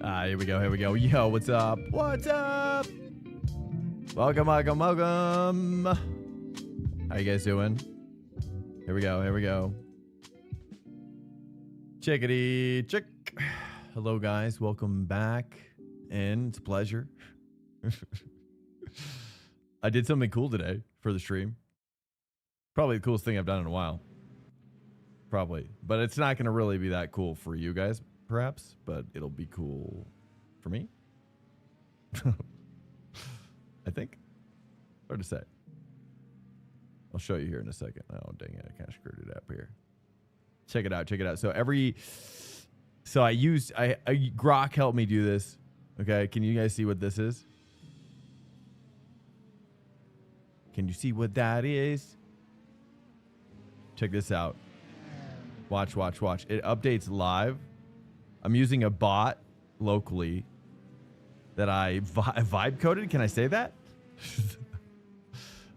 Here we go. Here we go. Yo, what's up? What's up? Welcome, welcome, welcome. How you guys doing? Here we go. Here we go. Chickadee chick. Hello, guys. Welcome back. And it's a pleasure. I did something cool today for the stream. Probably the coolest thing I've done in a while. Probably. But it's not going to really be that cool for you guys, perhaps. But it'll be cool for me. I think. Hard to say. I'll show you here in a second. Oh, dang it. I kind of screwed it up here. Check it out. Check it out. So Grok helped me do this. Okay. Can you guys see what this is? Can you see what that is? Check this out. Watch, watch, watch. It updates live. I'm using a bot locally that I vibe coded. Can I say that?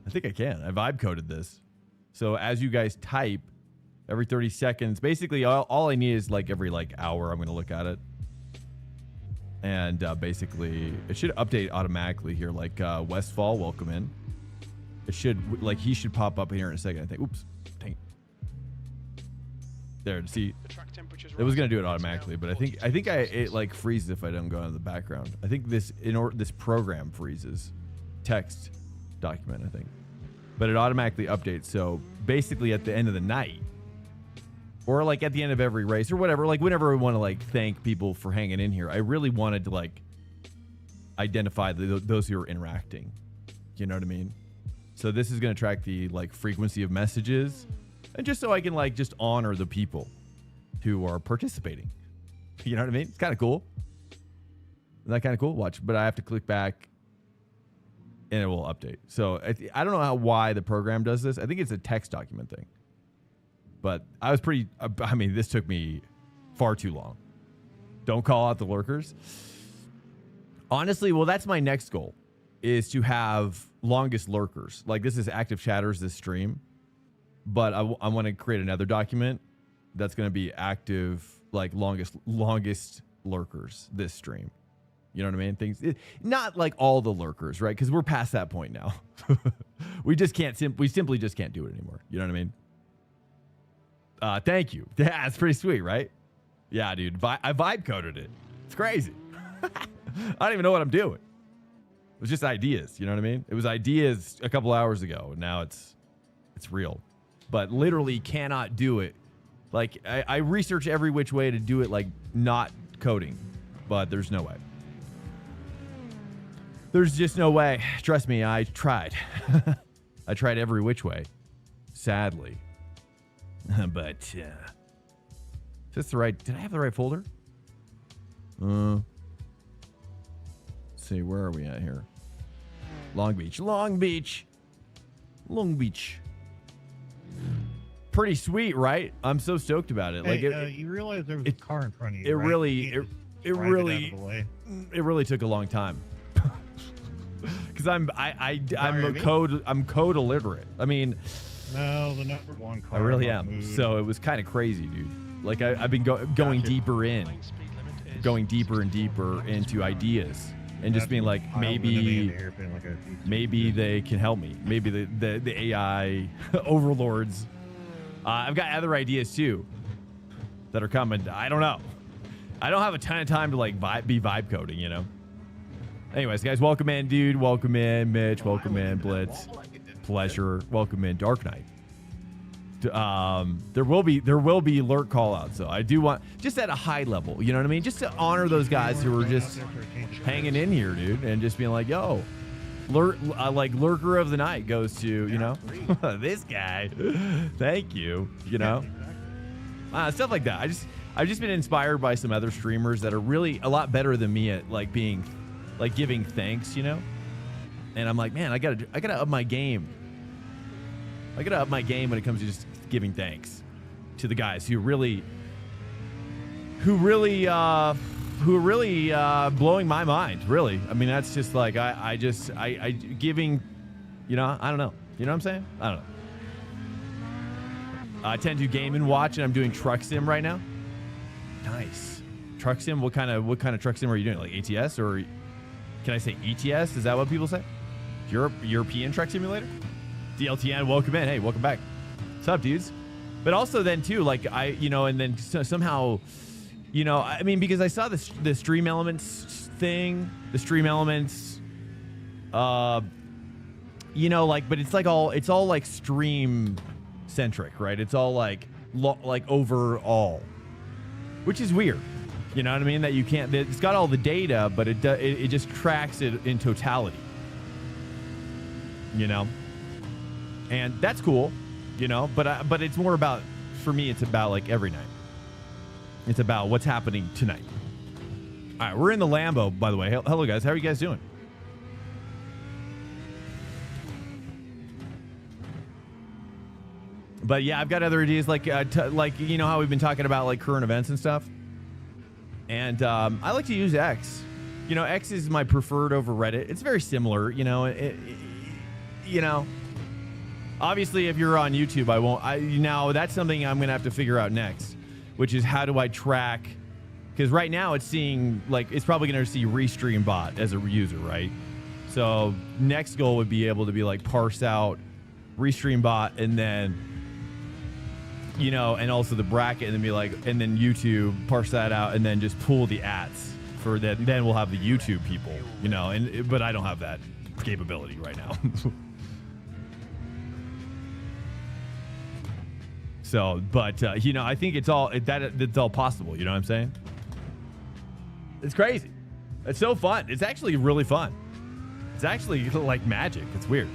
I think I can. I vibe coded this. So as you guys type every 30 seconds, basically all I need is like every hour, I'm going to look at it. And basically it should update automatically here. Like Westfall, welcome in. It should, he should pop up here in a second, I think. Oops. Dang it. There, see, it was gonna do it automatically, but I think it freezes if I don't go in the background. I think this program freezes text document, I think, but it automatically updates. So basically, at the end of the night, or at the end of every race, or whatever, whenever we want to thank people for hanging in here, I really wanted to identify those who are interacting. You know what I mean? So this is gonna track the frequency of messages. And just so I can just honor the people who are participating. You know what I mean? It's kind of cool. Isn't that kind of cool? Watch, but I have to click back and it will update. So I don't know why the program does this. I think it's a text document thing. But I was this took me far too long. Don't call out the lurkers. Honestly, well, that's my next goal, is to have longest lurkers. This is active chatters, this stream. But I want to create another document that's going to be active, longest lurkers this stream. You know what I mean? Not all the lurkers, right? Because we're past that point now. We simply just can't do it anymore. You know what I mean? Thank you. Yeah, it's pretty sweet, right? Yeah, dude. I vibe coded it. It's crazy. I don't even know what I'm doing. It was just ideas. You know what I mean? It was ideas a couple hours ago. And now it's real. But literally cannot do it. I research every which way to do it, not coding, but there's no way. There's just no way. Trust me, I tried. I tried every which way, sadly. But is this the right? Did I have the right folder? Let's see, where are we at here? Long Beach, Long Beach, Long Beach. Pretty sweet, right? I'm so stoked about it. Hey, you realize there was a car in front of you. It really took a long time. Because I'm code illiterate. I mean, no, the number one car. I really am. So it was kind of crazy, dude. I've been going deeper and deeper into ideas. And just being maybe they can help me. Maybe the AI overlords. I've got other ideas too that are coming. I don't know. I don't have a ton of time to be vibe coding, you know. Anyways, guys, welcome in, dude. Welcome in, Mitch. Welcome in, Blitz. Pleasure. Welcome in, Dark Knight. There will be lurk callouts, so I do want, just at a high level, you know what I mean, just to honor those guys who are just hanging in here, dude, and just being yo, lurker of the night goes to, you know, this guy. Thank you. You know, stuff like that. I've just been inspired by some other streamers that are really a lot better than me at being giving thanks, you know. And I'm man, I gotta up my game. I gotta up my game when it comes to just giving thanks to the guys who really blowing my mind. Really, I mean, that's just I giving, you know, I don't know. You know what I'm saying? I don't know. I tend to game and watch, and I'm doing Truck Sim right now. Nice. truck sim. What kind of truck sim are you doing? Like ATS or can I say ETS? Is that what people say? European truck simulator? DLTN, welcome in. Hey, welcome back. What's up, dudes? But also then too, like and then somehow, I mean, because I saw the Stream Elements thing, the Stream Elements, but it's all like stream centric, right? It's all like overall, which is weird. You know what I mean? That you can't. It's got all the data, but it just tracks it in totality. And that's cool, but it's more about, for me, it's about like every night. It's about what's happening tonight. All right, we're in the Lambo, by the way. Hello, guys. How are you guys doing? But yeah, I've got other ideas, like how we've been talking about like current events and stuff. And I like to use X. X is my preferred over Reddit. It's very similar, Obviously, if you're on YouTube, I won't. Now that's something I'm gonna have to figure out next, which is how do I track? Because right now it's seeing it's probably gonna see Restream bot as a user, right? So next goal would be able to be parse out Restream bot and then and also the bracket, and then be and then YouTube parse that out and then just pull the ads for that. Then we'll have the YouTube people, but I don't have that capability right now. So, but I think it's all possible. You know what I'm saying? It's crazy. It's so fun. It's actually really fun. It's actually like magic. It's weird.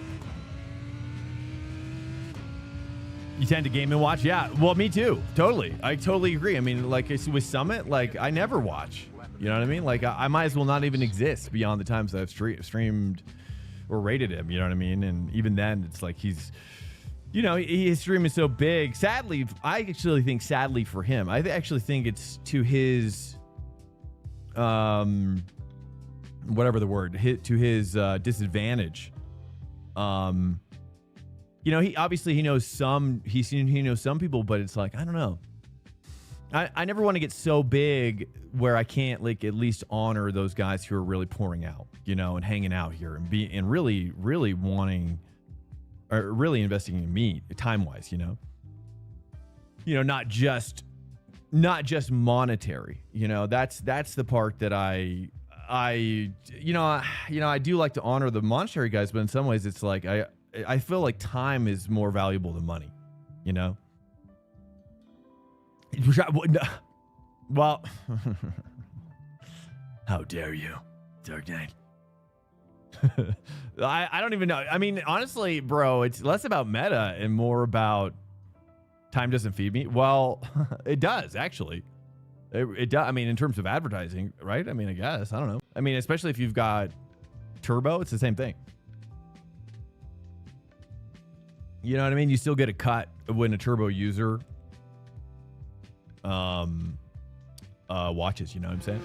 You tend to game and watch? Yeah. Well, me too. Totally. I totally agree. I mean, with Summit, I never watch. You know what I mean? I might as well not even exist beyond the times that I've streamed or rated him. You know what I mean? And even then, it's he's... his stream is so big. Sadly, I actually think sadly for him, I actually think it's to his, whatever the word, to his disadvantage. He obviously knows some people, but it's I don't know. I never want to get so big where I can't at least honor those guys who are really pouring out, and hanging out here and really, really wanting. Or really investing in me time-wise, not just monetary. That's the part that I do like to honor the monetary guys, but in some ways it's I feel like time is more valuable than money, Well, how dare you, Dark Knight? I don't even know. I mean, honestly, bro, it's less about meta and more about time doesn't feed me. Well, it does, actually. It does. I mean, in terms of advertising, right? I mean, I guess. I don't know. I mean, especially if you've got Turbo, it's the same thing. You know what I mean? You still get a cut when a Turbo user watches. You know what I'm saying?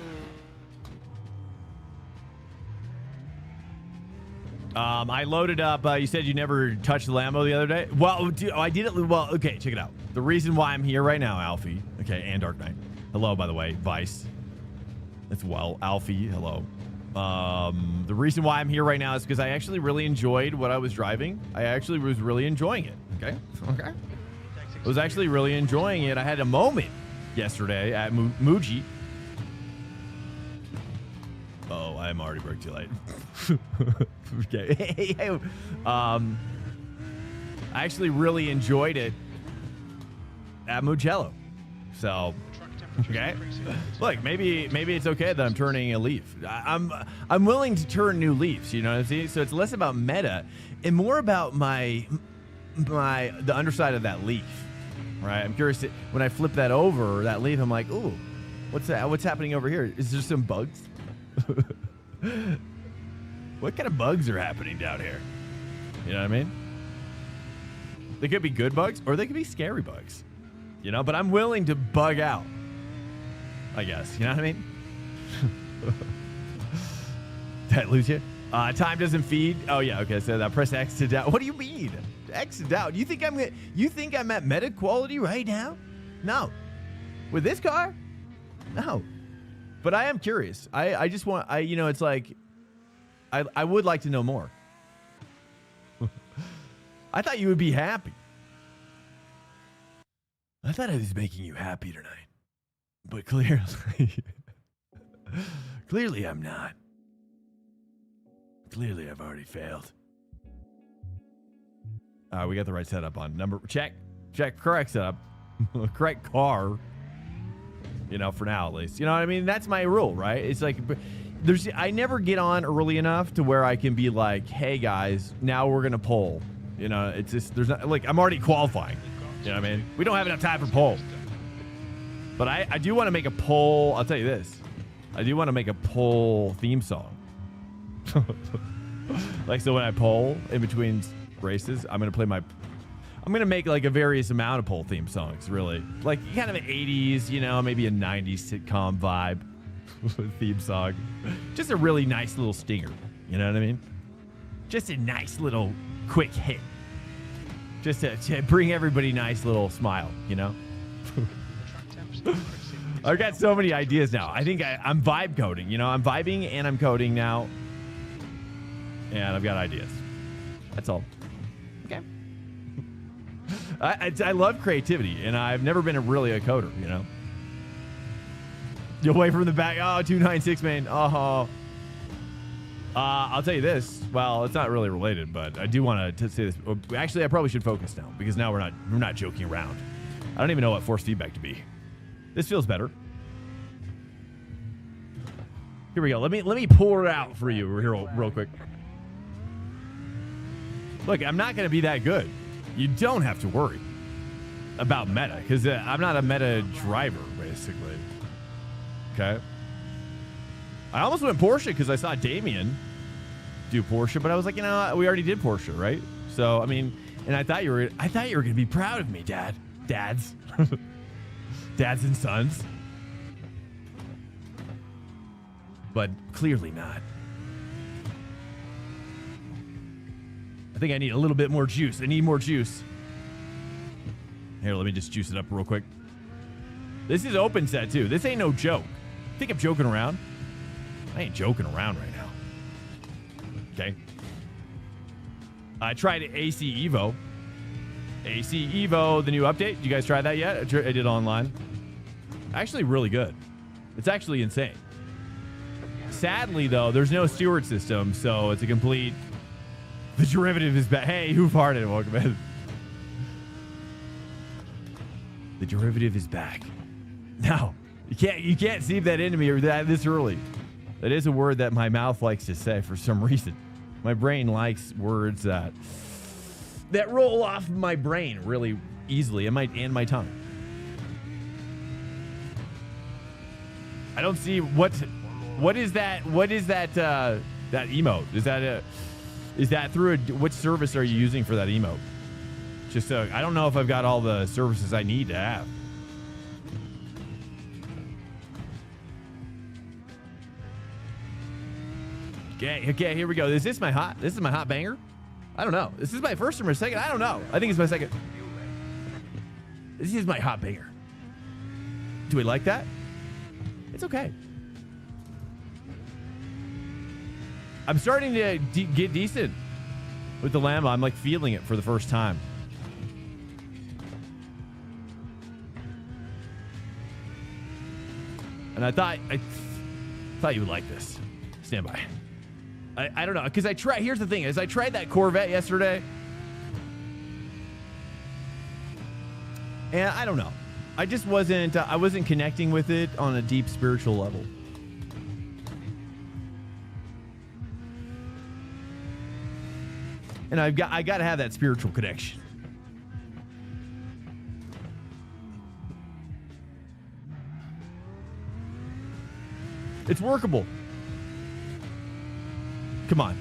I loaded up. You said you never touched the Lambo the other day. Well, I did it. Well, okay, check it out. The reason why I'm here right now, Alfie. Okay, and Dark Knight. Hello, by the way, Vice. As well, Alfie. Hello. The reason why I'm here right now is because I actually really enjoyed what I was driving. I actually was really enjoying it. Okay. I was actually really enjoying it. I had a moment yesterday at Mugello. Oh, I'm already broke too late. Okay. I actually really enjoyed it at Mugello. So, okay. Look, maybe it's okay that I'm turning a leaf. I'm willing to turn new leaves. You know what I'm saying? So it's less about meta and more about the underside of that leaf. Right? I'm curious when I flip that over, that leaf. I'm like, ooh, what's that? What's happening over here? Is there some bugs? What kind of bugs are happening down here? You know what I mean? They could be good bugs or they could be scary bugs. But I'm willing to bug out, I guess. You know what I mean? Did I lose you? Time doesn't feed. Oh yeah, okay. So that press X to down. What do you mean? X to down? You think I'm at meta quality right now? No. With this car? No. But I am curious. I just want, you know, it's like, I would like to know more. I thought you would be happy. I thought I was making you happy tonight. But clearly I'm not. Clearly I've already failed. We got the right setup on. Check, correct setup. Correct car. You know, for now at least. You know what I mean? That's my rule, right? It's like, I never get on early enough to where I can be like, hey guys, now we're gonna poll. You know, it's just, there's not, like, I'm already qualifying. You know what I mean? We don't have enough time for poll. But I do want to make a poll. I'll tell you this. I do want to make a poll theme song. Like, so when I poll in between races, I'm going to make like a various amount of poll theme songs, really. Like kind of an 80s, you know, maybe a 90s sitcom vibe theme song. Just a really nice little stinger. You know what I mean? Just a nice little quick hit. Just to bring everybody a nice little smile, you know? I've got so many ideas now. I think I'm vibe coding, you know? I'm vibing and I'm coding now. And I've got ideas. That's all. Okay. I love creativity, and I've never been really a coder, you know? You'll wait from the back. Oh, 296, man. Oh. I'll tell you this. Well, it's not really related, but I do want to say this. Actually, I probably should focus now, because now we're not joking around. I don't even know what force feedback to be. This feels better. Here we go. Let me pour it out for you real quick. Look, I'm not going to be that good. You don't have to worry about meta, because I'm not a meta driver, basically. Okay. I almost went Porsche because I saw Damien do Porsche, but I was like, you know, we already did Porsche, right? So, I mean, and I thought you were going to be proud of me, dads. Dads and sons. But clearly not. I think I need a little bit more juice. I need more juice. Here, let me just juice it up real quick. This is open set, too. This ain't no joke. Think I'm joking around? I ain't joking around right now. Okay. I tried AC Evo. AC Evo, the new update. Did you guys try that yet? I did online. Actually, really good. It's actually insane. Sadly, though, there's no steward system, so it's a complete... The derivative is back. Hey, who farted? Welcome in. The derivative is back. Now, you can't seep that into me or that this early. That is a word that my mouth likes to say for some reason. My brain likes words that roll off my brain really easily, and my tongue. I don't see what is that that emote? Is that through which service are you using for that emote? Just I don't know if I've got all the services I need to have. Okay, here we go. Is this my hot banger? I don't know. This is my first or my second? I don't know. I think it's my second. This is my hot banger. Do we like that? It's okay. I'm starting to get decent with the Lambo. I'm like feeling it for the first time. And I thought you would like this. Stand by. I don't know, because here's the thing is I tried that Corvette yesterday. And I don't know. I just wasn't connecting with it on a deep spiritual level. And I got to have that spiritual connection. It's workable. Come on.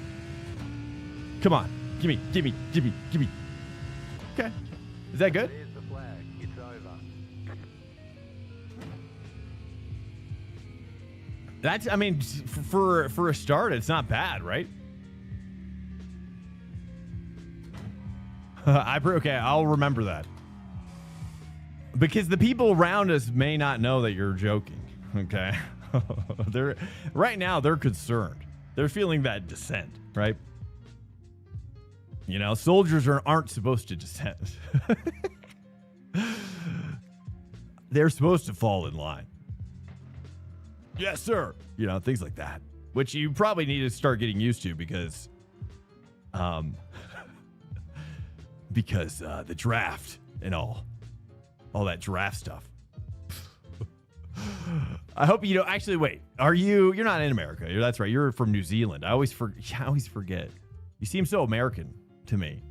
Come on. Gimme. Okay. Is that good? There's the flag. It's over. That's, I mean, for a start, it's not bad, right? Okay, I'll remember that. Because the people around us may not know that you're joking, okay? they're right now they're concerned. They're feeling that dissent, right? You know, soldiers aren't supposed to dissent. They're supposed to fall in line. Yes, sir. You know, things like that, which you probably need to start getting used to because the draft and all that draft stuff. I hope you know. Actually, wait. You're not in America? That's right. You're from New Zealand. I always forget. You seem so American to me.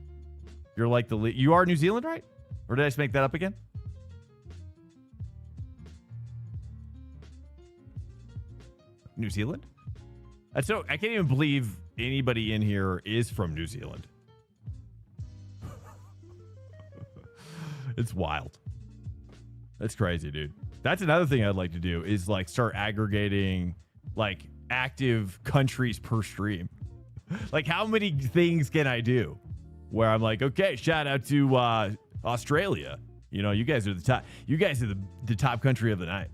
You're like you are New Zealand, right? Or did I just make that up again? New Zealand? I can't even believe anybody in here is from New Zealand. It's wild. That's crazy, dude. That's another thing I'd like to do is like start aggregating like active countries per stream. Like how many things can I do where I'm like, okay, shout out to Australia. You know, you guys are the top. You guys are the top country of the night.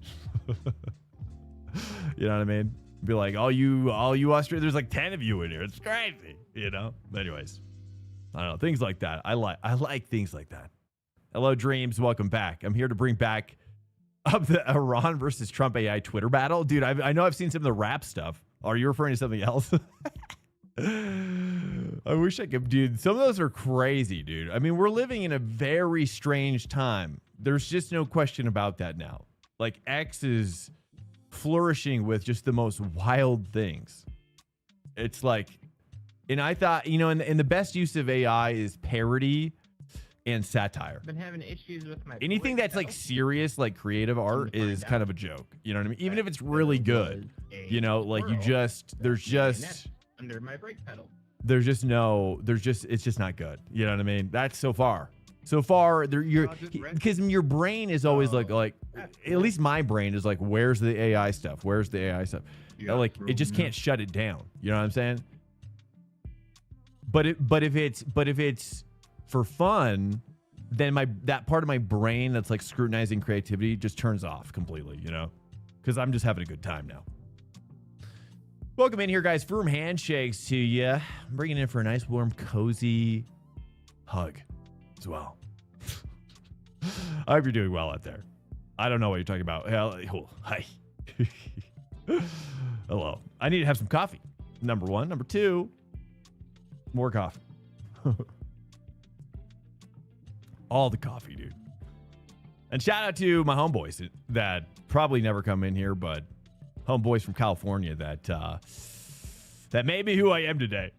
You know what I mean? Be like, all you Australia. There's like 10 of you in here. It's crazy. You know. But anyways, I don't know, things like that. I like things like that. Hello, Dreams. Welcome back. I'm here to bring back up the Iran versus Trump AI Twitter battle, dude. I know I've seen some of the rap stuff. Are you referring to something else? I wish I could, dude. Some of those are crazy, dude. I mean, we're living in a very strange time. There's just no question about that now. Like X is flourishing with just the most wild things. It's like, and I thought, you know, and the best use of AI is parody and satire. I've been having issues with my anything that's like serious, like creative art is kind of a joke. You know what I mean? Even if it's really good, you know, like there's just under my brake pedal. It's just not good. You know what I mean? That's so far because your brain is always like at least my brain is like, where's the AI stuff? Where's the AI stuff? Like it just can't shut it down. You know what I'm saying? But if it's for fun, then that part of my brain that's like scrutinizing creativity just turns off completely, you know, because I'm just having a good time now. Welcome in here, guys. Firm handshakes to you. I'm bringing in for a nice, warm, cozy hug as well. I hope you're doing well out there. I don't know what you're talking about. Hi. Hello. I need to have some coffee. Number one. Number two, more coffee. All the coffee, dude. And shout out to my homeboys that probably never come in here, but homeboys from California that made me who I am today.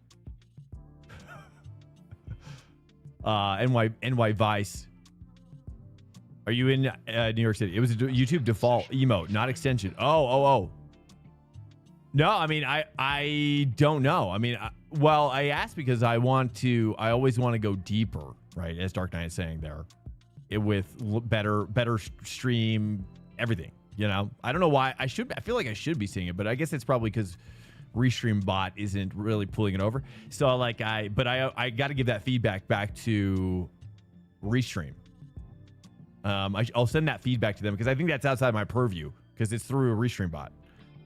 NY Vice. Are you in New York City? It was a YouTube default emote, not extension. Oh. No, I mean, I don't know. I mean, I asked because I always want to go deeper, right? As Dark Knight is saying there, with better stream, everything, you know? I don't know why I feel like I should be seeing it, but I guess it's probably because Restream bot isn't really pulling it over. So I got to give that feedback back to Restream. I'll send that feedback to them because I think that's outside my purview because it's through a Restream bot.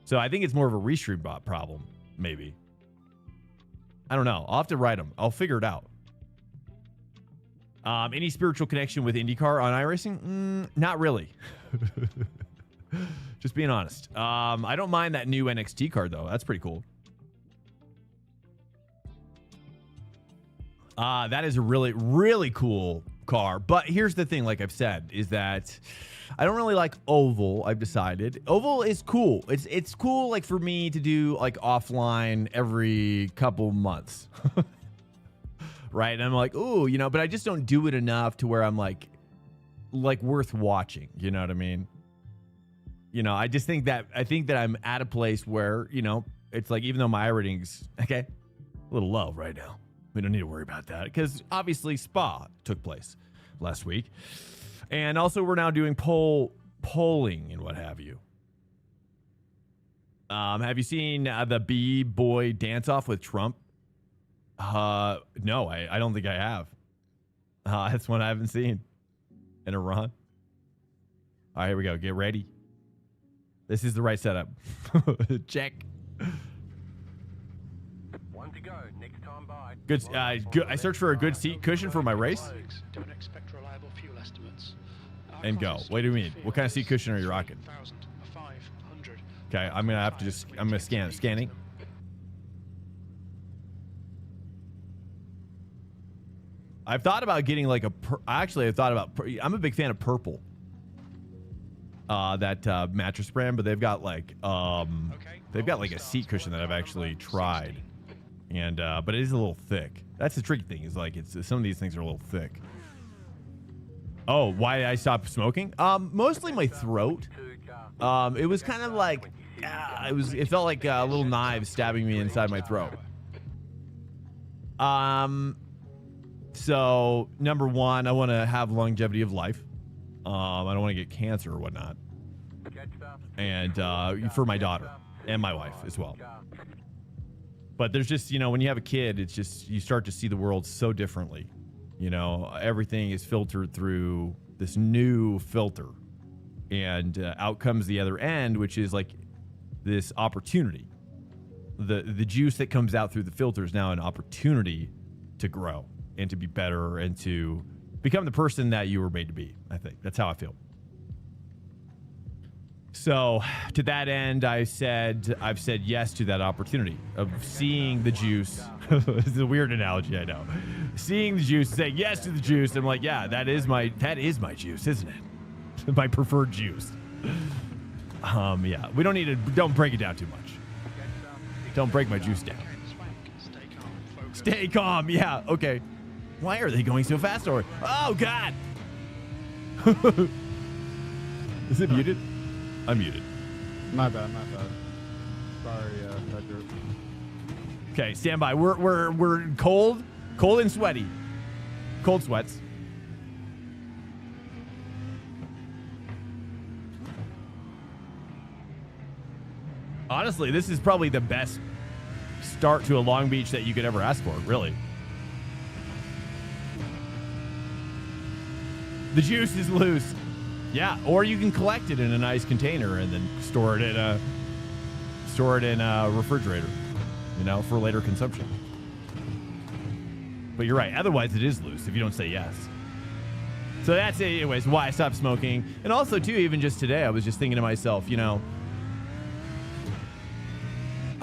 So I think it's more of a Restream bot problem, maybe. I don't know. I'll have to write them. I'll figure it out. Any spiritual connection with IndyCar on iRacing? Not really. Just being honest. I don't mind that new NXT card, though. That's pretty cool. That is a really, really cool car. But here's the thing, like I've said, is that I don't really like oval. I've decided oval is cool. It's cool, like for me to do like offline every couple months, right? And I'm like, ooh, you know, but I just don't do it enough to where I'm like worth watching. You know what I mean? You know, I think that I'm at a place where, you know, it's like, even though my iRating's okay, a little low right now. We don't need to worry about that because obviously Spa took place last week. And also we're now doing polling and what have you. Have you seen the B-boy dance-off with Trump? No, I don't think I have. That's one I haven't seen in Iran. All right, here we go. Get ready. This is the right setup. Check. One to go. Next time by. Good. Good. I searched for a good seat cushion for my race. Don't expect reliable fuel estimates. And go. What do you mean? What kind of seat cushion are you rocking? 500. Okay, I'm gonna have to just. I'm gonna scan it. Scanning. I've thought about getting like a. Actually, I've thought about. I'm a big fan of purple. That mattress brand, but they've got like they've got like a seat cushion that I've actually tried, and but it is a little thick. That's the tricky thing, is like it's some of these things are a little thick. Oh, why did I stop smoking? Mostly my throat. It was kind of like it felt like a little knife stabbing me inside my throat. So number one, I want to have longevity of life. I don't want to get cancer or whatnot. And for my daughter and my wife as well. But there's just, you know, when you have a kid, it's just, you start to see the world so differently. You know, everything is filtered through this new filter. And out comes the other end, which is like this opportunity. The juice that comes out through the filter is now an opportunity to grow and to be better and to become the person that you were made to be. I think that's how I feel. So to that end, I've said yes to that opportunity of seeing the juice. It's a weird analogy, I know. Seeing the juice, saying yes to the juice. I'm like, yeah, that is my juice, isn't it? My preferred juice. Yeah, we don't need to. Don't break it down too much. Don't break my juice down. Stay calm. Yeah. Okay. Why are they going so fast? Or oh god. Is it muted? I'm muted. My bad. Sorry, Pedro. Okay, stand by. We're cold and sweaty. Cold sweats. Honestly, this is probably the best start to a Long Beach that you could ever ask for, really. The juice is loose. Yeah, or you can collect it in a nice container and then store it in a refrigerator, you know, for later consumption. But you're right. Otherwise, it is loose if you don't say yes. So that's it, anyways, why I stopped smoking. And also, too, even just today, I was just thinking to myself, you know,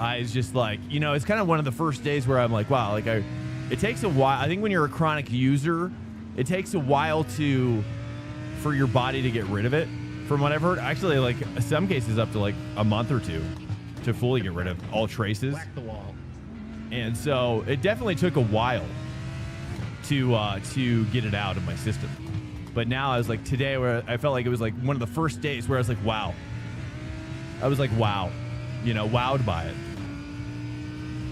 I was just like, you know, it's kind of one of the first days where I'm like, wow, like it takes a while. I think when you're a chronic user, it takes a while for your body to get rid of it. From what I've heard, actually, like some cases up to like a month or two to fully get rid of all traces. Whack the wall. And so it definitely took a while to get it out of my system. But now I was like today where I felt like it was like one of the first days where I was like, wow. I was like, wow, you know, wowed by it.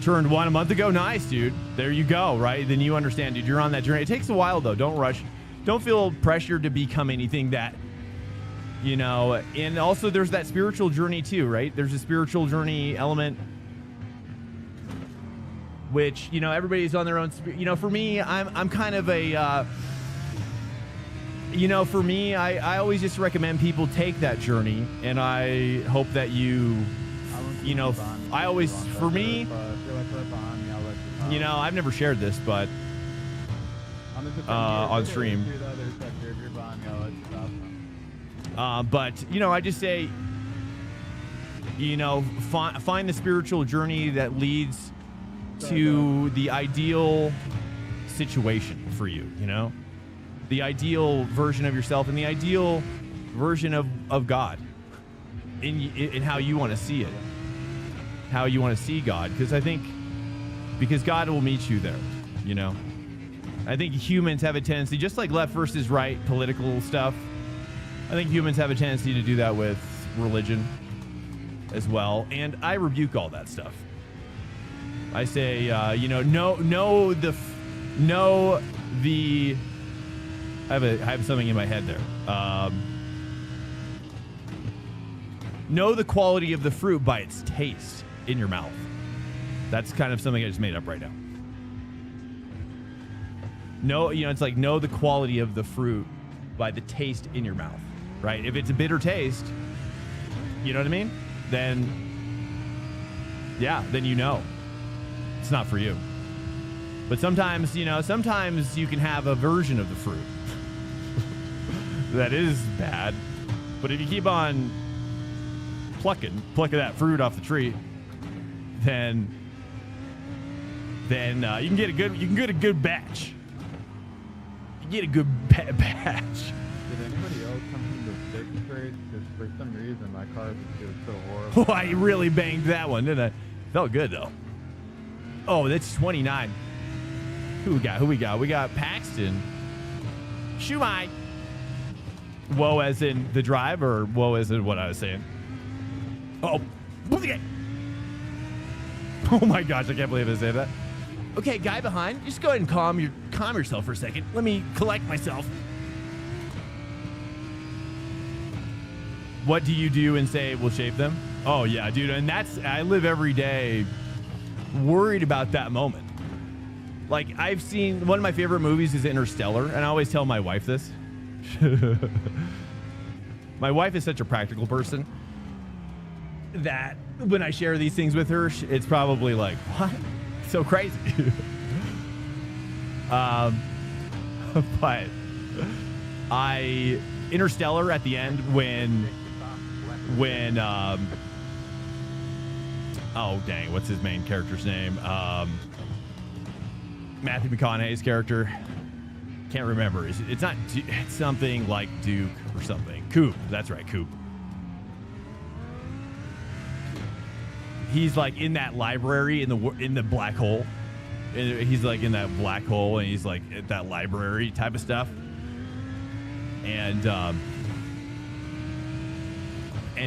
Turned 1 a month ago. Nice, dude. There you go, right? Then you understand, dude. You're on that journey. It takes a while, though. Don't rush. Don't feel pressured to become anything that, you know. And also, there's that spiritual journey, too, right? There's a spiritual journey element, which, you know, everybody's on their own. You know, for me, I'm kind of a, you know, for me, I always just recommend people take that journey. And I hope that you know, I always, for me, you know, I've never shared this, but on stream. But, you know, I just say, you know, find the spiritual journey that leads to the ideal situation for you, you know, the ideal version of yourself and the ideal version of God in how you want to see it. How you want to see God, because God will meet you there, you know. I think humans have a tendency, just like left versus right political stuff, I think humans have a tendency to do that with religion as well, and I rebuke all that stuff. I say, you know, I have something in my head there. Know the quality of the fruit by its taste in your mouth. That's kind of something I just made up right now. No, you know, it's like know the quality of the fruit by the taste in your mouth, right? If it's a bitter taste, you know what I mean? Then, yeah, then you know it's not for you. But sometimes, you know, sometimes you can have a version of the fruit that is bad. But if you keep on plucking that fruit off the tree, then you can get a good batch. You get a good batch. Did anybody else come from the stick trade? Because for some reason my car was so horrible. Oh, I really banged that one, didn't I? Felt good though. Oh, that's 29. Who we got? We got Paxton. Shumai. Whoa, as in the drive, or whoa, as in what I was saying? Oh, oh my gosh, I can't believe I said that. Okay, guy behind, just go ahead and calm yourself for a second. Let me collect myself. What do you do and say we'll shape them? Oh yeah, dude, and I live every day worried about that moment. Like, I've seen, one of my favorite movies is Interstellar, and I always tell my wife this. My wife is such a practical person that when I share these things with her, it's probably like, what? So crazy. But Interstellar at the end when oh dang, what's his main character's name? Matthew McConaughey's character. Can't remember. It's not. It's something like Duke or something. Coop. That's right, Coop. He's like in that library in the black hole. He's like in that black hole, and he's like at that library type of stuff. And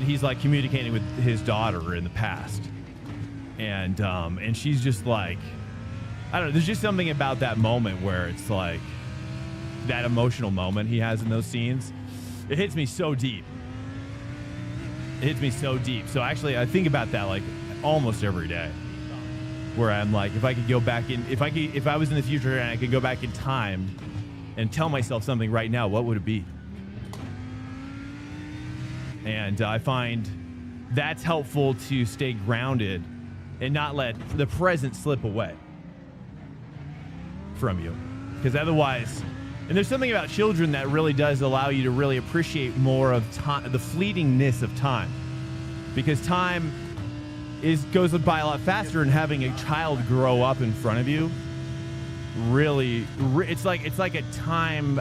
he's like communicating with his daughter in the past, and she's just like, I don't know. There's just something about that moment where it's like that emotional moment he has in those scenes. It hits me so deep. So actually, I think about that like almost every day, where I'm like, if I could go back in, if I was in the future and I could go back in time and tell myself something right now, what would it be? And I find that's helpful to stay grounded and not let the present slip away from you, because otherwise, and there's something about children that really does allow you to really appreciate more of time, the fleetingness of time, because time goes by a lot faster, and having a child grow up in front of you really, it's like a time,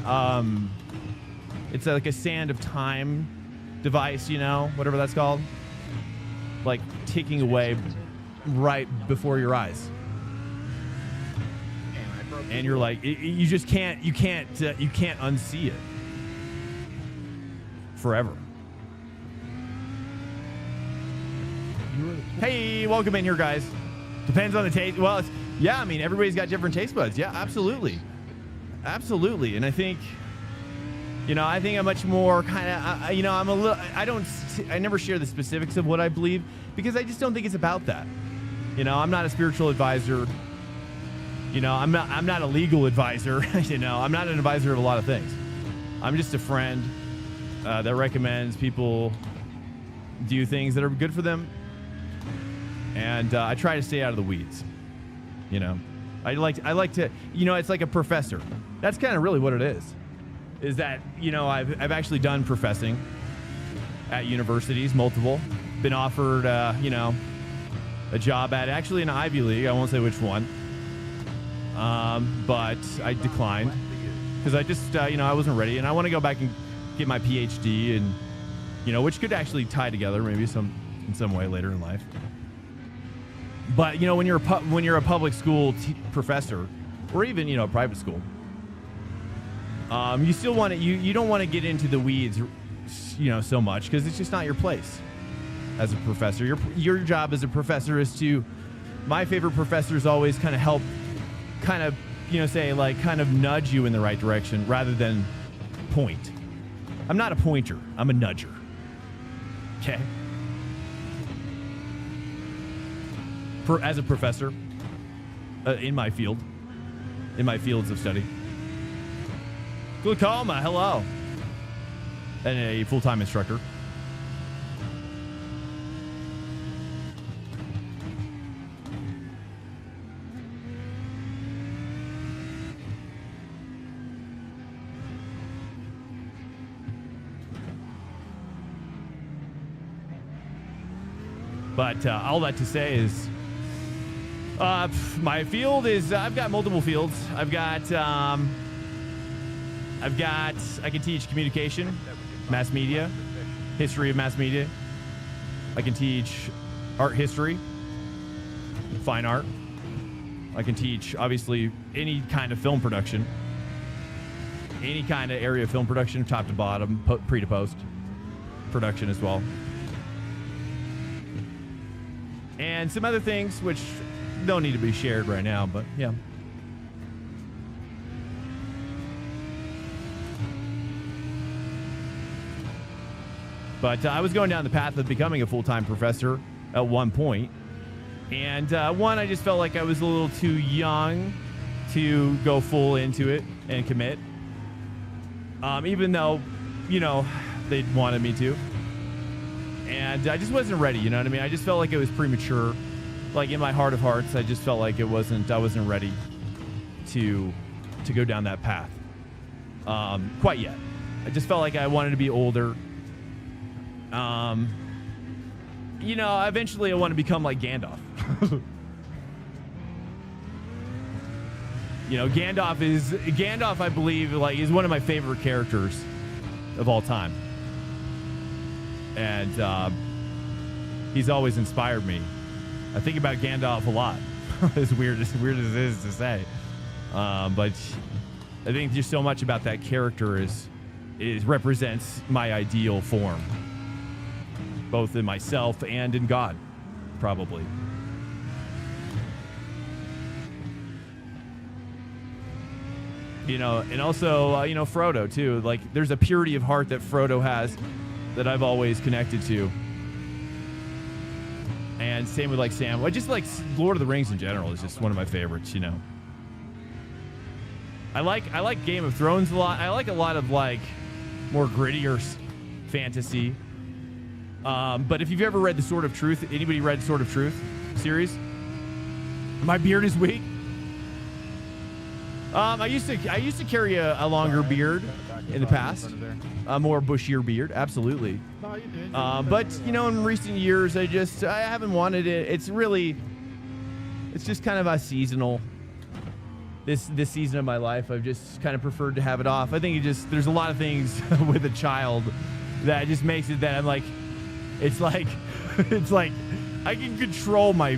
it's like a sand of time device, you know, whatever that's called, like ticking away right before your eyes. And you're like, you just can't unsee it forever. Hey, welcome in here, guys. Depends on the taste. Well, yeah, I mean, everybody's got different taste buds. Yeah, absolutely. And I think, you know, I'm much more kind of, you know, I never share the specifics of what I believe, because I just don't think it's about that. You know, I'm not a spiritual advisor. You know, I'm not a legal advisor. You know, I'm not an advisor of a lot of things. I'm just a friend that recommends people do things that are good for them. And I try to stay out of the weeds. You know, I like to, you know, it's like a professor. That's kind of really what it is that, you know, I've actually done professing at universities, multiple, been offered, you know, a job at actually an Ivy League. I won't say which one. But I declined because I just, you know, I wasn't ready, and I want to go back and get my PhD, and, you know, which could actually tie together maybe in some way later in life. But, you know, when you're a public school professor, or even, you know, private school, you still want to, you don't want to get into the weeds, you know, so much, because it's just not your place as a professor. Your job as a professor is to, my favorite professors always kind of help, kind of, you know, say like kind of nudge you in the right direction rather than point. I'm not a pointer. I'm a nudger. Okay. As a professor in my fields of study. Good call, hello. And a full-time instructor. But all that to say is, my field is I've got multiple fields. I can teach communication, mass media, history of mass media. I can teach art history, fine art. I can teach, obviously, any kind of film production, any kind of area of film production, top to bottom, pre to post production as well. And some other things which don't need to be shared right now, but yeah. But I was going down the path of becoming a full-time professor at one point. And one, I just felt like I was a little too young to go full into it and commit. Even though, you know, they wanted me to. And I just wasn't ready, you know what I mean? I just felt like it was premature. Like in my heart of hearts, I just felt like I wasn't ready to go down that path quite yet. I just felt like I wanted to be older. You know, eventually I want to become like Gandalf. You know, Gandalf, I believe, like, is one of my favorite characters of all time. And he's always inspired me. I think about Gandalf a lot. as weird as it is to say. But I think just so much about that character is represents my ideal form, both in myself and in God, probably. You know, and also, you know, Frodo too. Like, there's a purity of heart that Frodo has that I've always connected to. And same with like Sam. I just like Lord of the Rings in general is just one of my favorites, you know. I like Game of Thrones a lot. I like a lot of like more grittier fantasy. But if you've ever read the Sword of Truth, anybody read Sword of Truth series? My beard is weak. I used to carry a longer beard in the past, a more bushier beard, absolutely. But you know, in recent years, I haven't wanted it. It's just kind of a seasonal. This season of my life, I've just kind of preferred to have it off. I think there's a lot of things with a child that just makes it that I'm like, it's like I can control my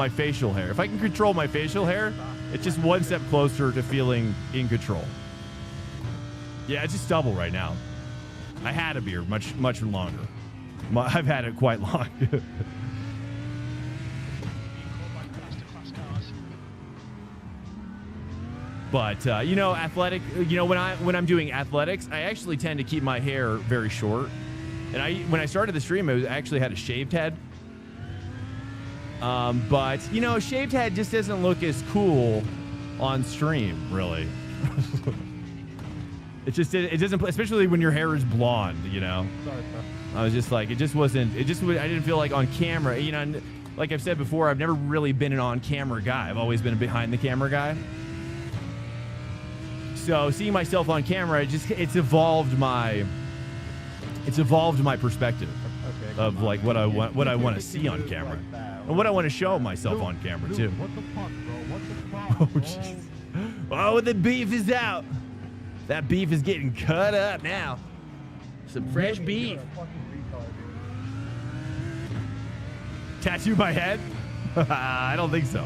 facial hair. If I can control my facial hair, it's just one step closer to feeling in control. Yeah, it's just stubble right now. I had a beard much longer. I've had it quite long. But you know, athletic. You know, when I'm doing athletics, I actually tend to keep my hair very short. And when I started the stream, I actually had a shaved head. But you know, a shaved head just doesn't look as cool on stream, really. It doesn't, especially when your hair is blonde. You know. Sorry, sir. I was just like, I didn't feel like on camera. You know, and like I've said before, I've never really been an on-camera guy. I've always been a behind-the-camera guy. So seeing myself on camera, it's evolved my perspective of like what I want to see on camera, and what I want to show myself on camera too. What the fuck, bro? What the fuck? Oh, jeez. Oh, the beef is out. That beef is getting cut up now. Some fresh beef. Tattoo my head? I don't think so.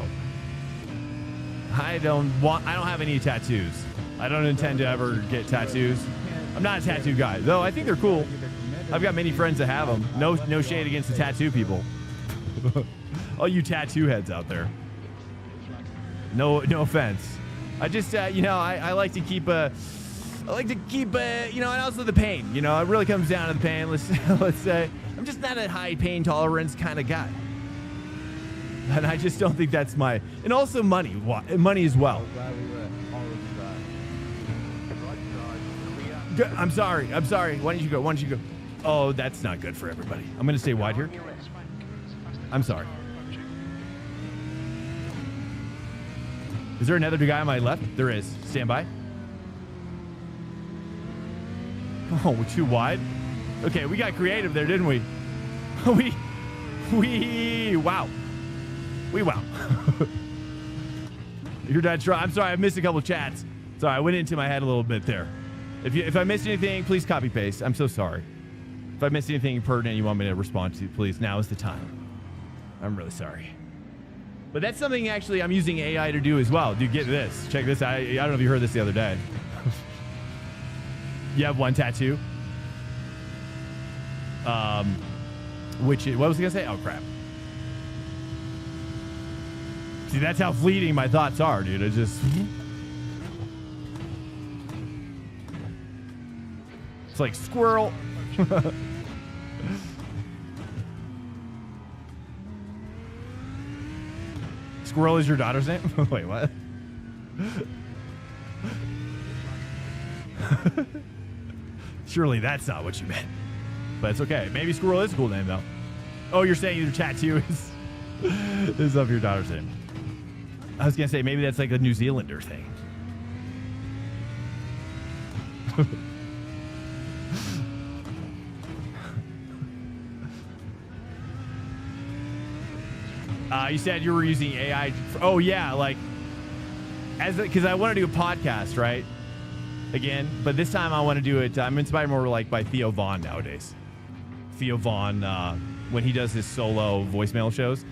I don't have any tattoos. I don't intend to ever get tattoos. I'm not a tattoo guy, though. I think they're cool. I've got many friends that have them. No shade against the tattoo people. All you tattoo heads out there. No offense. I just, you know, I like to keep you know, and also the pain. You know, it really comes down to the pain. Let's say I'm just not a high pain tolerance kind of guy. And I just don't think that's and also money as well. I'm sorry. Why don't you go? Oh, that's not good for everybody. I'm going to stay wide here. I'm sorry. Is there another guy on my left? There is. Stand by. Oh, we're too wide? Okay, we got creative there, didn't we? Wow. Wow. Your dad's trying. I'm sorry, I missed a couple chats. Sorry, I went into my head a little bit there. If I missed anything, please copy paste. I'm so sorry. If I missed anything pertinent you want me to respond to, please, now is the time. I'm really sorry. But that's something actually I'm using AI to do as well. Dude, get this. Check this out. I don't know if you heard this the other day. You have one tattoo. What was I gonna say? Oh crap. See, that's how fleeting my thoughts are, dude. It's just it's like squirrel. Squirrel is your daughter's name? Wait, what? Surely that's not what you meant. But it's okay. Maybe Squirrel is a cool name, though. Oh, you're saying your tattoo is of your daughter's name. I was going to say, maybe that's like a New Zealander thing. You said you were using AI. Oh, yeah. Like, because I want to do a podcast, right? Again. But this time I want to do it. I'm inspired more like by Theo Vaughn nowadays. Theo Vaughn, when he does his solo voicemail shows.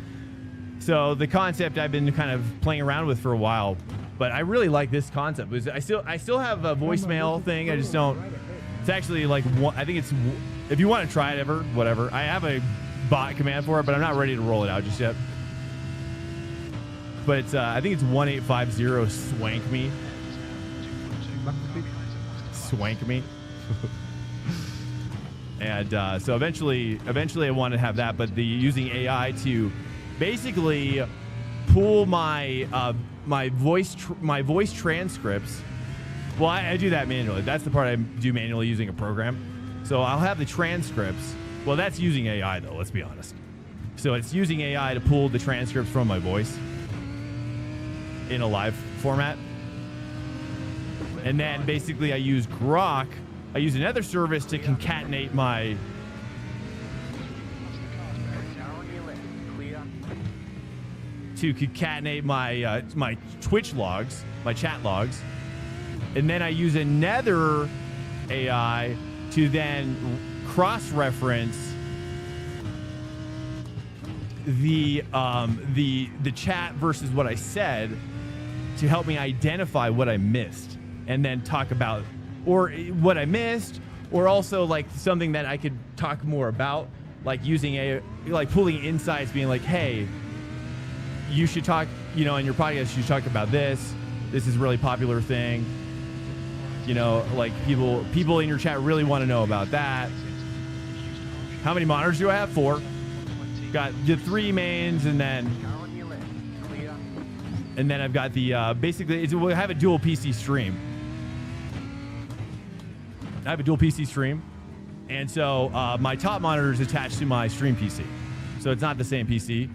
So the concept I've been kind of playing around with for a while, but I really like this concept. I still have a voicemail thing. I just don't. It's actually like I think it's, if you want to try it ever, whatever. I have a bot command for it, but I'm not ready to roll it out just yet. But it's, I think it's 1850 swank me. Swank me. And so eventually I want to have that, but using AI to basically pull my my voice transcripts. Well, I do that manually. That's the part I do manually using a program. So I'll have the transcripts. Well, that's using AI though. Let's be honest. So it's using AI to pull the transcripts from my voice in a live format, and then basically I use Grok. I use another service to concatenate my my Twitch logs, my chat logs, and then I use another AI to then cross-reference the chat versus what I said to help me identify what I missed, and then talk about or what I missed, or also like something that I could talk more about, like using like pulling insights, being like, hey, you should talk, in your podcast, you should talk about this. This is a really popular thing. Like people in your chat really want to know about that. How many monitors do I have? 4. Got the 3 mains, and then I've got the basically we'll have a dual PC stream. I have a dual PC stream, and so my top monitor is attached to my stream PC, so it's not the same PC.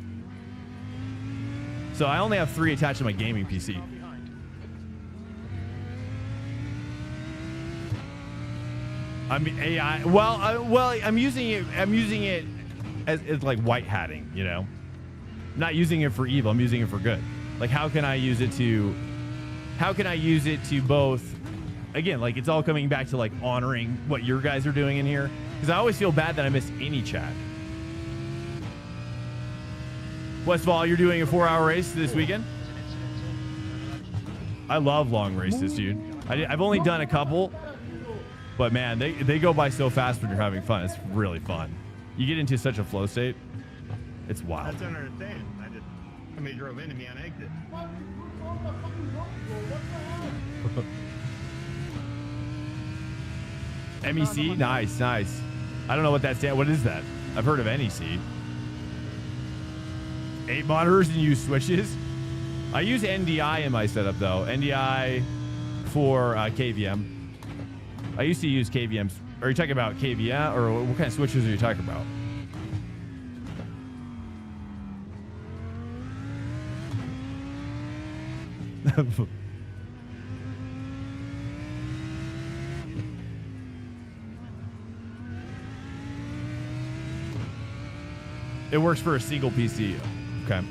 So I only have 3 attached to my gaming PC. I mean AI. Well, I'm using it as like white hatting. Not using it for evil. I'm using it for good. Like, how can I use it to both? Again, like, it's all coming back to like honoring what your guys are doing in here, because I always feel bad that I miss any chat. Westfall, you're doing a 4-hour race this weekend? I love long races, dude. I've only done a couple, but man, they go by so fast when you're having fun. It's really fun. You get into such a flow state. It's wild. That's what I understand. Somebody drove into me on exit. MEC? Nice. I don't know what that stands. What is that? I've heard of NEC. 8 monitors and use switches. I use NDI in my setup though. NDI for KVM. I used to use KVMs. Are you talking about KVM, or what kind of switches are you talking about? It works for a single PC. Okay.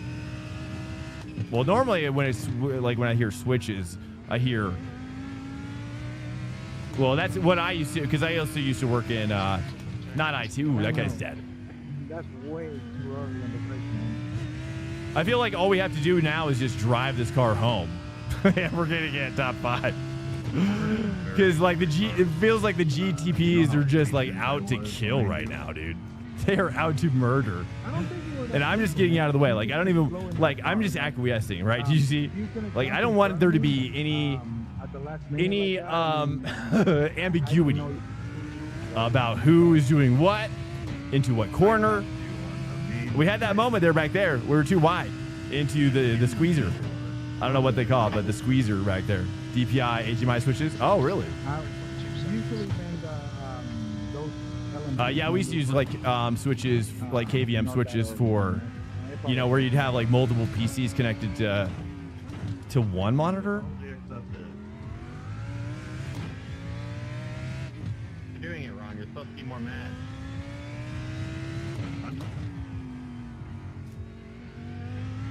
Well, normally when it's like when I hear switches, I hear. Well, that's what I used to, because I also used to work in not IT. Ooh, that guy's dead. That's way too early in the break, man. I feel like all we have to do now is just drive this car home, and we're gonna get top 5. Because like it feels like the GTPs are just like out to kill right now, dude. They are out to murder. And I'm just getting out of the way. Like I don't even like. I'm just acquiescing, right? Do you see? Like I don't want there to be any ambiguity about who is doing what into what corner. We had that moment there back there. We were too wide into the squeezer. I don't know what they call it, but the squeezer back there. DPI, HDMI switches. Oh, really? Yeah, we used to use like switches, like KVM switches for, you know, where you'd have like multiple PCs connected to one monitor. You're doing it wrong. You're supposed to be more mad.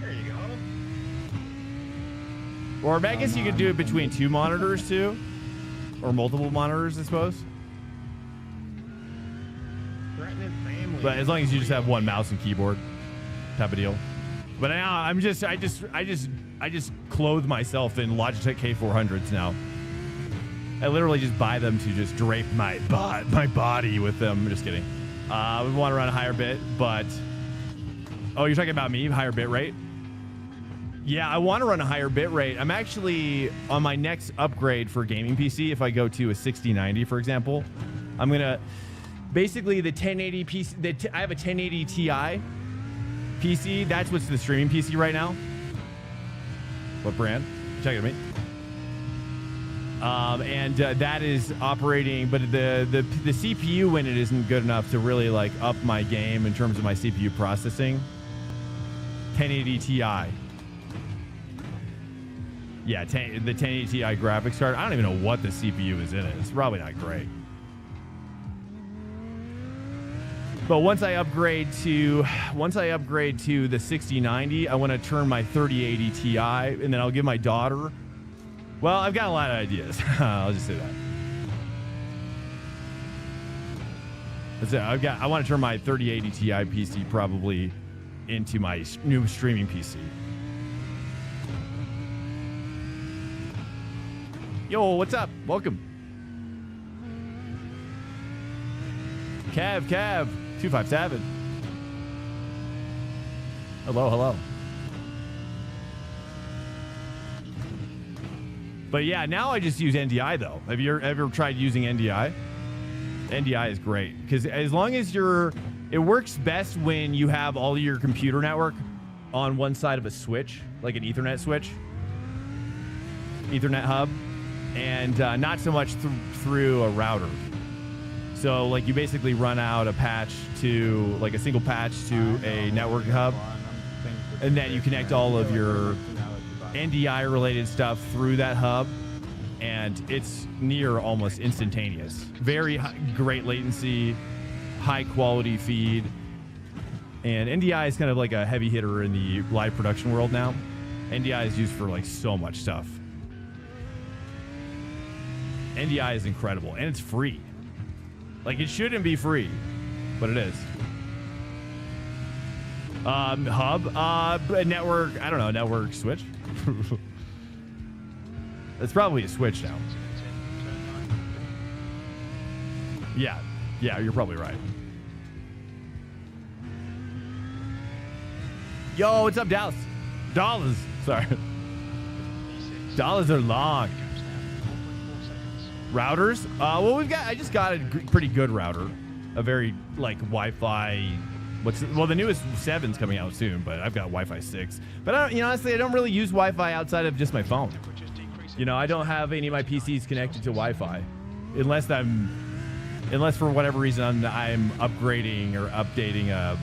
There you go. Or I guess you could do it between 2 monitors too, or multiple monitors, I suppose. But as long as you just have one mouse and keyboard, type of deal. But now I just clothe myself in Logitech K400s now. I literally just buy them to just drape my body with them. I'm just kidding. We want to run a higher bit, but oh, you're talking about me, higher bit rate? Yeah, I want to run a higher bit rate. I'm actually on my next upgrade for gaming PC. If I go to a 6090, for example, I'm gonna. Basically, the 1080 PC, I have a 1080 Ti PC. That's what's the streaming PC right now. What brand? Check it at me. And that is operating, but the CPU in it isn't good enough to really like up my game in terms of my CPU processing. 1080 Ti. Yeah, the 1080 Ti graphics card. I don't even know what the CPU is in it. It's probably not great. But once I upgrade to the 6090, I want to turn my 3080 Ti, and then I'll give my daughter. Well, I've got a lot of ideas. I'll just say that. That's it. I want to turn my 3080 Ti PC probably into my new streaming PC. Yo, what's up? Welcome. Cav. 257. Hello. But yeah, now I just use NDI though. Have you ever tried using NDI? NDI is great because as long as it works best when you have all your computer network on one side of a switch, like an Ethernet switch, Ethernet hub, and not so much through a router. So like you basically run out a patch to like a single patch to a network hub, and then you connect all of your NDI related stuff through that hub, and it's near almost instantaneous. Very great latency, high quality feed, and NDI is kind of like a heavy hitter in the live production world now. NDI is used for like so much stuff. NDI is incredible, and it's free. Like, it shouldn't be free, but it is. Hub, network, I don't know, network switch? It's probably a switch now. Yeah, you're probably right. Yo, what's up, Dallas? Dollars, sorry. Dollars are long. Routers? Well, I just got a pretty good router. A very, like, Wi-Fi. The newest 7's coming out soon, but I've got Wi-Fi 6. But, honestly, I don't really use Wi-Fi outside of just my phone. I don't have any of my PCs connected to Wi-Fi. Unless for whatever reason I'm upgrading or updating a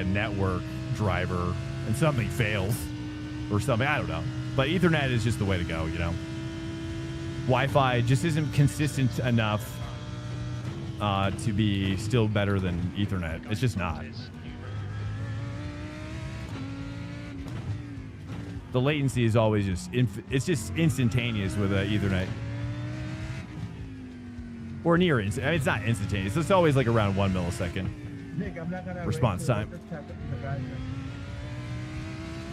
network driver and something fails or something. I don't know. But Ethernet is just the way to go, Wi-Fi just isn't consistent enough to be still better than Ethernet. It's just not. The latency is always just it's just instantaneous with Ethernet. Or near I mean, it's not instantaneous. It's always like around 1 millisecond Nick, I'm not gonna response wait time. till this happens in the back.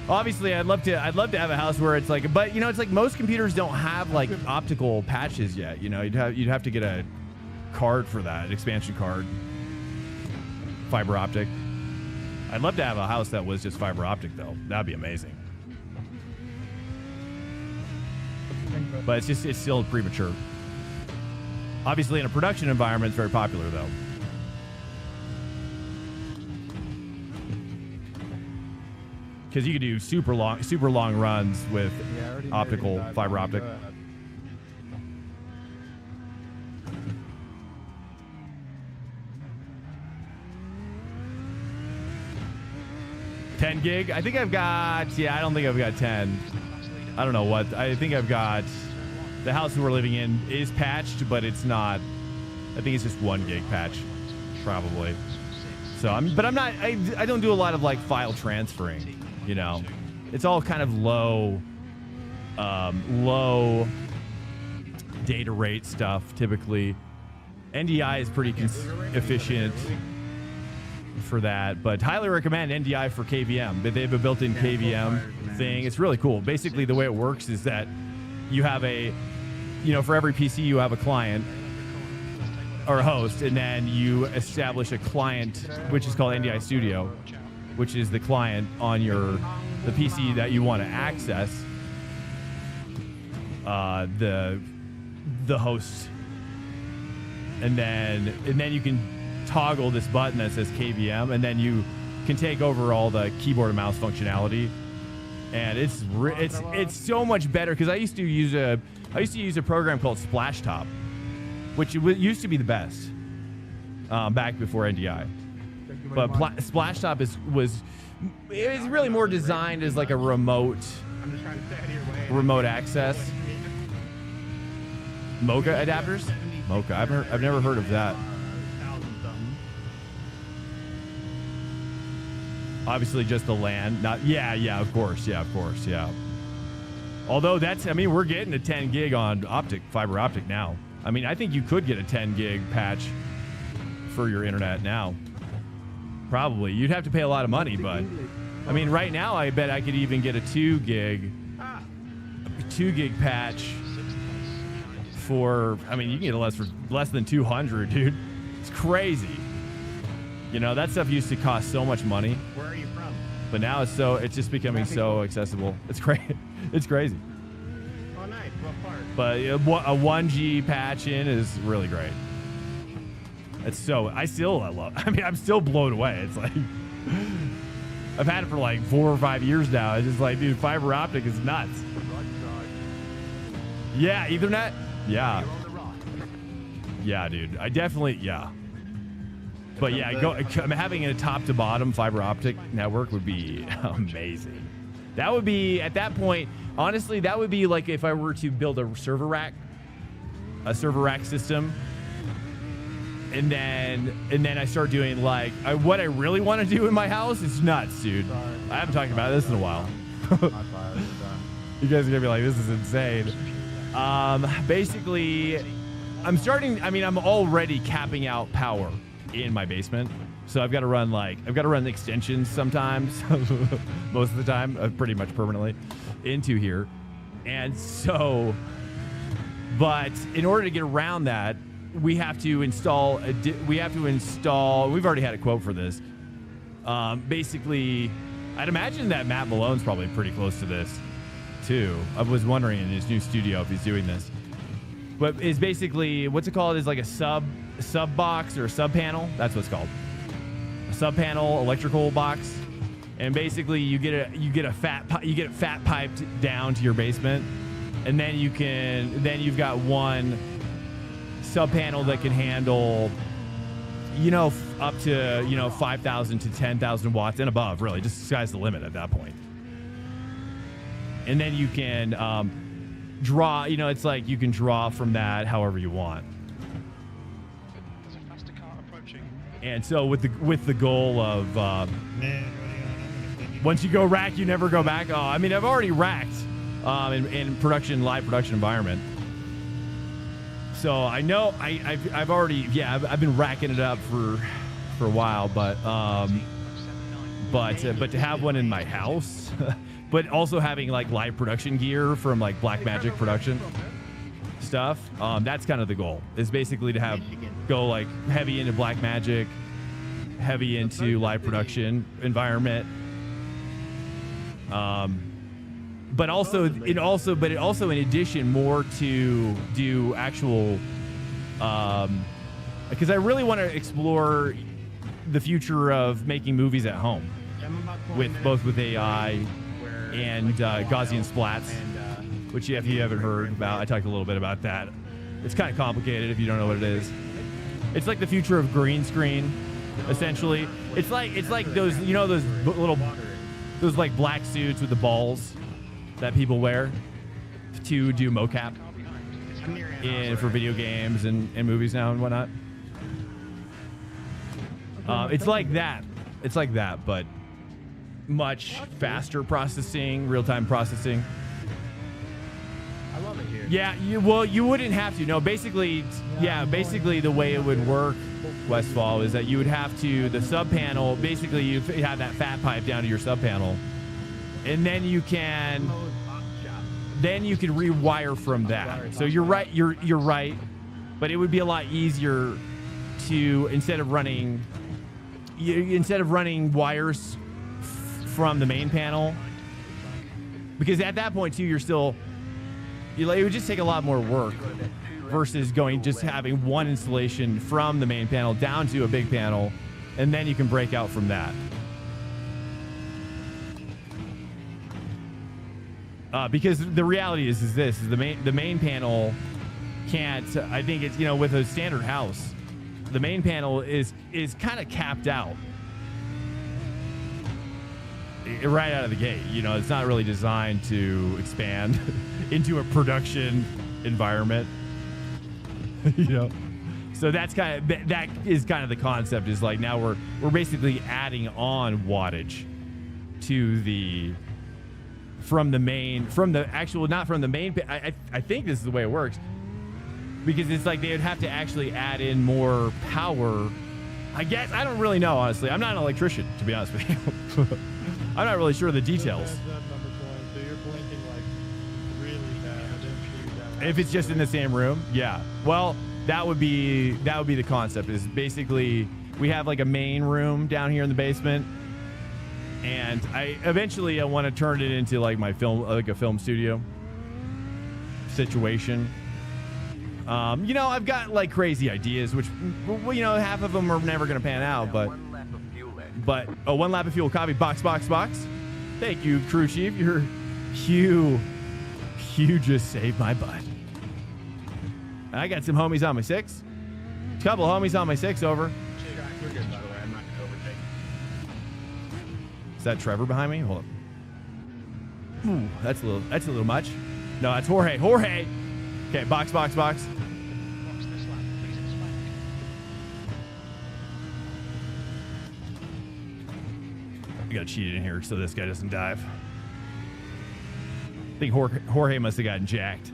Obviously, I'd love to have a house where it's like, but you know, it's like most computers don't have like optical patches yet. You know, you'd have to get a card for that, an expansion card, fiber optic. I'd love to have a house that was just fiber optic though. That'd be amazing. But it's still premature. Obviously, in a production environment, it's very popular though. Because you could do super long runs with optical fiber optic. 10 gig? I think I've got, I don't think I've got 10. I don't know what. I think I've got, the house we're living in is patched, but it's not. I think it's just 1 gig patch, probably. So I'm not, I don't do a lot of like file transferring, you know. It's all kind of low data rate stuff typically. NDI is pretty efficient for that, but highly recommend NDI for KVM. But they have a built-in KVM thing. It's really cool. Basically, the way it works is that you have a, you know, for every PC you have a client or a host, and then you establish a client, which is called NDI Studio, which is the client on the PC that you want to access the host, and then you can toggle this button that says KVM, and then you can take over all the keyboard and mouse functionality, and it's so much better. Because I used to use a program called Splashtop, which used to be the best back before NDI. But Splashtop was really more designed as like a remote access. Mocha adapters? Mocha. I've never heard of that. Obviously just the LAN. Not of course. Although we're getting a 10 gig on fiber optic now. I mean, I think you could get a 10 gig patch for your internet now. Probably. You'd have to pay a lot of money, but I mean, right now I bet I could even get a 2 gig patch for, I mean, you can get it for less than 200, dude. It's crazy. You know, that stuff used to cost so much money. Where are you from? But now it's just becoming so accessible. It's crazy. It's crazy. Oh, nice. What part? But a 1G patch in is really great. I'm still blown away. It's like, I've had it for like 4 or 5 years now. It's just like, dude, fiber optic is nuts. Yeah, Ethernet? Yeah. Yeah, dude. I definitely, yeah. But yeah, having a top to bottom fiber optic network would be amazing. That would be, at that point, honestly, that would be like if I were to build a server rack system. And then I start doing like, what I really want to do in my house is nuts, dude. I haven't talked about this in a while. You guys are gonna be like, this is insane. Basically, I'm already capping out power in my basement. So I've got to run extensions sometimes, most of the time, pretty much permanently into here. And so, but in order to get around that, we have to install, we've already had a quote for this. Basically, I'd imagine that Matt Malone's probably pretty close to this too. I was wondering in his new studio if he's doing this. But it's basically, what's it called? It's like a sub box or a sub panel. That's what it's called. A sub panel electrical box. And basically you get it fat piped down to your basement. And then you've got one sub panel that can handle, up to, 5,000 to 10,000 watts and above, really. Just the sky's the limit at that point. And then you can draw, it's like you can draw from that however you want. There's a faster car approaching. And so with the goal of Once you go rack, you never go back. Oh, I mean, I've already racked in production, live production environment. So I know I've already, yeah, I've been racking it up for a while, but to have one in my house, but also having like live production gear from like Blackmagic production stuff, that's kind of the goal. Is basically to go like heavy into Blackmagic, heavy into live production environment. But also in addition more to do actual, because I really want to explore the future of making movies at home with AI and Gaussian splats, which if you haven't heard about, I talked a little bit about that. It's kind of complicated if you don't know what it is. It's like the future of green screen, essentially. It's like those, you know, those like black suits with the balls that people wear to do mocap for video games and movies now and whatnot. It's like that. It's like that, but much faster processing, real-time processing. I love it here. Yeah, you wouldn't have to. No, basically the way it would work, Westfall, is that you would have to, the sub panel, basically you have that fat pipe down to your sub panel, and then you can rewire from that. So you're right, you're right, but it would be a lot easier to, instead of running wires from the main panel, because at that point too, it would just take a lot more work versus just having one installation from the main panel down to a big panel, and then you can break out from that. Because the reality is the main panel can't, I think it's, you know, with a standard house, the main panel is kind of capped out right out of the gate. You know, it's not really designed to expand into a production environment. You know, so that is kind of the concept, is like now we're basically adding on wattage to from the main. I think this is the way it works, because it's like they would have to actually add in more power. I guess, I don't really know, honestly. I'm not an electrician, to be honest with you. I'm not really sure of the details. So you're blinking like really bad. If it's just in the same room, yeah. Well, that would be the concept. Is basically we have like a main room down here in the basement, and I want to turn it into like my a film studio situation. You know, I've got like crazy ideas, which, you know, half of them are never going to pan out, but one lap of fuel, copy, box. Thank you, crew chief. You just saved my butt. I got some homies on my 6. Couple of homies on my 6 over. We're good, by the way. I'm not going to overtake. Is that Trevor behind me? Hold up. Ooh, that's a little much. No, that's Jorge. Okay, box. Box this lap, please explain. I got cheated in here so this guy doesn't dive. I think Jorge must have gotten jacked.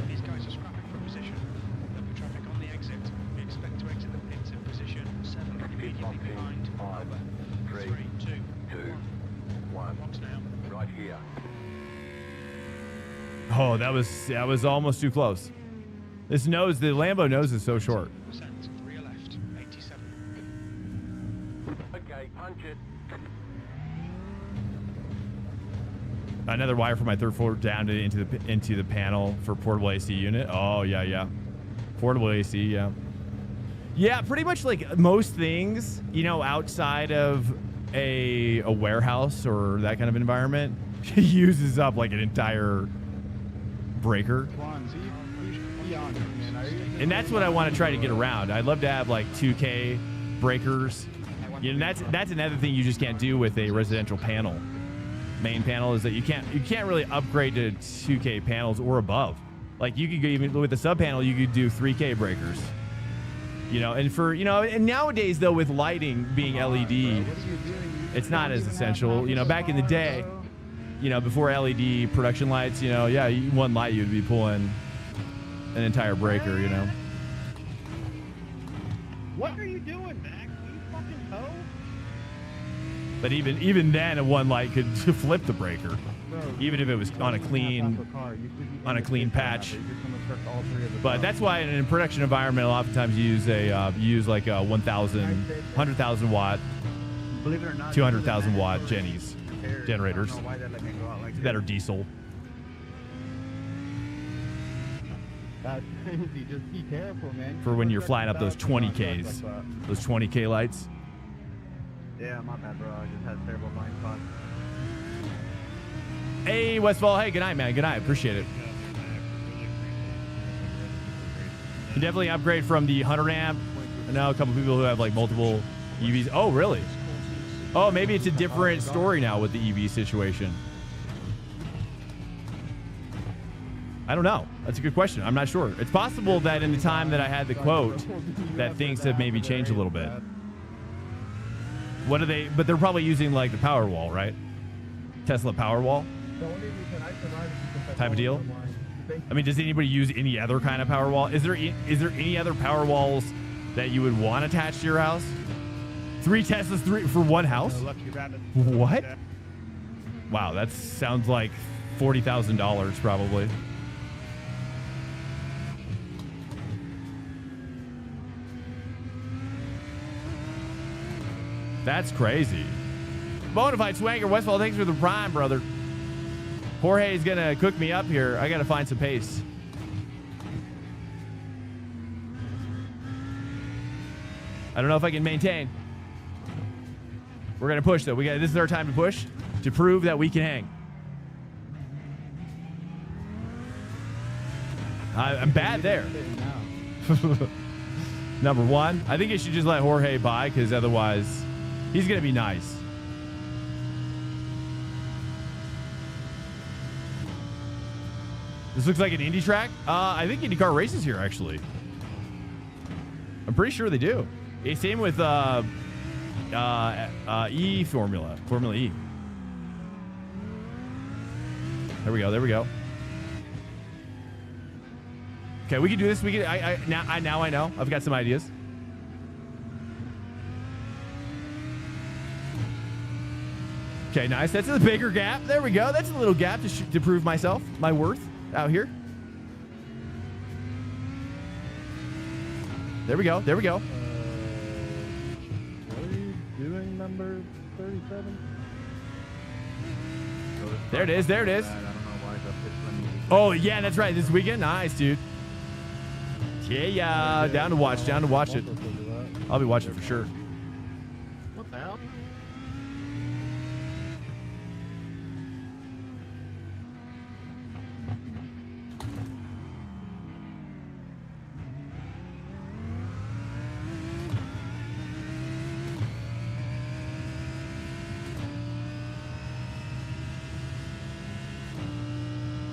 These guys are scrapping for position. There'll be traffic on the exit. We expect to exit the pits in position 7 immediately behind. 5, 3, 2, 1. Box now. Right here. Oh, that was almost too close. The Lambo nose is so short. Rear left, 87. Okay, punch it. Another wire from my 3rd floor down into the panel for portable AC unit. Oh yeah. Portable AC, yeah. Yeah, pretty much like most things, you know, outside of a warehouse or that kind of environment, uses up like an entire breaker. And that's what I want to try to get around. I'd love to have like 2K breakers. You know, that's another thing you just can't do with a residential panel. main panel is that you can't really upgrade to 2K panels or above. Like you could go even with the sub panel, you could do 3K breakers. You know, and for and nowadays though with lighting being LED, it's not as essential. You know, back in the day, before LED production lights, yeah, one light you'd be pulling an entire breaker. What are you doing, Max? Are you fucking hoe? But even then, a one light could flip the breaker, even if it was on a clean patch. But that's why in a production environment, a lot of times you use like a 100,000 watt, Believe it or not, 200,000 watt generators I don't know why they let me go out like that are diesel. That's crazy. Just be careful, man. For when you're flying up those 20Ks, those 20K lights. Yeah, my bad, bro. I just had terrible blind spots. Hey, Westfall. Hey, good night, man. Good night. Appreciate it. You definitely upgrade from the 100 amp. I know a couple people who have like multiple EVs. Oh, really? Oh, maybe it's a different story now with the EV situation. I don't know. That's a good question. I'm not sure. It's possible that in the time that I had the quote, that things have maybe changed a little bit. What are they? But they're probably using like the Powerwall, right? Tesla Powerwall type of deal. I mean, does anybody use any other kind of Powerwall? Is there any other Powerwalls that you would want attached to your house? 3 Teslas for one house? What? Wow, that sounds like $40,000 probably. That's crazy. Bonafide Swanger Westfall, thanks for the prime, brother. Jorge's gonna cook me up here. I gotta find some pace. I don't know if I can maintain. We're gonna push though. This is our time to push to prove that we can hang. I'm bad there. Number one, I think you should just let Jorge by because otherwise he's gonna be nice. This looks like an Indy track. I think IndyCar races here actually. I'm pretty sure they do. Same with Formula E. There we go. Okay, we can do this. Now I know. I've got some ideas. Okay, nice. That's a bigger gap. There we go. That's a little gap to prove my worth out here. There we go. What are you doing, number 37? There it is. I don't know why the pitch limit is- Oh, yeah, that's right. This weekend. Nice, dude. Yeah. Down to watch it. I'll be watching for sure. What the hell?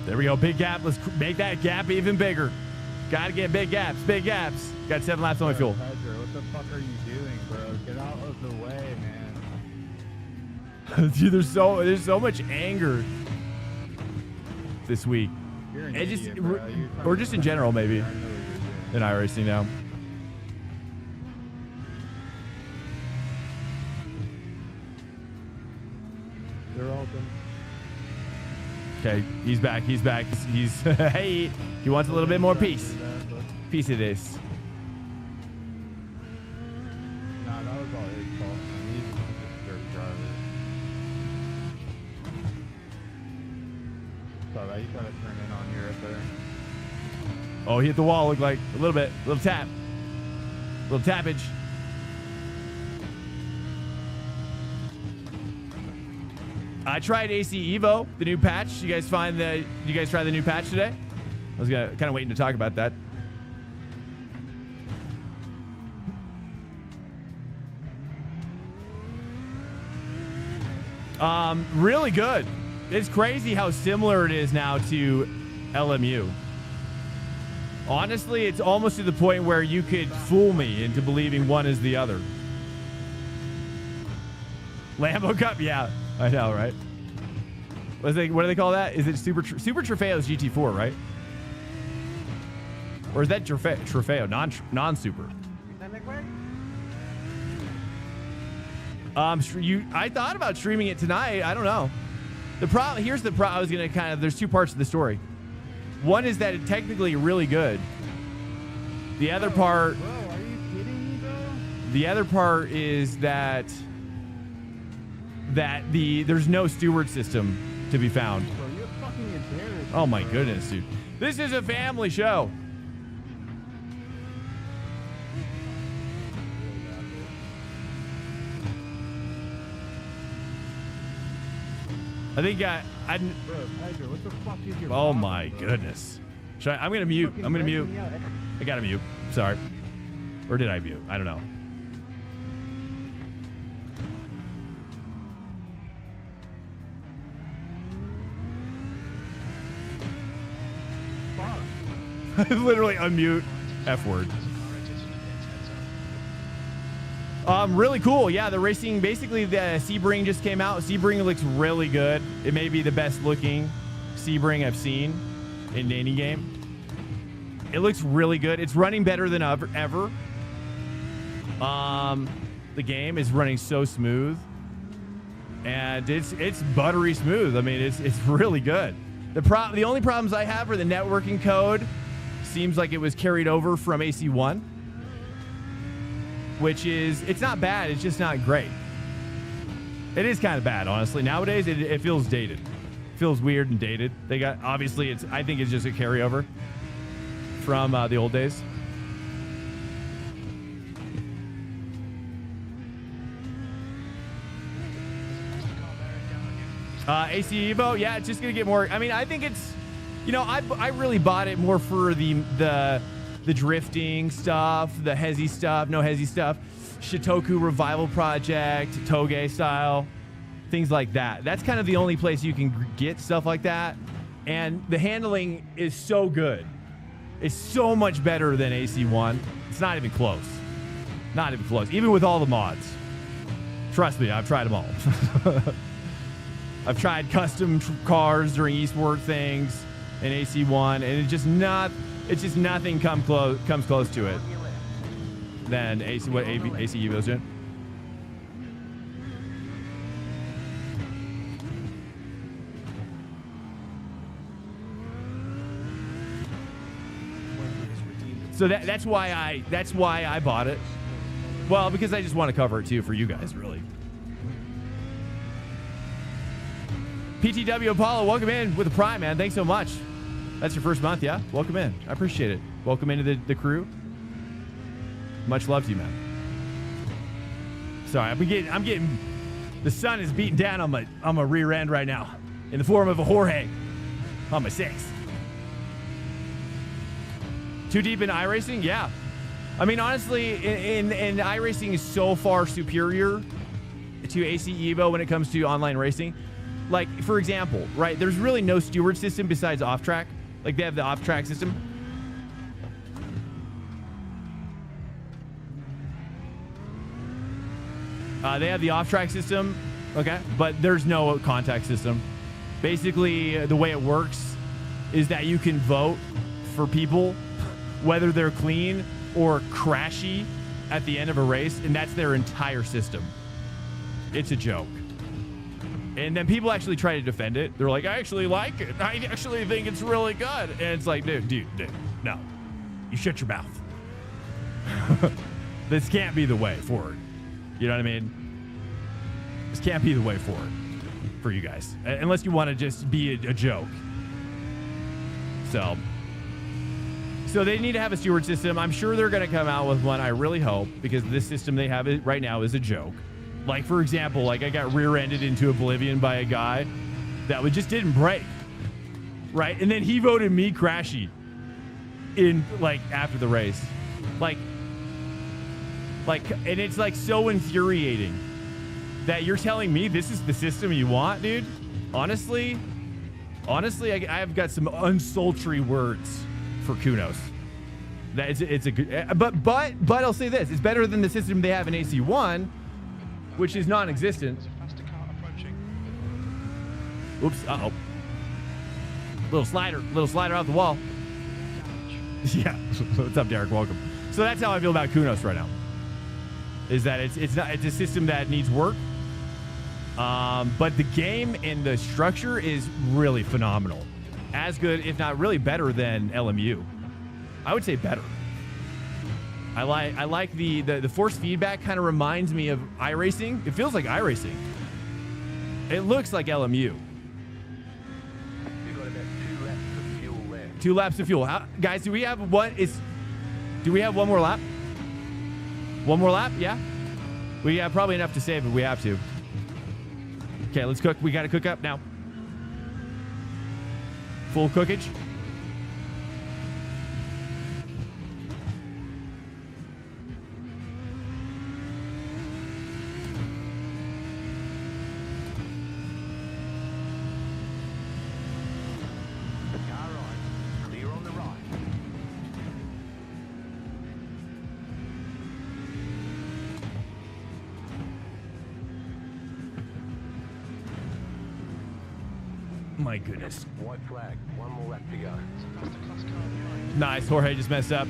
There we go. Big gap. Let's make that gap even bigger. Got to get big gaps. Got 7 laps on my fuel. Pedro, what the fuck are you doing, bro? Get out of the way, man. Dude, there's so much anger this week. You're an It idiot, just, bro. You're trying or to just in fucking- general, maybe, I know what you're doing. in iRacing now. They're open. Okay, he's back. He's hey, he wants a little bit more peace. Piece of this. Nah, that was all his fault. He's just a dirt driver. Sorry, you gotta turn in on you right there. Oh, he hit the wall. Looked like a little tap. Little tappage. I tried AC Evo, the new patch. You guys try the new patch today? I was kind of waiting to talk about that. Really good. It's crazy how similar it is now to LMU. Honestly, it's almost to the point where you could fool me into believing one is the other. Lambo Cup, yeah, I know, right? What do they call that? Is it Super Trofeo's GT4, right? Or is that Trofeo, non-Super? I thought about streaming it tonight. I don't know. Here's the problem. I was gonna there's two parts to the story. One is that it's technically really good. The other part. Bro, are you kidding me, bro? The other part is that there's no steward system to be found. Bro, you're fucking embarrassed. Oh my goodness, dude. This is a family show. I think Bro, Tiger, what the fuck is your oh problem, my bro? goodness. I'm gonna mute. I'm gonna mute. I gotta mute. Sorry. Or did I mute? I don't know. Literally unmute. F word. Really cool. Yeah, the racing, basically the Sebring just came out. Sebring looks really good. It may be the best looking Sebring I've seen in any game. It looks really good. It's running better than ever. The game is running so smooth. And it's buttery smooth. I mean, it's really good. The only problems I have are the networking code. Seems like it was carried over from AC1. Which is, it's not bad, it's just not great. It is kind of bad, honestly. Nowadays, it feels dated. It feels weird and dated. They got, obviously, I think it's just a carryover from the old days. AC Evo, yeah, it's just gonna get more. I mean, I think it's, you know, I really bought it more for the drifting stuff, the hezzy stuff, no hezzy stuff, Shitoku Revival Project, Toge style, things like that. That's kind of the only place you can get stuff like that. And the handling is so good. It's so much better than AC1. It's not even close. Not even close, even with all the mods. Trust me, I've tried them all. I've tried custom cars during Eastward things in AC1, and it's just nothing comes close to it than AC Evo's doing. So that's why I bought it. Well, because I just want to cover it too for you guys, really. PTW Apollo, welcome in with a Prime, man. Thanks so much. That's your first month, yeah? Welcome in. I appreciate it. Welcome into the crew. Much love to you, man. Sorry, I'm getting the sun is beating down on my rear end right now in the form of a Jorge on my 6. Too deep in iRacing? Yeah. I mean, honestly, in iRacing is so far superior to AC Evo when it comes to online racing. Like, for example, right, there's really no steward system besides off-track. Like, they have the off-track system. They have the off-track system, okay, but there's no contact system. Basically, the way it works is that you can vote for people, whether they're clean or crashy at the end of a race, and that's their entire system. It's a joke. And then people actually try to defend it. They're like, I actually like it. I actually think it's really good. And it's like, dude, no. You shut your mouth. This can't be the way forward. You know what I mean? This can't be the way forward for you guys. Unless you want to just be a joke. So they need to have a steward system. I'm sure they're going to come out with one, I really hope, because this system they have right now is a joke. Like, for example, like I got rear-ended into oblivion by a guy that just didn't brake, right? And then he voted me crashy in, like, after the race. Like, and it's, like, so infuriating that you're telling me this is the system you want, dude. Honestly, I've got some unsultry words for Kunos. That it's a good, but I'll say this: it's better than the system they have in AC1, which is non-existent. There's a faster car approaching. Oops. Uh-oh. Little slider out the wall. Yeah. What's up, Derek? Welcome. So that's how I feel about Kunos right now. Is that it's a system that needs work. But the game and the structure is really phenomenal. As good, if not really better than LMU. I would say better. I like the force feedback kind of reminds me of iRacing. It feels like iRacing. It looks like LMU. You've got about 2 laps of fuel left. 2 laps of fuel. Guys, do we have one more lap? One more lap? Yeah. We have probably enough to save if we have to. Okay, let's cook. We got to cook up now. Full cookage. Car right. Clear on the right. My goodness. White flag. 1 more lap to go. There's a faster class car behind. Nice. Jorge just messed up.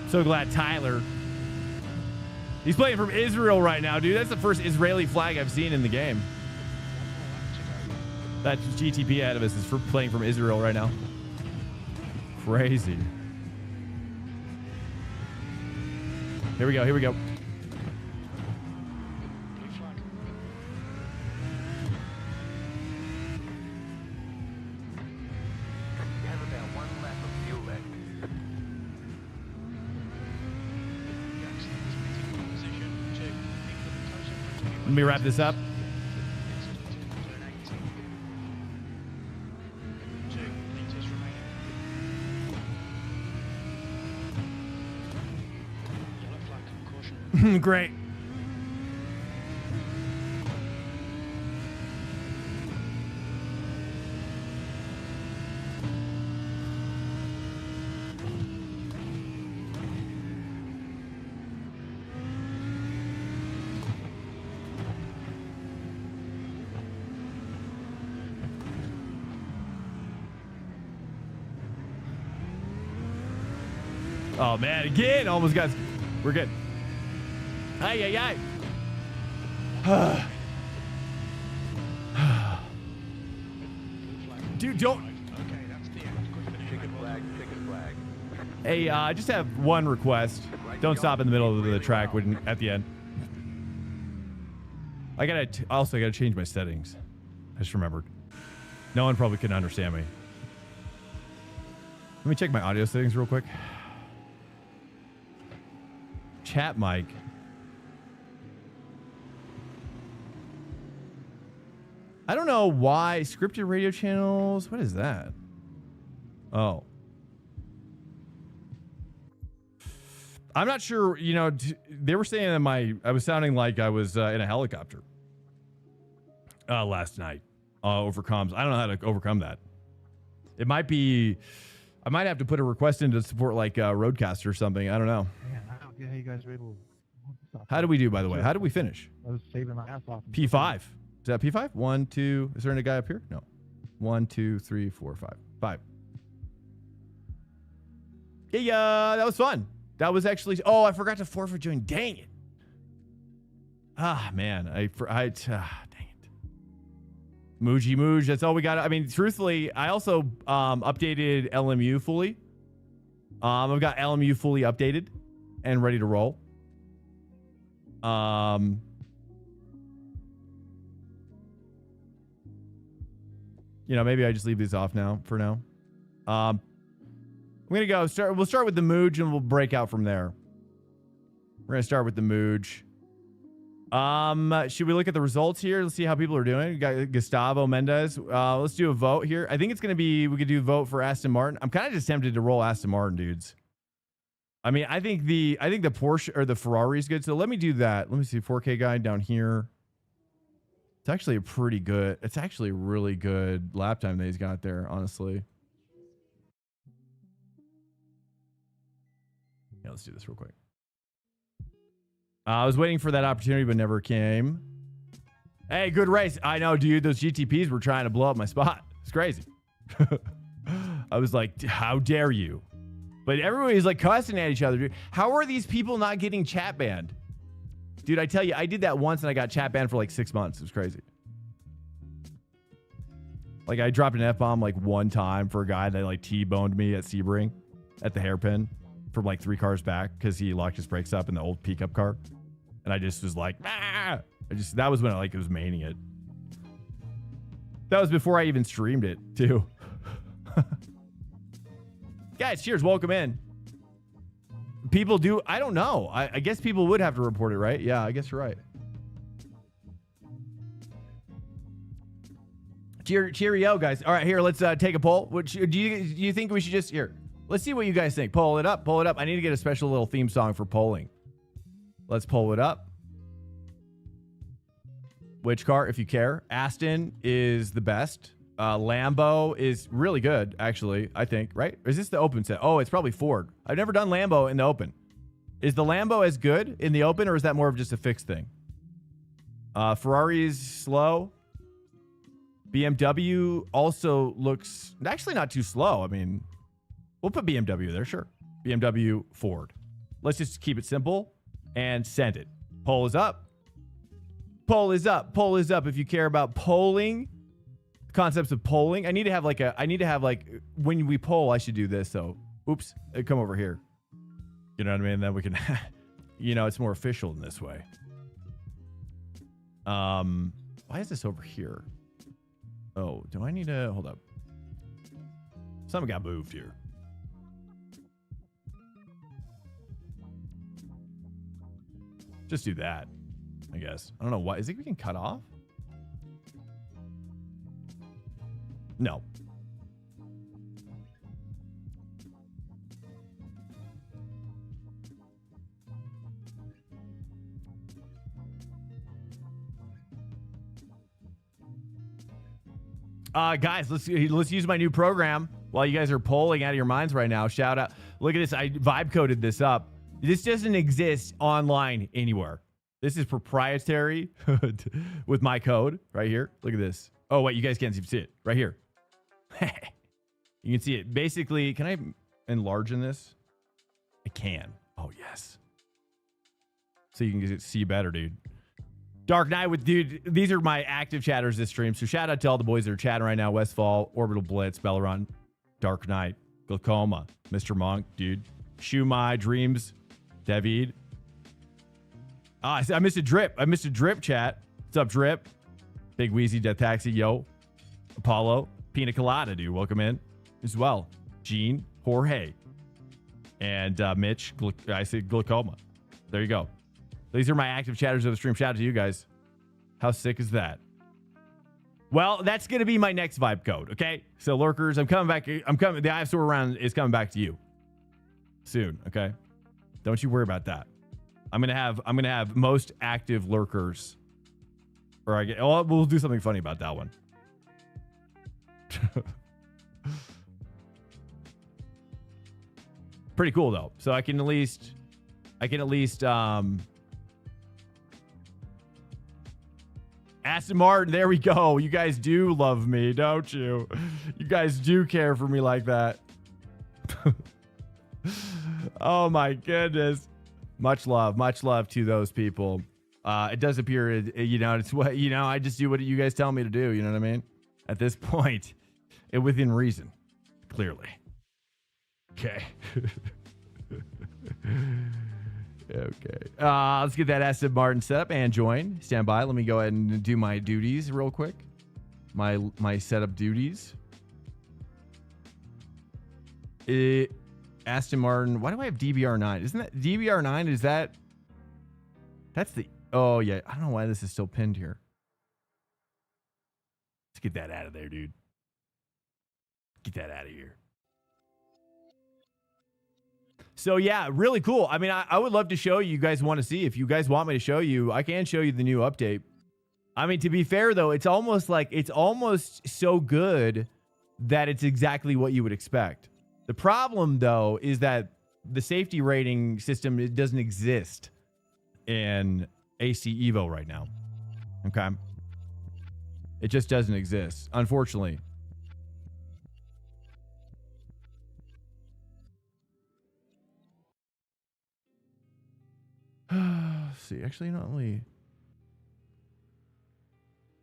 So glad Tyler. He's playing from Israel right now, dude. That's the first Israeli flag I've seen in the game. 1 more lap to go. That's GTP ahead of us is for playing from Israel right now. Crazy. Here we go. Here we go. Blue flag. You have about 1 lap of fuel left. The accident is meeting in position 2. Incoming close in front of you. Let me wrap this up. Exit into turn 18. 2 meters remaining. Yellow flag. Caution. Great. Oh man, again, almost got. We're good. Ay, ay, ay. Dude, don't. Okay, that's the end. Good finish. Ticket flag. Ticket flag. Hey, I just have one request. Don't stop in the middle of the track when at the end. I gotta change my settings. I just remembered. No one probably couldn't understand me. Let me check my audio settings real quick. Chat mic. I don't know why scripted radio channels. What is that? Oh. I'm not sure, you know, they were saying that I was sounding like I was in a helicopter last night over comms. I don't know how to overcome that. It might be, I might have to put a request in to support like Roadcaster or something. I don't know. Man, I don't get how you guys were able to. How do we do, by the way? How did we finish? I was saving my ass off. P5. Is that P5? 1, 2. Is there any guy up here? No. 1, 2, 3, 4, 5. 5. Yeah, that was fun. That was actually. Oh, I forgot to forfeit join. Dang it. Ah, man. Dang it. Mooj. That's all we got. I mean, truthfully, I also updated LMU fully. I've got LMU fully updated and ready to roll. You know, maybe I just leave these off now for now. I'm gonna go start. We'll start with the Mooj and we'll break out from there. We're gonna start with the Mooj. Should we look at the results here? Let's see how people are doing. We got Gustavo Mendez. Let's do a vote here. I think it's gonna be we could do a vote for Aston Martin. I'm kind of just tempted to roll Aston Martin, dudes. I mean, I think the Porsche or the Ferrari is good. So let me do that. Let me see 4K guide down here. It's actually a pretty good. It's actually a really good lap time that he's got there, honestly. Yeah, let's do this real quick. I was waiting for that opportunity, but never came. Hey, good race. I know, dude. Those GTPs were trying to blow up my spot. It's crazy. I was like, how dare you? But everybody's like cussing at each other, dude. How are these people not getting chat banned? Dude, I tell you, I did that once and I got chat banned for like 6 months. It was crazy. Like I dropped an F-bomb like one time for a guy that like T-boned me at Sebring at the hairpin from like 3 cars back because he locked his brakes up in the old pickup car. And I just was like, ah! That was when I like was maining it. That was before I even streamed it too. Guys, cheers. Welcome in. People do. I don't know. I guess people would have to report it, right? Yeah, I guess you're right. Cheerio, guys. All right, here, let's take a poll. Which do you think we should just here? Let's see what you guys think. Poll it up. Poll it up. I need to get a special little theme song for polling. Let's poll it up. Which car, if you care? Aston is the best. Lambo is really good, actually, I think, right? Or is this the open set? Oh, it's probably Ford. I've never done Lambo in the open. Is the Lambo as good in the open, or is that more of just a fixed thing? Ferrari's slow. BMW also looks actually not too slow. I mean, we'll put BMW there, sure. BMW, Ford. Let's just keep it simple and send it. Poll is up. Poll is up. Poll is up. If you care about polling, concepts of polling, I need to have like when we poll, I should do this. So, oops, come over here. You know what I mean? Then we can, you know, it's more official in this way. Why is this over here? Oh, do I need to hold up? Something got moved here. Just do that, I guess. I don't know why. Is it we can cut off? No. Guys, let's use my new program while you guys are polling out of your minds right now. Shout out. Look at this. I vibe coded this up. This doesn't exist online anywhere. This is proprietary with my code right here. Look at this. Oh, wait, you guys can't see it right here. You can see it. Basically, can I enlarge in this? I can. Oh, yes. So you can see better, dude. Dark Knight with, dude, these are my active chatters this stream. So shout out to all the boys that are chatting right now. Westfall, Orbital Blitz, Belleron, Dark Knight, Glaucoma, Mr. Monk, dude. Shumai, Dreams, David. I missed a drip. I missed a drip chat. What's up, Drip? Big Wheezy, Death Taxi, yo. Apollo, Pina Colada, dude. Welcome in as well. Gene, Jorge, and Mitch, I said Glaucoma. There you go. These are my active chatters of the stream. Shout out to you guys. How sick is that? Well, that's going to be my next vibe code, okay? So, lurkers, I'm coming back. The IFSOR round is coming back to you soon, okay? Don't you worry about that. I'm gonna have most active lurkers. Or we'll do something funny about that one. Pretty cool though. So I can at least Aston Martin, there we go. You guys do love me, don't you? You guys do care for me like that. Oh my goodness. Much love to those people. It does appear, it's what, I just do what you guys tell me to do. You know what I mean? At this point, within reason, clearly. Okay. Okay. Let's get that Aston Martin set up and join. Stand by. Let me go ahead and do my duties real quick. My setup duties. Aston Martin. Why do I have DBR9? Isn't that DBR9? Is that's the, oh yeah. I don't know why this is still pinned here. Let's get that out of there, dude. Get that out of here. So yeah, really cool. I mean, I would love to show you. You guys want to see? If you guys want me to show you, I can show you the new update. I mean, to be fair though, it's almost so good that it's exactly what you would expect. The problem though is that the safety rating system, it doesn't exist in AC Evo right now. Okay. It just doesn't exist, unfortunately. See, actually, not only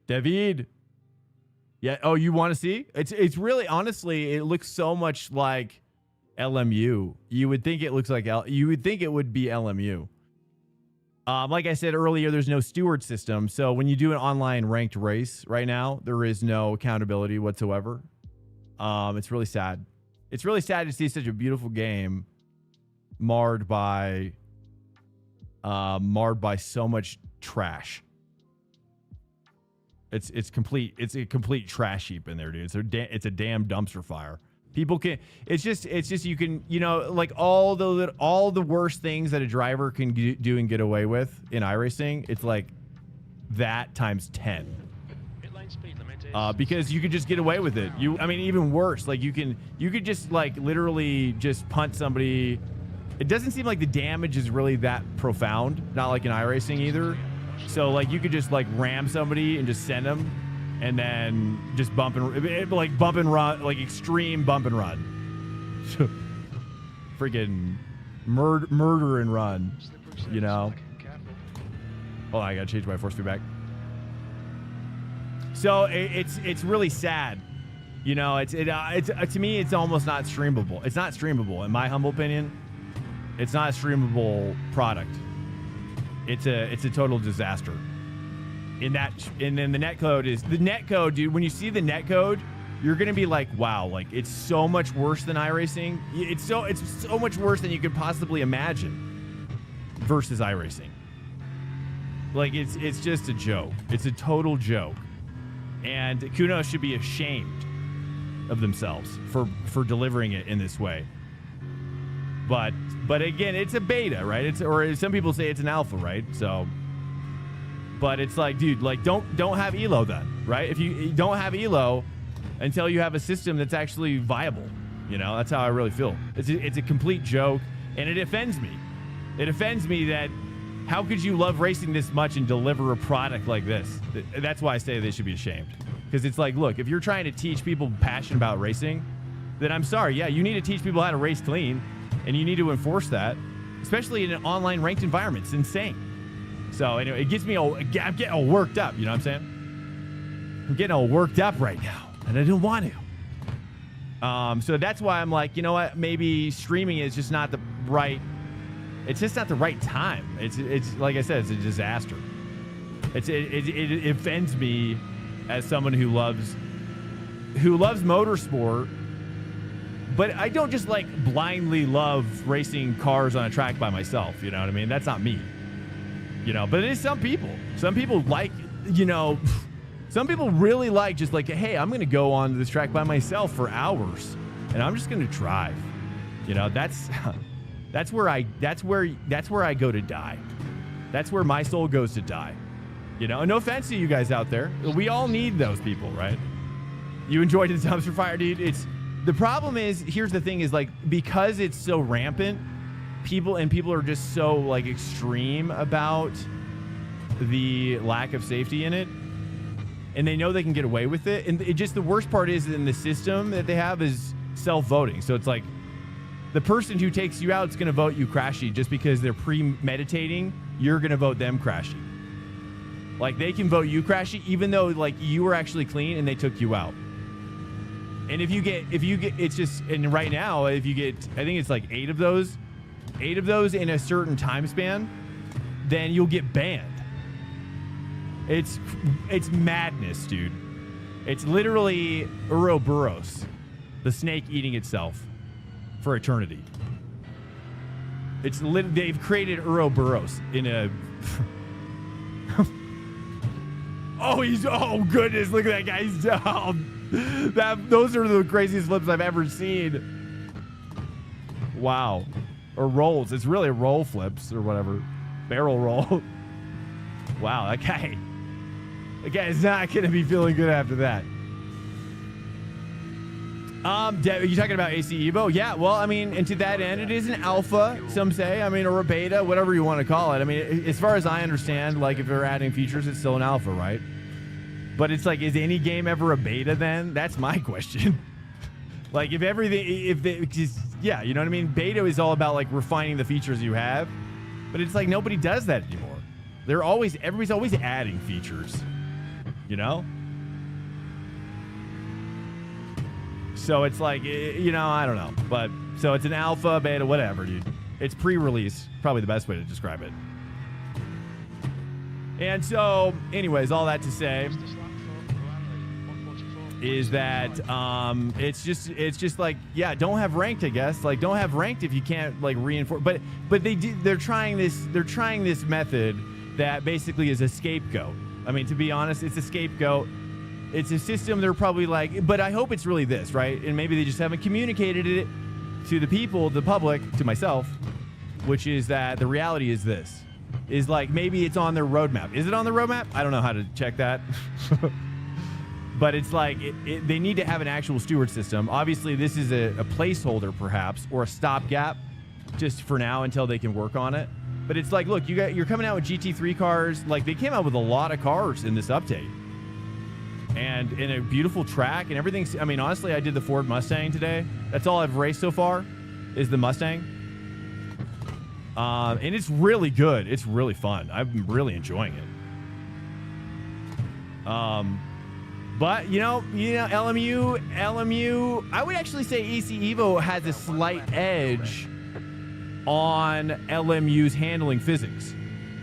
David. Yeah. Oh, you want to see? It's really, honestly, it looks so much like LMU. You would think it looks like you would think it would be LMU. Like I said earlier, there's no steward system. So when you do an online ranked race right now, there is no accountability whatsoever. It's really sad. It's really sad to see such a beautiful game marred by so much trash. It's a complete trash heap in there, dude. It's a damn dumpster fire. People can, it's just you can, you know, like all the worst things that a driver can do and get away with in iRacing, it's like that times 10. Because you could just get away with it. I mean, even worse, like you could just like literally just punt somebody. It doesn't seem like the damage is really that profound, not like in iRacing either. So like you could just like ram somebody and just send them, and then just bump and run, like extreme bump and run. Freaking murder and run, you know. Oh, I gotta change my force feedback. So it's really sad, you know. It's to me, it's almost not streamable. It's not streamable, in my humble opinion. It's not a streamable product. It's a total disaster. And then the netcode, dude. When you see the netcode, you're gonna be like, wow, like it's so much worse than iRacing. It's so much worse than you could possibly imagine versus iRacing. Like it's just a joke. It's a total joke. And Kuno should be ashamed of themselves for delivering it in this way. But again, it's a beta, right? Or some people say it's an alpha, right? So, but it's like, dude, like don't have Elo then, right? If you don't have Elo until you have a system that's actually viable, you know, that's how I really feel. It's a complete joke, and it offends me. It offends me that how could you love racing this much and deliver a product like this? That's why I say they should be ashamed. Because it's like, look, if you're trying to teach people passion about racing, then I'm sorry, yeah, you need to teach people how to race clean. And you need to enforce that, especially in an online ranked environment. It's insane. So anyway, it gets me I'm getting all worked up. You know what I'm saying? I'm getting all worked up right now, and I didn't want to. So that's why I'm like, you know what? Maybe streaming is just not the right. It's just not the right time. It's like I said, it's a disaster. It offends me as someone who loves motorsport. But I don't just like blindly love racing cars on a track by myself. You know what I mean? That's not me. You know, but it is some people. Some people like, you know, some people really like just like, hey, I'm going to go on this track by myself for hours and I'm just going to drive. You know, that's where I go to die. That's where my soul goes to die. You know, no offense to you guys out there. We all need those people, right? You enjoyed the dumpster fire, dude. The problem is, here's the thing is like, because it's so rampant, people are just so like extreme about the lack of safety in it, and they know they can get away with it. And it just, the worst part is in the system that they have is self-voting. So it's like the person who takes you out is going to vote you crashy just because they're premeditating. You're going to vote them crashy. Like they can vote you crashy even though like you were actually clean and they took you out. And if you get, it's just, and right now, if you get, I think it's like 8 of those in a certain time span, then you'll get banned. It's madness, dude. It's literally Ouroboros, the snake eating itself for eternity. They've created Ouroboros in a, oh goodness, look at that guy, he's down. Those are the craziest flips I've ever seen. Wow. or rolls. It's really roll flips or whatever. Barrel roll. Wow, that guy is not going to be feeling good after that. Are you talking about AC Evo? Yeah, well, I mean, and to that end, it is an alpha, some say. I mean, or a beta, whatever you want to call it. I mean, as far as I understand, like, if they're adding features, it's still an alpha, right? But it's like, is any game ever a beta then? That's my question. Like, if everything, yeah, you know what I mean? Beta is all about, like, refining the features you have. But it's like, nobody does that anymore. Everybody's always adding features, you know? So it's like, you know, I don't know. But, so it's an alpha, beta, whatever, dude. It's pre-release. Probably the best way to describe it. And so, anyways, all that to say is that it's just like, yeah, don't have ranked, I guess. Like, don't have ranked if you can't, like, reinforce. But they're trying this method that basically is a scapegoat. I mean, to be honest, it's a scapegoat. It's a system they're probably like, but I hope it's really this, right? And maybe they just haven't communicated it to the people, the public, to myself, which is that the reality is this. Is like, maybe it's on their roadmap. Is it on the roadmap? I don't know how to check that. But it's like, they need to have an actual steward system. Obviously, this is a placeholder, perhaps, or a stopgap, just for now until they can work on it. But it's like, look, you're coming out with GT3 cars. Like, they came out with a lot of cars in this update. And in a beautiful track and everything. I mean, honestly, I did the Ford Mustang today. That's all I've raced so far, is the Mustang. And it's really good. It's really fun. I'm really enjoying it. But, you know, LMU, I would actually say AC Evo has a slight edge on LMU's handling physics,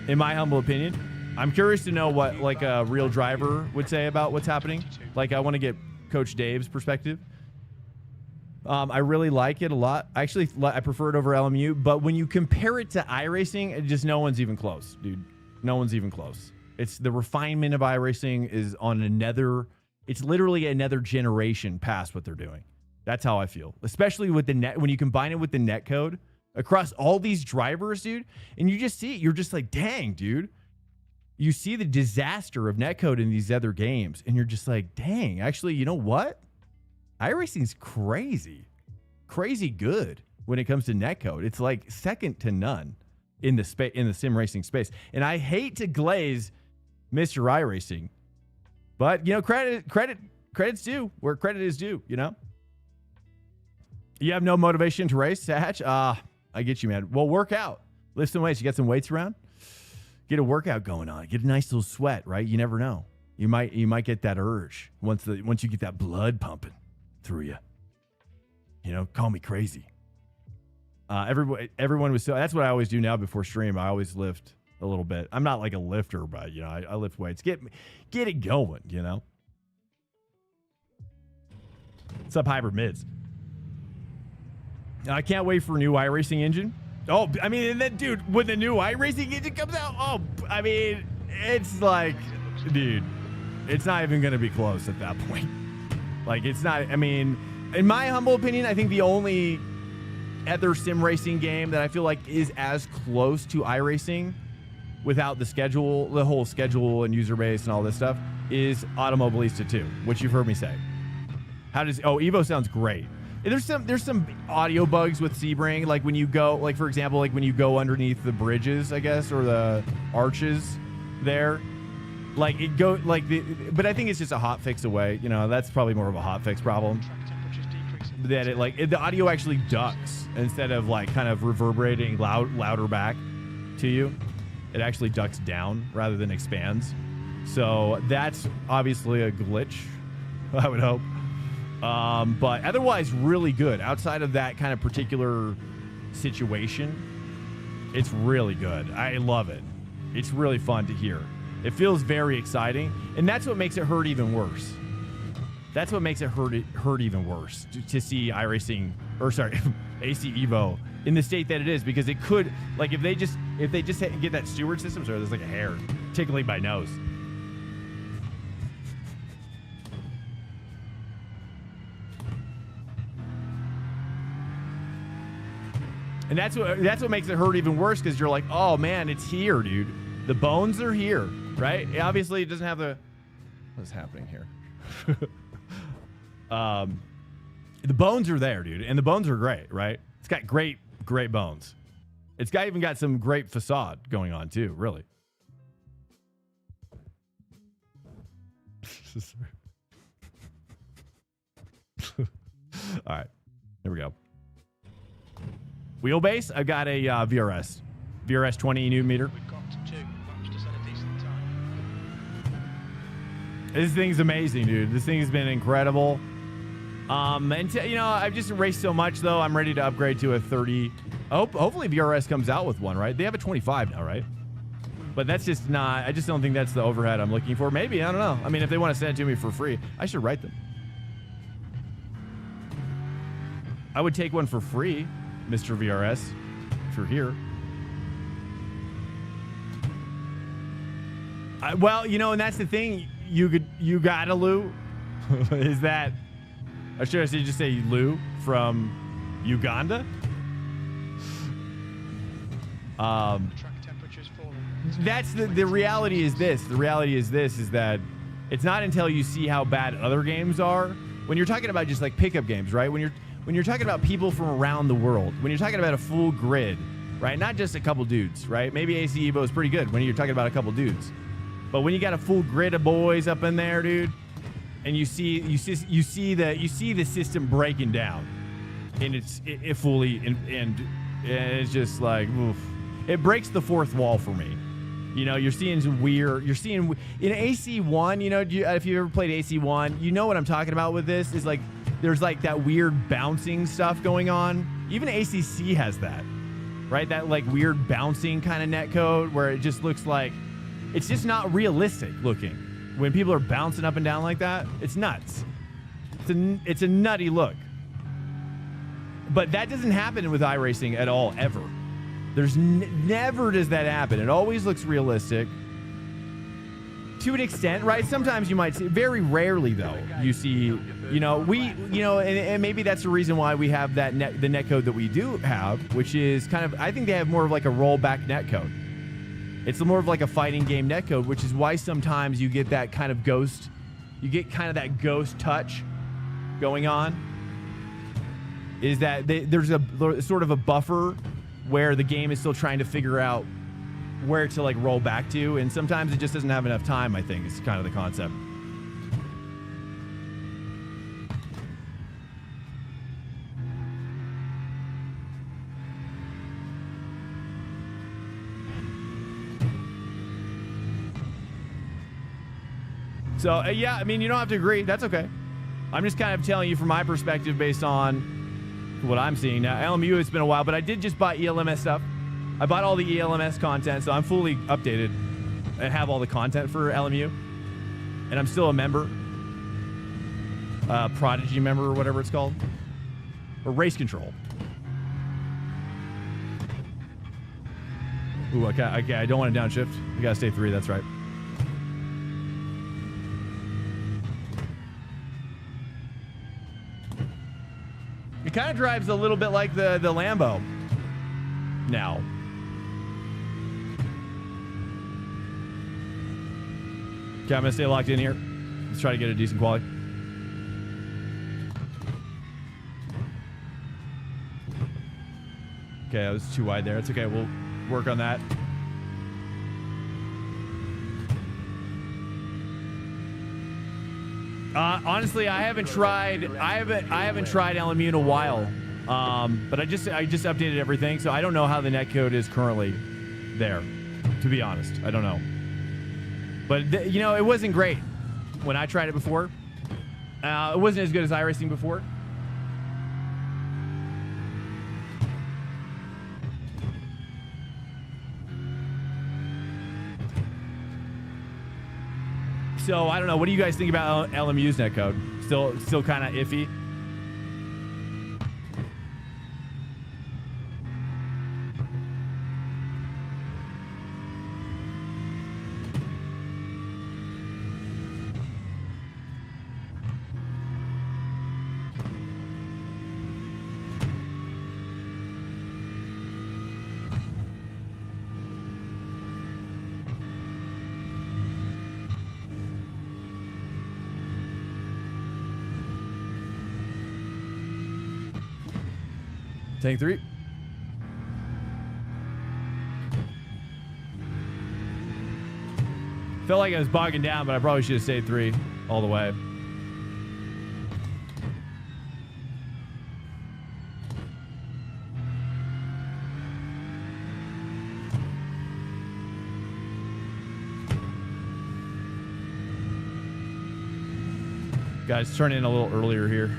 in my humble opinion. I'm curious to know what, like, a real driver would say about what's happening. Like, I want to get Coach Dave's perspective. I really like it a lot. Actually, I prefer it over LMU. But when you compare it to iRacing, no one's even close, dude. No one's even close. It's the refinement of iRacing is on another. It's literally another generation past what they're doing. That's how I feel, especially with the net. When you combine it with the net code across all these drivers, dude, and you just see it, you're just like, dang, dude. You see the disaster of netcode in these other games, and you're just like, dang, actually, you know what? iRacing's crazy good when it comes to netcode. It's like second to none in the sim racing space. And I hate to glaze Mr. iRacing, but, you know, credit's due where credit is due, you know? You have no motivation to race, Satch? I get you, man. Well, work out. Lift some weights. You got some weights around? Get a workout going on. Get a nice little sweat, right? You never know. You might get that urge once you get that blood pumping through you. You know, call me crazy. Everyone was so. That's what I always do now before stream. I always lift a little bit. I'm not like a lifter, but, you know, I lift weights. Get it going. You know. What's up, Hybrid Mids? I can't wait for a new iRacing engine. Oh, I mean, and then, dude, when the new iRacing engine comes out, oh, I mean, it's like, dude, it's not even going to be close at that point. Like, it's not, I mean, in my humble opinion, I think the only other sim racing game that I feel like is as close to iRacing without the whole schedule and user base and all this stuff is Automobilista 2, which you've heard me say. Evo sounds great. There's some audio bugs with Sebring, like when you go, like, for example, like when you go underneath the bridges, I guess, or the arches there, like it go like but I think it's just a hot fix away. You know, that's probably more of a hot fix problem. That the audio actually ducks instead of like kind of reverberating louder back to you. It actually ducks down rather than expands. So that's obviously a glitch, I would hope. But otherwise really good. Outside of that kind of particular situation, it's really good. I love it. It's really fun to hear. It feels very exciting, and that's what makes it hurt even worse. That's what makes it hurt even worse to see iRacing, or sorry, AC Evo in the state that it is, because it could, like, if they just get that steward system, so there's like a hair tickling my nose. And that's what makes it hurt even worse, because you're like, oh man, it's here, dude. The bones are here, right? Obviously, it doesn't have the... What's happening here? The bones are there, dude, and the bones are great, right? It's got great bones. It's even got some great facade going on too, really. All right, there we go. Wheelbase, I've got a VRS 20 Newton meter. We've got 2 laps to set a decent time. This thing's amazing, dude. This thing has been incredible. And you know, I've just raced so much though. I'm ready to upgrade to a 30. Hopefully VRS comes out with one, right? They have a 25 now, right? But that's just not, I just don't think that's the overhead I'm looking for. Maybe, I don't know. I mean, if they want to send it to me for free, I should write them. I would take one for free, Mr. VRS, if you're here. Well, you know, and that's the thing, you gotta, Lou, is that, or should I just say Lou from Uganda? Track temperature's falling. That's the reality is this. The reality is this, is that it's not until you see how bad other games are. When you're talking about just like pickup games, right? When you're talking about people from around the world, when you're talking about a full grid, right? Not just a couple dudes, right? Maybe AC Evo is pretty good when you're talking about a couple dudes. But when you got a full grid of boys up in there, dude, and you see the system breaking down, and it fully and it's just like, oof. It breaks the fourth wall for me. You know, you're seeing in AC1, you know, if you ever played AC1, you know what I'm talking about with this is like, there's like that weird bouncing stuff going on. Even ACC has that, right? That like weird bouncing kind of netcode where it just looks like, it's just not realistic looking. When people are bouncing up and down like that, it's nuts. It's a nutty look. But that doesn't happen with iRacing at all, ever. There's never does that happen. It always looks realistic. To an extent, right? Sometimes you might see, very rarely though, you see, you know, and maybe that's the reason why we have that the netcode that we do have, which is kind of, I think they have more of like a rollback netcode. It's more of like a fighting game netcode, which is why sometimes you get that kind of ghost, that ghost touch going on. Is that there's a sort of a buffer where the game is still trying to figure out where to like roll back to, and sometimes it just doesn't have enough time. I think it's kind of the concept. So yeah, I mean, you don't have to agree. That's okay. I'm just kind of telling you from my perspective based on what I'm seeing now. LMU, it's been a while, but I did just buy ELMS stuff. I bought all the ELMS content, so I'm fully updated and have all the content for LMU. And I'm still a member, Prodigy member or whatever it's called, or Race Control. Ooh, okay, I don't want to downshift. We gotta stay 3. That's right. It kind of drives a little bit like the Lambo now. Okay, I'm gonna stay locked in here. Let's try to get a decent quality. Okay, that was too wide there. It's okay, we'll work on that. Honestly, I haven't tried LMU in a while. But I just updated everything, so I don't know how the netcode is currently there. To be honest, I don't know. But you know, it wasn't great when I tried it before. It wasn't as good as iRacing before. So I don't know. What do you guys think about LMU's netcode? Still kind of iffy. Tank 3. Felt like I was bogging down, but I probably should have stayed 3 all the way. Guys, turn in a little earlier here.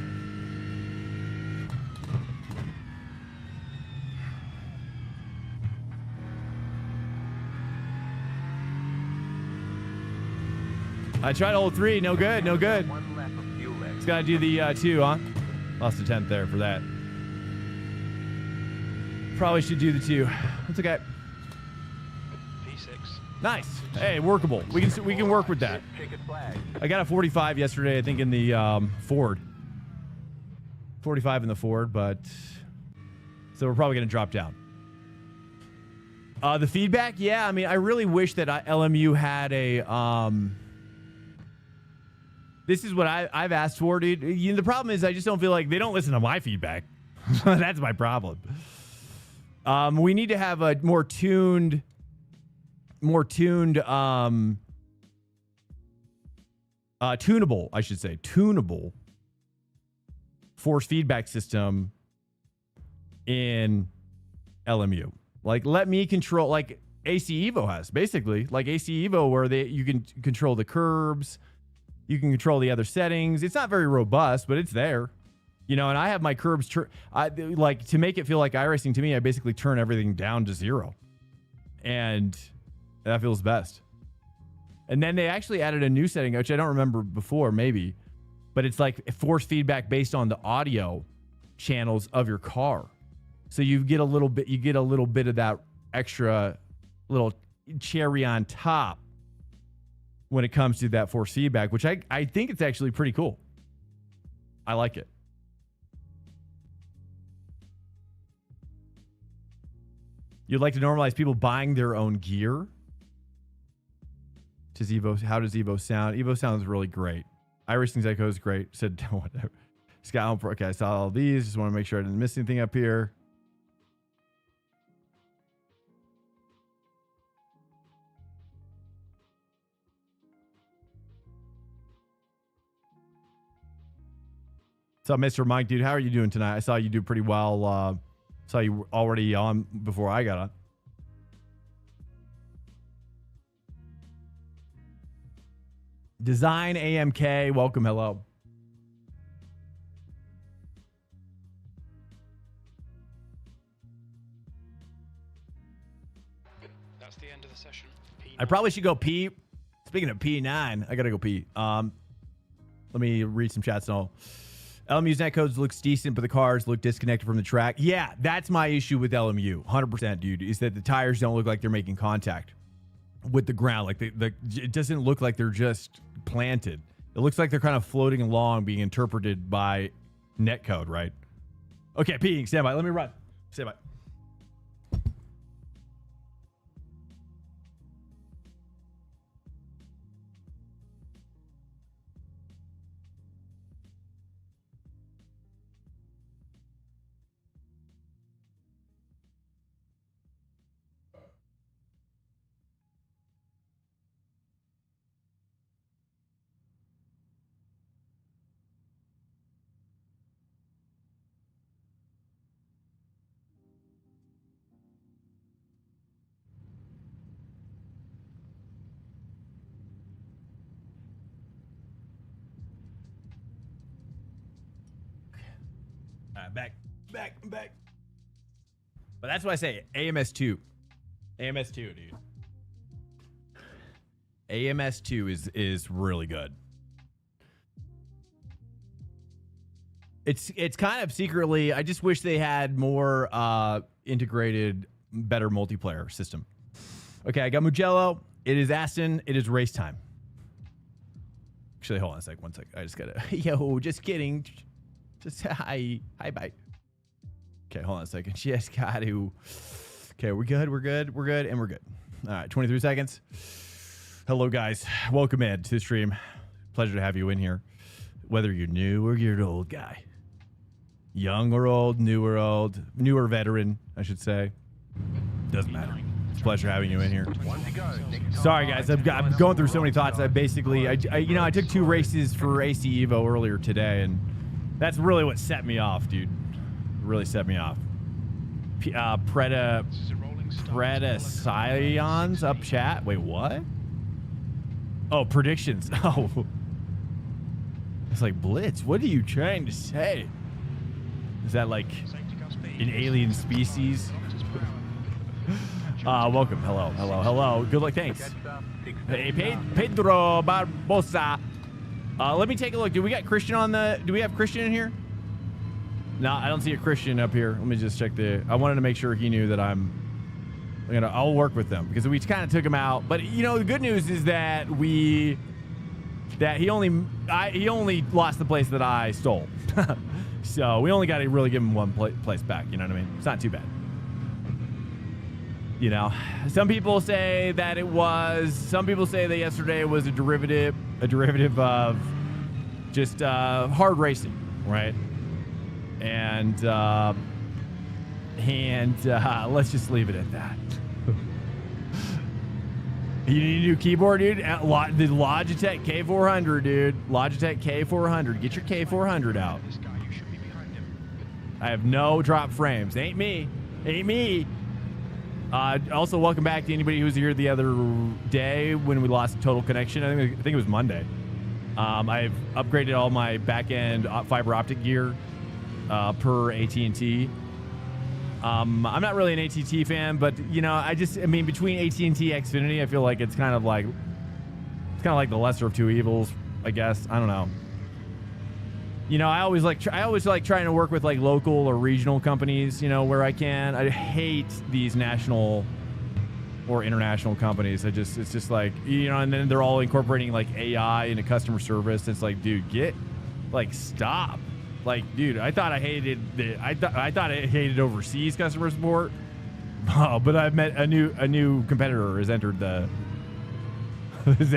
I tried hold 3. No good. No good. One lap of fuel exit. It's got to do the 2, huh? Lost a 10th there for that. Probably should do the 2. That's okay. P6. Nice. Hey, workable. We can work with that. Checkered flag. I got a 45 yesterday, I think, in the Ford. 45 in the Ford, but so we're probably going to drop down. The feedback, yeah. I mean, I really wish that LMU had a. This is what I've asked for, dude. You know, the problem is I just don't feel like they don't listen to my feedback. That's my problem. We need to have a more tuned, tunable, I should say, tunable force feedback system in LMU. Like, let me control, like AC Evo has, basically, like AC Evo, where you can control the curbs, you can control the other settings. It's not very robust, but it's there. You know, and I have my curbs, like, to make it feel like iRacing to me, I basically turn everything down to 0. And that feels best. And then they actually added a new setting, which I don't remember before, maybe, but it's like force feedback based on the audio channels of your car. So you get a little bit of that extra little cherry on top when it comes to that force feedback, which I think it's actually pretty cool. I like it. You'd like to normalize people buying their own gear? To Evo, how does Evo sound? Evo sounds really great. iRacing's Echo is great. Said whatever. Scott, okay, I saw all these. Just want to make sure I didn't miss anything up here. What's up, Mr. Mike, dude? How are you doing tonight? I saw you do pretty well. Saw you were already on before I got on. Design AMK, welcome, hello. That's the end of the session. P9. I probably should go pee. Speaking of P9, I gotta go pee. Let me read some chats and all. LMU's netcodes looks decent, but the cars look disconnected from the track. Yeah, that's my issue with LMU. 100%, dude, is that the tires don't look like they're making contact with the ground. Like it doesn't look like they're just planted. It looks like they're kind of floating along, being interpreted by netcode, right? Okay, peeing. Stand by. Let me run. Stand by. Back. But that's why I say AMS2. AMS2, dude. AMS2 is really good. It's kind of secretly, I just wish they had more integrated, better multiplayer system. Okay, I got Mugello. It is Aston. It is race time. Actually, hold on a sec. One sec. I just gotta. Yo, just kidding. Just hi, bye. Okay, hold on a second. Just got to. Okay, we're good, and we're good. All right, 23 seconds. Hello, guys. Welcome in to the stream. Pleasure to have you in here. Whether you're new or you're an old guy, Young or old, newer veteran, I should say. Doesn't matter. It's a pleasure having you in here. Sorry, guys. I'm going through so many thoughts. I basically, I took 2 races for AC Evo earlier today, and that's really what set me off, dude. Really set me off. Preda Scions up chat. Wait, what? Oh, predictions. Oh. It's like, Blitz, what are you trying to say? Is that like an alien species? Welcome. Hello. Good luck. Thanks. Hey, Pedro Barbosa. Let me take a look. Do we got Christian on the... Do we have Christian in here? No, I don't see a Christian up here. Let me just check the... I wanted to make sure he knew that I'll work with them because we kind of took him out. But, you know, the good news is that he only lost the place that I stole. So we only got to really give him one place back. You know what I mean? It's not too bad. You know, some people say that some people say that yesterday was a derivative of just hard racing, right? And let's just leave it at that. You need a new keyboard, dude? The Logitech K400, dude. Logitech K400. Get your K400 out. I have no drop frames. Ain't me. Also, welcome back to anybody who was here the other day when we lost total connection. I think it was Monday. I've upgraded all my back-end fiber optic gear per AT&T. I'm not really an AT&T fan, but you know, between AT&T and Xfinity, I feel like it's kind of like the lesser of two evils, I guess. I don't know. You know, I always like trying to work with like local or regional companies, you know, where I can. I hate these national or international companies. It's just like, you know, and then they're all incorporating like AI into customer service. It's like, dude, stop. Like, dude, I thought I hated overseas customer support. Oh, but I've met a new competitor has entered. Was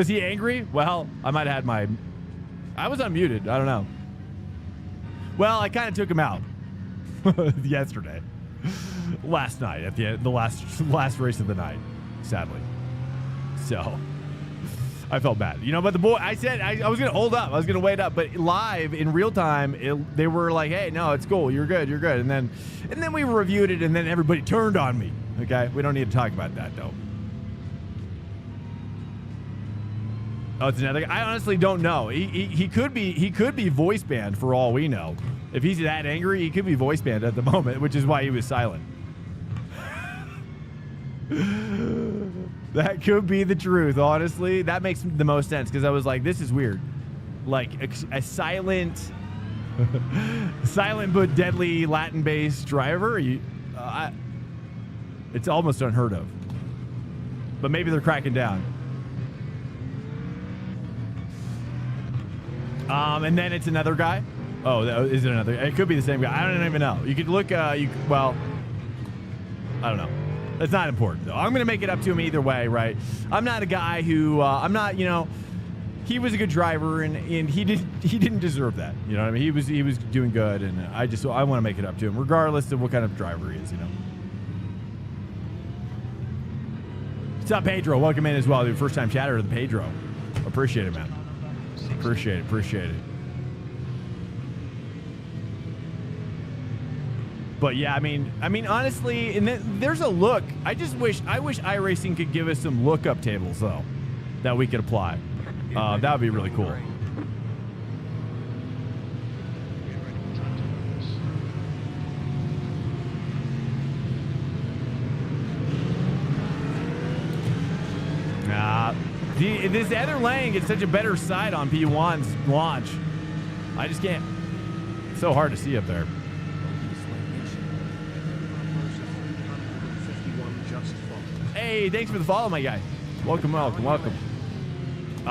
he angry? Well, I might have had I was unmuted. I don't know. Well, I kind of took him out yesterday, last night at the last race of the night, sadly. So I felt bad, you know. But the boy, I said I was gonna hold up. I was gonna wait up, but live in real time, they were like, "Hey, no, it's cool. You're good. You're good." And then we reviewed it, and then everybody turned on me. Okay, we don't need to talk about that though. Oh, it's another guy. I honestly don't know. He could be voice banned for all we know. If he's that angry, he could be voice banned at the moment, which is why he was silent. That could be the truth, honestly. That makes the most sense because I was like, this is weird. Like a silent but deadly Latin-based driver. It's almost unheard of. But maybe they're cracking down. And then it's another guy. Oh, is it another? It could be the same guy. I don't even know. You could look. Well, I don't know. It's not important though. I'm gonna make it up to him either way, right? I'm not a guy who. I'm not. You know, he was a good driver, and he didn't deserve that. You know what I mean? He was doing good, and I want to make it up to him, regardless of what kind of driver he is. You know. What's up, Pedro? Welcome in as well, dude. First time chatter to the Pedro. Appreciate it, man. Appreciate it. But yeah, I mean, honestly, and there's a look. I wish iRacing could give us some lookup tables though, that we could apply. That would be really cool. This other lane gets such a better sight on P1's launch. I just can't. It's so hard to see up there. Hey, thanks for the follow, my guy. Welcome.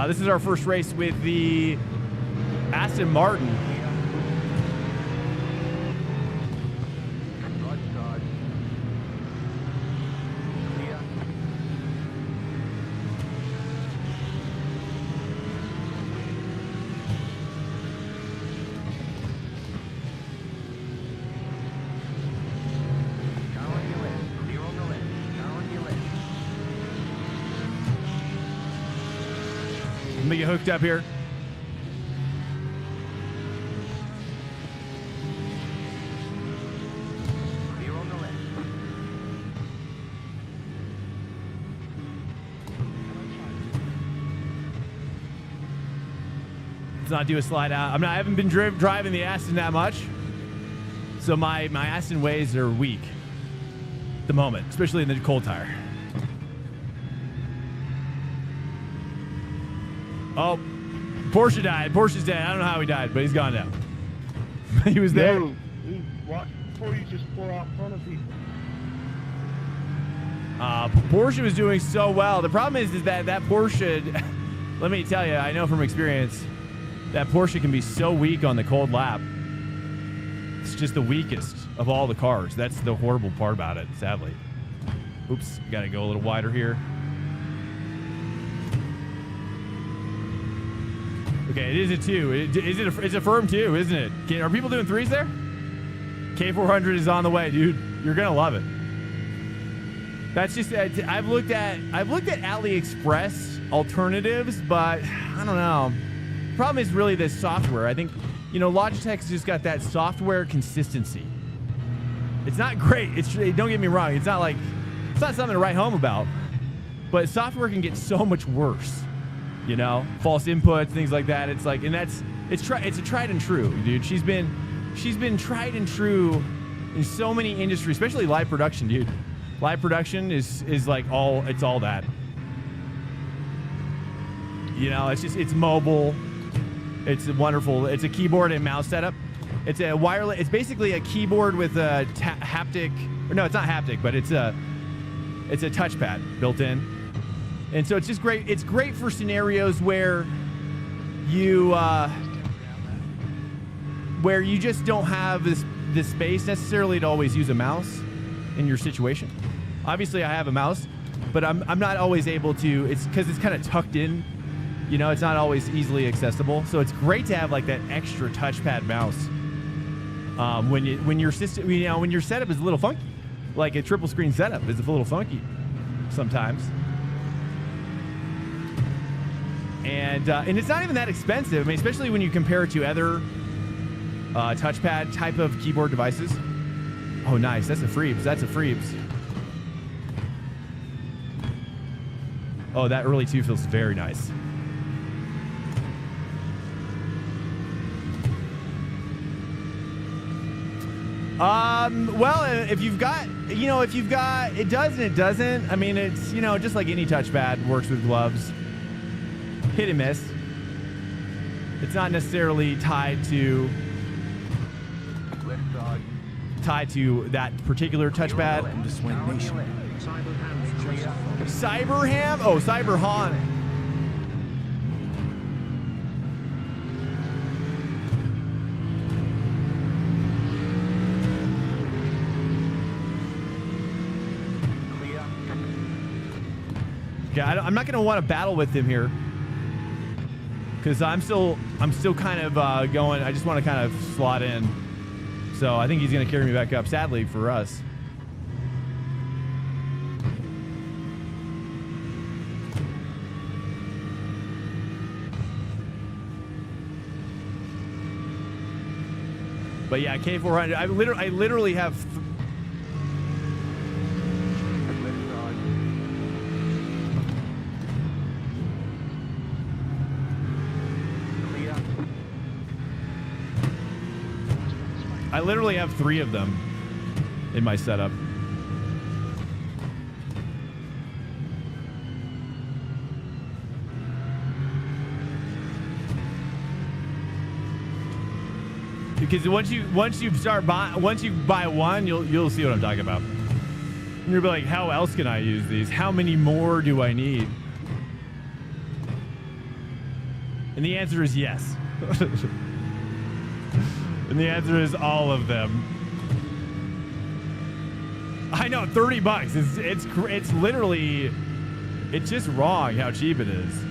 This is our first race with the Aston Martin. me get hooked up here. Clear on the left. Let's not do a slide out. I haven't been driving the Aston that much, so my Aston ways are weak at the moment, especially in the cold tire. Oh, Porsche died. Porsche's dead. I don't know how he died, but he's gone now. He was there. No, watch before you just pour out in front of people. Porsche was doing so well. The problem is that Porsche, let me tell you, I know from experience, that Porsche can be so weak on the cold lap. It's just the weakest of all the cars. That's the horrible part about it, sadly. Oops, got to go a little wider here. Okay, it is a 2. It's a firm 2, isn't it? Are people doing 3s there? K400 is on the way, dude. You're gonna love it. That's just I've looked at AliExpress alternatives, but I don't know. The problem is really the software. I think, you know, Logitech's just got that software consistency. It's not great. Don't get me wrong. It's not something to write home about. But software can get so much worse. You know, false inputs, things like that. It's like, and it's a tried and true, dude. She's been tried and true in so many industries, especially live production, dude. Live production is like all that. You know, it's mobile. It's wonderful. It's a keyboard and mouse setup. It's a wireless. It's basically a keyboard with a haptic. Or no, it's not haptic, but it's a touchpad built in. And so it's just great. It's great for scenarios where you just don't have this space necessarily to always use a mouse in your situation. Obviously, I have a mouse, but I'm not always able to. It's because it's kind of tucked in. You know, it's not always easily accessible. So it's great to have like that extra touchpad mouse when your system, you know, when your setup is a little funky. Like a triple screen setup is a little funky sometimes. And it's not even that expensive. I mean, especially when you compare it to other touchpad type of keyboard devices. Oh, nice. That's a Freebs. That's a Freebs. Oh, that early 2 feels very nice. Well, if you've got, it does and it doesn't. I mean, it's, you know, just like any touchpad works with gloves. Hit and miss. It's not necessarily tied to that particular touchpad. Cyberham? Oh, Cyberhan. Yeah, I'm not going to want to battle with him here. Because I'm still kind of going. I just want to kind of slot in. So I think he's going to carry me back up, sadly for us. But yeah, K400. I literally have. I literally have 3 of them in my setup. Because once you buy one, you'll see what I'm talking about. And you'll be like, how else can I use these? How many more do I need? And the answer is yes. And the answer is all of them. I know, $30. It's literally, it's just wrong how cheap it is.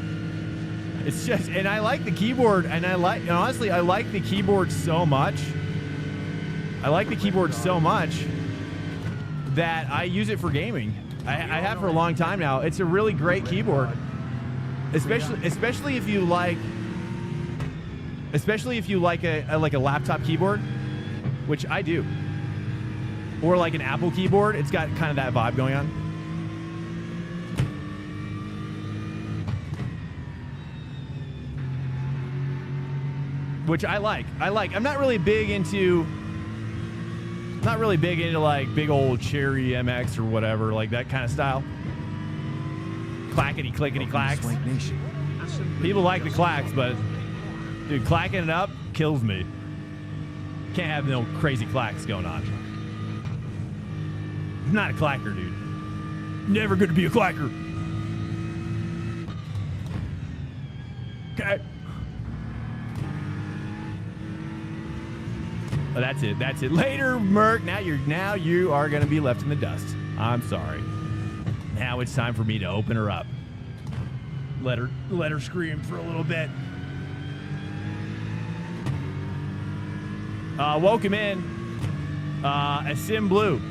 It's just, and I like the keyboard, and honestly, I like the keyboard so much. I like the keyboard so much that I use it for gaming. I have for a long time now. It's a really great keyboard. Especially if you like a laptop keyboard, which I do, or like an Apple keyboard. It's got kind of that vibe going on. Which I like. I'm not really big into like big old Cherry MX or whatever, like that kind of style. Clackety clickety clacks. People like the clacks, but dude, clacking it up kills me. Can't have no crazy clacks going on. I'm not a clacker, dude. Never going to be a clacker. Okay. Oh, that's it. Later, Merc. Now you are going to be left in the dust. I'm sorry. Now it's time for me to open her up. Let her scream for a little bit. Welcome in. A Sim Blue.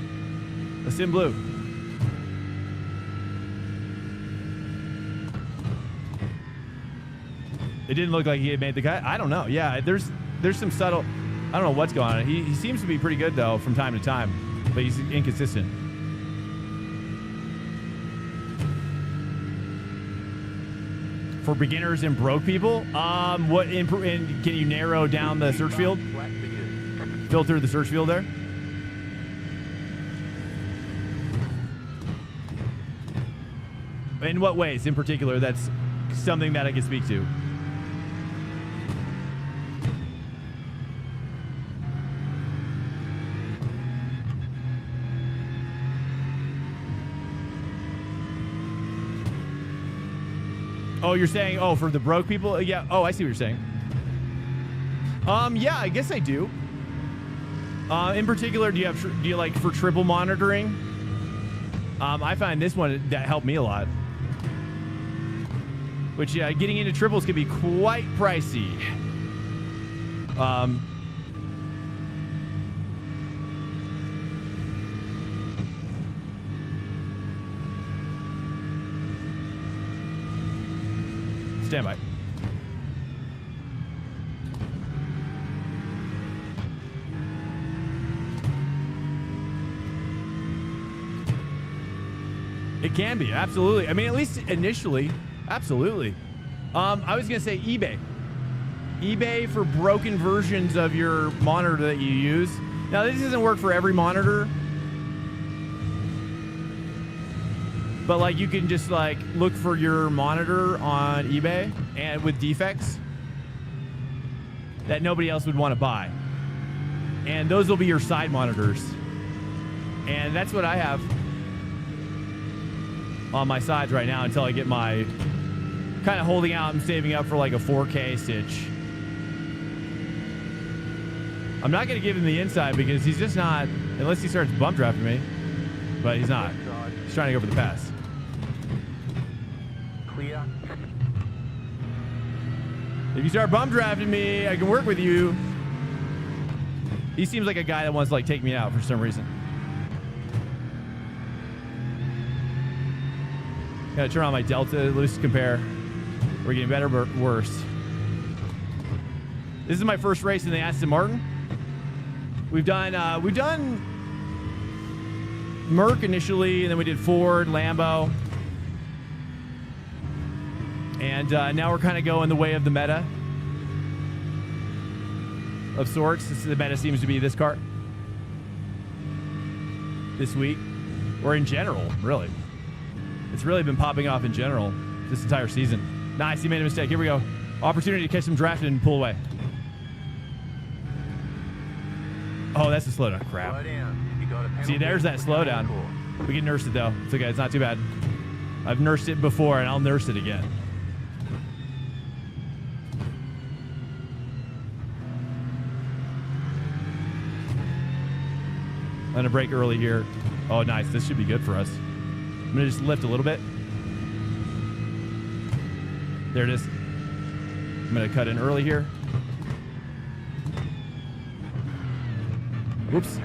It didn't look like he had made the cut. I don't know. Yeah, there's some subtle. I don't know what's going on. He seems to be pretty good though from time to time, but he's inconsistent. For beginners and broke people, can you narrow down the search field? Filter the search field there. In what ways, in particular? That's something that I can speak to. Oh, you're saying, oh, for the broke people? Yeah. Oh, I see what you're saying. Yeah, I guess I do. In particular, do you like for triple monitoring? I find this one that helped me a lot. Which, yeah, getting into triples can be quite pricey. Stand by. It can be, absolutely. I mean, at least initially, absolutely. I was gonna say eBay. eBay for broken versions of your monitor that you use. Now, this doesn't work for every monitor. But like you can just like look for your monitor on eBay and with defects that nobody else would want to buy. And those will be your side monitors. And that's what I have on my sides right now until I get my kind of holding out and saving up for like a 4K stitch. I'm not going to give him the inside because he's just not, unless he starts bump drafting me, but he's not. He's trying to go for the pass. Clear. If you start bump drafting me, I can work with you. He seems like a guy that wants to like take me out for some reason. Gotta turn on my Delta, loose compare. We're getting better or worse. This is my first race in the Aston Martin. We've done Merc initially, and then we did Ford, Lambo. And now we're kind of going the way of the meta of sorts. The meta seems to be this car this week, or in general, really. It's really been popping off in general this entire season. Nice, he made a mistake. Here we go. Opportunity to catch some draft and pull away. Oh, that's a slowdown. Crap. See, there's that slowdown. We can nurse it, though. It's okay. It's not too bad. I've nursed it before, and I'll nurse it again. I'm going to brake early here. Oh, nice. This should be good for us. I'm going to just lift a little bit. There it is. I'm going to cut in early here. Whoops.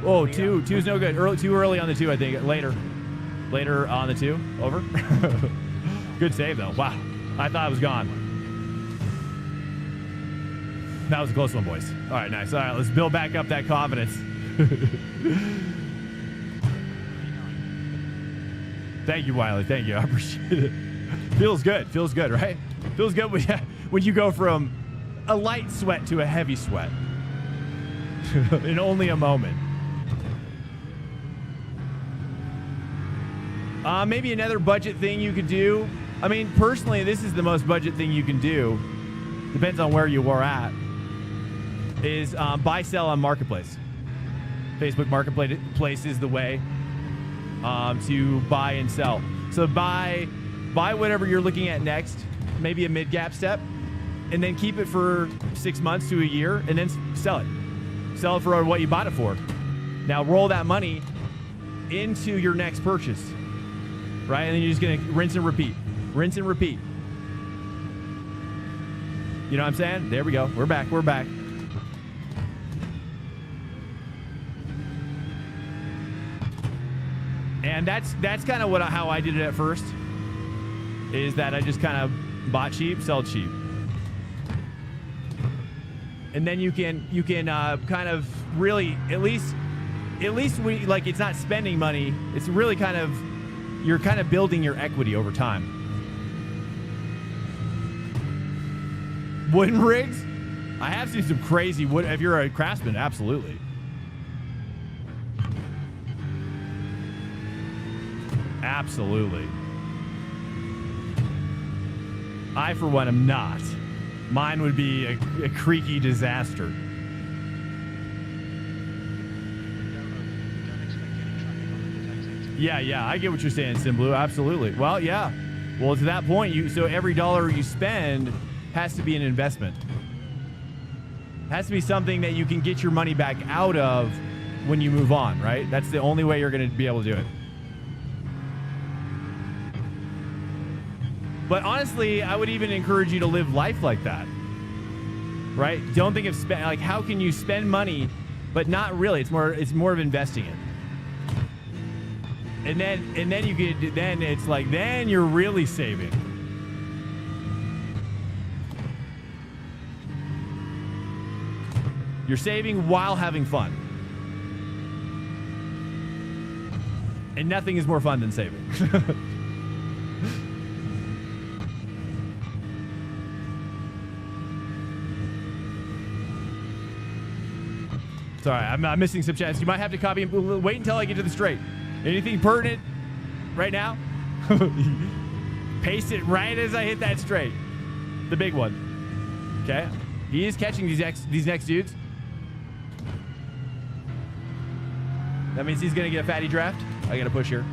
Oh, two's no good. Too early on the two, I think. Later on the two. Over. Good save, though. Wow. I thought I was gone. That was a close one, boys. All right, nice. All right, let's build back up that confidence. Thank you, Wiley. Thank you. I appreciate it. Feels good. Feels good, right? Feels good when you go from a light sweat to a heavy sweat in only a moment. Maybe another budget thing you could do. I mean, personally, this is the most budget thing you can do. Depends on where you are at. Is buy, sell on Marketplace. Facebook Marketplace is the way to buy and sell. So buy whatever you're looking at next, maybe a mid-gap step, and then keep it for 6 months to a year, and then sell it. Sell it for what you bought it for. Now roll that money into your next purchase, right? And then you're just gonna rinse and repeat. Rinse and repeat. You know what I'm saying? There we go. We're back. We're back. And that's kind of how I did it at first. Is that I just kind of bought cheap, sell cheap, and then you can kind of really at least we like it's not spending money. It's really kind of you're kind of building your equity over time. Wooden rigs? I have seen some crazy wood. If you're a craftsman, absolutely. Absolutely. I, for one, am not. Mine would be a creaky disaster. Don't expect any traffic on this exit. Yeah, I get what you're saying, Simblue. Absolutely. Well, yeah. Well, to that point, so every dollar you spend has to be an investment. Has to be something that you can get your money back out of when you move on, right? That's the only way you're going to be able to do it. But honestly, I would even encourage you to live life like that, right? Don't think of like how can you spend money, but not really. It's more of investing it. And then you get then you're really saving. You're saving while having fun. And nothing is more fun than saving. Sorry, I'm missing some chats. You might have to copy and wait until I get to the straight. Anything pertinent right now? Paste it right as I hit that straight. The big one. Okay. He is catching these next dudes. That means he's going to get a fatty draft. I got to push here.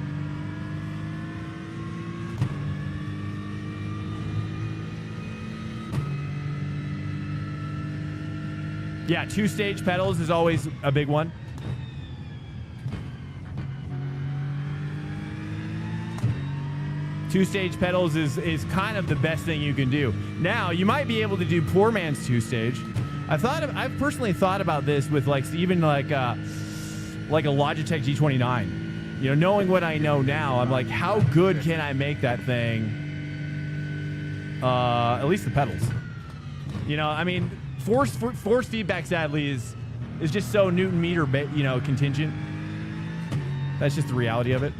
Yeah, 2-stage pedals is always a big one. Two-stage pedals is kind of the best thing you can do. Now, you might be able to do poor man's 2-stage. I've personally thought about this with even like a Logitech G29. You know, knowing what I know now, I'm like, how good can I make that thing? At least the pedals. You know, I mean, force feedback sadly is just so Newton meter contingent. That's just the reality of it.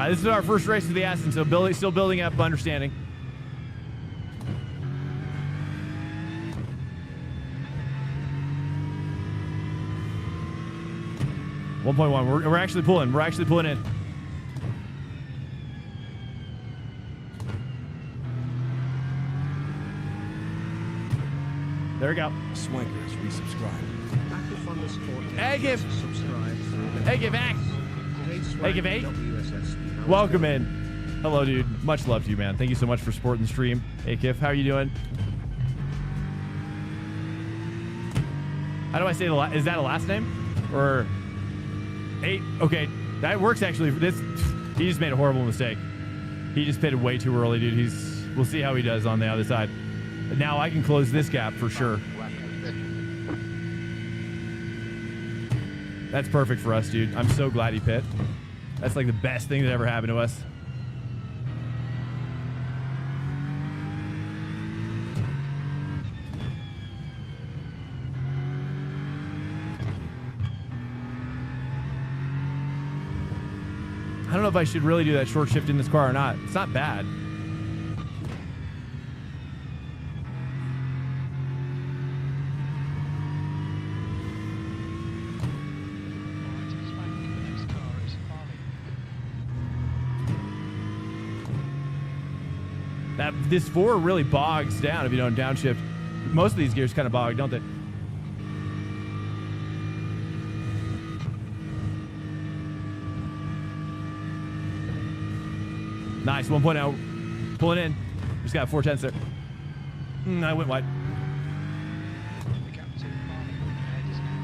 This is our first race of the Aston, so still building up understanding. .1. We're actually pulling. We're actually pulling in. There we go. Swankers resubscribe. Hey, give. Hey, give back. Hey, give 8. Welcome in. Hello, dude. Much love to you, man. Thank you so much for supporting the stream. Hey, Kif, how are you doing? How do I say the is that a last name? Or 8? Okay, that works actually. He just made a horrible mistake. He just pitted way too early, dude. We'll see how he does on the other side. Now I can close this gap for sure. That's perfect for us, dude. I'm so glad he pit. That's like the best thing that ever happened to us. I don't know if I should really do that short shift in this car or not. It's not bad. This 4 really bogs down if you don't downshift. Most of these gears kind of bog, don't they? Nice, 1.0. Pulling in. Just got 4/10 there. I went wide. The gap to Marley ahead is now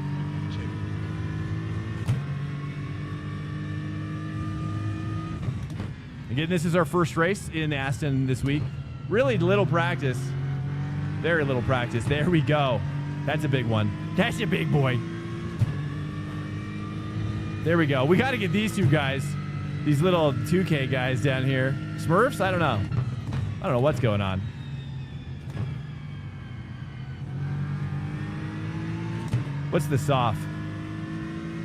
2. Again, this is our first race in Aston this week. Really little practice. Very little practice. There we go. That's a big one. That's a big boy. There we go. We got to get these two guys, these little 2K guys down here. Smurfs? I don't know. I don't know what's going on. What's the SOF?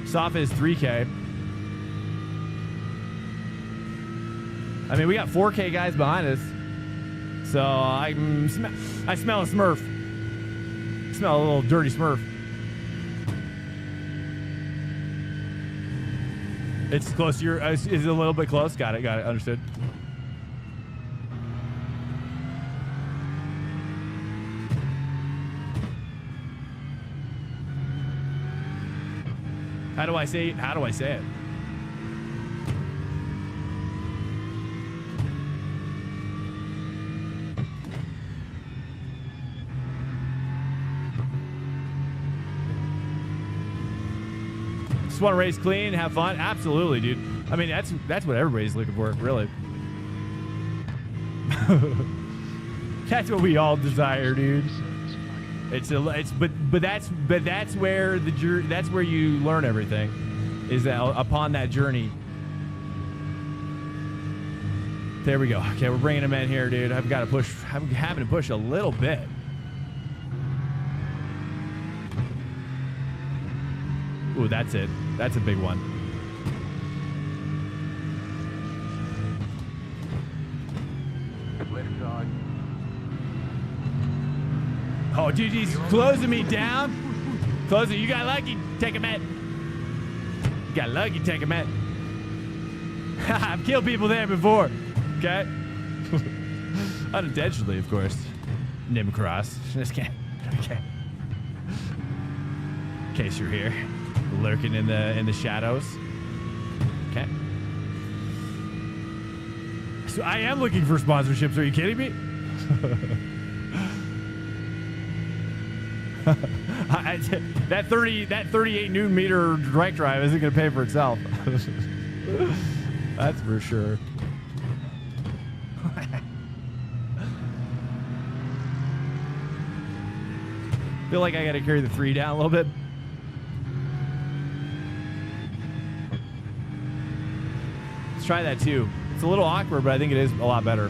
SOF is 3K. I mean, we got 4K guys behind us. So I smell a Smurf. I smell a little dirty Smurf. It's close to your, is it a little bit close? Got it, understood. How do I say it? Just want to race clean, have fun. Absolutely, dude. I mean, that's what everybody's looking for, really. That's what we all desire, dude. But that's where that's where you learn everything, is that upon that journey. There we go. Okay, we're bringing him in here, dude. I'm having to push a little bit. Ooh, that's it. That's a big one. Later, dog. Oh, dude, he's closing me down. Closing. You got lucky. Take a met. You got lucky. Take a met. I've killed people there before. Okay. Unintentionally, of course. Nimcross. Just can't. Okay. In case you're here, lurking in the shadows. Okay. So I am looking for sponsorships. Are you kidding me? That 38 Newton meter direct drive isn't going to pay for itself. That's for sure. Feel like I got to carry the 3 down a little bit. Let's try that too. It's a little awkward, but I think it is a lot better.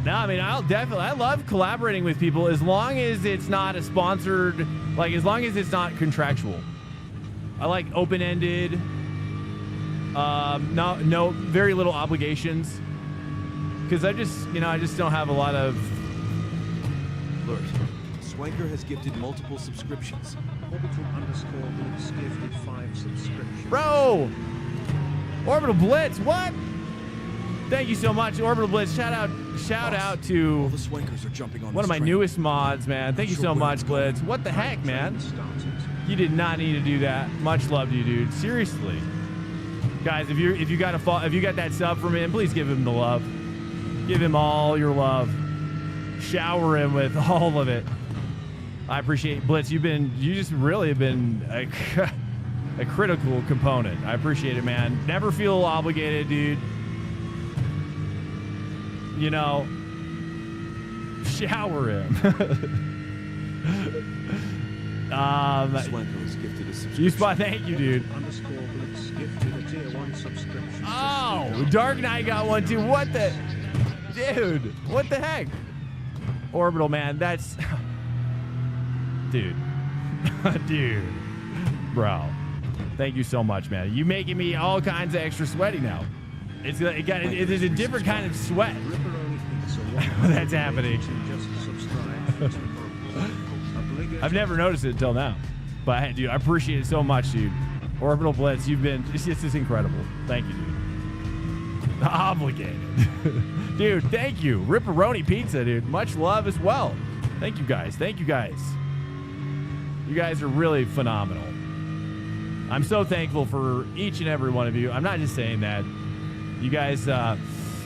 No, I mean, I love collaborating with people as long as it's not a sponsored, like as long as it's not contractual. I like open-ended, no, very little obligations. Because I just don't have a lot of. Lord, Swanker has gifted multiple subscriptions. Bro! Orbital Blitz, what? Thank you so much, Orbital Blitz. Shout out to The swankers are jumping on one of my this train. newest mods, man. Thank you so much, Blitz. What the heck, man? You did not need to do that. Much love to you, dude. Seriously. Guys, if you got that sub from him, please give him the love. Give him all your love. Shower him with all of it. I appreciate Blitz. You just really have been a critical component. I appreciate it, man. Never feel obligated, dude. You know, shower him. Swanko was gifted a subscription. You spot, thank you, dude. Oh, Dark Knight got one too. What the, dude? What the heck? Orbital, man. That's, dude, dude, bro. Thank you so much, man. You making me all kinds of extra sweaty now. It's a different kind of sweat that's happening. I've never noticed it until now, but dude, I appreciate it so much, dude. Orbital Blitz, it's just incredible. Thank you, dude. Obligated. Dude, thank you. Ripperoni Pizza, dude. Much love as well. Thank you guys. Thank you guys. You guys are really phenomenal. I'm so thankful for each and every one of you. I'm not just saying that. You guys,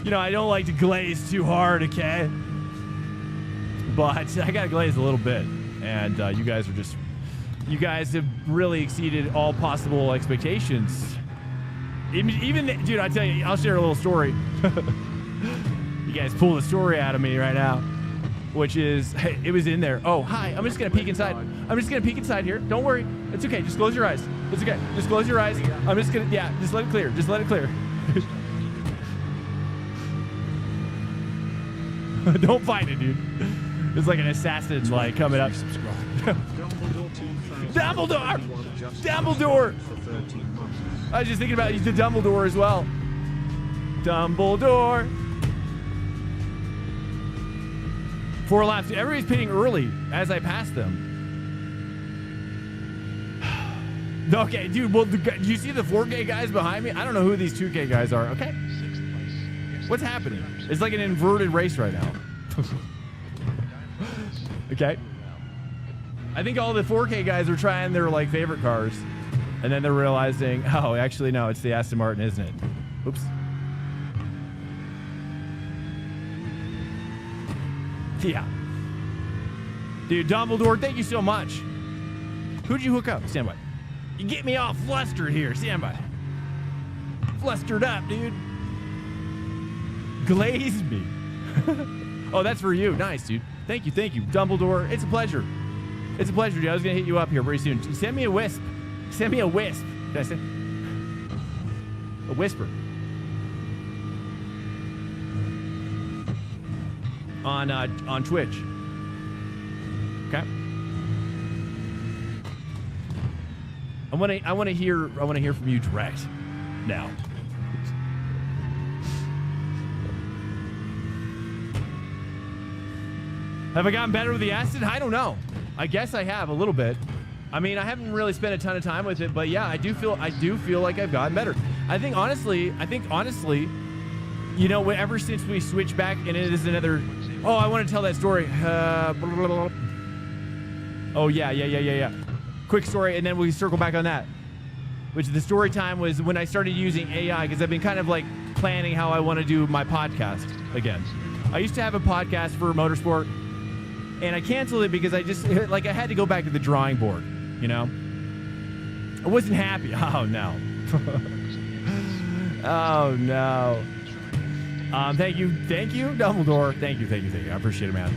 you know, I don't like to glaze too hard, okay? But I got to glaze a little bit. And you guys have really exceeded all possible expectations. Even, dude, I tell you, I'll share a little story. You guys pull the story out of me right now, which is, hey, it was in there. Oh, hi, I'm just going to peek inside. I'm just going to peek inside here. Don't worry. It's okay. Just close your eyes. It's okay. Just close your eyes. I'm just going to, yeah, just let it clear. Just let it clear. Don't fight it, dude. It's like an assassin, like, coming up. Dumbledore! Dumbledore! I was just thinking about the Dumbledore as well. Dumbledore. 4 laps. Everybody's pitting early as I pass them. Okay, dude. Well, do you see the 4K guys behind me? I don't know who these 2K guys are. Okay. What's happening? It's like an inverted race right now. Okay. I think all the 4K guys are trying their like favorite cars, and then they're realizing, oh, actually no, it's the Aston Martin, isn't it? Oops. Yeah. Dude, Dumbledore, thank you so much. Who'd you hook up? Stand by. You get me all flustered here. Stand by. Flustered up, dude. Glaze me. Oh, that's for you. Nice, dude. Thank you, Dumbledore. It's a pleasure. It's a pleasure, dude. I was gonna hit you up here pretty soon. Send me a wisp. Send me a wisp. Can I say a whisper? On Twitch. Okay. I want to hear from you direct now. Have I gotten better with the Aston? I don't know. I guess I have a little bit. I mean, I haven't really spent a ton of time with it, but yeah, I do feel like I've gotten better. I think honestly, you know, ever since we switched back, and it is another. Oh, I want to tell that story. Oh yeah. Quick story, and then we circle back on that. Which the story time was when I started using AI, because I've been kind of like planning how I want to do my podcast again. I used to have a podcast for motorsport, and I canceled it because I had to go back to the drawing board, you know? I wasn't happy. Oh, no. Oh, no. Thank you, Dumbledore. Thank you. I appreciate it, man.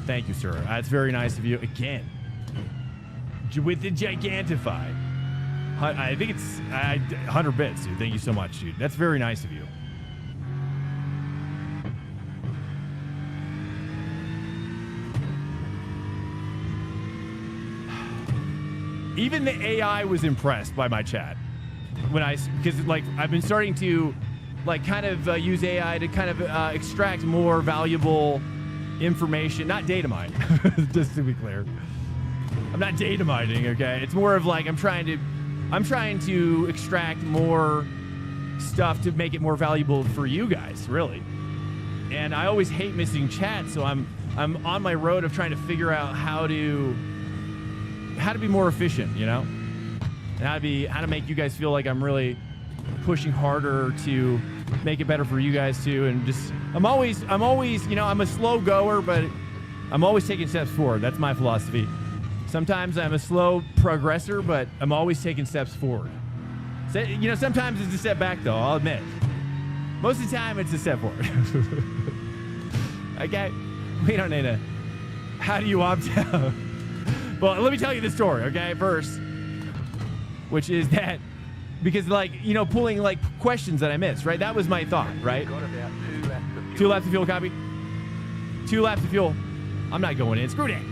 Thank you, sir. That's very nice of you. Again, with the Gigantify. I think it's 100 bits, dude. Thank you so much, dude. That's very nice of you. Even the AI was impressed by my chat because like I've been starting to like kind of use AI to kind of extract more valuable information, not data mine, just to be clear. I'm not data mining, okay? It's more of like I'm trying to extract more stuff to make it more valuable for you guys, really. And I always hate missing chat, so I'm on my road of trying to figure out how to be more efficient, you know? And how to make you guys feel like I'm really pushing harder to make it better for you guys too. And just I'm always, you know, I'm a slow goer, but I'm always taking steps forward. That's my philosophy. Sometimes I'm a slow progressor, but I'm always taking steps forward. So, you know, sometimes it's a step back, though, I'll admit. Most of the time, it's a step forward. Okay? We don't need to. How do you opt out? Well, let me tell you the story, okay, first. Which is that, because, like, you know, pulling, like, questions that I missed, right? That was my thought, right? Got about 2 laps of fuel. 2 laps of fuel, copy. 2 laps of fuel. I'm not going in. Screw that.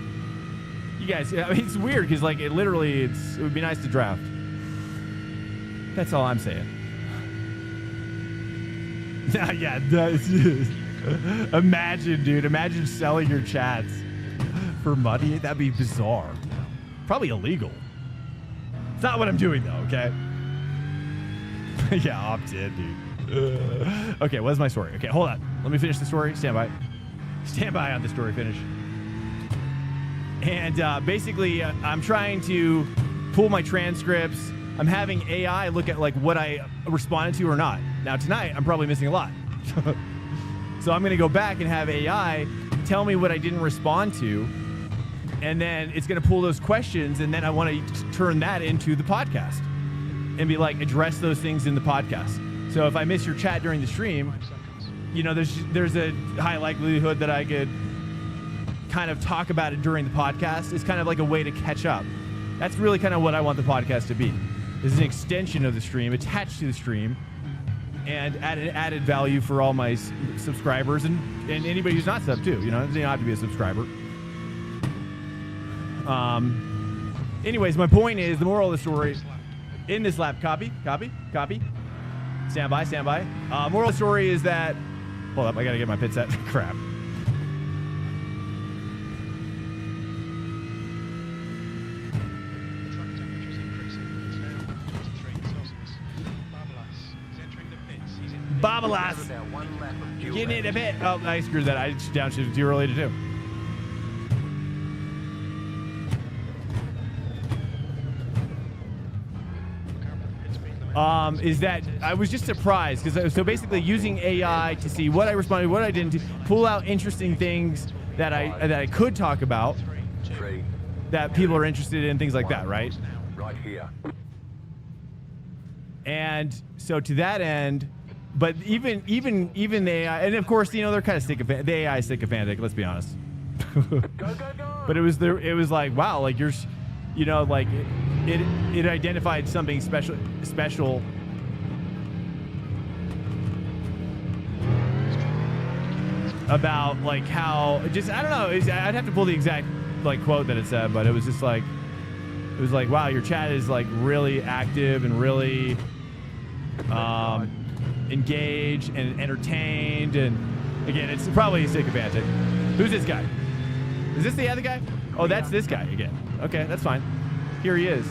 You guys, I mean, it's weird because, like, it would be nice to draft. That's all I'm saying. Yeah, imagine, dude. Imagine selling your chats for money. That'd be bizarre. Probably illegal. It's not what I'm doing, though, okay? Yeah, opt in, dude. Okay, what's my story? Okay, hold on. Let me finish the story. Stand by. Stand by on the story finish. And basically, I'm trying to pull my transcripts. I'm having AI look at like what I responded to or not. Now tonight, I'm probably missing a lot. So I'm going to go back and have AI tell me what I didn't respond to. And then it's going to pull those questions. And then I want to turn that into the podcast and be like, address those things in the podcast. So if I miss your chat during the stream, you know, there's a high likelihood that I could kind of talk about it during the podcast. It's kind of like a way to catch up. That's really kind of what I want the podcast to be. This is an extension of the stream, attached to the stream, and added value for all my subscribers and anybody who's not sub too. You know, it doesn't have to be a subscriber. Anyways, my point is, the moral of the story in this lap, copy. Stand by. Moral of the story is that, hold up, I gotta get my pit set. Crap. Babalas. Getting in a bit. Oh, I screwed that. I downshifted too early to do. Is that I was just surprised because so basically using AI to see what I responded, what I didn't do, pull out interesting things that I could talk about, that people are interested in, things like that, right? Right here. And so to that end. But even the AI, and of course, you know, they're kind of sycophantic. The AI is sycophantic, let's be honest. Go. But it was like, wow, like you're, you know, like it identified something special about like how just I don't know. I'd have to pull the exact like quote that it said, but it was just like wow, your chat is like really active and really engaged and entertained, and again, it's probably sycophantic. Who's this guy? Is this the other guy? Oh, that's this guy again. Okay, that's fine. Here he is.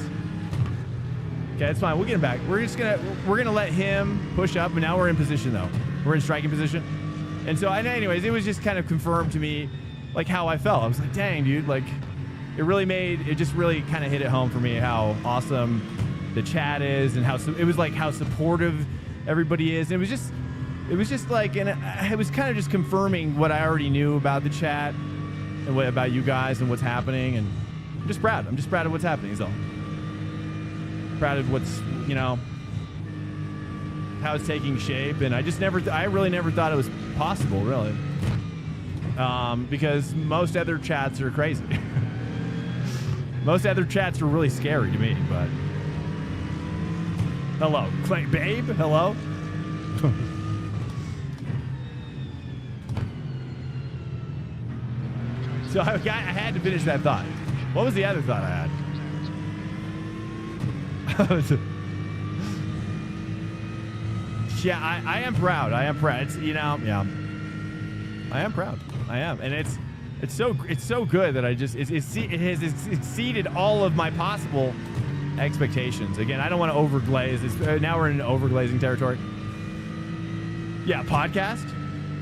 Okay, that's fine. We'll get him back. We're gonna let him push up, and now we're in position though. We're in striking position, and so anyways, it was just kind of confirmed to me like how I felt. I was like, dang, dude, like it just really kind of hit it home for me how awesome the chat is, and how supportive everybody is. And it was just like, and it was kind of just confirming what I already knew about the chat and about you guys and what's happening. And I'm just proud. I'm just proud of what's happening. So proud of what's, you know, how it's taking shape. And I really never thought it was possible, really, because most other chats are crazy. Most other chats are really scary to me. But hello, babe. Hello. So I had to finish that thought. What was the other thought I had? Yeah, I am proud. I am proud. It's, you know, yeah. I am proud. I am. And It's so good that I just it has exceeded all of my possible expectations. Again, I don't want to overglaze. Now we're in overglazing territory. Yeah, podcast.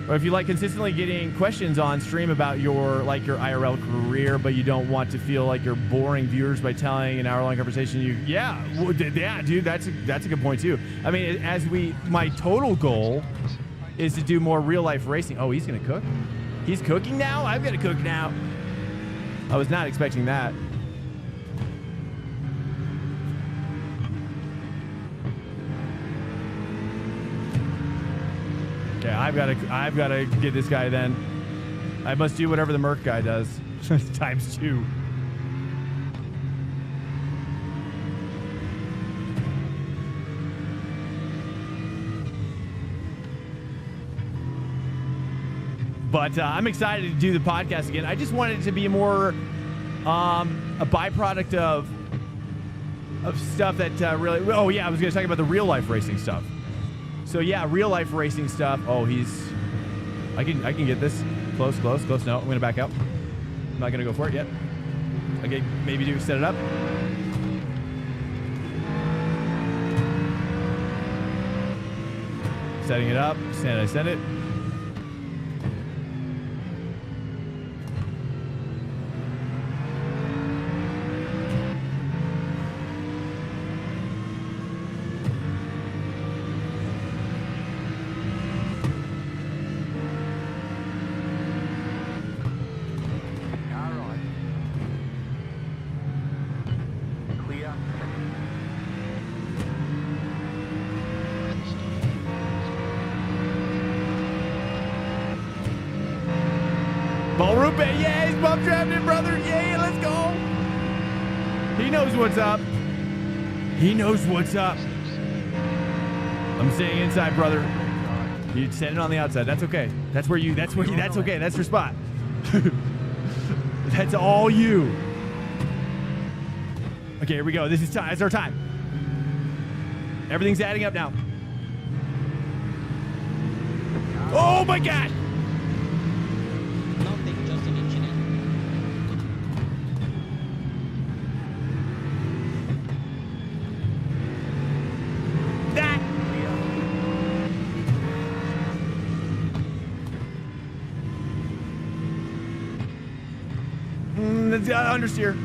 Or if you like consistently getting questions on stream about your IRL career, but you don't want to feel like you're boring viewers by telling an hour-long conversation, yeah, dude, that's a good point too. I mean, my total goal is to do more real-life racing. Oh, he's gonna cook. He's cooking now. I've got to cook now. I was not expecting that. Okay, I've got to get this guy then. I must do whatever the Merc guy does. Times 2. But I'm excited to do the podcast again. I just wanted it to be more a byproduct of stuff that really... Oh, yeah, I was going to talk about the real-life racing stuff. So yeah, real life racing stuff. Oh, I can get this. Close. No, I'm gonna back out. I'm not gonna go for it yet. Okay, maybe do set it up. Setting it up. I send it. He knows what's up. I'm staying inside, brother. You set it on the outside. That's okay. That's okay. That's your spot. That's all you. Okay, here we go. This is time. It's our time. Everything's adding up now. Oh my gosh! Nothing, just an incident. Understeer.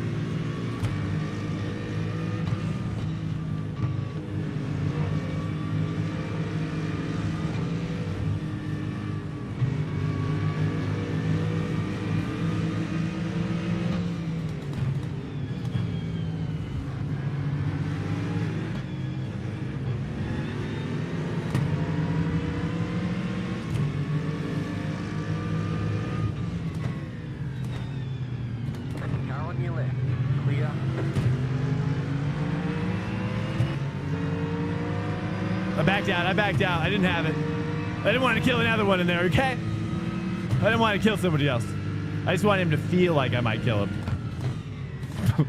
I backed out. I didn't have it. I didn't want to kill another one in there, okay? I didn't want to kill somebody else. I just wanted him to feel like I might kill him.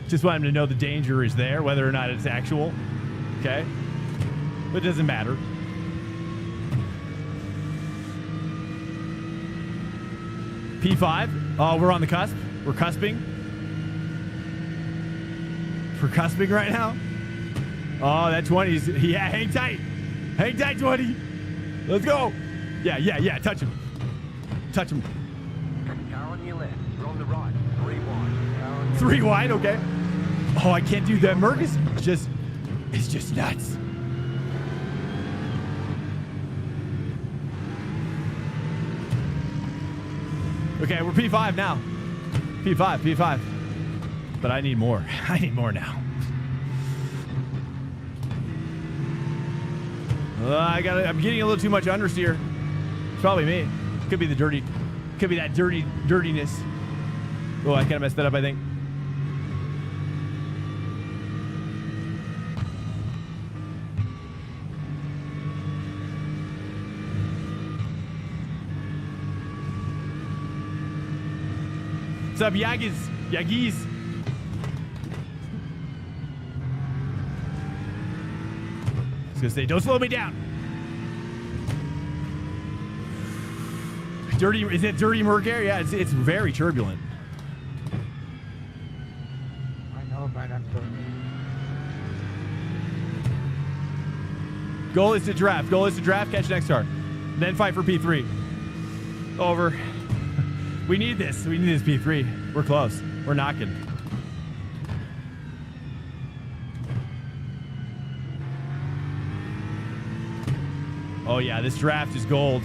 Just want him to know the danger is there, whether or not it's actual. Okay? But it doesn't matter. P5. Oh, we're on the cusp. We're cusping. We're cusping right now. Oh, that 20's... Yeah, hang tight. Hang tight, 20. Let's go. Yeah. Touch him. Touch him. Car on your left. You're on the right. 3 wide. 3 wide, okay. Oh, I can't do that. Merc is just... It's just nuts. Okay, we're P5 now. P5. But I need more. I need more now. I'm getting a little too much understeer. It's probably me. Could be that dirtiness. Oh, I kind of messed that up, I think. What's up, Yaggies? I was gonna say, don't slow me down. Dirty, is it dirty Merc air? Yeah, it's very turbulent. I know, but I'm sorry. Goal is to draft. Goal is to draft, catch next car. Then fight for P3. Over. We need this. We need this P3. We're close. We're knocking. Oh yeah, this draft is gold.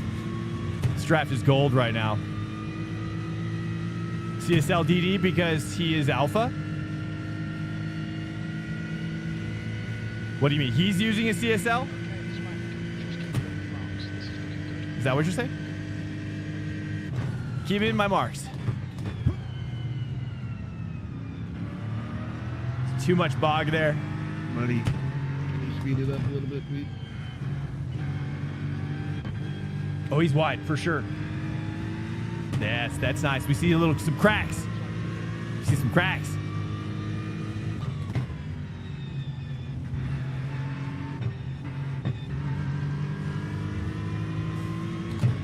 This draft is gold right now. CSL DD because he is alpha? What do you mean? He's using a CSL? Is that what you're saying? Keep it in my marks. Too much bog there. Money. Can you speed it up a little bit, please? Oh, he's wide for sure. Yes, that's nice. We see some cracks. We see some cracks.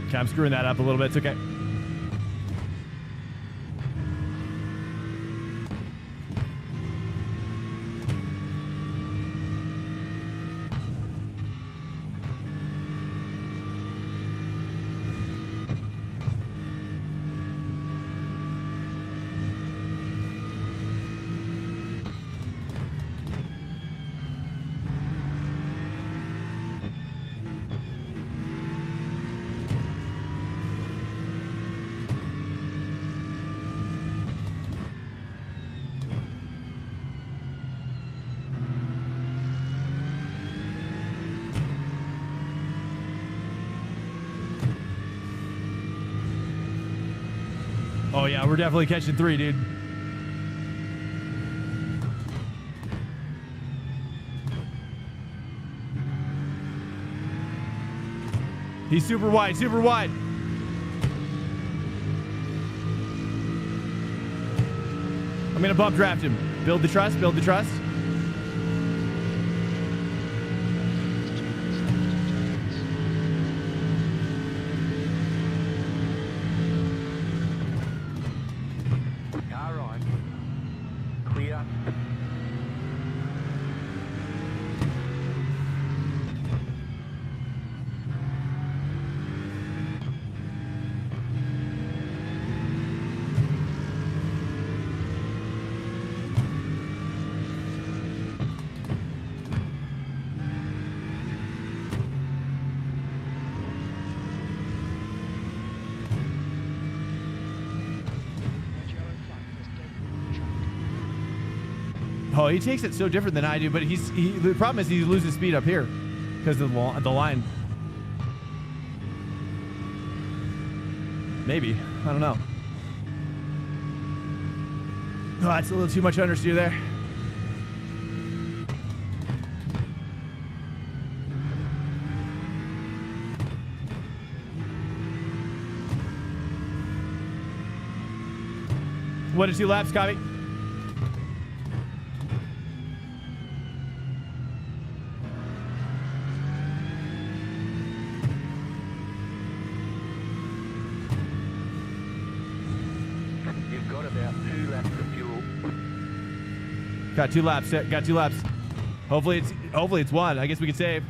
Okay, I'm screwing that up a little bit. It's okay. Oh yeah, we're definitely catching 3, dude. He's super wide, super wide. I'm gonna bump draft him. Build the trust, build the trust. Car right. Clear. Oh, he takes it so different than I do, but the problem is he loses speed up here because of the line. Maybe. I don't know. Oh, that's a little too much understeer there. What is 2 laps, copy? You've got about 2 laps of fuel. Got 2 laps. Got 2 laps. Hopefully it's 1. I guess we can save.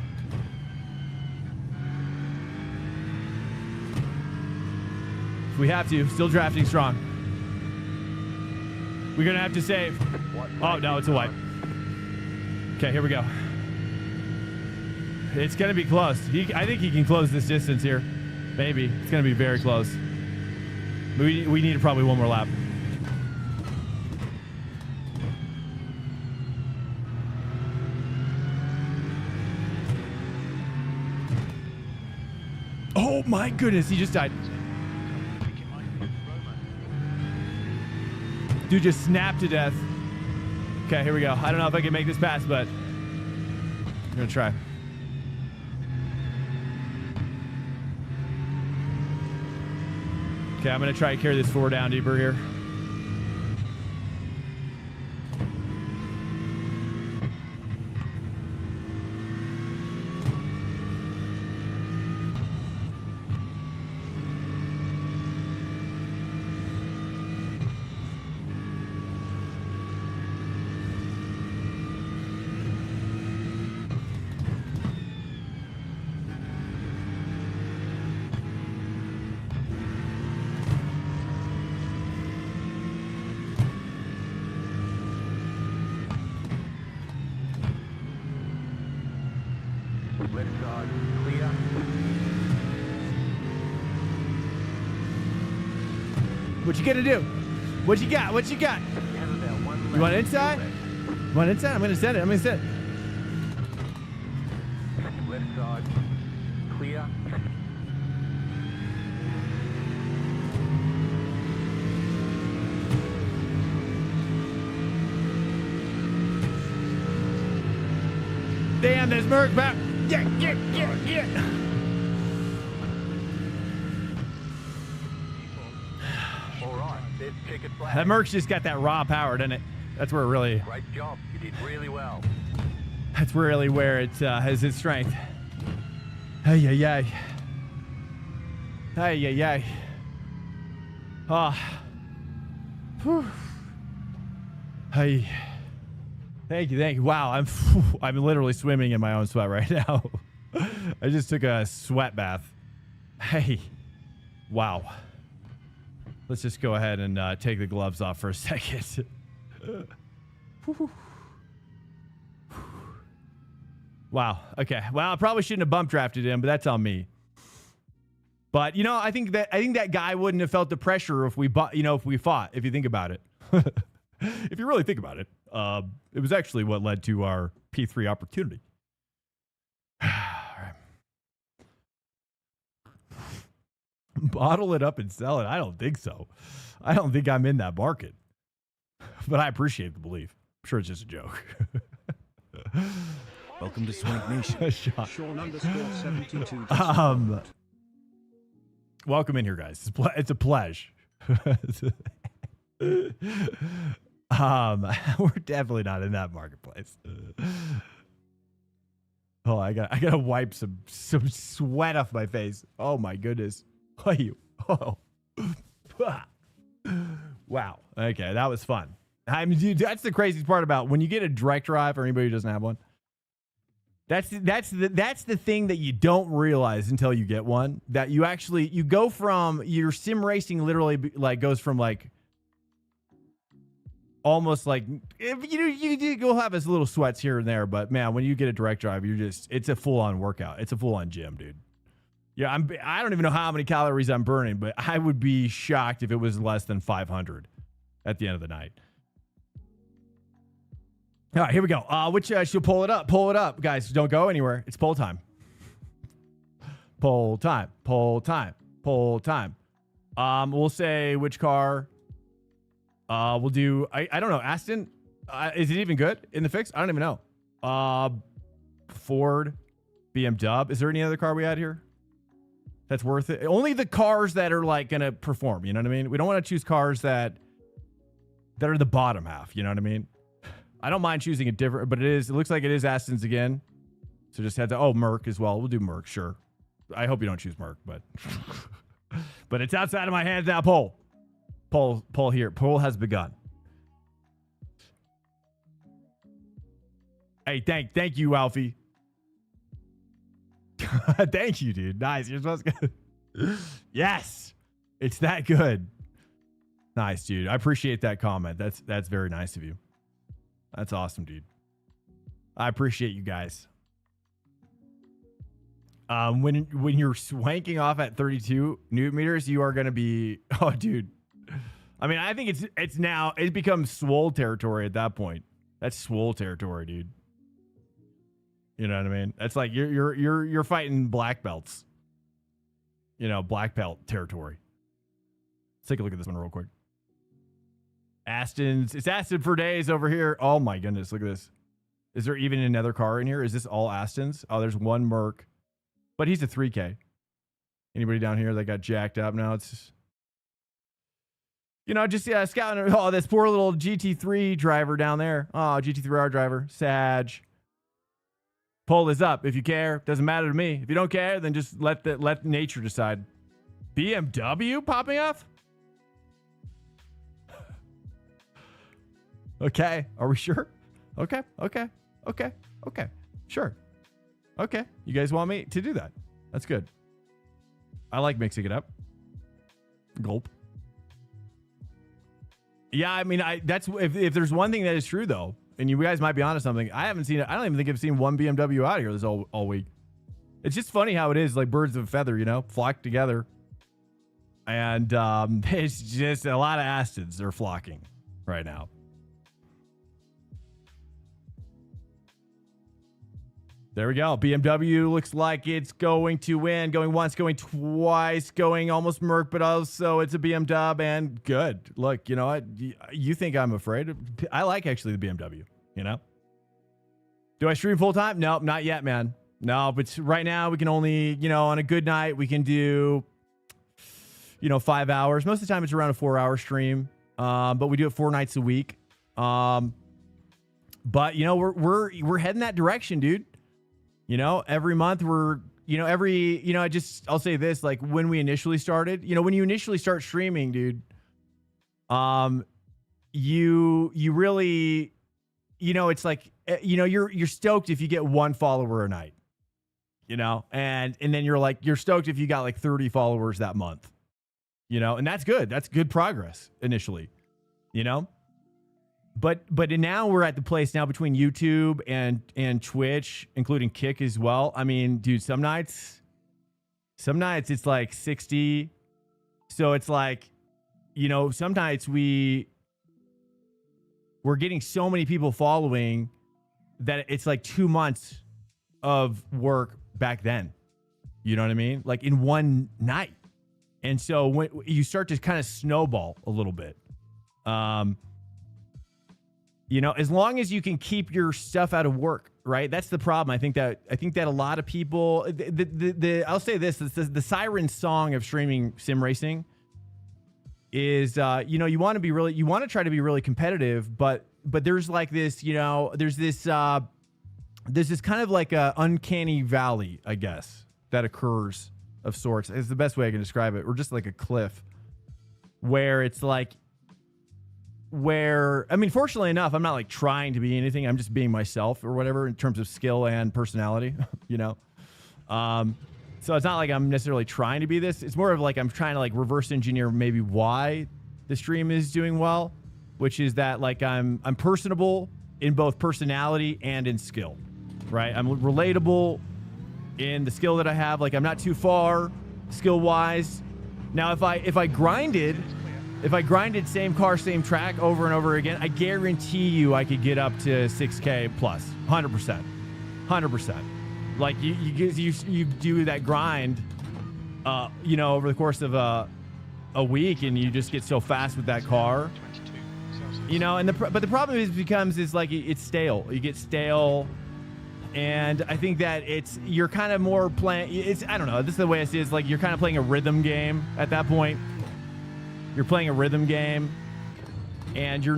If we have to. Still drafting strong. We're gonna have to save. Oh no, it's a white. Okay, here we go. It's gonna be close. I think he can close this distance here. Maybe. It's gonna be very close. We need probably 1 more lap. Oh my goodness, he just died. Dude just snapped to death. Okay, here we go. I don't know if I can make this pass, but I'm gonna try. Okay, I'm gonna try to carry this 4 down deeper here. What you gonna do? What you got? What you got? You have about one left. You want inside? You want inside? I'm gonna send it. I'm gonna send it. Left side. Clear. Damn, there's Merc back. Yeah. All right, let's check it flat. That Merc's just got that raw power, doesn't it? That's where it really. Great job. You did really well. That's really where it has its strength. Hey, yeah. Hey, yeah. Ah. Whew. Hey. Thank you. Wow, I'm literally swimming in my own sweat right now. I just took a sweat bath. Hey. Wow. Let's just go ahead and take the gloves off for a second. Wow. Okay. Well, I probably shouldn't have bump drafted him, but that's on me. But you know, I think that guy wouldn't have felt the pressure if we fought. If you think about it, if you really think about it, it was actually what led to our P3 opportunity. All right. Bottle it up and sell it. I don't think so. I don't think I'm in that market. But I appreciate the belief. I'm sure it's just a joke. Welcome to Swank Nation. Sean_72. Welcome in here, guys. It's a pleasure. We're definitely not in that marketplace. Oh, I gotta wipe some sweat off my face. Oh my goodness. Oh. Wow. Okay, that was fun. I mean, dude, that's the craziest part about when you get a direct drive, or anybody who doesn't have one. That's the thing that you don't realize until you get one. That you go from your sim racing literally like goes from like almost like you go have his little sweats here and there, but man, when you get a direct drive, it's a full on workout. It's a full on gym, dude. Yeah, I don't even know how many calories I'm burning, but I would be shocked if it was less than 500 at the end of the night. All right, here we go. She'll pull it up. Pull it up, guys. Don't go anywhere. It's poll time. Poll time. Poll time. Poll time. We'll say which car. We'll do. I don't know. Aston. Is it even good in the fix? I don't even know. Ford, BMW. Is there any other car we had here that's worth it? Only the cars that are like gonna perform. You know what I mean? We don't want to choose cars that are the bottom half. You know what I mean? I don't mind choosing a different, but it looks like it is Aston's again. So just had to, Merc as well. We'll do Merc, sure. I hope you don't choose Merc, but but it's outside of my hands now. Poll here. Poll has begun. Hey, thank you, Alfie. Thank you, dude. Nice. You're supposed to Yes. It's that good. Nice, dude. I appreciate that comment. That's very nice of you. That's awesome, dude. I appreciate you guys. When you're swanking off at 32 newton meters, you are going to be, oh, dude. I mean, I think it becomes swole territory at that point. That's swole territory, dude. You know what I mean? That's like you're fighting black belts. You know, black belt territory. Let's take a look at this one real quick. It's Aston for days over here. Oh my goodness, look at this. Is there even another car in here? Is this all Astons? Oh, there's one Merc, but he's a 3K. Anybody down here that got jacked up now? It's, just scouting. Oh, this poor little GT3 driver down there. Oh, GT3R driver. Sag. Poll is up if you care. Doesn't matter to me. If you don't care, then just let nature decide. BMW popping off? Okay. Are we sure? Okay. Sure. Okay. You guys want me to do that? That's good. I like mixing it up. Gulp. Yeah, I mean, that's if there's one thing that is true though, and you guys might be onto something. I haven't seen it. I don't even think I've seen one BMW out here this all week. It's just funny how it is, like birds of a feather, flock together. And it's just a lot of Astons are flocking right now. There we go. BMW looks like it's going to win. Going once, going twice, going almost Merc, but also it's a BMW and good. Look, you know what? You think I'm afraid? I like actually the BMW, you know? Do I stream full time? No, not yet, man. No, but right now we can only, you know, on a good night, we can do, you know, 5 hours. Most of the time it's around a 4-hour stream. But we do it 4 nights a week. But you know, we're heading that direction, dude. You know, every month I'll say this, like when we initially started, you know, when you initially start streaming, dude, you really, you know, it's like, you know, you're stoked if you get 1 follower a night, you know, and then you're stoked if you got like 30 followers that month, you know, and that's good. That's good progress initially, you know. But now we're at the place now between YouTube and Twitch, including Kick as well. I mean, dude, some nights it's like 60. So it's like, you know, some nights we're getting so many people following that it's like 2 months of work back then. You know what I mean? Like in one night. And so when you start to kind of snowball a little bit, you know, as long as you can keep your stuff out of work, right? That's the problem. I think that a lot of people, I'll say this, the siren song of streaming sim racing is, you know, you want to try to be really competitive, but there's like this, you know, there's this kind of like a uncanny valley, I guess, that occurs of sorts. It's the best way I can describe it. Or just like a cliff where it's like, I mean, fortunately enough, I'm not like trying to be anything. I'm just being myself or whatever in terms of skill and personality, you know? So it's not like I'm necessarily trying to be this. It's more of like I'm trying to like reverse engineer maybe why the stream is doing well, which is that like I'm personable in both personality and in skill, right? I'm relatable in the skill that I have. Like I'm not too far skill wise. Now, if I grinded same car, same track over and over again, I guarantee you I could get up to 6K plus, 100%. Like you do that grind, you know, over the course of a week, and you just get so fast with that car, you know. And but the problem is like it's stale. You get stale, and I think that you're kind of more playing. I don't know. This is the way I see it. It's like you're kind of playing a rhythm game at that point. You're playing a rhythm game, and you're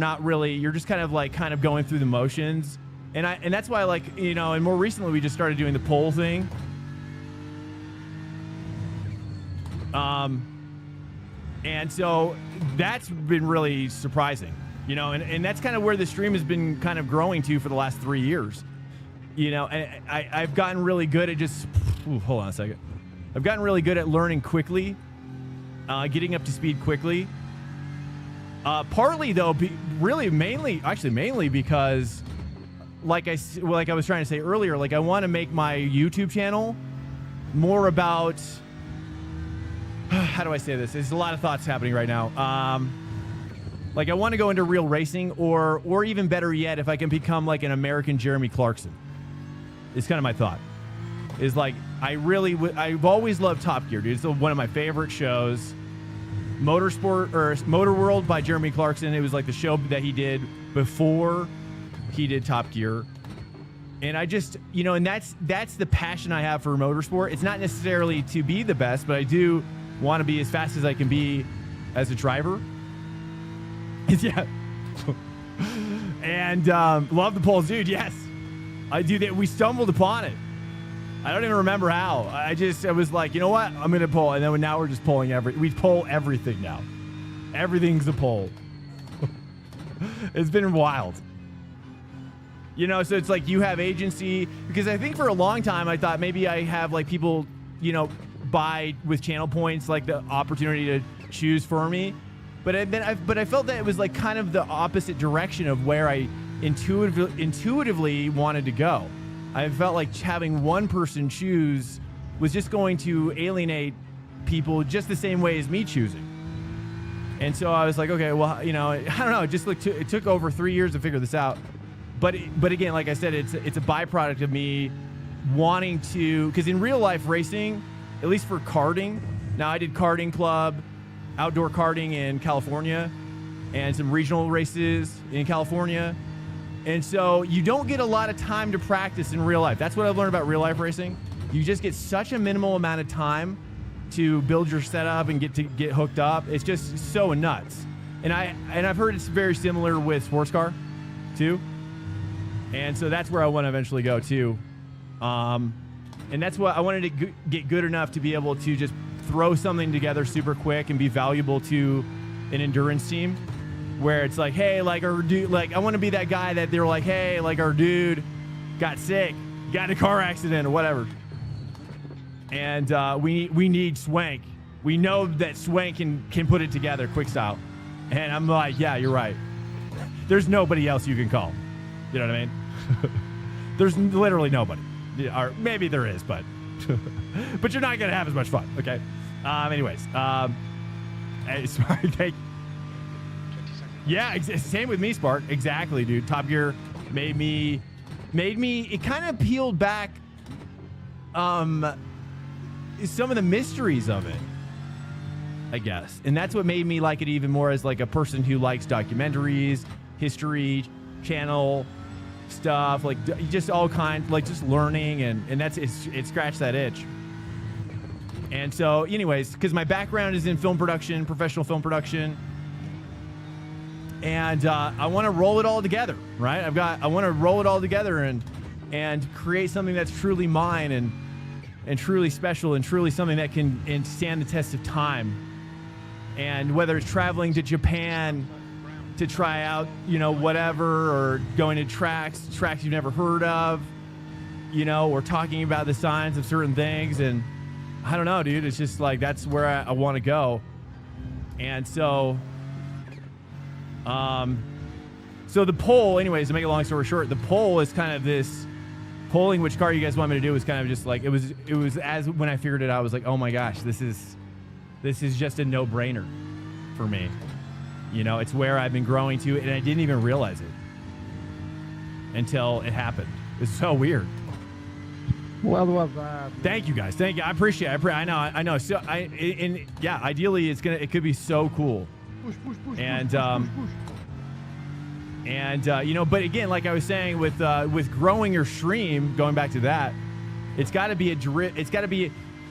just kind of going through the motions. And that's why, like, you know, and more recently we just started doing the poll thing. And so that's been really surprising, you know, and that's kind of where the stream has been kind of growing to for the last 3 years, you know. And I've gotten really good at just, hold on a second. I've gotten really good at learning quickly. Getting up to speed quickly. Partly though, mainly because, like I was trying to say earlier, like I want to make my YouTube channel more about. How do I say this? There's a lot of thoughts happening right now. Like I want to go into real racing, or even better yet, if I can become like an American Jeremy Clarkson. It's kind of my thought. Is like I've always loved Top Gear, dude. It's one of my favorite shows. Motorsport or Motor World by Jeremy Clarkson. It was like the show that he did before he did Top Gear. And I just, you know, and that's the passion I have for motorsport. It's not necessarily to be the best, but I do want to be as fast as I can be as a driver. Yeah. And love the polls, dude. Yes, I do that. We stumbled upon it. I don't even remember how. I was like, you know what? I'm going to poll. And then now we're just polling we poll everything now. Everything's a poll. It's been wild. You know, so it's like you have agency, because I think for a long time I thought maybe I have like people, you know, buy with channel points, like the opportunity to choose for me. But I felt that it was like kind of the opposite direction of where I intuitively wanted to go. I felt like having one person choose was just going to alienate people just the same way as me choosing. And so I was like, okay, well, you know, I don't know. It took over 3 years to figure this out. But again, like I said, it's a byproduct of me wanting to, because in real life racing, at least for karting, now I did karting club, outdoor karting in California, and some regional races in California. And so you don't get a lot of time to practice in real life. That's what I've learned about real life racing. You just get such a minimal amount of time to build your setup and get hooked up. It's just so nuts. And I've heard it's very similar with sports car too. And so that's where I want to eventually go too. And that's what I wanted to get good enough to be able to just throw something together super quick and be valuable to an endurance team, where it's like, hey, like our dude, like I want to be that guy that they're like, hey, like our dude got sick, got in a car accident or whatever, and we need Swank. We know that Swank can put it together quick style. And I'm like, yeah, you're right. There's nobody else you can call. You know what I mean? There's literally nobody. Or maybe there is, but but you're not gonna have as much fun. Okay. Anyways, Spark, yeah, same with me, Spark. Exactly, dude. Top Gear made me. It kind of peeled back some of the mysteries of it, I guess, and that's what made me like it even more as like a person who likes documentaries, history channel stuff, like just all kinds, like just learning, and that's it scratched that itch. And so anyways, because my background is in film production, professional film production, and I want to roll it all together, right? I want to roll it all together and create something that's truly mine and truly special and truly something that can stand the test of time. And whether it's traveling to Japan to try out, you know, whatever, or going to tracks you've never heard of, you know, or talking about the science of certain things. And I don't know, dude, it's just like, that's where I want to go. And so, so the poll, anyways, to make a long story short, the poll is kind of this polling which car you guys want me to do, is kind of just like, it was as when I figured it out, I was like, oh my gosh, this is just a no-brainer for me. You know, it's where I've been growing to, and I didn't even realize it until it happened. It's so weird. Well, thank you guys. Thank you. I appreciate it. I know. So yeah, ideally it could be so cool. Push, and you know, but again, like I was saying with growing your stream, going back to that, it's got to be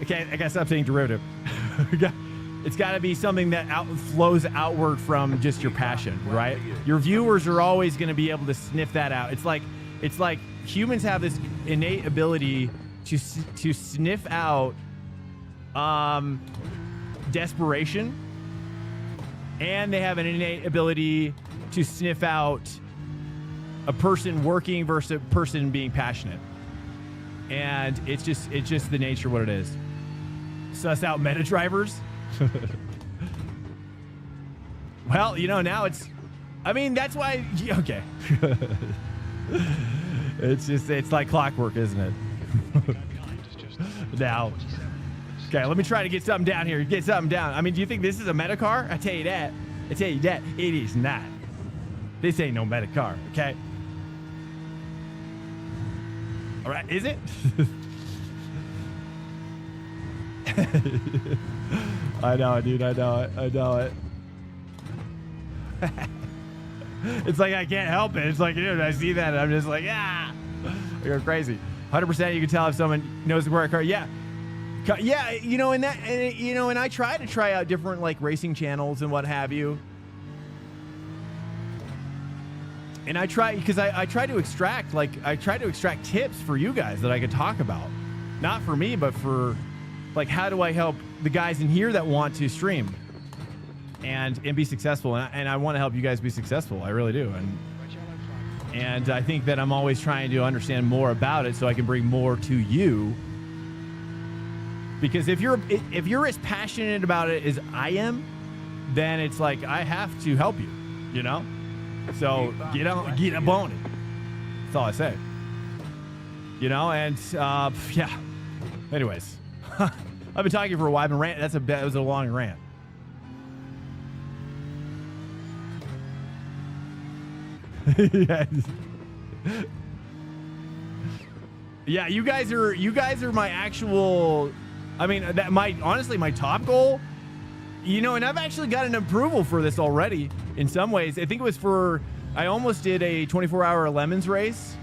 okay, I gotta stop saying derivative. It's got to be something that flows outward from just your passion, right? Your viewers are always going to be able to sniff that out. It's like humans have this innate ability to sniff out desperation, and they have an innate ability to sniff out a person working versus a person being passionate. And it's just the nature of what it is. Suss out meta drivers. Well, you know, now that's why, okay. It's like clockwork, isn't it? Now, okay, let me try to get something down here. Get something down. I mean, do you think this is a meta car? I tell you that. It is not. This ain't no meta car, okay? All right, is it? I know it, dude. I know it. It's like I can't help it. It's like, dude, I see that and I'm just like, yeah. I go crazy. 100% you can tell if someone knows the correct car. Yeah. Yeah, you know, and I try to try out different like racing channels and what have you. And I try, because I try to extract tips for you guys that I could talk about. Not for me, but for like, how do I help the guys in here that want to stream and be successful? And I want to help you guys be successful. I really do. And I think that I'm always trying to understand more about it so I can bring more to you. Because if you're as passionate about it as I am, then it's like I have to help you, you know? So get up on it. That's all I say. You know, and yeah. Anyways, I I've been talking for a while. I've been rant. That was a long rant. Yes. Yeah, you guys are my actual. I mean, honestly my top goal. You know, and I've actually got an approval for this already. In some ways, I think it was for. I almost did a 24-hour Lemons race,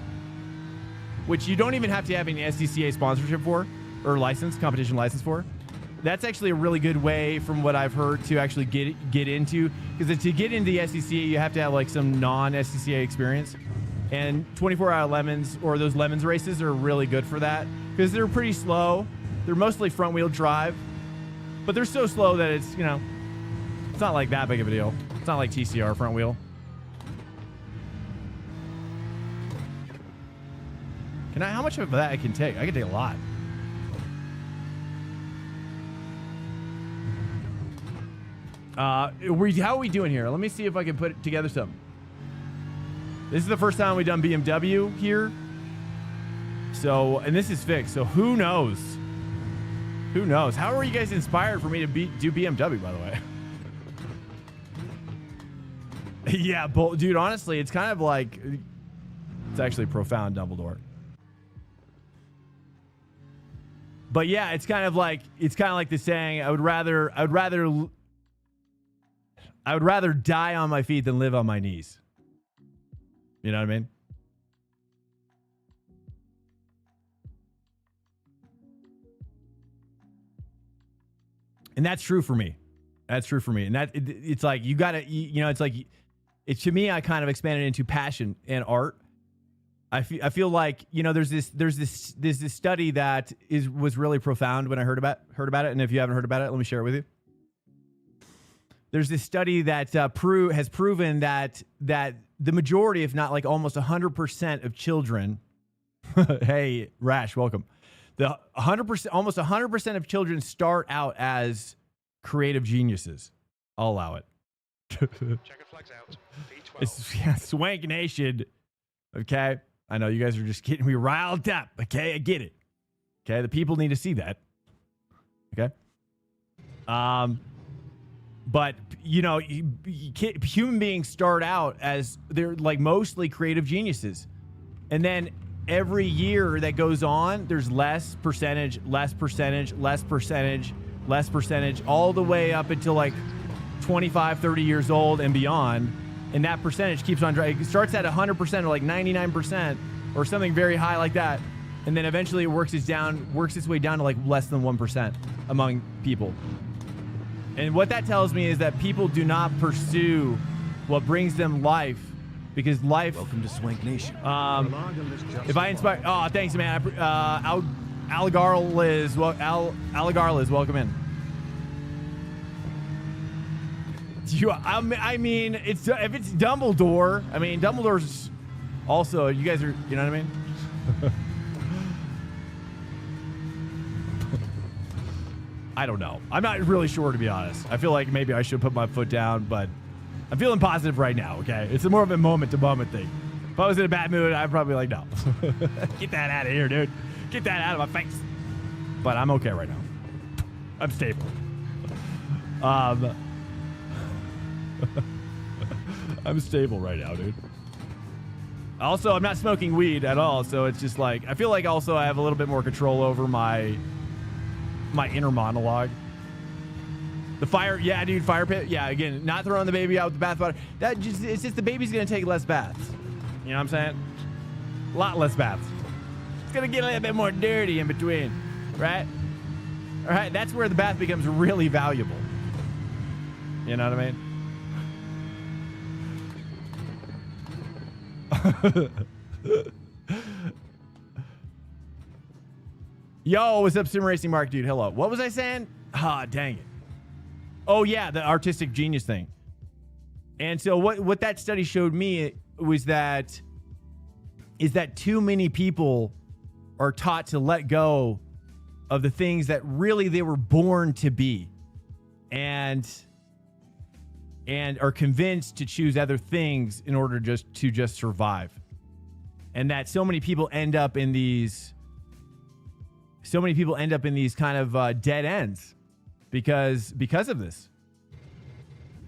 which you don't even have to have any SCCA sponsorship for or competition license for. That's actually a really good way, from what I've heard, to actually get into, because to get into the SCCA, you have to have like some non-SCCA experience. And 24-hour Lemons, or those Lemons races, are really good for that because they're pretty slow. They're mostly front-wheel drive, but they're so slow that it's, you know, it's not like that big of a deal. It's not like TCR front wheel. How much of that I can take? I can take a lot. How are we doing here? Let me see if I can put together something. This is the first time we've done BMW here. So, and this is fixed. So who knows? Who knows? How are you guys inspired for me to do BMW, by the way? Yeah, dude, honestly, it's kind of like, it's actually profound, Dumbledore. But yeah, it's kind of like the saying, I would rather die on my feet than live on my knees. You know what I mean? And that's true for me. That's true for me. And it's like, you gotta, you know, it's like, it's, to me, I kind of expanded into passion and art. I feel like, you know, there's this study that was really profound when I heard about it. And if you haven't heard about it, let me share it with you. There's this study that has proven that the majority, if not like almost 100% of children, hey, Rash, welcome. The 100%, almost 100% of children start out as creative geniuses. I'll allow it. Checker flags out. V12. It's Swank Nation. Okay. I know you guys are just getting me riled up. Okay. I get it. Okay. The people need to see that. Okay. But you know, human beings start out as they're like mostly creative geniuses. And then every year that goes on, there's less percentage, all the way up until like 25, 30 years old and beyond. And that percentage keeps on driving. It starts at 100% or like 99% or something very high like that. And then eventually it works its way down to like less than 1% among people. And what that tells me is that people do not pursue what brings them life, because life. Welcome to Swank Nation. If I inspire, oh, thanks, man. Aligar Liz, welcome in. I mean, if it's Dumbledore, I mean, Dumbledore's also, you guys are, you know what I mean? I don't know. I'm not really sure, to be honest. I feel like maybe I should put my foot down, but I'm feeling positive right now, okay? It's more of a moment-to-moment thing. If I was in a bad mood, I'd probably be like, no. Get that out of here, dude. Get that out of my face. But I'm okay right now. I'm stable. I'm stable right now, dude. Also, I'm not smoking weed at all, so it's just like, I feel like also I have a little bit more control over my inner monologue. The fire, yeah, dude, fire pit. Yeah, again, not throwing the baby out with the bathwater. It's just the baby's gonna take less baths. You know what I'm saying? A lot less baths. It's gonna get a little bit more dirty in between, right? All right, that's where the bath becomes really valuable. You know what I mean? Yo, what's up, Sim Racing Mark, dude? Hello. What was I saying? Ah, dang it. Oh yeah, the artistic genius thing. And so what that study showed me was that too many people are taught to let go of the things that really they were born to be, and are convinced to choose other things in order to just survive. And that so many people end up in these so many people end up in these kind of dead ends because of this.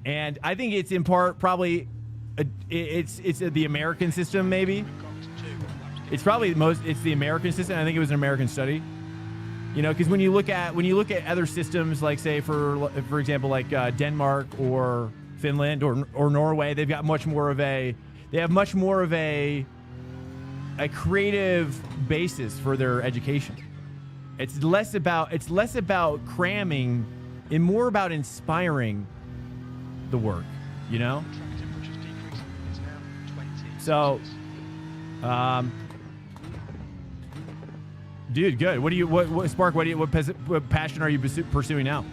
And I think it's in part probably it's the American system, maybe. It's probably it's the American system. I think it was an American study. You know, because when you look at other systems, like say for example, like Denmark or Finland or Norway, they've got much more of a creative basis for their education. It's less about cramming and more about inspiring the work, you know? So, dude, good. What Spark? What passion are you pursuing now?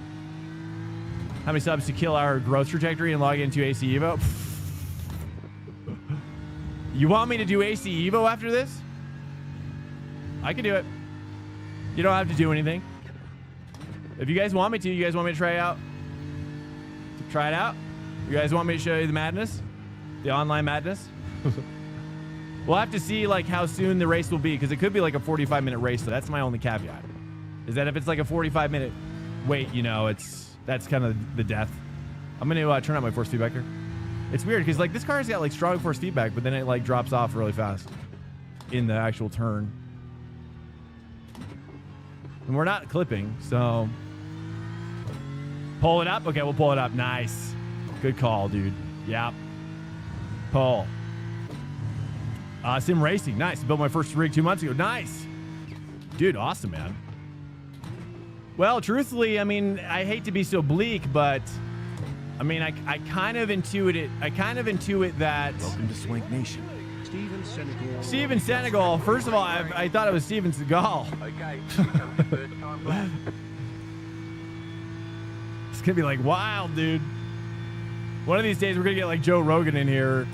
How many subs to kill our growth trajectory and log into AC Evo? You want me to do AC Evo after this? I can do it. You don't have to do anything. If you guys want me to, try it out? Try it out? You guys want me to show you the madness? The online madness? We'll have to see like how soon the race will be, because it could be like a 45-minute race. So that's my only caveat. Is that if it's like a 45-minute wait, you know, that's kind of the death. I'm gonna turn on my force feedback here. It's weird because like this car's got like strong force feedback, but then it like drops off really fast in the actual turn. And we're not clipping, so pull it up. Okay, we'll pull it up. Nice, good call, dude. Yep. Pull. Sim racing, nice. Built my first rig 2 months ago. Nice, dude. Awesome, man. Well, truthfully, I mean, I hate to be so bleak, but I mean, I kind of intuit it. I kind of intuit that. Welcome to Swank Nation. Steven Senegal. First of all, I thought it was Steven Seagal. Okay, here comes the first time lap. It's gonna be like wild, dude. One of these days, we're gonna get like Joe Rogan in here,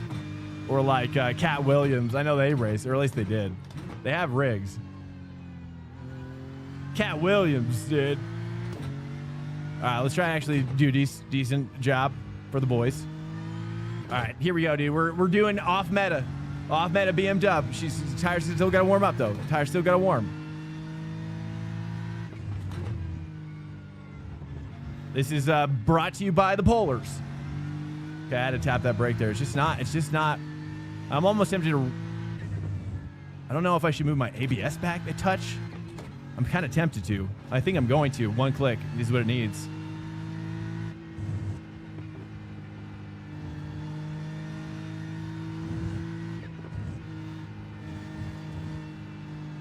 or like Cat Williams. I know they race, or at least they did. They have rigs. Cat Williams, dude. All right, let's try and actually do a decent job for the boys. All right, here we go, dude. We're doing off meta BMW. Tires still got to warm up though. Tires still got to warm. This is brought to you by the Polars. Okay, I had to tap that brake there. It's just not. I'm almost tempted to. I don't know if I should move my ABS back a touch. I'm kind of tempted to. I think I'm going to. One click is what it needs.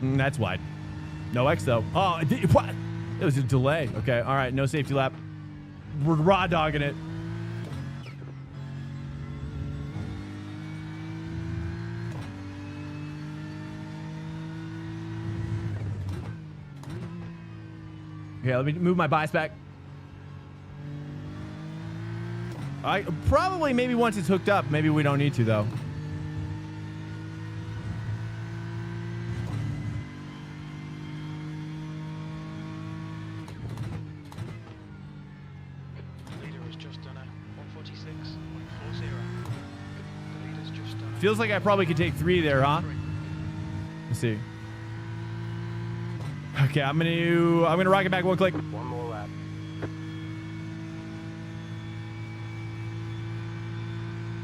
That's wide. No X though. Oh, what? It was a delay. Okay, all right. No safety lap. We're raw dogging it. Okay, let me move my bias back. I probably maybe once it's hooked up, maybe we don't need to though. Leader has just done a 146.40. The leader's just done Feels like I probably could take 3 there, huh? Let's see. Okay, I'm gonna rock it back 1 click. One more lap.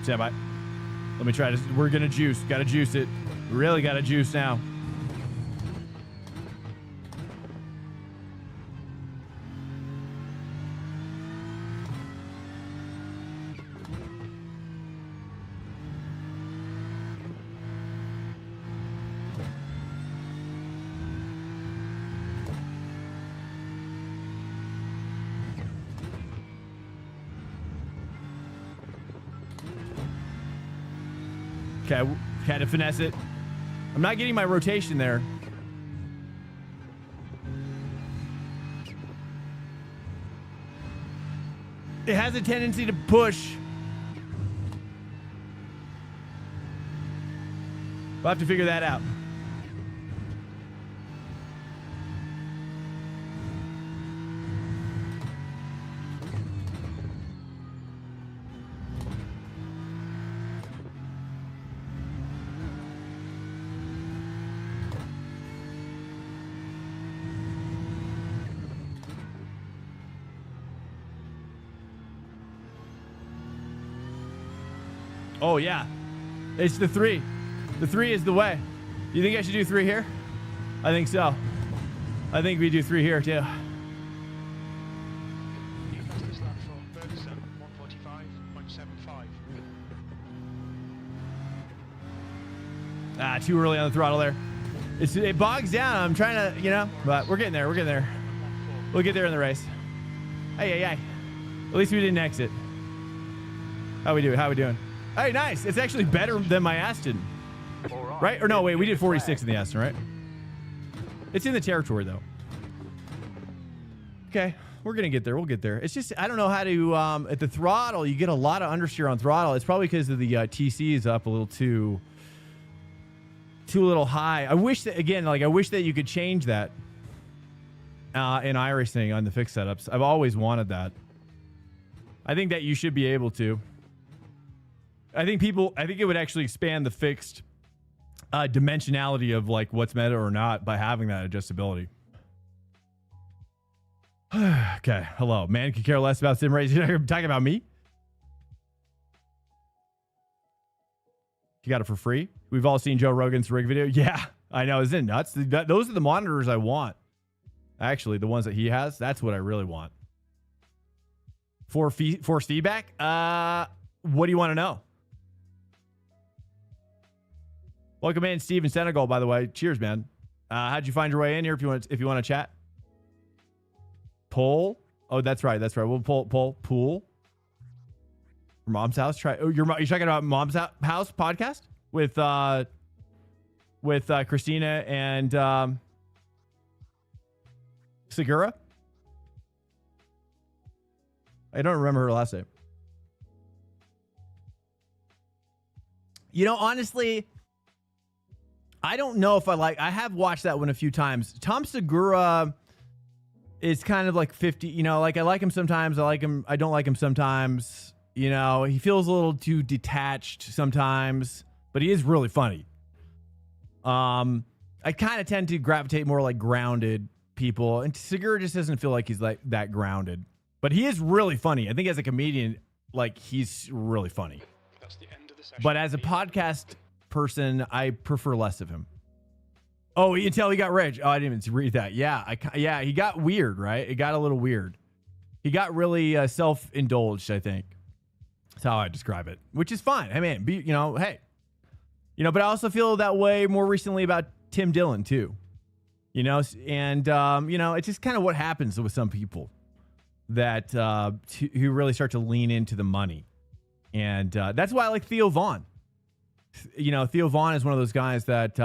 Stand by. Let me try this. We're gonna juice. Gotta juice it. Really gotta juice now. Okay, had to finesse it. I'm not getting my rotation there. It has a tendency to push. We'll have to figure that out. Oh, yeah. It's the 3. The 3 is the way. You think I should do 3 here? I think so. I think we do 3 here, too. New fastest lap for Ferguson, 145.75. Ah, too early on the throttle there. It bogs down. I'm trying to, you know, but we're getting there. We're getting there. We'll get there in the race. Hey. At least we didn't exit. How we doing? How we doing? Hey, nice. It's actually better than my Aston. Right? Or no, wait. We did 46 in the Aston, right? It's in the territory, though. Okay. We're going to get there. We'll get there. It's just, I don't know how to, at the throttle, you get a lot of understeer on throttle. It's probably because of the TC is up a little too little high. I wish that, again, like, I wish that you could change that in iRacing on the fixed setups. I've always wanted that. I think that you should be able to. I think it would actually expand the fixed dimensionality of like what's meta or not by having that adjustability. Okay, hello. Man could care less about sim racing. You're talking about me? You got it for free? We've all seen Joe Rogan's rig video. Yeah, I know. Isn't it nuts? Those are the monitors I want. Actually, the ones that he has, that's what I really want. Force feedback? What do you want to know? Welcome in, Steve in Senegal, by the way. Cheers, man. How'd you find your way in here if you want to chat? Poll? Oh, that's right. We'll pool. Mom's house. You're talking about Mom's house podcast with Christina and Segura. I don't remember her last name. You know, honestly, I don't know if I have watched that one a few times. Tom Segura is kind of like 50, you know, like I like him sometimes. I like him. I don't like him sometimes. You know, he feels a little too detached sometimes, but he is really funny. I kind of tend to gravitate more like grounded people, and Segura just doesn't feel like he's like that grounded, but he is really funny. I think as a comedian, like he's really funny. That's the end of the session. But as a podcast person, I prefer less of him. Oh, until he got rich. Oh, I didn't even read that. Yeah, he got weird, right? It got a little weird. He got really self-indulged, I think. That's how I describe it, which is fine. I mean, hey. You know, but I also feel that way more recently about Tim Dillon, too. You know, and, you know, it's just kind of what happens with some people that who really start to lean into the money. And that's why I like Theo Vaughn. You know, Theo Vaughn is one of those guys that,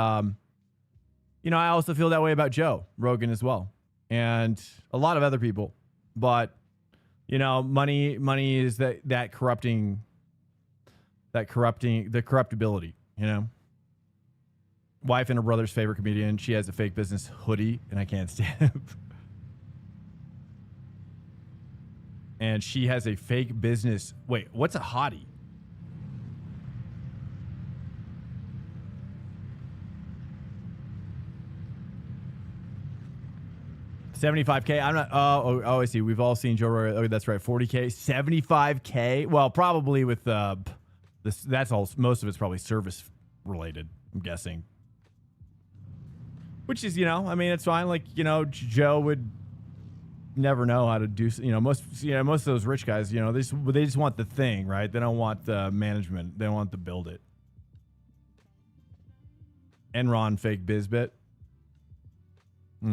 you know, I also feel that way about Joe Rogan as well. And a lot of other people. But, you know, money is the corruptibility, you know. Wife and her brother's favorite comedian. She has a fake business hoodie, and I can't stand it. And she has a fake business. Wait, what's a hottie? $75K. I'm not. Oh, I see. We've all seen Joe Rogan. Oh, that's right. $40K, $75K. Well, probably with this. That's all. Most of it's probably service related, I'm guessing. Which is, you know, I mean, it's fine. Like, you know, Joe would never know how to do. You know, most of those rich guys, you know, they just want the thing, right? They don't want the management. They want to build it. Enron fake bizbit.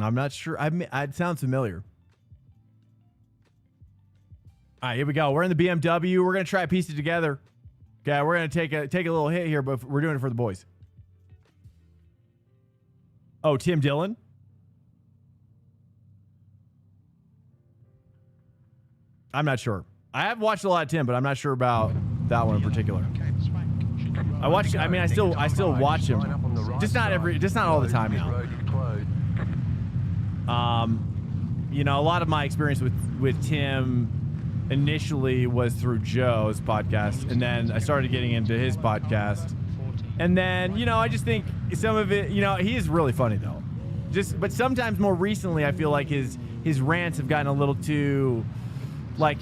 I'm not sure. It sounds familiar. All right, here we go. We're in the BMW. We're gonna try to piece it together. Okay, we're gonna take a little hit here, but we're doing it for the boys. Oh, Tim Dillon. I'm not sure. I have watched a lot of Tim, but I'm not sure about that one in particular. I watch. I mean, I still watch him. Just not all the time now. You know, a lot of my experience with Tim initially was through Joe's podcast, and then I started getting into his podcast. And then, you know, I just think some of it, you know, he is really funny though. But sometimes more recently, I feel like his rants have gotten a little too like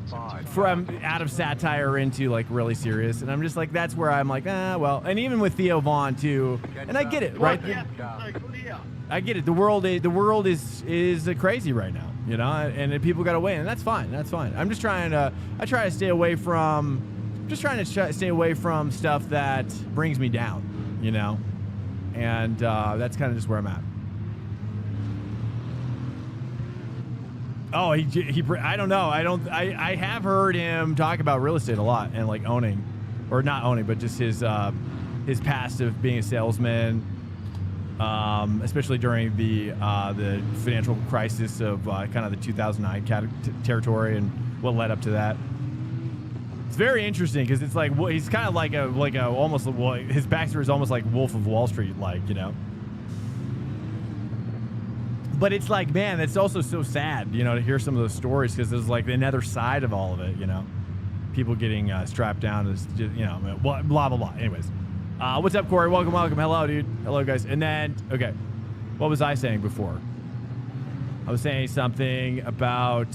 Five. from out of satire into like really serious, and I'm just like, that's where I'm like, well, and even with Theo Vaughn too, and I get it, right? I get it. The world is crazy right now, you know, and people got to win, and that's fine. That's fine. I'm just trying to stay away from stuff that brings me down, you know, and that's kind of just where I'm at. Oh, I don't know. I have heard him talk about real estate a lot and like owning, or not owning, but just his past of being a salesman, especially during the financial crisis of kind of the 2009 territory and what led up to that. It's very interesting because it's like he's kind of like a almost his backstory is almost like Wolf of Wall Street, like, you know. But it's like, man, it's also so sad, you know, to hear some of those stories because there's like another side of all of it, you know. People getting strapped down, is just, you know, blah, blah, blah. Anyways, what's up, Corey? Welcome. Hello, dude. Hello, guys. And then, okay, what was I saying before? I was saying something about,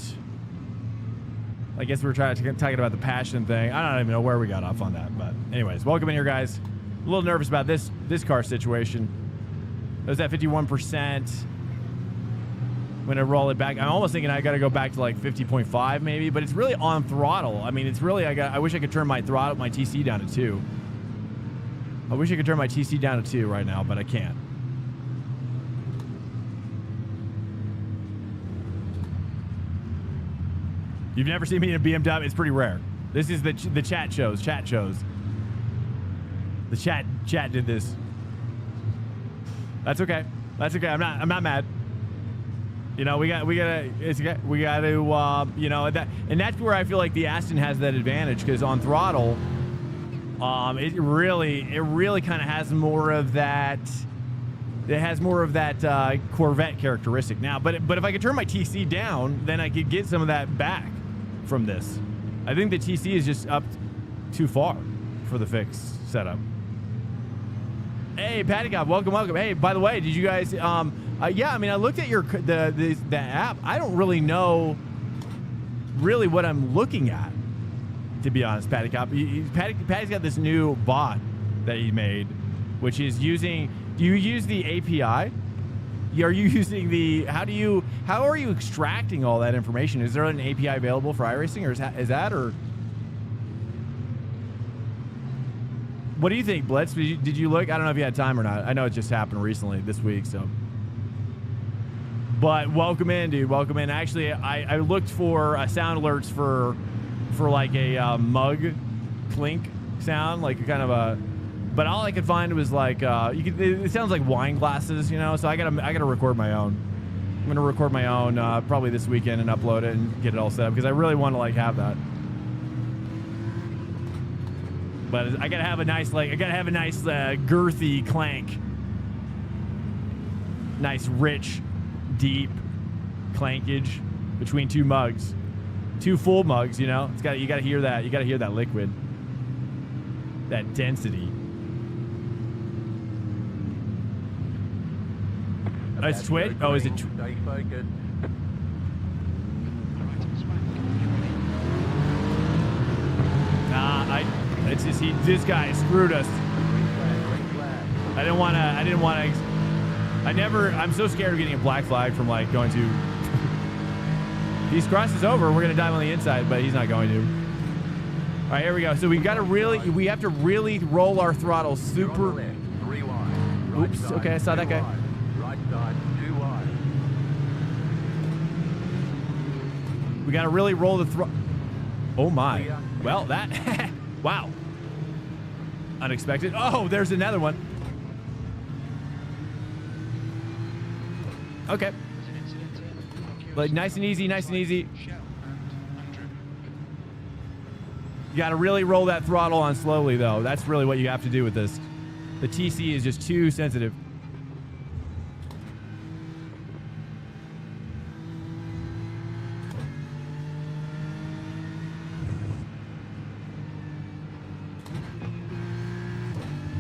I guess we were talking about the passion thing. I don't even know where we got off on that. But anyways, welcome in here, guys. A little nervous about this car situation. It was at 51%. When I roll it back, I'm almost thinking I got to go back to like 50.5 maybe, but it's really on throttle. I mean, it's really, I wish I could turn my TC down to 2. I wish I could turn my TC down to 2 right now, but I can't. You've never seen me in a BMW? It's pretty rare. This is the chat shows. The chat did this. That's okay. I'm not mad. You know, we got to, you know, and that's where I feel like the Aston has that advantage, because on throttle, it really kind of has more of that. It has more of that Corvette characteristic now. But if I could turn my TC down, then I could get some of that back from this. I think the TC is just up too far for the fixed setup. Hey, Patty God, welcome. Hey, by the way, did you guys? Yeah, I mean, I looked at the app. I don't really know what I'm looking at, to be honest, Patty Cop. Patty's got this new bot that he made, which is using. Do you use the API? Are you using the? How are you extracting all that information? Is there an API available for iRacing, or is that or? What do you think, Blitz? Did you look? I don't know if you had time or not. I know it just happened recently this week, so. But welcome in, dude. Welcome in. Actually, I looked for sound alerts for like a mug clink sound, like a kind of a. But all I could find was like it sounds like wine glasses, you know. So I gotta record my own. I'm gonna record my own probably this weekend and upload it and get it all set up because I really want to like have that. But I gotta have a nice girthy clank, nice rich. Deep clankage between two full mugs, you know. You gotta hear that. You gotta hear that liquid, that density. Oh, it's Twitch. Oh, is it? It's just this guy screwed us. I didn't want to. I'm so scared of getting a black flag from like going to. These crosses over, we're gonna dive on the inside, but he's not going to. All right, here we go. So we have to really roll our throttle super. Oops. Okay, I saw that guy. Right side, 2 wide. We gotta really roll the throttle. Oh my. Well, that. Wow. Unexpected. Oh, there's another one. Okay. Like nice and easy. You got to really roll that throttle on slowly, though. That's really what you have to do with this. The TC is just too sensitive.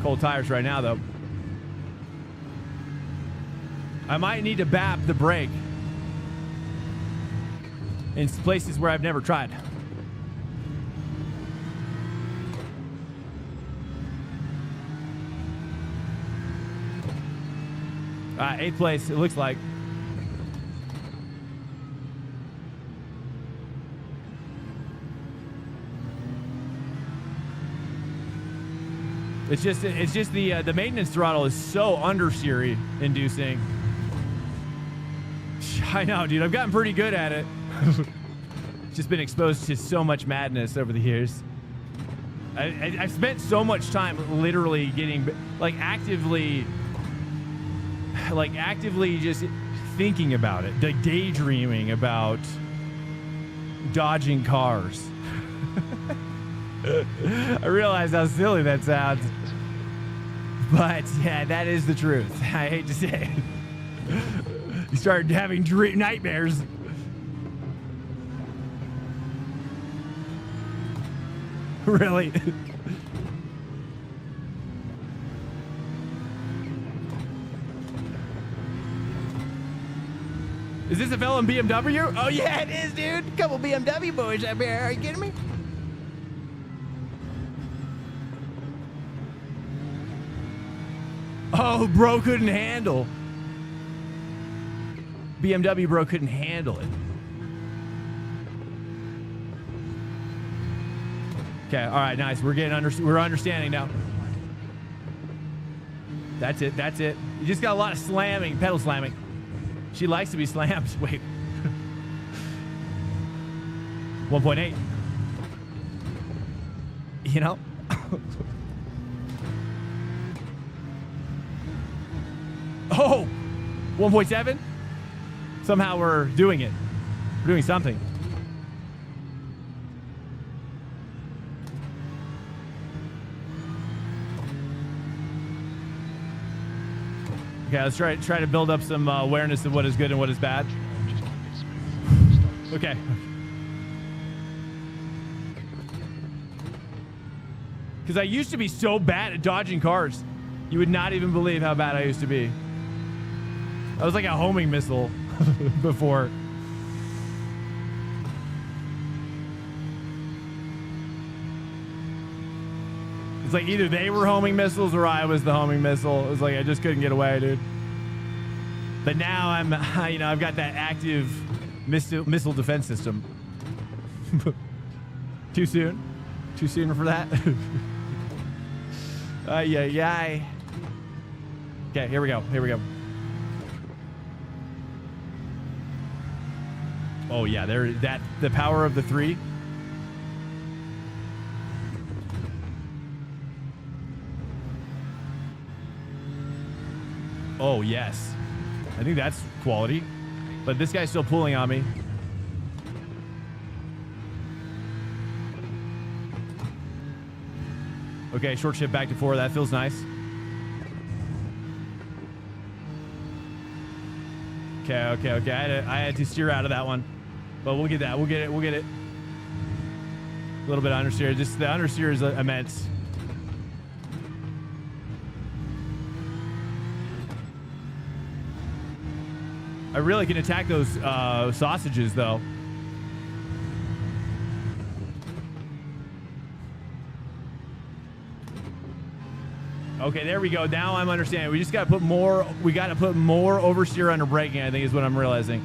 Cold tires right now, though. I might need to bap the brake in places where I've never tried. Eighth place, it looks like. It's just the maintenance throttle is so understeery inducing. I know, dude. I've gotten pretty good at it. Just been exposed to so much madness over the years. I've spent so much time literally getting actively just thinking about it, daydreaming about dodging cars. I realize how silly that sounds, but yeah, that is the truth. I hate to say it. You start having nightmares. Really? Is this a fellow in BMW? Oh yeah, it is, dude. A couple BMW boys up here. Are you kidding me? Oh, bro couldn't handle. BMW bro couldn't handle it. Okay, all right, nice. We're understanding now. That's it. That's it. You just got a lot of slamming, pedal slamming. She likes to be slammed. Wait. 1.8. You know? Oh! 1.7? Somehow we're doing it. We're doing something. Okay, let's try to build up some awareness of what is good and what is bad. Okay. Because I used to be so bad at dodging cars. You would not even believe how bad I used to be. I was like a homing missile before. It's like either they were homing missiles or I was the homing missile. It was like I just couldn't get away, dude. But now I'm, I've got that active missile defense system. Too soon? Too soon for that? Yeah. Okay, here we go. Here we go. Oh yeah, the power of the 3. Oh yes. I think that's quality. But this guy's still pulling on me. Okay, short shift back to 4. That feels nice. Okay. I had to steer out of that one. But we'll get that. We'll get it. A little bit of understeer. Just the understeer is immense. I really can attack those sausages, though. Okay, there we go. Now I'm understanding. We just got to put more. We got to put more oversteer under braking, I think, is what I'm realizing.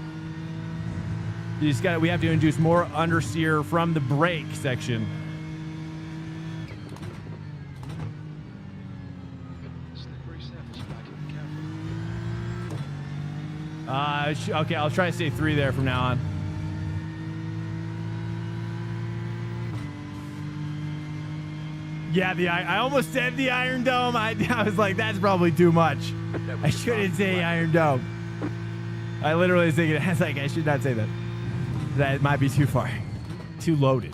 We have to induce more understeer from the brake section. Slippery surface, flag, careful. Okay, I'll try to stay 3 there from now on. Yeah, I almost said the Iron Dome. I was like, that's probably too much. I shouldn't say Iron Dome. I literally was thinking, I was like, I should not say that. That might be too far. Too loaded.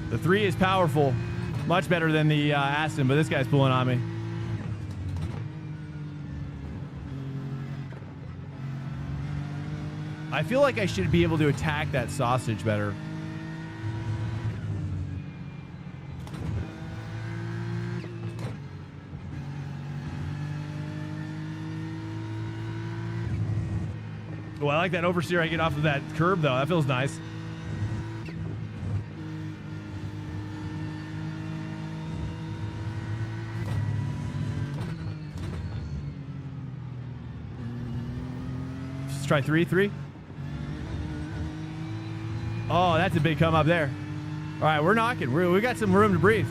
The 3 is powerful. Much better than the Aston, but this guy's pulling on me. I feel like I should be able to attack that sausage better. Well, I like that oversteer I get off of that curb, though. That feels nice. Let's try 3. Oh, that's a big come up there. All right, we're knocking. We got some room to breathe.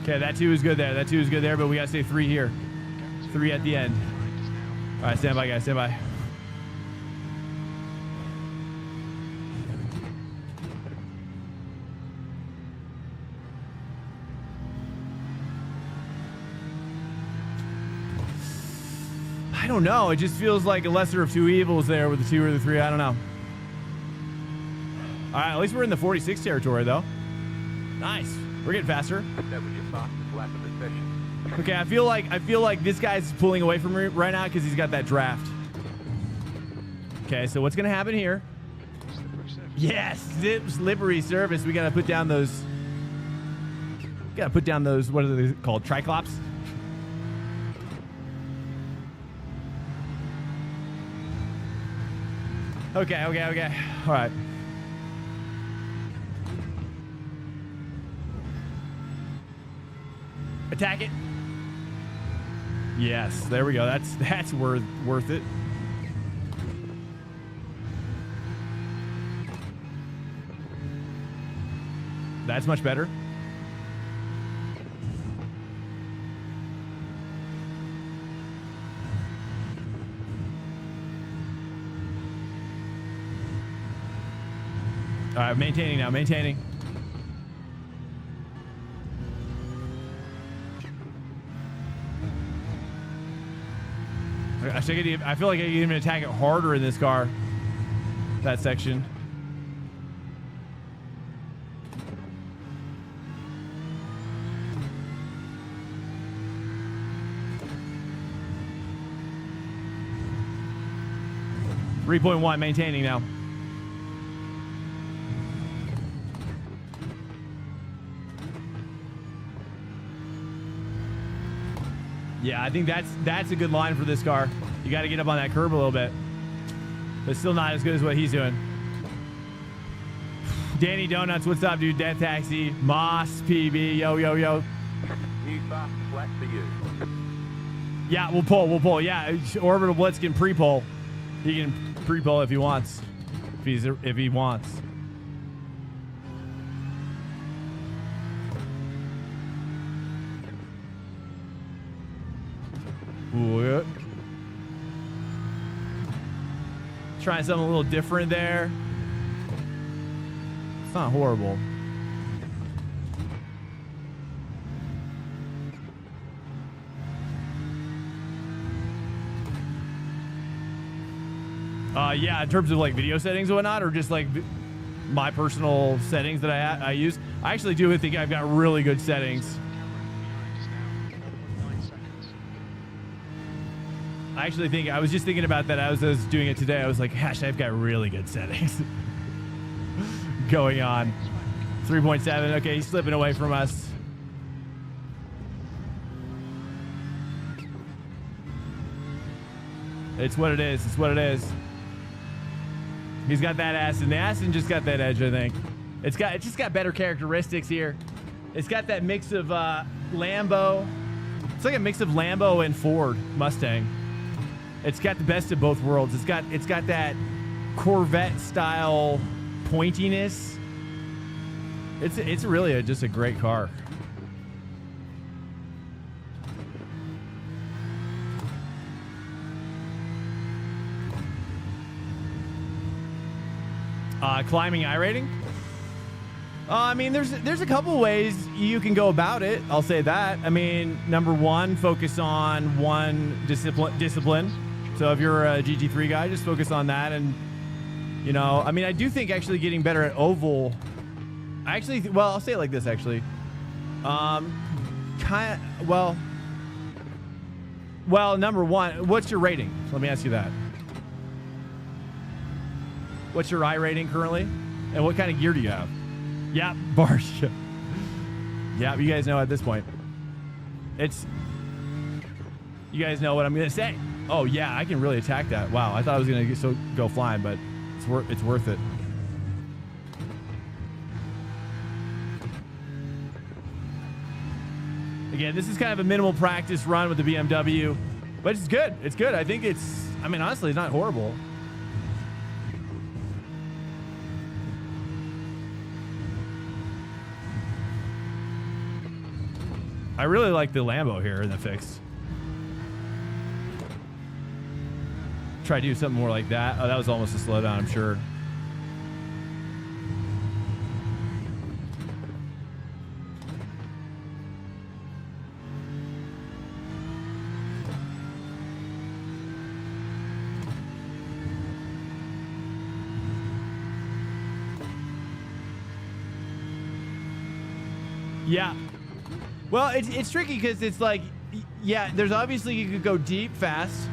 Okay, that 2 is good there. That 2 is good there, but we got to stay 3 here. 3 at the end. All right, stand by, guys. Stand by. I don't know. It just feels like a lesser of two evils there with the 2 or the 3. I don't know. All right, at least we're in the 46 territory, though. Nice. We're getting faster. That was your fastest lap of the session. Okay, I feel like this guy's pulling away from me right now because he's got that draft. Okay, so what's gonna happen here? Yes, slippery surface. We gotta put down those. What are they called? Triclops. Okay. All right. Attack it. Yes, there we go. That's worth it. That's much better. All right, maintaining now, maintaining. I feel like I can even attack it harder in this car. That section. .1 maintaining now. Yeah, I think that's a good line for this car. You got to get up on that curb a little bit. But still not as good as what he's doing. Danny Donuts, what's up, dude? Death Taxi, Moss, PB, yo. New fastest lap for you. Yeah, we'll pull. Yeah, Orbital Blitz can pre-pull. He can pre-pull if he wants. If he wants. Ooh. Trying something a little different there. It's not horrible. Yeah, in terms of like video settings and whatnot, or just like my personal settings that I use. I actually do think I've got really good settings. I actually think, I was just thinking about that as I was doing it today. I was like, gosh, I've got really good settings going on. 3.7. Okay, he's slipping away from us. It's what it is. It's what it is. He's got that Aston. The Aston just got that edge, I think. It's just got better characteristics here. It's got that mix of Lambo. It's like a mix of Lambo and Ford Mustang. It's got the best of both worlds. It's got that Corvette style pointiness. It's really just a great car. Climbing iRating? I mean, there's a couple ways you can go about it. I'll say that. I mean, number one, focus on one discipline. So if you're a GT3 guy, just focus on that. And, you know, I mean, I do think actually getting better at oval. Well, I'll say it like this, actually. Well, number one, what's your rating? Let me ask you that. What's your iRating currently? And what kind of gear do you have? Yeah, Barsh. Yeah, you guys know at this point. You guys know what I'm gonna say. Oh yeah, I can really attack that. Wow, I thought I was gonna go flying, but it's worth it. Again, this is kind of a minimal practice run with the BMW, but it's good. It's good. I think I mean, honestly, it's not horrible. I really like the Lambo here in the fixed. Try to do something more like that. Oh, that was almost a slowdown, I'm sure. Yeah. Well, it's tricky because it's like, yeah, there's obviously you could go deep fast,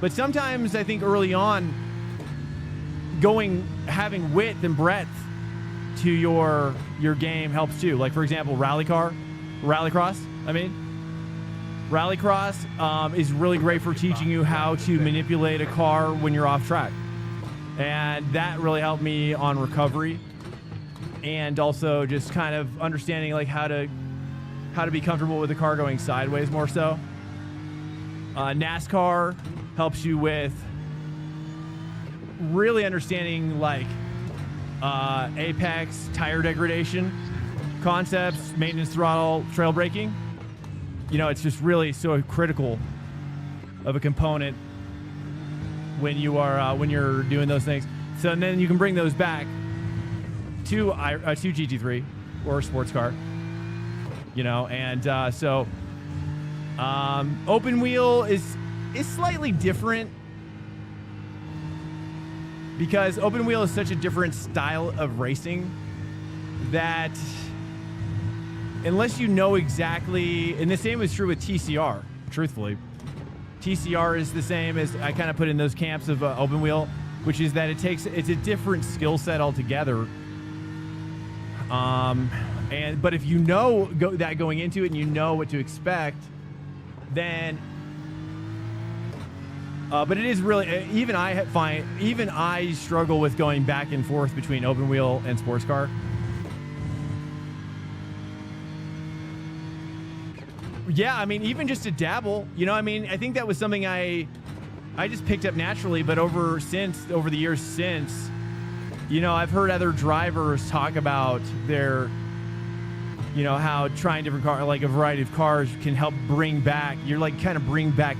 but sometimes I think early on, having width and breadth to your game helps too. Like for example, rallycross. Rallycross is really great for teaching you how to manipulate a car when you're off track, and that really helped me on recovery, and also just kind of understanding like how to be comfortable with the car going sideways more so. NASCAR helps you with really understanding like apex, tire degradation concepts, maintenance throttle, trail braking. You know, it's just really so critical of a component when you're doing those things. So then you can bring those back to GT3 or a sports car. You know, and open wheel is slightly different because open wheel is such a different style of racing that unless you know exactly, and the same is true with TCR, truthfully. TCR is the same as I kind of put in those camps of open wheel, which is that it's a different skill set altogether. But if you know that going into it and you know what to expect, then but it is really, even I struggle with going back and forth between open wheel and sports car. Yeah, I mean, even just to dabble, you know, I mean, I think that was something I just picked up naturally, but over the years since, you know, I've heard other drivers talk about their, you know, how trying different cars, like a variety of cars, can help bring back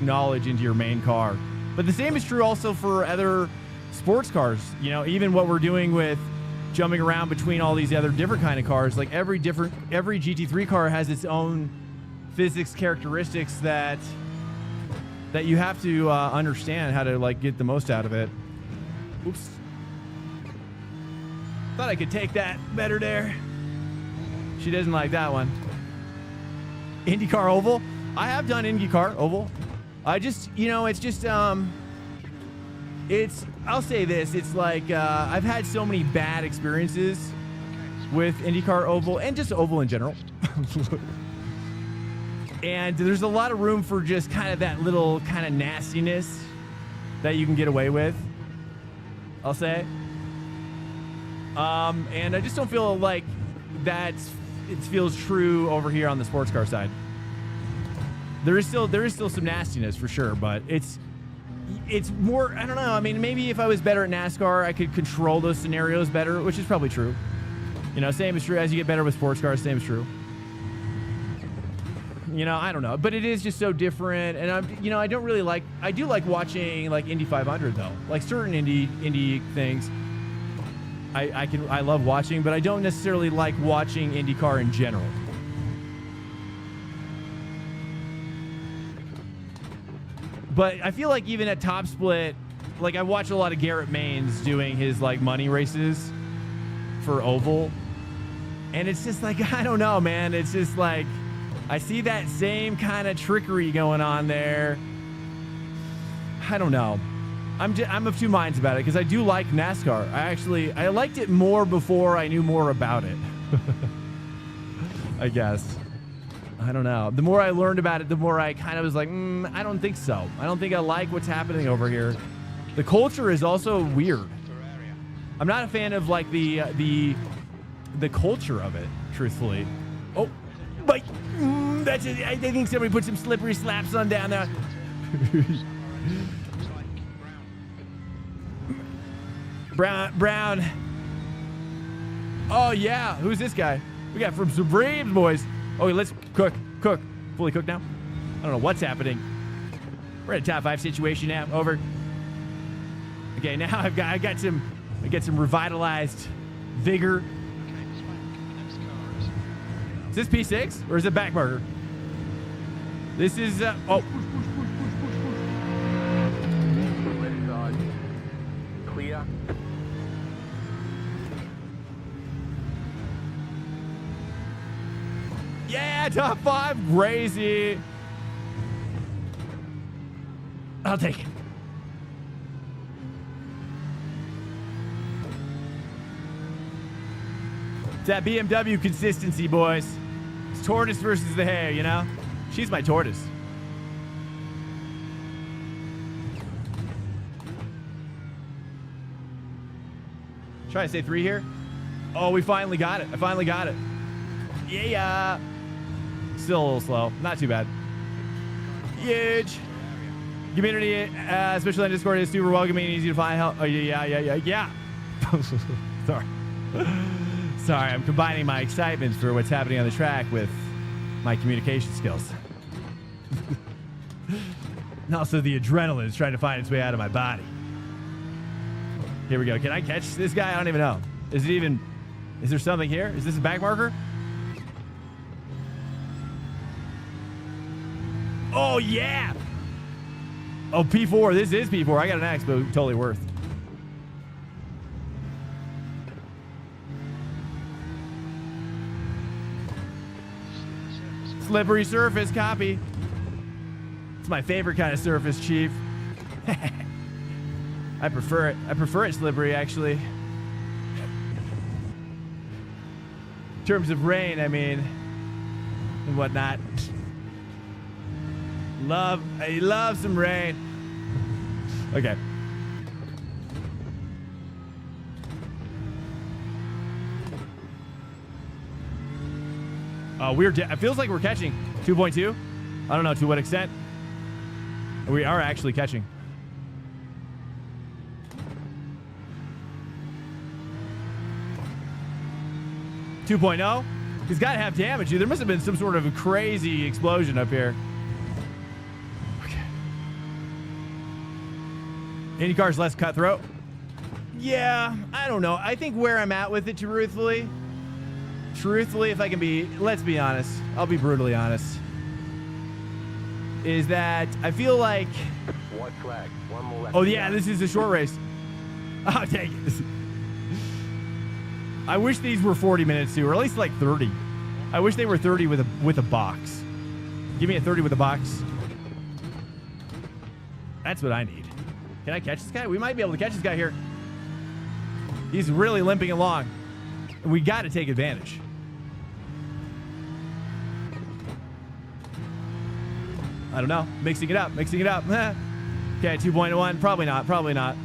knowledge into your main car. But the same is true also for other sports cars. You know, even what we're doing with jumping around between all these other different kind of cars, like every GT3 car has its own physics characteristics that you have to understand how to like get the most out of it. Oops. Thought I could take that better there. She doesn't like that one. IndyCar Oval. I have done IndyCar Oval. I just, you know, it's just, I'll say this. It's like, I've had so many bad experiences with IndyCar Oval and just Oval in general. And there's a lot of room for just kind of that little kind of nastiness that you can get away with, I'll say. And I just don't feel like it feels true over here on the sports car side. There is still some nastiness for sure, but it's more, I don't know. I mean, maybe if I was better at NASCAR, I could control those scenarios better, which is probably true. You know, same is true as you get better with sports cars. Same is true. You know, I don't know, but it is just so different. And I do like watching like Indy 500 though, like certain Indy things. I love watching, but I don't necessarily like watching IndyCar in general. But I feel like even at Top Split, like I watch a lot of Garrett Maines doing his like money races for Oval. And it's just like, I don't know, man. It's just like, I see that same kind of trickery going on there. I don't know. I'm of two minds about it because I do like NASCAR. I liked it more before I knew more about it. I guess. I don't know. The more I learned about it, the more I kind of was like, I don't think so. I don't think I like what's happening over here. The culture is also weird. I'm not a fan of like the culture of it, truthfully. Oh, but that's it. I think somebody put some slippery slaps on down there. Brown. Oh yeah, who's this guy? We got from Supremes, boys. Oh, let's cook. Fully cooked now. I don't know what's happening. We're in a top 5 situation now. Over. Okay, now I got some revitalized vigor. Is this P6 or is it backburger? This is Clear. yeah, top 5, crazy. I'll take it. It's that BMW consistency, boys. It's tortoise versus the hare, you know? She's my tortoise. Try to say 3 here. Oh, we finally got it. I finally got it. Yeah. Still a little slow. Not too bad. Huge. Community, especially on Discord, is super welcoming and easy to find. Oh, yeah. Sorry, I'm combining my excitement for what's happening on the track with my communication skills. And also the adrenaline is trying to find its way out of my body. Here we go. Can I catch this guy? I don't even know. Is there something here? Is this a back marker? Oh, yeah. Oh, P4. This is P4. I got an X, but totally worth. Slippery surface, copy. It's my favorite kind of surface, Chief. I prefer it. I prefer it slippery, actually. In terms of rain, I mean, and whatnot. I love some rain. Okay. It feels like we're catching 2.2. I don't know to what extent. We are actually catching. .2.0. He's got to have damage. There must have been some sort of a crazy explosion up here. Okay. IndyCar's less cutthroat. Yeah, I don't know. I think where I'm at with it, truthfully, if I can be, let's be honest, I'll be brutally honest, is that I feel like, White flag. One more left. oh yeah, this is a short race. Oh, take it. I wish these were 40 minutes too, or at least like 30. I wish they were 30 with a box. Give me a 30 with a box. That's what I need. Can I catch this guy? We might be able to catch this guy here. He's really limping along. We got to take advantage. I don't know. Mixing it up. Okay, 2.1. Probably not.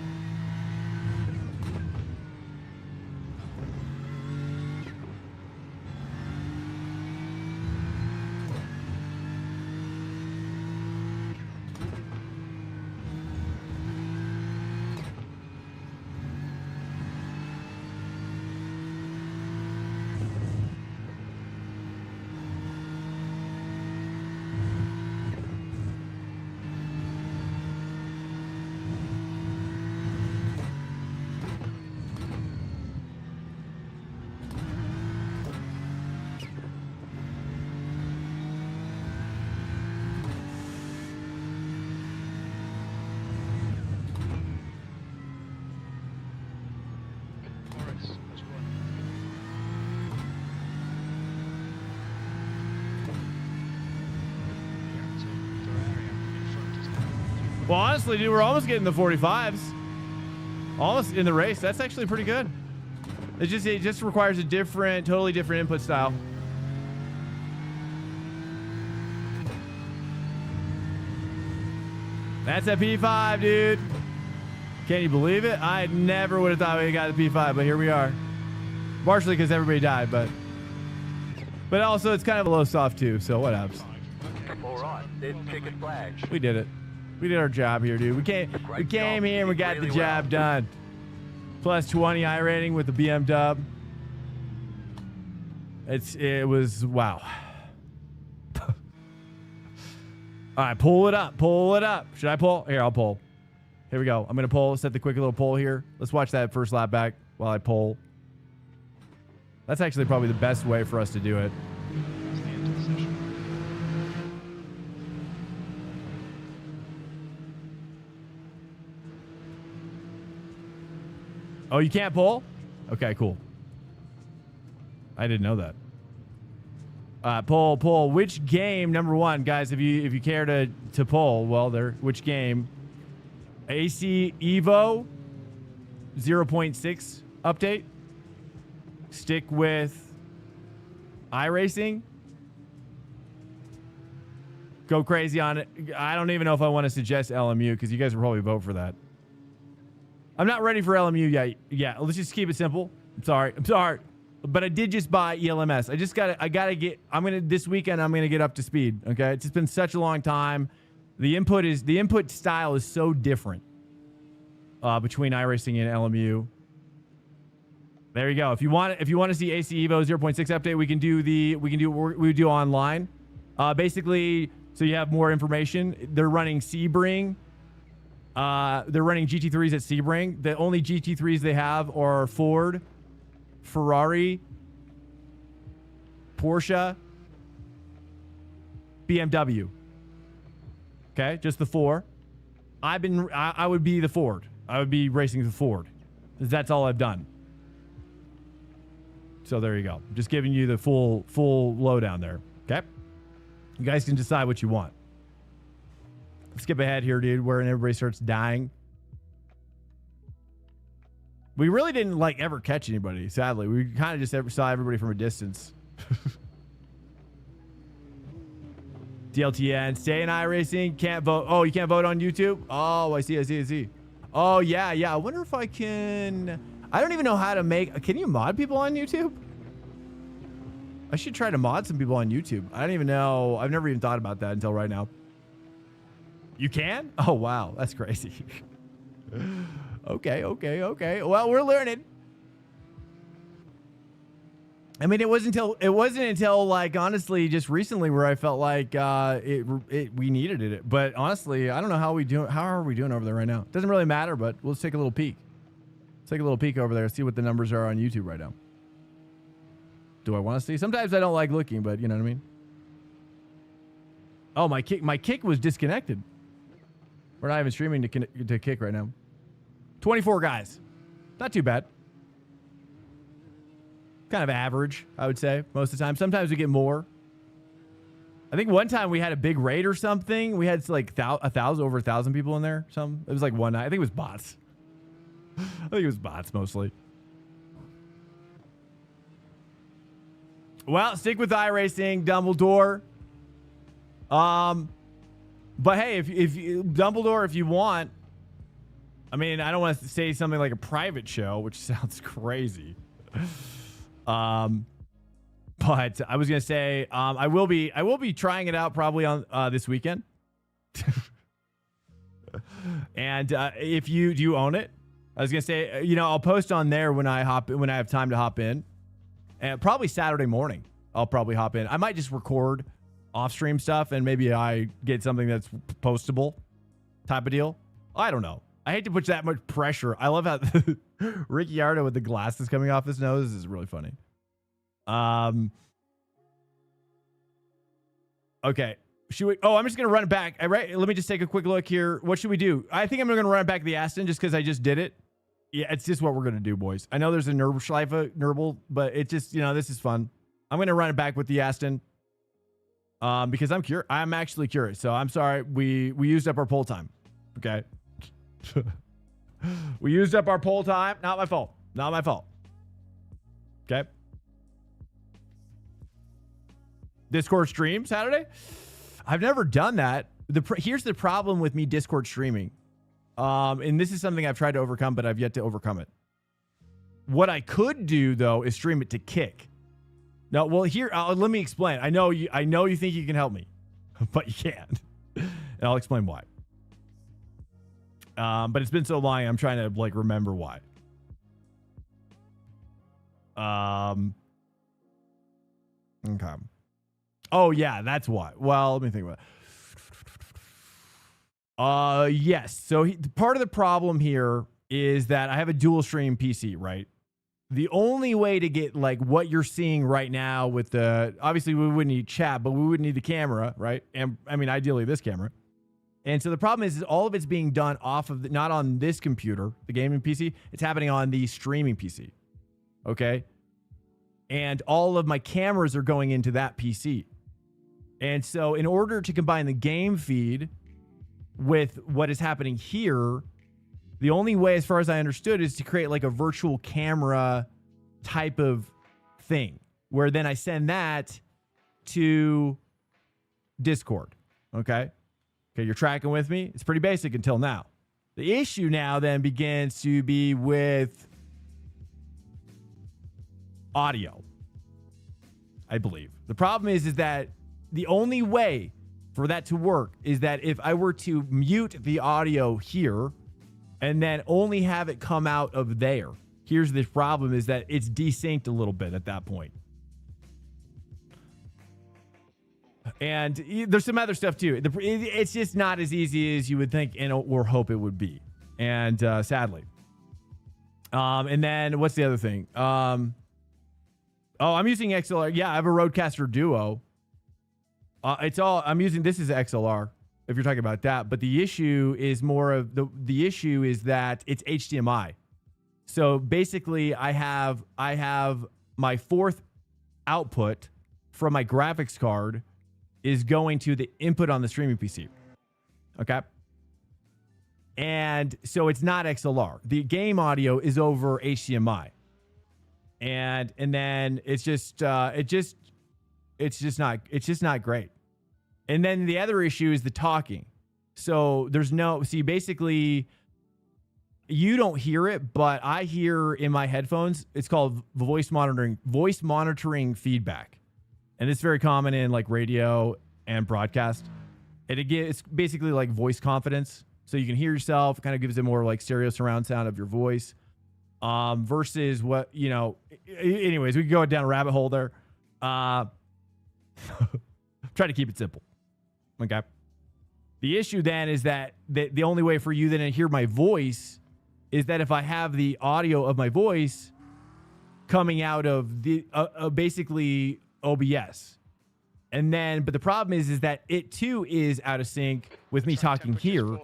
Well, honestly, dude, we're almost getting the 45s. Almost in the race. That's actually pretty good. It just requires a totally different input style. That's a P5, dude. Can you believe it? I never would have thought we got the P5, but here we are. Partially because everybody died, but also it's kind of a low soft too, so what happens? All right, there's ticket flag. We did it. We did our job here, dude. We came here and we got the job done. Plus 20 iRating with the BM dub. It was wow. All right, pull it up. Pull it up. Should I pull? Here, I'll pull. Here we go. I'm gonna pull. Set the quick little pull here. Let's watch that first lap back while I pull. That's actually probably the best way for us to do it. That's the end of the session. Oh, you can't pull? Okay, cool. I didn't know that. Pull. Which game, number one, guys, if you care to pull, well, which game? AC Evo 0.6 update. Stick with iRacing. Go crazy on it. I don't even know if I want to suggest LMU because you guys will probably vote for that. I'm not ready for LMU yet. Yeah, let's just keep it simple. I'm sorry. But I did just buy ELMS. This weekend I'm gonna get up to speed. Okay. It's just been such a long time. The input style is so different between iRacing and LMU. There you go. If you want to see AC Evo 0.6 update, we do online. Basically, so you have more information. They're running Sebring. They're running GT3s at Sebring. The only GT3s they have are Ford, Ferrari, Porsche, BMW. Okay, just the four. I would be the Ford. I would be racing the Ford. That's all I've done. So there you go. Just giving you the full lowdown there. Okay, you guys can decide what you want. Let's skip ahead here, dude, where everybody starts dying. We really didn't ever catch anybody, sadly. We kind of just saw everybody from a distance. DLTN, stay in iRacing, can't vote. Oh, you can't vote on YouTube? Oh, I see. Oh, yeah. I wonder if I can... I don't even know how to make... Can you mod people on YouTube? I should try to mod some people on YouTube. I don't even know. I've never even thought about that until right now. You can? Oh, wow. That's crazy. Okay. Well, we're learning. I mean, it wasn't until honestly just recently where I felt like we needed it. But honestly, I don't know how are we doing over there right now? Doesn't really matter, but let's take a little peek. Let's take a little peek over there, see what the numbers are on YouTube right now. Do I want to see? Sometimes I don't like looking, but you know what I mean? Oh, my kick was disconnected. We're not even streaming to kick right now. 24 guys. Not too bad. Kind of average, I would say, most of the time. Sometimes we get more. I think one time we had a big raid or something. We had over 1,000 people in there. It was like one night. I think it was bots. Mostly. Well, stick with iRacing, Dumbledore. But hey, if Dumbledore, if you want, I mean, I don't want to say something like a private show, which sounds crazy. But I was gonna say, I will be trying it out probably on this weekend. And do you own it? I was gonna say, I'll post on there when I have time to hop in, and probably Saturday morning I'll probably hop in. I might just record off stream stuff and maybe I get something that's postable type of deal. I don't know. I hate to put that much pressure. I love how Ricciardo with the glasses coming off his nose is really funny. Okay. I'm just going to run it back. Let me just take a quick look here. What should we do? I think I'm going to run it back to the Aston just because I just did it. Yeah, it's just what we're going to do, boys. I know there's a Nürburgring, but it just, this is fun. I'm going to run it back with the Aston. Because I'm actually curious. So I'm sorry. We used up our poll time. Okay. We used up our poll time. Not my fault. Okay. Discord stream Saturday. I've never done that. Here's the problem with me Discord streaming. And this is something I've tried to overcome, but I've yet to overcome it. What I could do though is stream it to Kick. No, well here, let me explain. I know you think you can help me, but you can't. And I'll explain why. But it's been so long, I'm trying to like remember why. Okay. Oh yeah, that's why. Well, let me think about it. Yes. So part of the problem here is that I have a dual stream PC, right? The only way to get like what you're seeing right now with the, obviously we wouldn't need chat, but we would need the camera, right? And I mean, ideally this camera. And so the problem is all of it's being done off of not on this computer, the gaming PC. It's happening on the streaming PC. Okay. And all of my cameras are going into that PC. And so in order to combine the game feed with what is happening here, the only way, as far as I understood, is to create like a virtual camera type of thing where then I send that to Discord. Okay. Okay. You're tracking with me. It's pretty basic until now. The issue now then begins to be with audio, I believe. The problem is that the only way for that to work is that if I were to mute the audio here and then only have it come out of there. Here's the problem is that it's desynced a little bit at that point. And there's some other stuff too. It's just not as easy as you would think or hope it would be. And sadly. And then what's the other thing? Oh, I'm using XLR. Yeah, I have a Rodecaster Duo. I'm using, this is XLR if you're talking about that. But the issue is more of the issue is that it's HDMI. So basically I have my fourth output from my graphics card is going to the input on the streaming PC. Okay. And so it's not XLR. The game audio is over HDMI. And then it's just not great. And then the other issue is the talking. So basically you don't hear it, but I hear in my headphones, it's called voice monitoring feedback. And it's very common in like radio and broadcast. And it's basically like voice confidence. So you can hear yourself. It kind of gives it more like stereo surround sound of your voice. Versus what, anyways, we can go down a rabbit hole there. Try to keep it simple. Okay. The issue then is that the only way for you then to hear my voice is that if I have the audio of my voice coming out of the basically OBS. And then, but the problem is that it too is out of sync with me talking here.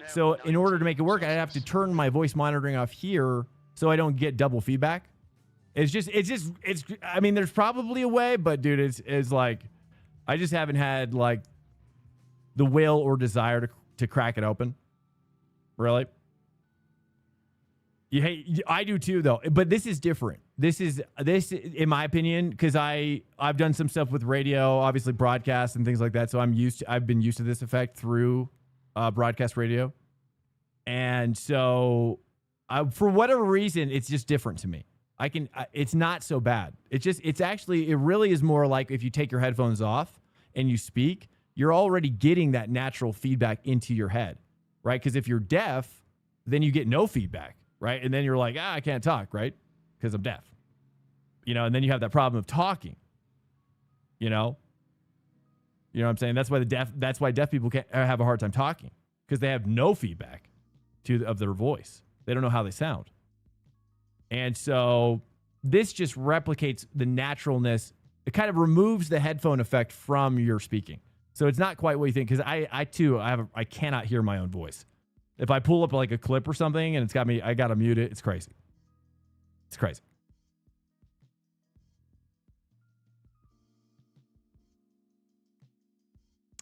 So in order to make it work, I have to turn my voice monitoring off here so I don't get double feedback. I mean, there's probably a way, but dude, it's like, I just haven't had like the will or desire to crack it open. Really? I do too though, but this is different. This in my opinion, because I've done some stuff with radio, obviously broadcast and things like that. So I've been used to this effect through broadcast radio. And so for whatever reason, it's just different to me. It's not so bad. It really is more like if you take your headphones off and you speak, you're already getting that natural feedback into your head, right? Because if you're deaf, then you get no feedback, right? And then you're like, I can't talk, right? Because I'm deaf, and then you have that problem of talking, you know what I'm saying? That's why deaf people can't have a hard time talking, because they have no feedback of their voice. They don't know how they sound. And so this just replicates the naturalness. It kind of removes the headphone effect from your speaking. So it's not quite what you think, because I cannot hear my own voice. If I pull up like a clip or something and I got to mute it, it's crazy. It's crazy.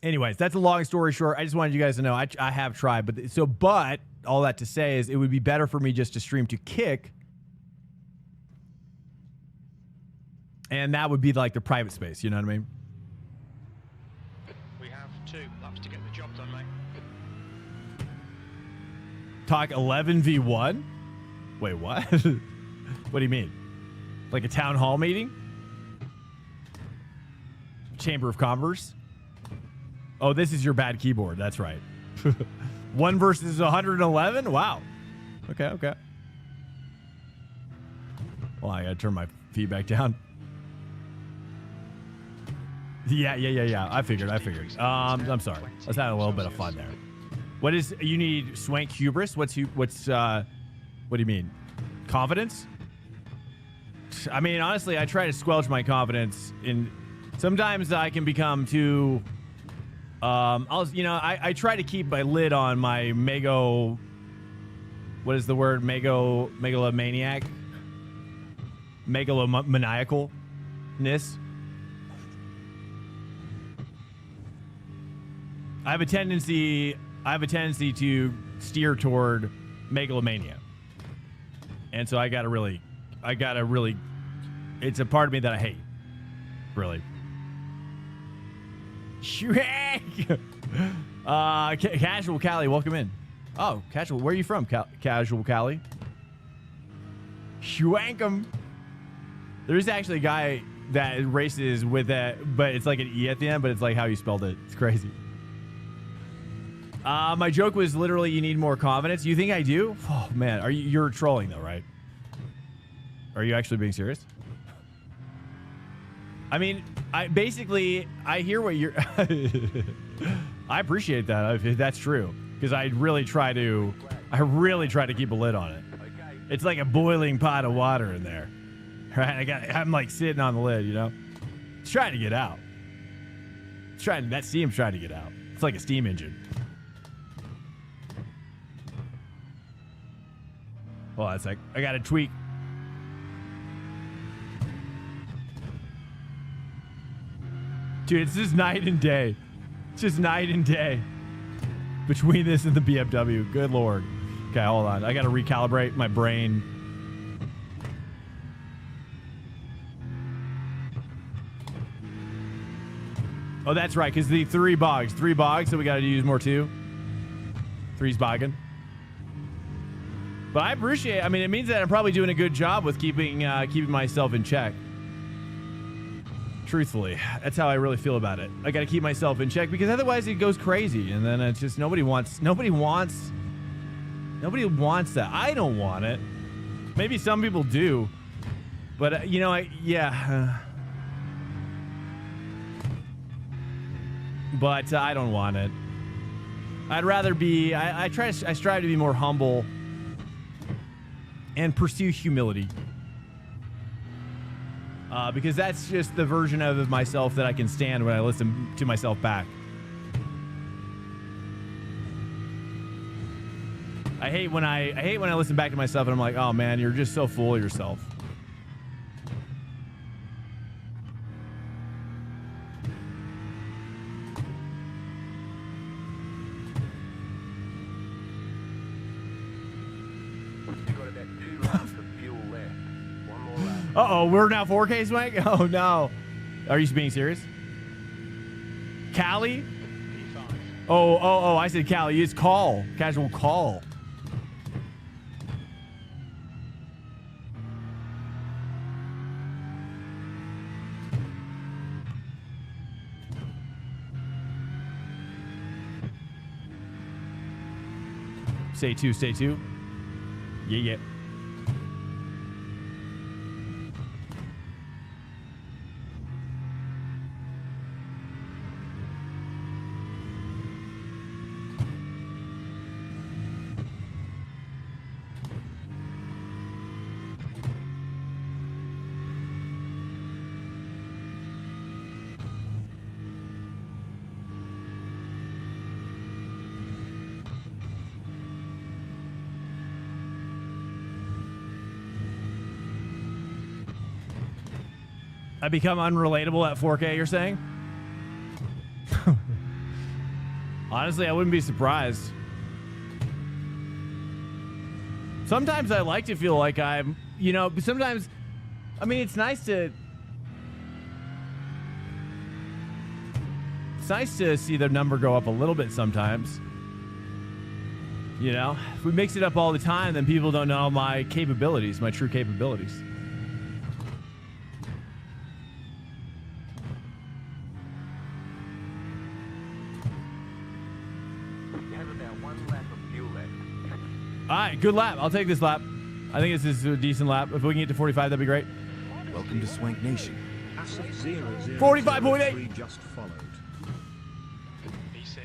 Anyways, that's a long story short. I just wanted you guys to know I have tried, but all that to say is it would be better for me just to stream to Kick. And that would be like the private space, you know what I mean? We have 2 laps to get the job done. talk 11v1? Wait, what? What do you mean? Like a town hall meeting? Chamber of Commerce? Oh, this is your bad keyboard. That's right. 1 versus 111? Wow. Okay, okay. Well, I gotta turn my feedback down. Yeah. I figured. I'm sorry. Let's have a little bit of fun there. What is, you need swank hubris? What do you mean? Confidence? I mean, honestly, I try to squelch my confidence in, sometimes I can become too, I try to keep my lid on my what is the word? Megalomaniac? Megalomaniacalness. I have a tendency to steer toward megalomania. And so I gotta really, it's a part of me that I hate. Really. Casual Cali, welcome in. Oh, Casual, where are you from, Casual Cali? Schwankum. There's actually a guy that races with that, but it's like an E at the end, but it's like how you spelled it. It's crazy. My joke was literally, you need more confidence. You think I do? Oh man, you're trolling though, right? Are you actually being serious? I mean, I hear what you're. I appreciate that if that's true, because I really try to keep a lid on it. It's like a boiling pot of water in there, right? I'm like sitting on the lid, you know. It's trying to get out. That steam's trying to get out. It's like a steam engine. Hold on a sec. I got to tweak. Dude, it's just night and day. It's just night and day between this and the BMW. Good Lord. Okay, hold on. I got to recalibrate my brain. Oh, that's right, because the 3 bogs, so we got to use more too. 3's bogging. But I appreciate it. I mean, it means that I'm probably doing a good job with keeping myself in check. Truthfully, that's how I really feel about it. I got to keep myself in check, because otherwise it goes crazy, and then it's just nobody wants that. I don't want it. Maybe some people do, but but I don't want it. I'd rather be. I strive to be more humble and pursue humility. Because that's just the version of myself that I can stand when I listen to myself back. I hate when I listen back to myself and I'm like, oh man, you're just so full of yourself. Uh-oh, we're now 4K swag? Oh, no. Are you being serious? Cali? Oh, I said Cali. It's call. Casual call. Stay two. Yeah. I become unrelatable at 4K, you're saying? Honestly, I wouldn't be surprised. Sometimes I like to feel like I'm, sometimes, I mean, it's nice to see the number go up a little bit sometimes. You know, if we mix it up all the time, then people don't know my capabilities, my true capabilities. You have about 1 lap of fuel left. All right, good lap. I'll take this lap. I think this is a decent lap. If we can get to 45, that'd be great. Welcome to Swank Nation. 45.8. just followed. V6.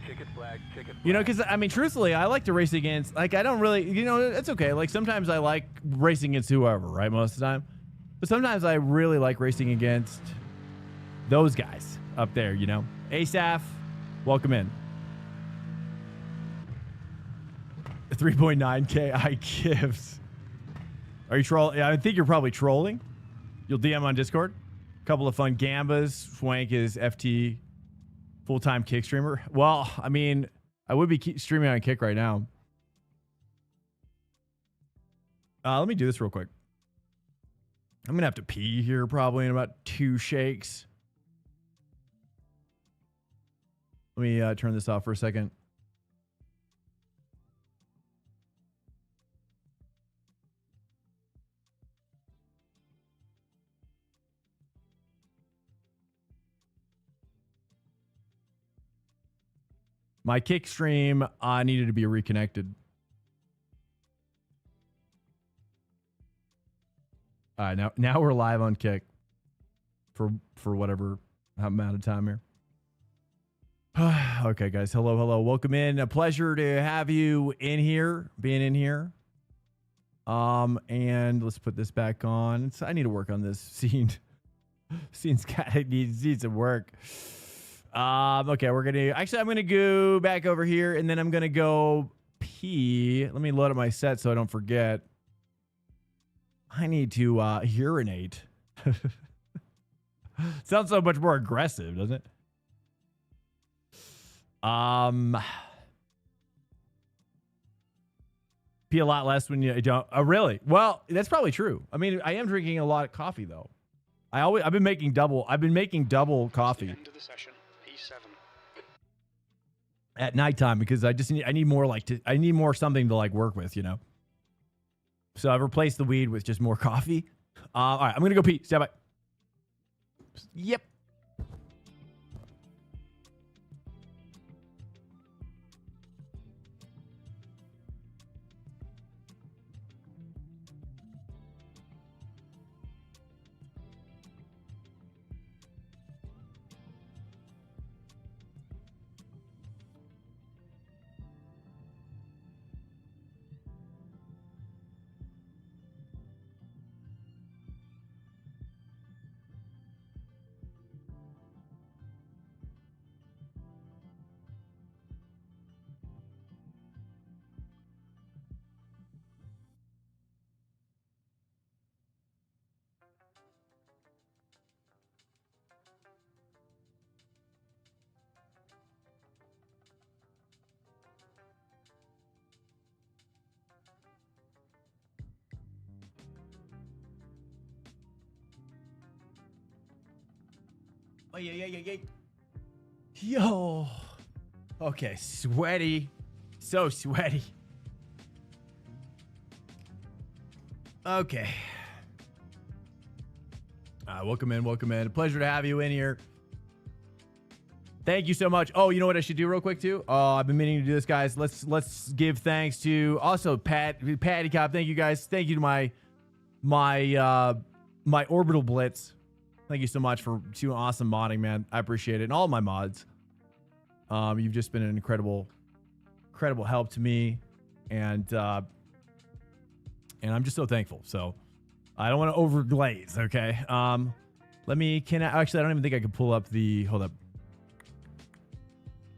Ticket flag, ticket flag. You know, because, I mean, truthfully, I like to race against, like, I don't really, you know, it's okay. Like, sometimes I like racing against whoever, right, most of the time. But sometimes I really like racing against those guys up there, you know. ASAF, welcome in. 3.9K I gives. Are you trolling? Yeah, I think you're probably trolling. You'll DM on Discord. Couple of fun gambas. Swank is FT full-time Kick streamer. Well, I mean, I would be streaming on Kick right now. Let me do this real quick. I'm going to have to pee here probably in about 2 shakes. Let me turn this off for a second. My Kick stream needed to be reconnected. All right, now we're live on Kick for whatever amount of time here. Okay, guys. Hello. Welcome in. A pleasure to have you in here, being in here. And let's put this back on. I need to work on this scene. Scene's needs some work. Okay, I'm gonna go back over here and then I'm gonna go pee. Let me load up my set so I don't forget. I need to urinate. Sounds so much more aggressive, doesn't it? Pee a lot less when you don't. Oh, really? Well, that's probably true. I mean, I am drinking a lot of coffee though. I've been making double coffee. End of the session. P7. At nighttime because I need more something to like work with, you know. So I've replaced the weed with just more coffee. All right, I'm gonna go pee. Stand by. Yep. Oh, yeah. Yo. Okay, sweaty. So sweaty. Okay. Welcome in. A pleasure to have you in here. Thank you so much. Oh, you know what I should do real quick too? Oh, I've been meaning to do this, guys. Let's give thanks to also Patty Cop. Thank you guys. Thank you to my orbital blitz. Thank you so much for doing awesome modding, man. I appreciate it. And all my mods. You've just been an incredible help to me. And I'm just so thankful. So I don't want to overglaze, okay? Actually, I don't even think I can pull up hold up.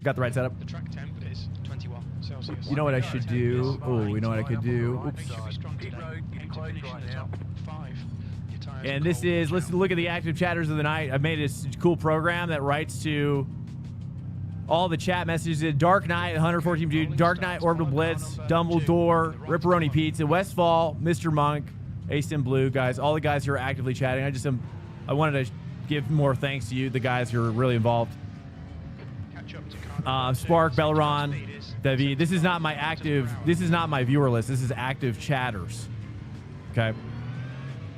Got the right setup. The track temp is 21 Celsius. You know what I should do? Oh, you know what I could do? Oops. Make sure you're strong today. Aim to finish in the top 5. Your tires And this is, let's look at the active chatters of the night. I've made this cool program that writes to all the chat messages. Dark Knight, 114 dude. Dark Knight, Orbital Blitz, Dumbledore, Ripperoni Pizza, Westfall, Mr. Monk, Ace in Blue, guys. All the guys who are actively chatting. I wanted to give more thanks to you, the guys who are really involved. catch up to Spark, Belleron, David, this is not my active. This is not my viewer list. This is active chatters. Okay.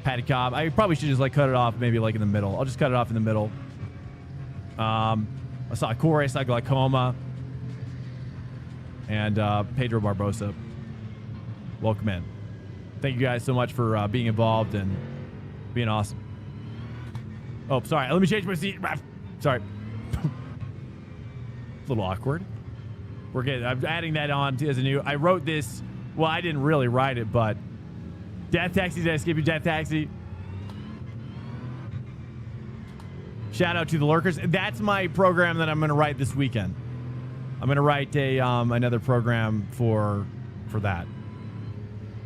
Patty Cobb. I probably should just like cut it off maybe like in the middle. I'll just cut it off in the middle. I saw Corey, I saw Glaucoma, and Pedro Barbosa. Welcome in. Thank you guys so much for being involved and being awesome. Oh, sorry. Let me change my seat. Sorry. It's a little awkward. I'm adding that on as a new. I wrote this. Well, I didn't really write it, but Death Taxi, did I skip you, Death Taxi? Shout out to the lurkers. That's my program that I'm going to write this weekend. I'm going to write a another program for that.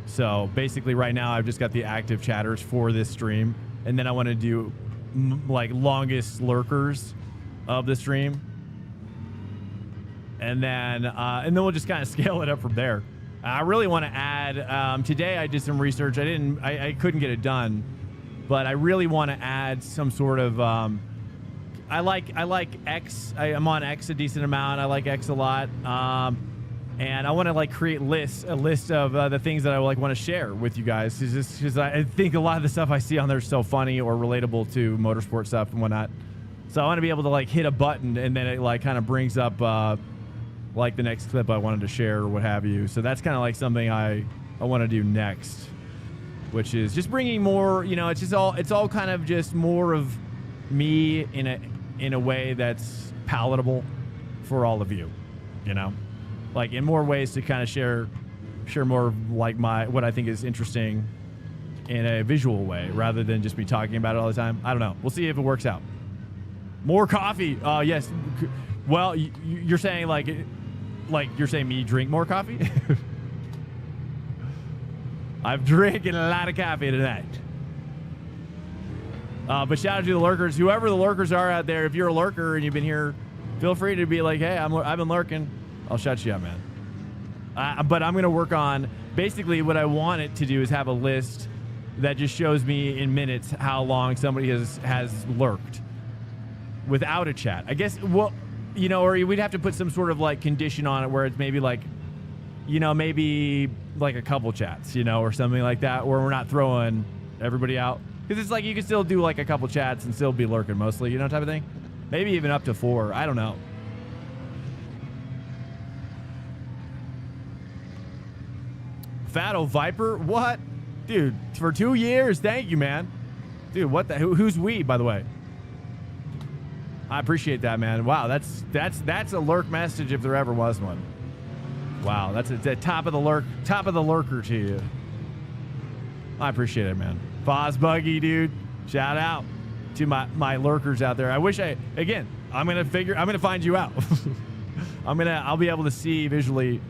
So basically, right now I've just got the active chatters for this stream, and then I want to do like longest lurkers of the stream, and then we'll just kind of scale it up from there. I really want to add. Today I did some research. I couldn't get it done, but I really want to add some sort of. I like X. I'm on X a decent amount. I like X a lot. And I want to like create a list of the things that I like want to share with you guys. Because I think a lot of the stuff I see on there is so funny or relatable to motorsport stuff and whatnot. So I want to be able to like hit a button and then it like kind of brings up like the next clip I wanted to share or what have you. So that's kind of like something I want to do next, which is just bringing more. You know, it's all kind of just more of me in a way that's palatable for all of you. You know. Like in more ways to kind of share more of like what I think is interesting in a visual way rather than just be talking about it all the time. I don't know. We'll see if it works out. More coffee. Yes. Well, you're saying like you're saying me drink more coffee? I've drinking a lot of coffee tonight. But shout out to the lurkers. Whoever the lurkers are out there, if you're a lurker and you've been here, feel free to be like, hey, I've been lurking. I'll shut you up, man. But I'm going to work on, basically what I want it to do is have a list that just shows me in minutes how long somebody has lurked without a chat. I guess, well, you know, or we'd have to put some sort of like condition on it where it's maybe like, you know, maybe like a couple chats, you know, or something like that, where we're not throwing everybody out. Because it's like you can still do like a couple chats and still be lurking mostly, you know, type of thing. Maybe even up to 4. I don't know. Fatto Viper? What? Dude, for 2 years. Thank you, man. Dude, what the? Who's we, by the way? I appreciate that, man. Wow, that's a lurk message if there ever was one. Wow, that's a top of the lurker to you. I appreciate it, man. Foz Buggy, dude. Shout out to my lurkers out there. I wish I'm gonna find you out. I'll be able to see visually.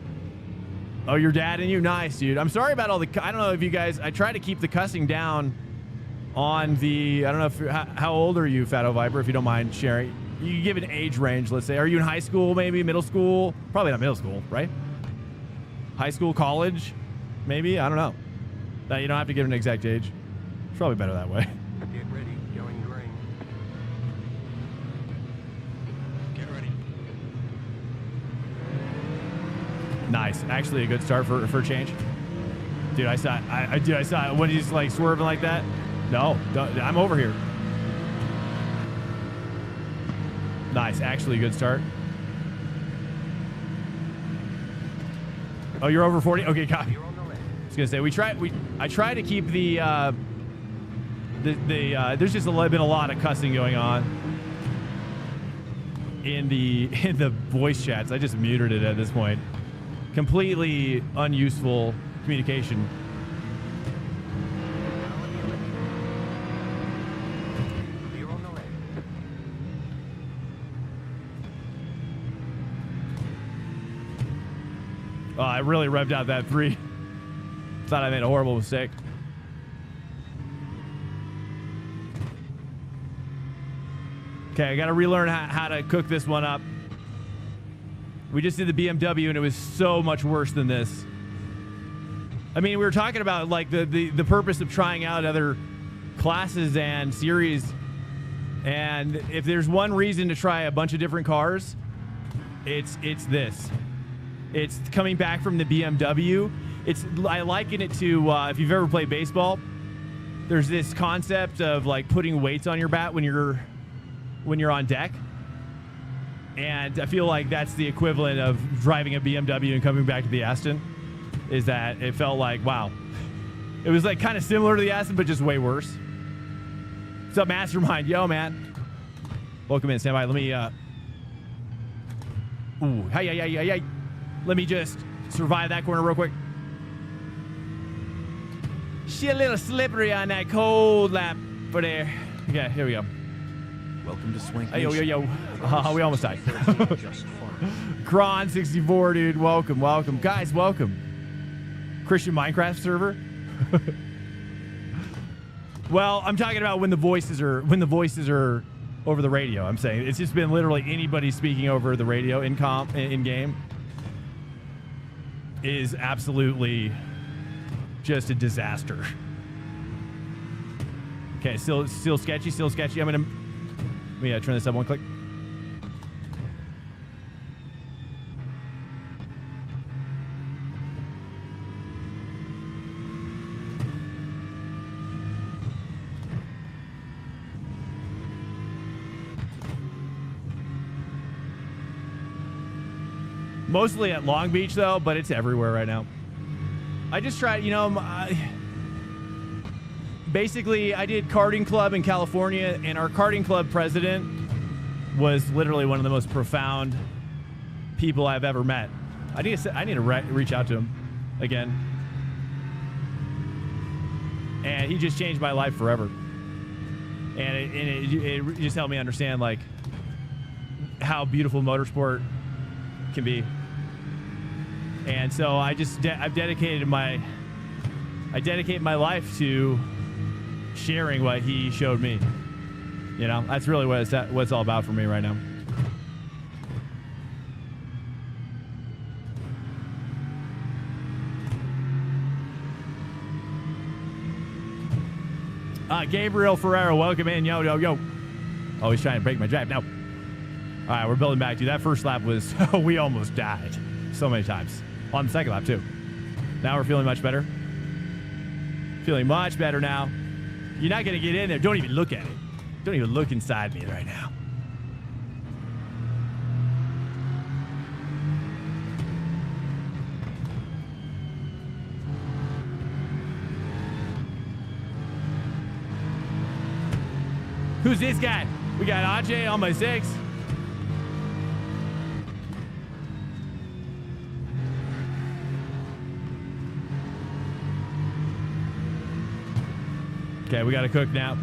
Oh, your dad and you? Nice, dude. I'm sorry about all the... I don't know if you guys... I try to keep the cussing down on the... I don't know if... How old are you, Fatto Viper, if you don't mind sharing? You can give an age range, let's say. Are you in high school, maybe? Middle school? Probably not middle school, right? High school, college? Maybe? I don't know. You don't have to give an exact age. It's probably better that way. Get ready, going green. Get ready. Nice. Actually, a good start for a change. Dude, I saw it when he's like swerving like that. No, I'm over here. Nice. Actually, a good start. Oh, you're over 40? Okay, copy. You're on the left. I was gonna say I try to keep the there's just been a lot of cussing going on in the voice chats. I just muted it at this point. Completely unuseful communication. You're on the left. Oh, I really revved out that 3. Thought I made a horrible mistake. Okay, I got to relearn how to cook this one up. We just did the BMW and it was so much worse than this. I mean, we were talking about like the purpose of trying out other classes and series. And if there's one reason to try a bunch of different cars, it's this. It's coming back from the BMW. I liken it to if you've ever played baseball. There's this concept of like putting weights on your bat when you're on deck, and I feel like that's the equivalent of driving a BMW and coming back to the Aston. Is that it felt like, wow, it was like kind of similar to the Aston, but just way worse. What's up, Mastermind? Yo, man. Welcome in. Stand by. Let me. Ooh, hey. Let me just survive that corner real quick. She a little slippery on that cold lap for there. Okay, here we go. Welcome to Swank Hey, Nation. yo. We almost died. Kron 64, dude. Welcome. Guys, welcome. Christian Minecraft server. Well, I'm talking about when the voices are over the radio. I'm saying it's just been literally anybody speaking over the radio in game is absolutely just a disaster. Okay, still sketchy. I'm gonna let me turn this up one click. Mostly at Long Beach, though, but it's everywhere right now. I just tried, basically, I did karting club in California, and our karting club president was literally one of the most profound people I've ever met. I need to reach out to him again. And he just changed my life forever. And it just helped me understand, like, how beautiful motorsport can be. And so I dedicate my life to sharing what he showed me. That's really what it's all about for me right now. Gabriel Ferrero, welcome in. Yo. Oh, he's trying to break my drive. No. All right, we're building back, dude. That first lap was, we almost died so many times. On the second lap, too. Now we're feeling much better. Feeling much better now. You're not going to get in there. Don't even look at it. Don't even look inside me right now. Who's this guy? We got Ajay on my 6. Okay, we got to cook now.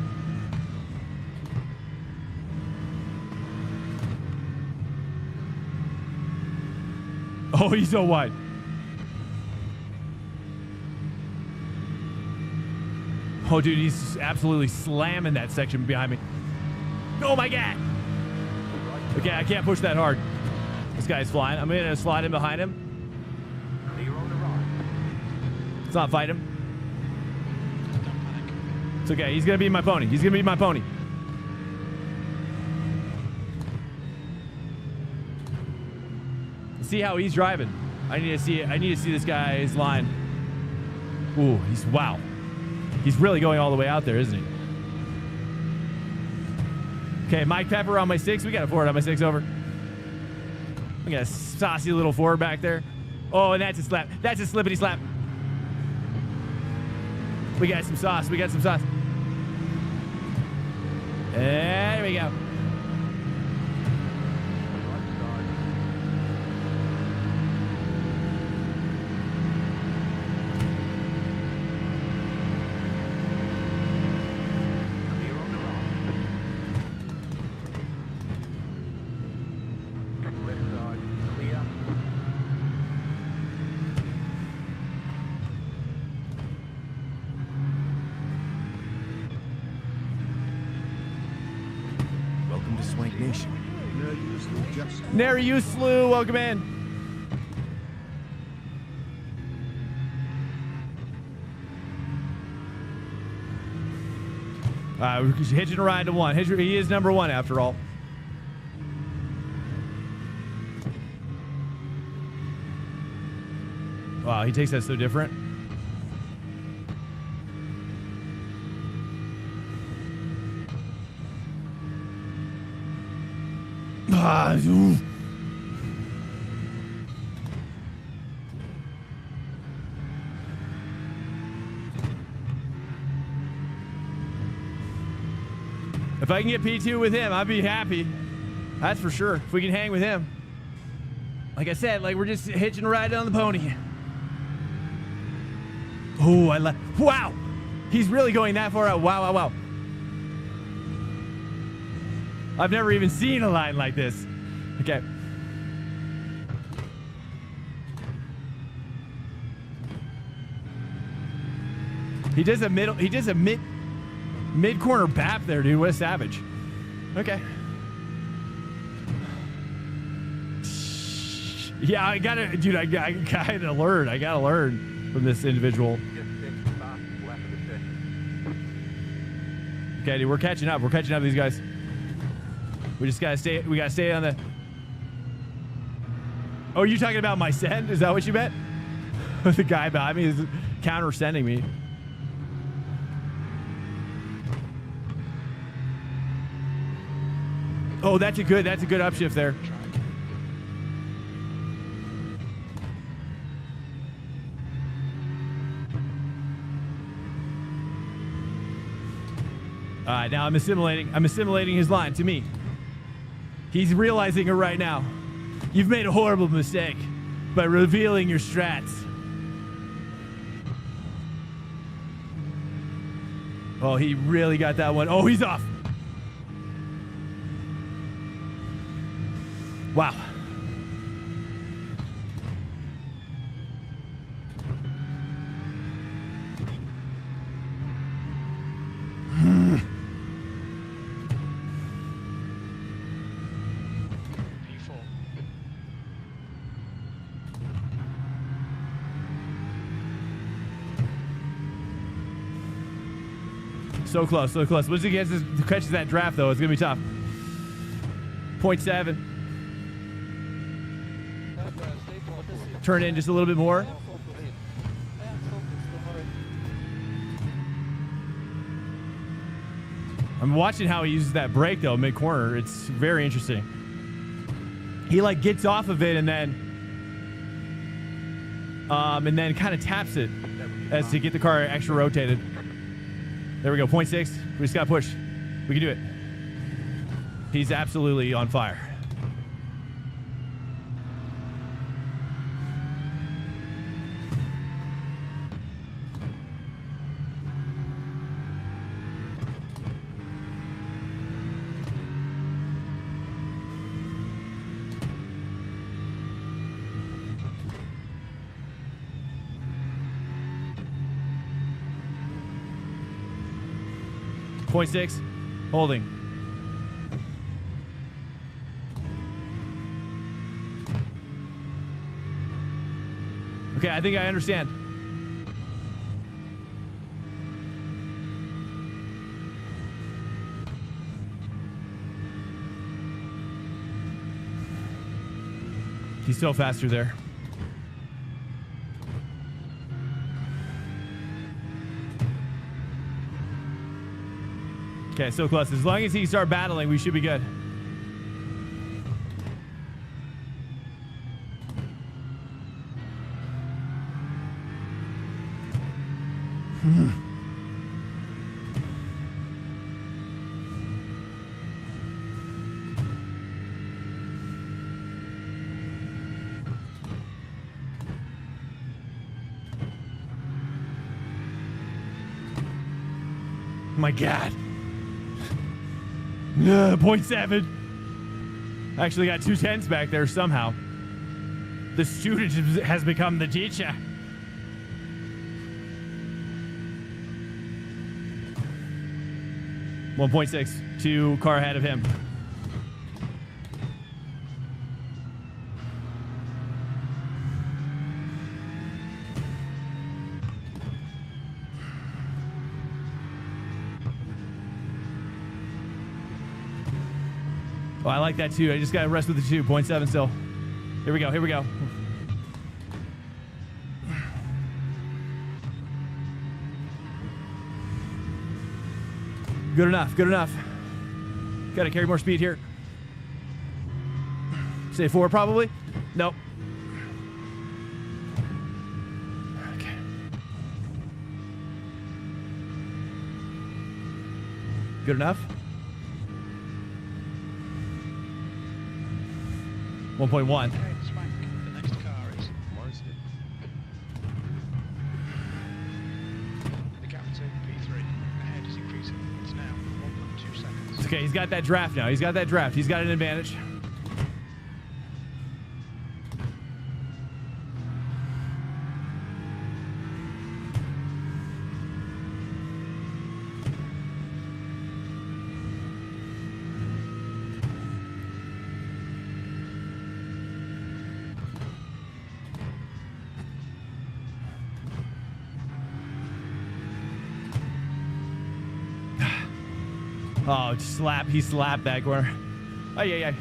Oh, he's so wide. Oh, dude, he's absolutely slamming that section behind me. Oh, my God. Okay, I can't push that hard. This guy's flying. I'm going to slide in behind him. Let's not fight him. It's okay. He's going to be my pony. See how he's driving. I need to see this guy's line. Ooh, wow. He's really going all the way out there, isn't he? Okay, Mike Pepper on my 6. We got a Ford on my 6 over. We got a saucy little Ford back there. Oh, and that's a slap. That's a slippity slap. We got some sauce. There we go. Nary you slew, welcome in. We're hitching a ride to 1. He is number 1 after all. Wow, he takes that so different. Oof. If I can get P2 with him, I'd be happy. That's for sure. If we can hang with him. Like I said, like we're just hitching a ride on the pony. Oh, wow. He's really going that far out. Wow, wow, wow. I've never even seen a line like this. Okay. He does a mid-corner bap there, dude. What a savage. Okay. Yeah, I gotta learn. I gotta learn from this individual. Okay, dude, we're catching up. We're catching up with these guys. We just gotta stay. We gotta stay on the. Oh, you talking about my send? Is that what you meant? The guy behind me is counter sending me. Oh, that's a good upshift there. All right, now I'm assimilating his line to me. He's realizing it right now. You've made a horrible mistake by revealing your strats. Oh, he really got that one. Oh, he's off. Wow. So close, so close. Once he catches that draft, though, it's going to be tough. 0.7. Turn in just a little bit more. I'm watching how he uses that brake, though, mid-corner. It's very interesting. He, like, gets off of it and then kind of taps it as to get the car extra rotated. There we go, 0.6. We just got to push. We can do it. He's absolutely on fire. Point 0.6, holding. Okay, I think I understand. He's still faster there. Okay, so close. As long as he start battling, we should be good. My God. 0.7. Actually got 2 tenths back there somehow. The student has become the teacher. .6, 2 car ahead of him. Oh, I like that too. I just got to rest with the 2. 0.7 still. Here we go. Here we go. Good enough. Good enough. Got to carry more speed here. Say 4 probably. Nope. Okay. Good enough. 1.1. Okay, Swank. The next car is Marsden. the gap to P3. Ahead is increasing. It's now 1.2 seconds. Okay, he's got that draft now. He's got that draft. He's got an advantage. Oh, slap. He slapped that corner. Oh, yeah.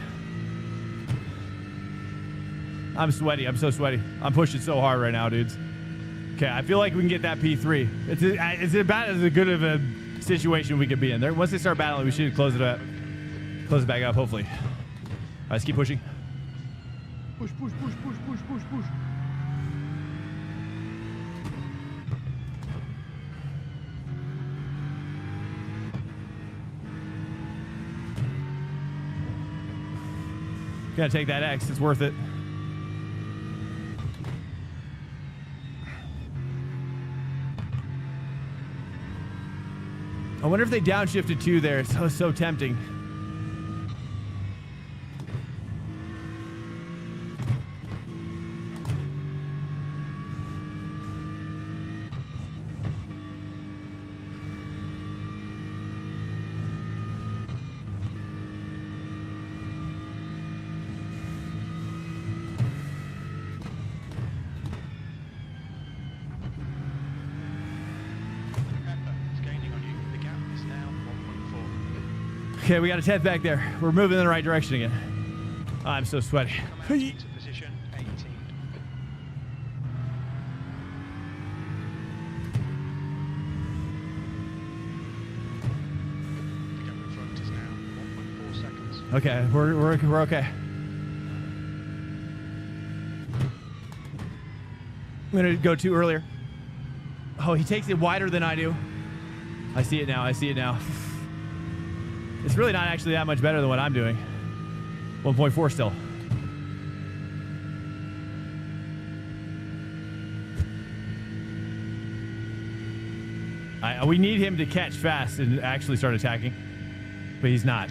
I'm sweaty. I'm so sweaty. I'm pushing so hard right now, dudes. Okay, I feel like we can get that P3. It's about as good of a situation we could be in. There, once they start battling, we should close it up. Close it back up, hopefully. All right, let's keep pushing. Push. Gotta take that X. It's worth it. I wonder if they downshifted 2 there. It's so tempting. Okay, we got a 10th back there. We're moving in the right direction again. Oh, I'm so sweaty. Come out into position 18. The gap in front is now 1.4 seconds. Okay, we're okay. I'm gonna go 2 earlier. Oh, he takes it wider than I do. I see it now. It's really not actually that much better than what I'm doing. 1.4 still. We need him to catch fast and actually start attacking, but he's not.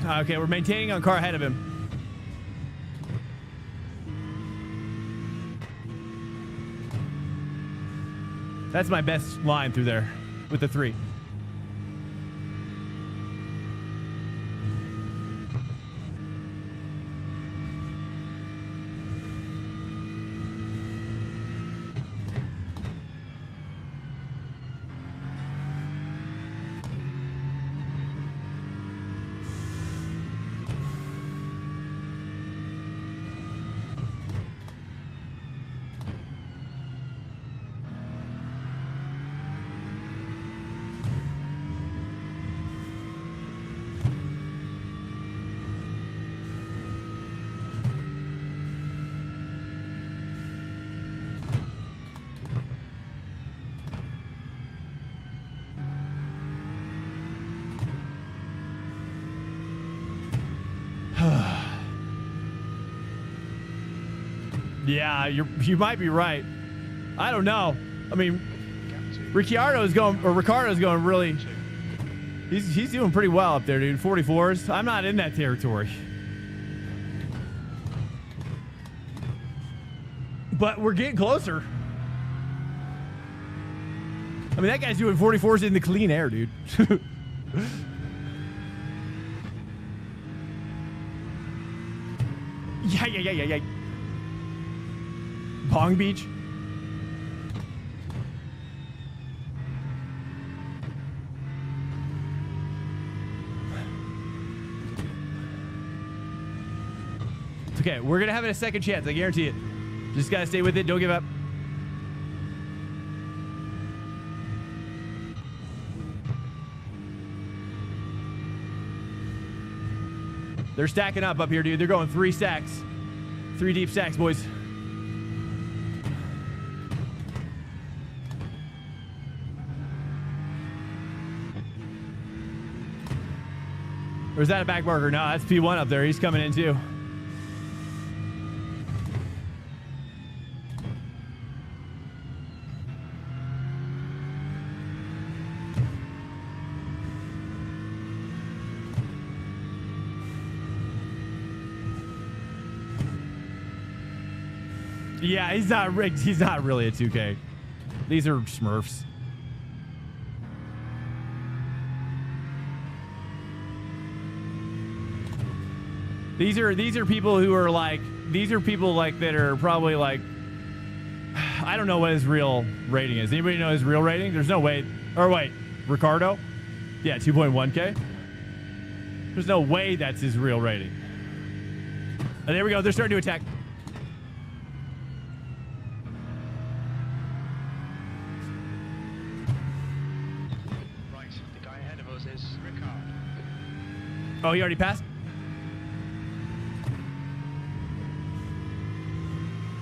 Okay, we're maintaining on car ahead of him. That's my best line through there with the 3. Yeah, you might be right. I don't know. I mean, Ricardo's going really. He's doing pretty well up there, dude. 44s. I'm not in that territory. But we're getting closer. I mean, that guy's doing 44s in the clean air, dude. Yeah. Long Beach. It's okay. We're going to have it a second chance. I guarantee it. Just got to stay with it. Don't give up. They're stacking up here, dude. They're going 3 stacks. 3 deep stacks, boys. Or is that a back marker? No, that's P1 up there. He's coming in too. Yeah, he's not rigged. He's not really a 2K. These are Smurfs. These are people who are like, these are people like that are probably like, I don't know what his real rating is. Anybody know his real rating? There's no way. Or wait, Ricardo? Yeah, 2.1K. There's no way that's his real rating. And there we go. They're starting to attack. Right, the guy ahead of us is Ricard. Oh, he already passed?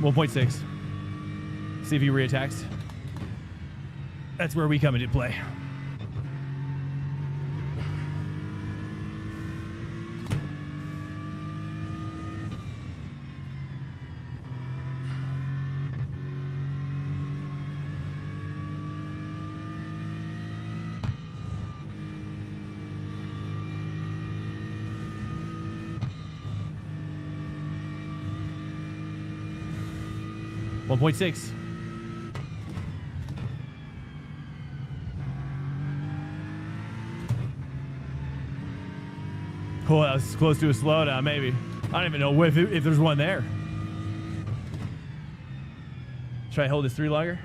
1.6. See if he reattacks. That's where we come into play. .6. Oh, that was close to a slowdown, maybe. I don't even know if there's one there. Should I hold this 3 longer?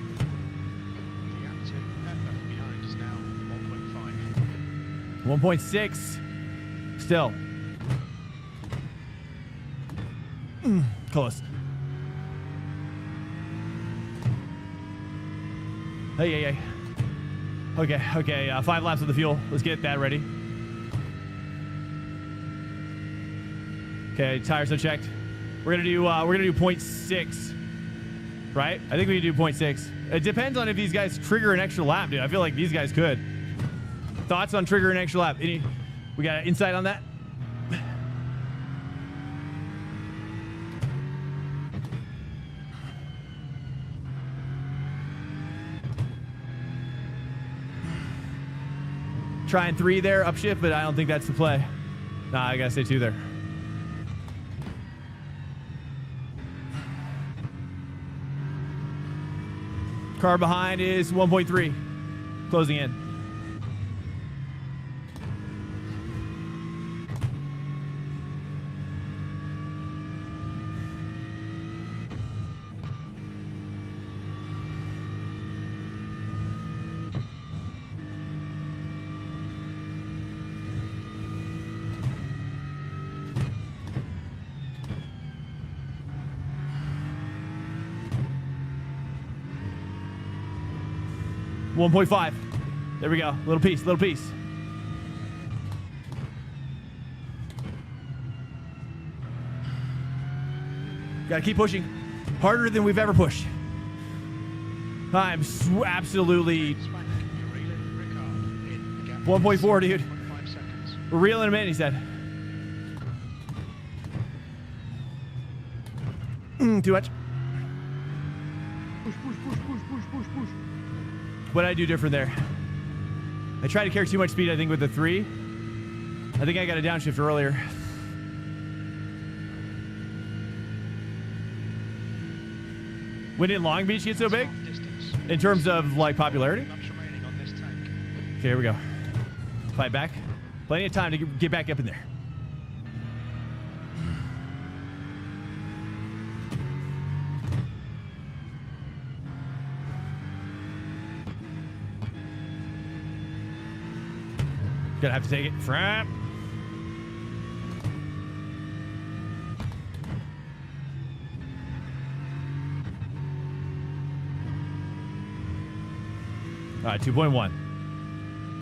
The active effort behind is now 1.5. 1.6. Still. Close. Hey. Okay. 5 laps of the fuel. Let's get that ready. Okay, tires are checked. We're gonna do 0.6. Right? I think we can do 0.6. It depends on if these guys trigger an extra lap, dude. I feel like these guys could. Thoughts on trigger an extra lap? We got insight on that? Trying 3 there, upshift, but I don't think that's the play. Nah, I gotta stay 2 there. Car behind is 1.3. Closing in. .5. There we go. Little piece. Gotta keep pushing. Harder than we've ever pushed. I'm absolutely 1.4, dude. We're reeling him in, he said. Too much. Push. What did I do different there? I tried to carry too much speed, I think, with the 3. I think I got a downshift earlier. When did Long Beach get so big? In terms of, like, popularity? Okay, here we go. Fight back. Plenty of time to get back up in there. Gonna have to take it. Frap. All right, 2.1.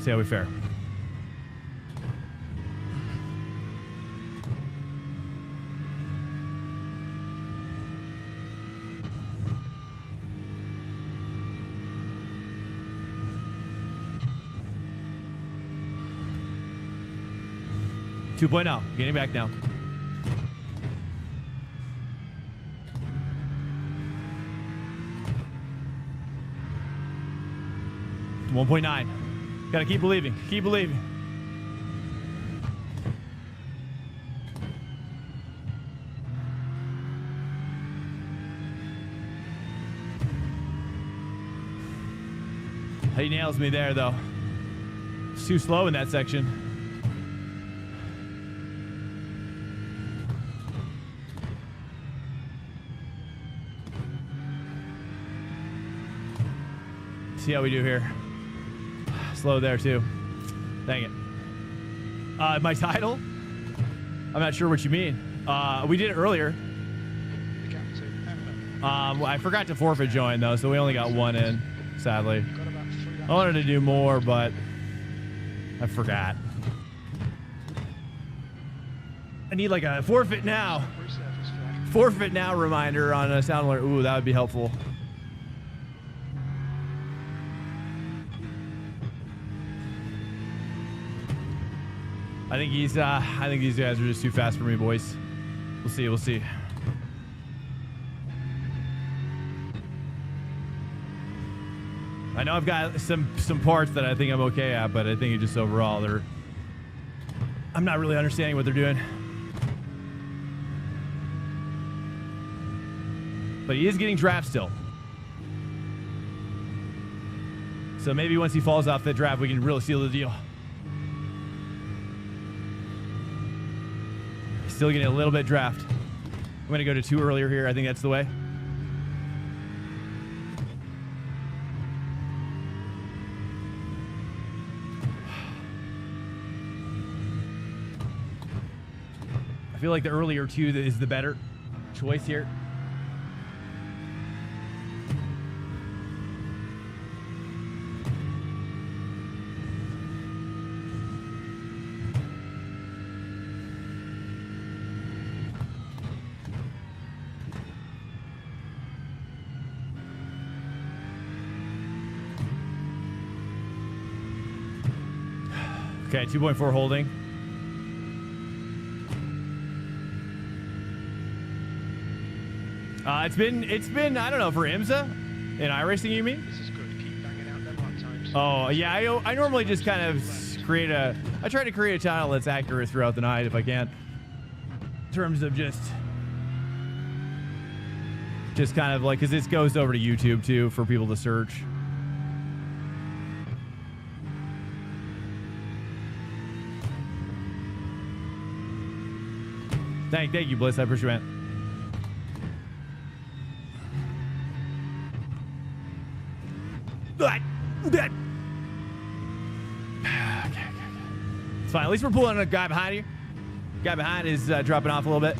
See how we fare. Two point oh. Getting back now. One 1.9. Gotta keep believing. Keep believing. He nails me there, though. It's too slow in that section. See how we do here. Slow there too. Dang it. My title? I'm not sure what you mean. We did it earlier. The gap to Emma. I forgot to forfeit join though, so we only got one in, sadly. You've got about 3 laps. I wanted to do more, but I forgot. I need like a forfeit now. Resurface flag. Forfeit now reminder on a sound alert. Ooh, that would be helpful. I think these guys are just too fast for me, boys. We'll see. We'll see. I know I've got some parts that I think I'm okay at, but I think it just overall I'm not really understanding what they're doing. But he is getting draft still. So maybe once he falls off that draft, we can really seal the deal. Still getting a little bit draft. I'm going to go to 2 earlier here. I think that's the way. I feel like the earlier 2 is the better choice here. Okay, 2.4 holding. It's been I don't know, for IMSA in iRacing, you mean? This is good. Keep banging out them lap times. Oh yeah, I normally just kind of I try to create a channel that's accurate throughout the night if I can. In terms of just kind of like, because this goes over to YouTube too for people to search. Thank you, Bliss. I appreciate it. Okay. It's fine. At least we're pulling a guy behind you. Guy behind is dropping off a little bit.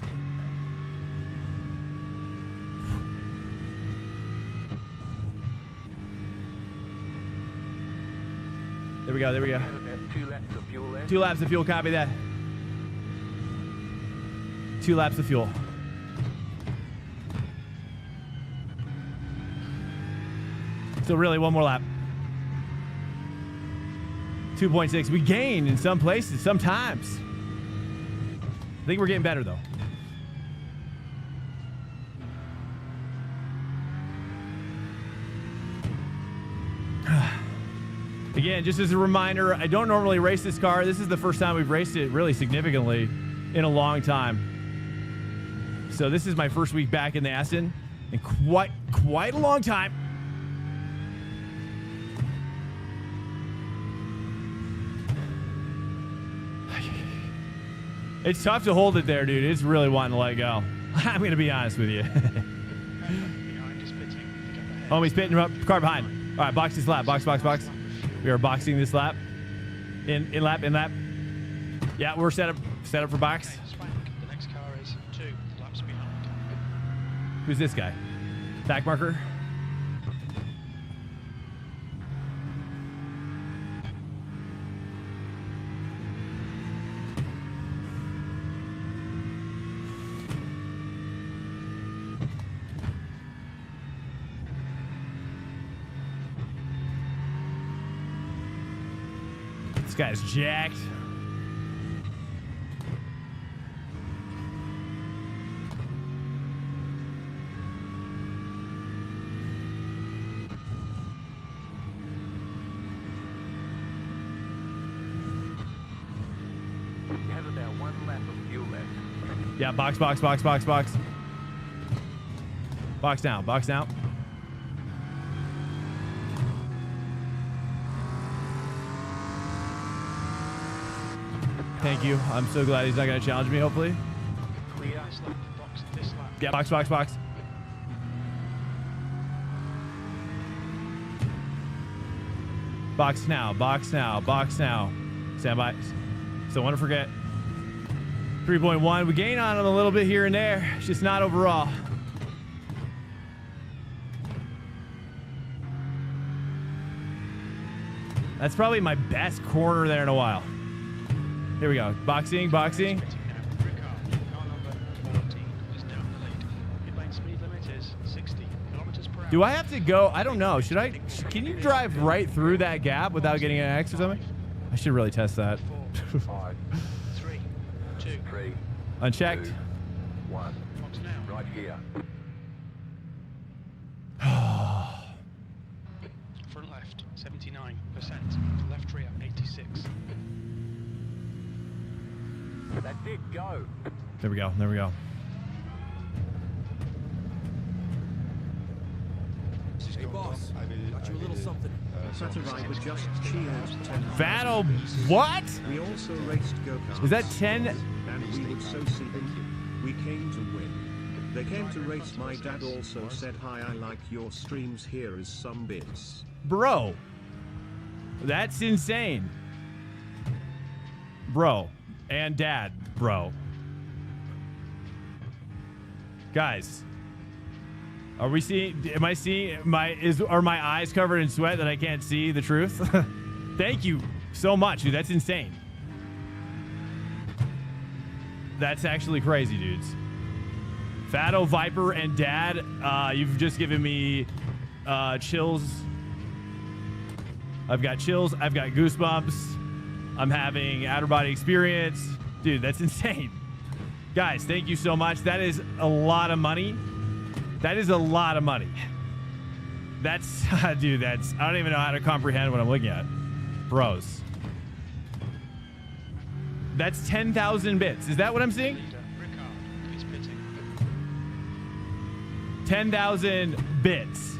There we go. There we go. 2 laps of fuel there. 2 laps of fuel. Copy that. 2 laps of fuel. So really, 1 more lap. 2.6. We gain in some places, sometimes. I think we're getting better, though. Again, just as a reminder, I don't normally race this car. This is the first time we've raced it really significantly in a long time. So this is my first week back in the Aston in quite a long time. It's tough to hold it there, dude. It's really wanting to let go. I'm going to be honest with you. Behind is pitting. Get ahead. Homie's pitting up. Car behind. All right, box this lap. Box. We are boxing this lap. In lap. Yeah, we're set up for box. Swank. The next car is 2 laps behind. Who's this guy? Back marker. This guy's jacked. You have about 1 lap of fuel left. Yeah, box. Box now. Thank you. I'm so glad he's not going to challenge me, hopefully. Clear. This lap. Box. This lap. Yeah, box. Box now. Stand by. Still want to forget. 3.1. We gain on him a little bit here and there. It's just not overall. That's probably my best corner there in a while. Here we go. Boxing. Pitting now. Ricard. Car number 14 is down the lead. Pit lane speed limit is 60 kilometers per hour. Do I have to go? I don't know. Should I? Can you drive right through that gap without getting an X or something? I should really test that. 4, 5, 3, 2. 3, Unchecked. 2, 1. Box now. Right here. Front left, 79%. Left rear, 86. That's it, go. There we go. Hey, boss. Got you a little something. Saturday with just Chillhop's 10. Battle. What? We also raced go-karts. Is that 10? And we would so see them. We came to win. They came to race. My dad also said, hi, I like your streams. Here is some bits. Bro. That's insane. Bro. And dad, bro. Guys. Are we seeing, am I seeing, are my eyes covered in sweat that I can't see the truth? Thank you so much, dude. That's insane. That's actually crazy, dudes. Fatto, Viper, and Dad, you've just given me chills. I've got chills. I've got goosebumps. I'm having outer body experience. Dude, that's insane. Guys, thank you so much. That is a lot of money. That is a lot of money. That's, dude, that's, I don't even know how to comprehend what I'm looking at. Bros. That's 10,000 bits. Is that what I'm seeing? Leader, Ricard, is pitting. 10,000 bits.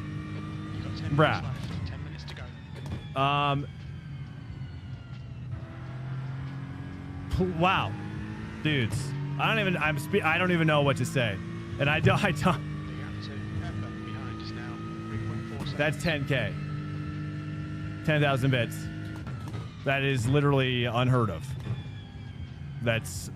You've got 10 Bruh. minutes left. 10 minutes to go. Wow. Dudes. I don't even know what to say. And I don't. The gap to Pepper behind is now 3.4 seconds. That's 10K. 10,000 bits. That is literally unheard of. That's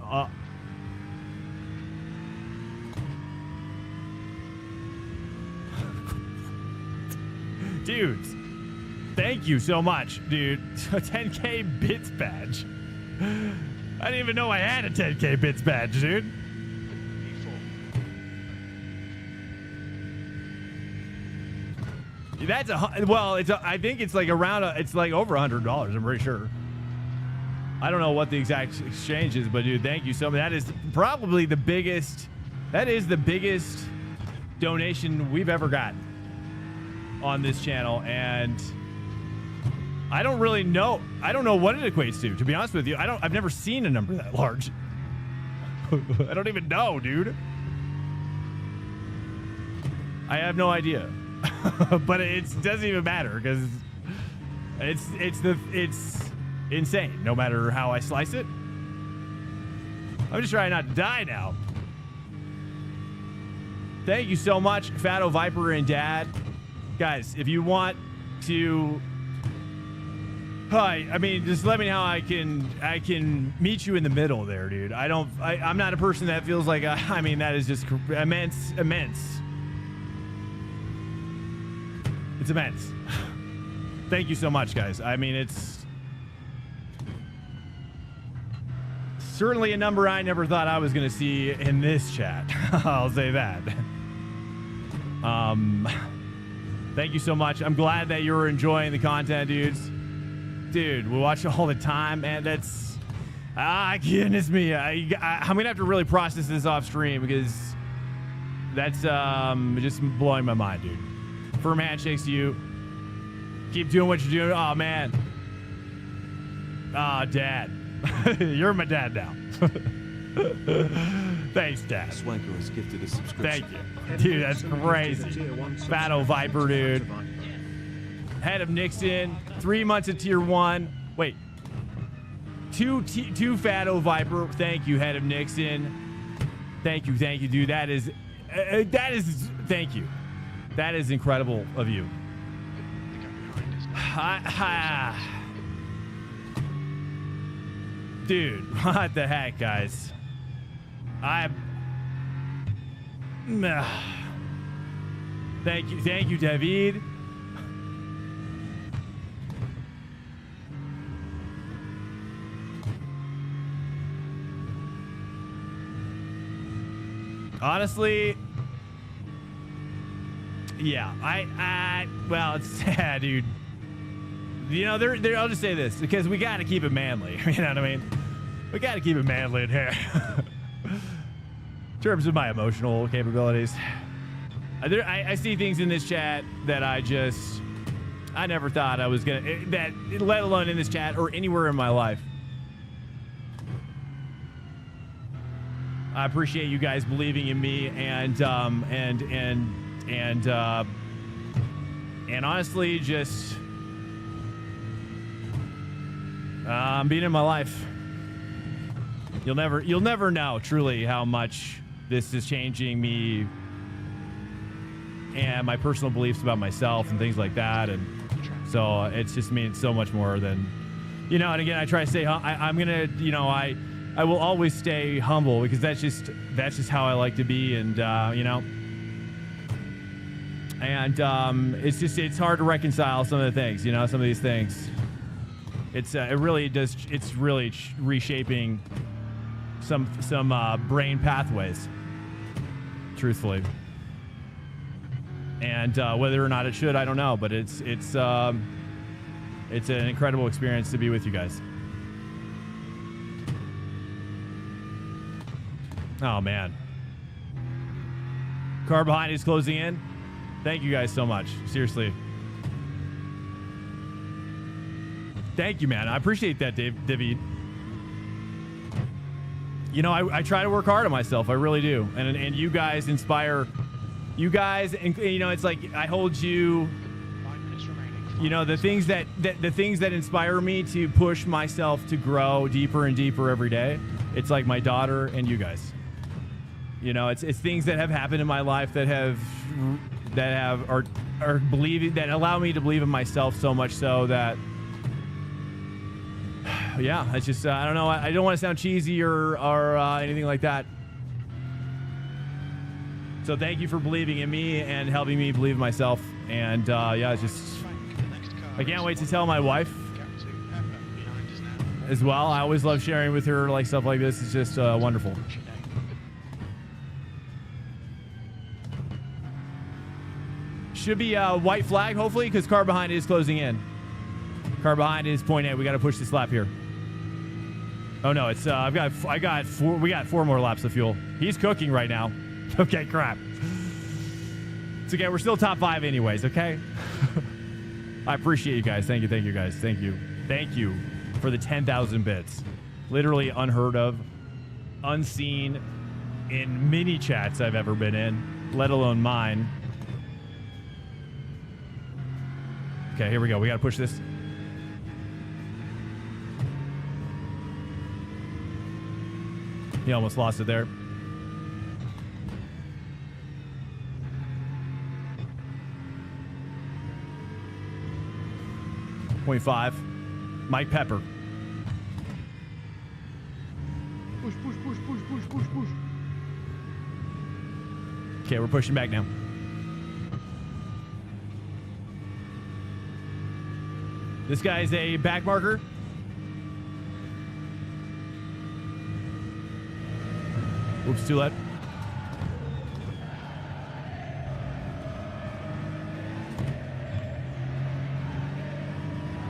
dudes, thank you so much, dude. A 10K bits badge. I didn't even know I had a 10K bits badge, dude. That's well, I think it's like around it's like over $100. I'm pretty sure. I don't know what the exact exchange is, but dude, thank you so much. That is probably the biggest. That is the biggest donation we've ever gotten on this channel, and I don't really know. I don't know what it equates to be honest with you. I've never seen a number that large. I don't even know, dude. I have no idea. But it doesn't even matter because it's insane no matter how I slice it. I'm just trying not to die now. Thank you so much, Fatto Viper and Dad. Guys, if you want to... Hi, I mean, just let me know how I can meet you in the middle there, dude. I'm not a person that feels like, I mean, that is just immense. It's immense. Thank you so much, guys. I mean, it's certainly a number I never thought I was going to see in this chat. I'll say that. Thank you so much. I'm glad that you're enjoying the content, dudes. Dude, we watch it all the time, man. That's... goodness me. I'm going to have to really process this off stream because that's just blowing my mind, dude. Firm handshakes to you. Keep doing what you're doing. Oh, man. Dad. You're my dad now. Thanks, Dad. Swanko has gifted a subscription. Thank you. Dude, that's crazy. Fatto Viper, dude. Head of Nixon. 3 months of tier 1. Wait. Two Fatto Viper. Thank you, Head of Nixon. Thank you, dude. That is thank you. That is incredible of you. Dude, what the heck, guys? Thank you, David. Honestly, yeah, well, it's sad, dude. You know, I'll just say this, because we got to keep it manly. You know what I mean? We got to keep it manly in here. In terms of my emotional capabilities. I see things in this chat that I never thought I was going to, let alone in this chat or anywhere in my life. I appreciate you guys believing in me and honestly just being in my life. You'll never know truly how much this is changing me and my personal beliefs about myself and things like that. And so it's just means so much more than, you know, and again, I try to say, I'm going to, you know, I will always stay humble because that's just how I like to be. And, you know, and it's hard to reconcile some of the things, you know, some of these things. It's really reshaping some brain pathways, truthfully. And whether or not it should, I don't know, but it's an incredible experience to be with you guys. Oh, man. Car behind is closing in. Thank you guys so much. Seriously. Thank you, man. I appreciate that, David. You know, I try to work hard on myself. I really do. And you guys inspire... You guys, and you know, it's like I hold you... 5 minutes remaining. You know, the things that inspire me to push myself to grow deeper and deeper every day. It's like my daughter and you guys. You know, it's things that have happened in my life that are believing, that allow me to believe in myself so much so that, yeah, it's just I don't know. I don't want to sound cheesy or anything like that. So thank you for believing in me and helping me believe in myself. And yeah, it's just I can't wait to tell my wife as well. I always love sharing with her like stuff like this. It's just wonderful. Should be a white flag, hopefully, because car behind is closing in. Car behind is point A. We got to push this lap here. Oh no, it's we got 4 more laps of fuel. He's cooking right now. Okay, crap. It's okay. We're still top 5 anyways. Okay. I appreciate you guys. Thank you, guys. Thank you for the 10,000 bits. Literally unheard of, unseen in many chats I've ever been in, let alone mine. Okay, here we go. We got to push this. He almost lost it there. .5. Mike Pepper. Push, push, push, push, push, push, push. Okay, we're pushing back now. This guy is a back marker. Oops, too late.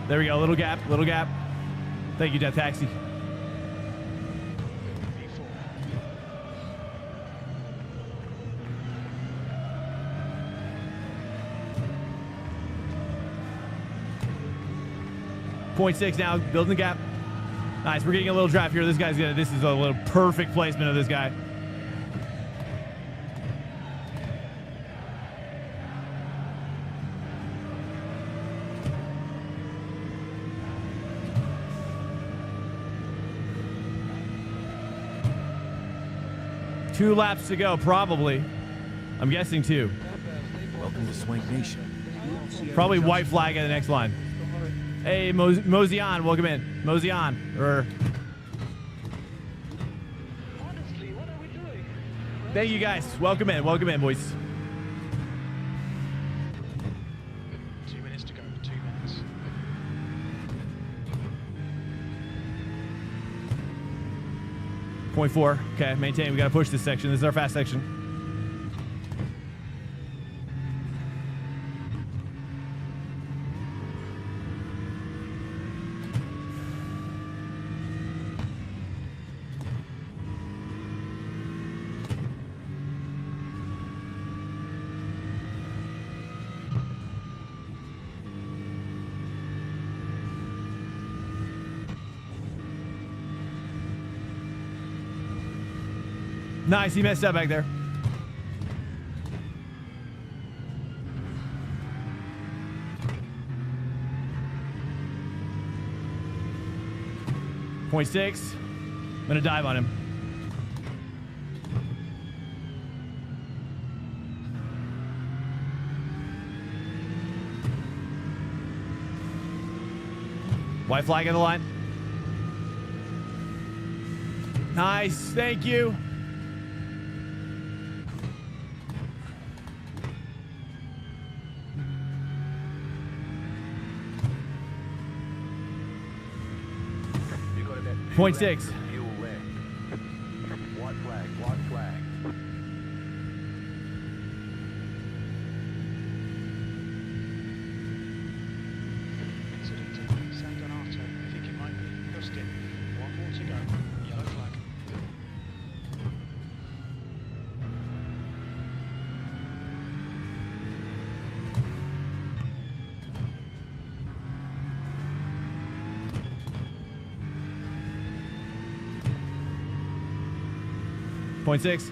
There we go. Little gap. Little gap. Thank you, Death Taxi. .6 now, building the gap. Nice, we're getting a little draft here. This guy's gonna, this is a little perfect placement of this guy. Two laps to go, probably. I'm guessing two. Welcome to Swank Nation. Probably white flag at the next line. Hey, Mozion, welcome in. Mozion, or... Honestly, what are we doing? Thank you guys. Welcome in, boys. 2 minutes to go. 2 minutes. .4. Okay, maintain. We got to push this section. This is our fast section. Nice, he messed up back there. .6. I'm gonna dive on him. White flag on the line. Nice, thank you. .6. Fuel left. White flag, white flag. Incident at San Donato. I think it might be Justin. 1 more to go. Yellow flag. .6.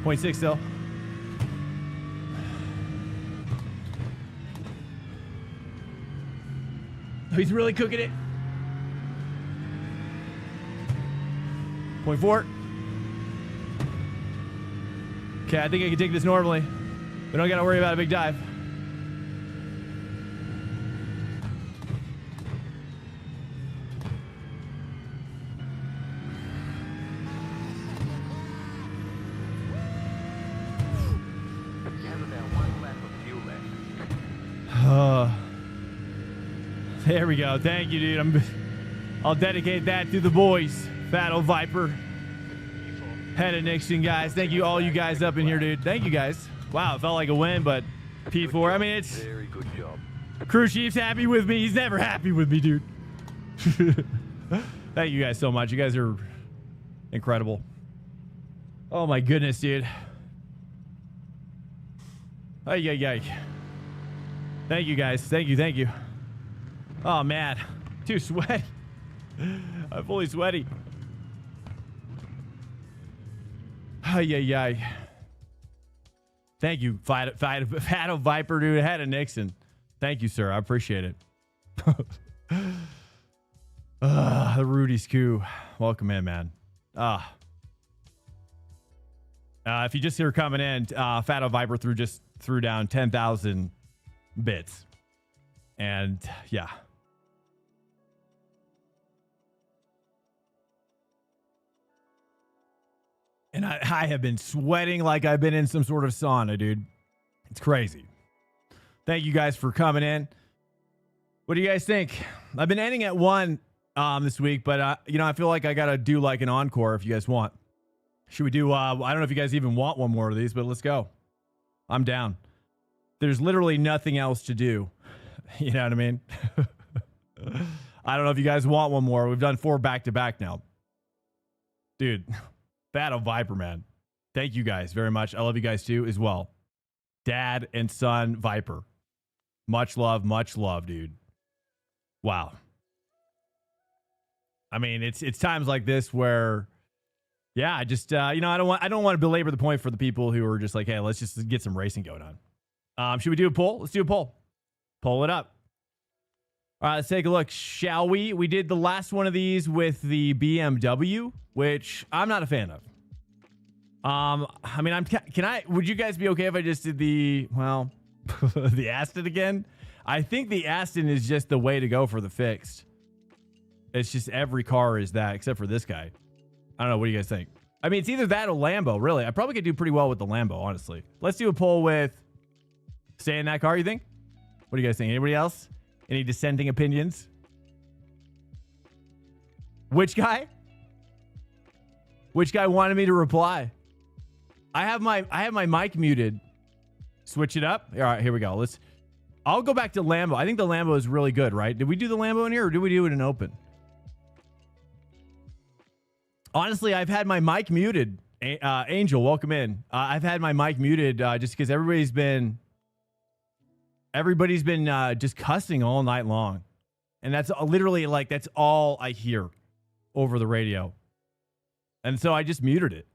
.6 still. He's really cooking it. .4. Okay, I think I can take this normally. We don't got to worry about a big dive. There we go. Thank you, dude. I'll dedicate that to the boys. Battle Viper. Head of Nixon, guys. Thank you, all you guys up in here, dude. Thank you, guys. Wow, it felt like a win, but P4. I mean, it's Very good job. crew chief's happy with me. He's never happy with me, dude. Thank you guys so much. You guys are incredible. Oh my goodness, dude. Ay, ay, ay. Thank you guys. Thank you. Oh man, too sweaty. I'm fully sweaty. Ay, ay, ay. Thank you, Fado Viper, dude. Ahead of Nixon. Thank you, sir. I appreciate it. The Rudy's coup. Welcome in, man. If you just hear coming in, Fado Viper threw down 10,000 bits. And yeah. And I have been sweating like I've been in some sort of sauna, dude. It's crazy. Thank you guys for coming in. What do you guys think? I've been ending at 1 this week, but I feel like I gotta do like an encore if you guys want. Should we do? I don't know if you guys even want one more of these, but let's go. I'm down. There's literally nothing else to do. You know what I mean? I don't know if you guys want one more. We've done 4 back-to-back now. Dude, Battle Viper, man. Thank you guys very much. I love you guys too as well. Dad and son Viper. Much love, dude. Wow. I mean, it's times like this where, yeah, I just I don't want to belabor the point for the people who are just like, hey, let's just get some racing going on. Should we do a poll? Let's do a poll. Pull it up. All right, let's take a look, shall we? We did the last one of these with the BMW, which I'm not a fan of. I mean, would you guys be okay if I just did the Aston again? I think the Aston is just the way to go for the fixed. It's just every car is that, except for this guy. I don't know. What do you guys think? I mean, it's either that or Lambo, really. I probably could do pretty well with the Lambo, honestly. Let's do a poll with stay in that car, you think? What do you guys think? Anybody else? Any dissenting opinions? Which guy? Which guy wanted me to reply? I have my mic muted. Switch it up. All right, here we go. I'll go back to Lambo. I think the Lambo is really good, right? Did we do the Lambo in here or did we do it in open? Honestly, I've had my mic muted. Angel, welcome in. I've had my mic muted just because everybody's been just cussing all night long. And that's literally that's all I hear over the radio. And so I just muted it.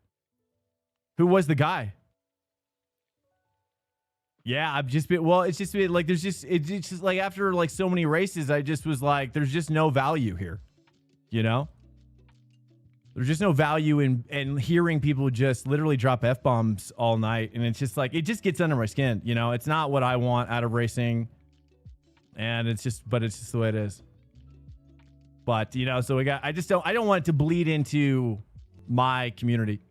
Who was the guy? Yeah, I've just been, it's just been like, it's just like after like so many races, I just was like, there's just no value here. You know? There's just no value in hearing people just literally drop F-bombs all night. And it's just like, it just gets under my skin. You know, it's not what I want out of racing. And it's just the way it is. But, so I don't want it to bleed into my community.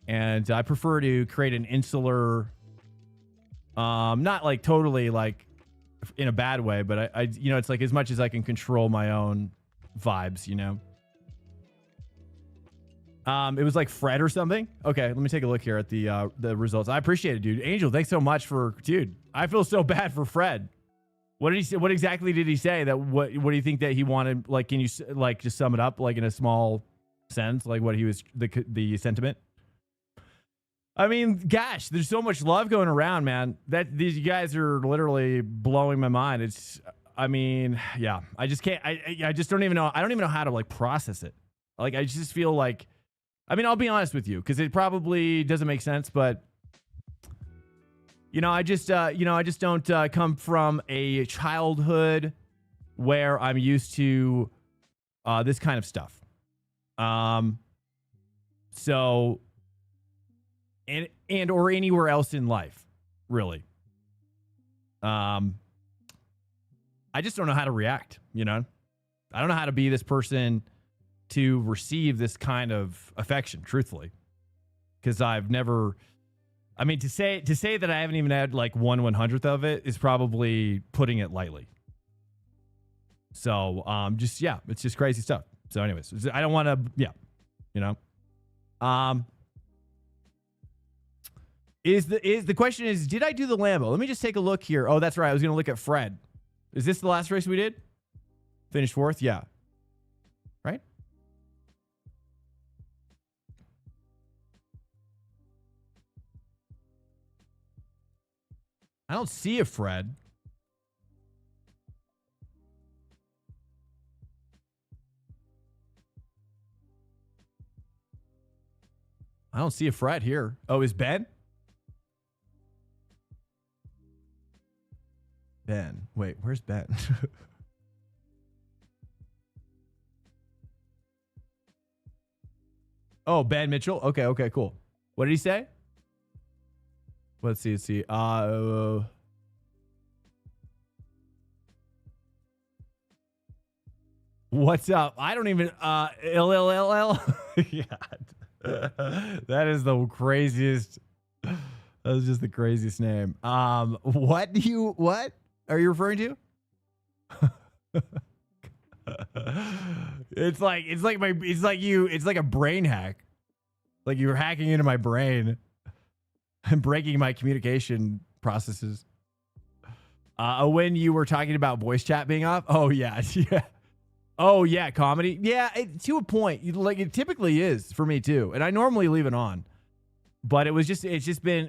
And I prefer to create an insular, not like totally like in a bad way, but I it's like as much as I can control my own vibes, It was like Fred or something. Okay, let me take a look here at the results. I appreciate it, dude. Angel, thanks so much dude. I feel so bad for Fred. What did he say? What exactly did he say? What do you think that he wanted? Like, can you like just sum it up like in a small sense? Like what he was the sentiment? I mean, gosh, there's so much love going around, man. That these guys are literally blowing my mind. I mean, yeah. I just can't. I just don't even know. I don't even know how to like process it. Like, I just feel like. I mean, I'll be honest with you because it probably doesn't make sense, but I just don't come from a childhood where I'm used to this kind of stuff. So. And or anywhere else in life, really. I just don't know how to react, I don't know how to be this person to receive this kind of affection, truthfully. Because I've never, I mean, to say that I haven't even had like 1/100th of it is probably putting it lightly. So, it's just crazy stuff. So anyways, I don't want to, The question is, did I do the Lambo? Let me just take a look here. Oh, that's right. I was going to look at Fred. Is this the last race we did? Finished 4th? Yeah. Right? I don't see a Fred. I don't see a Fred here. Oh, is Ben? Ben. Wait, where's Ben? Oh, Ben Mitchell. Okay, okay, cool. What did he say? Let's see, let's see. What's up? I don't even LLLL. Yeah. That is the craziest. That was just the craziest name. What are you referring to? It's like a brain hack. Like you were hacking into my brain and breaking my communication processes. When you were talking about voice chat being off. Oh yeah. Yeah. Oh yeah, comedy. Yeah, to a point. Like it typically is for me too, and I normally leave it on. But it's just been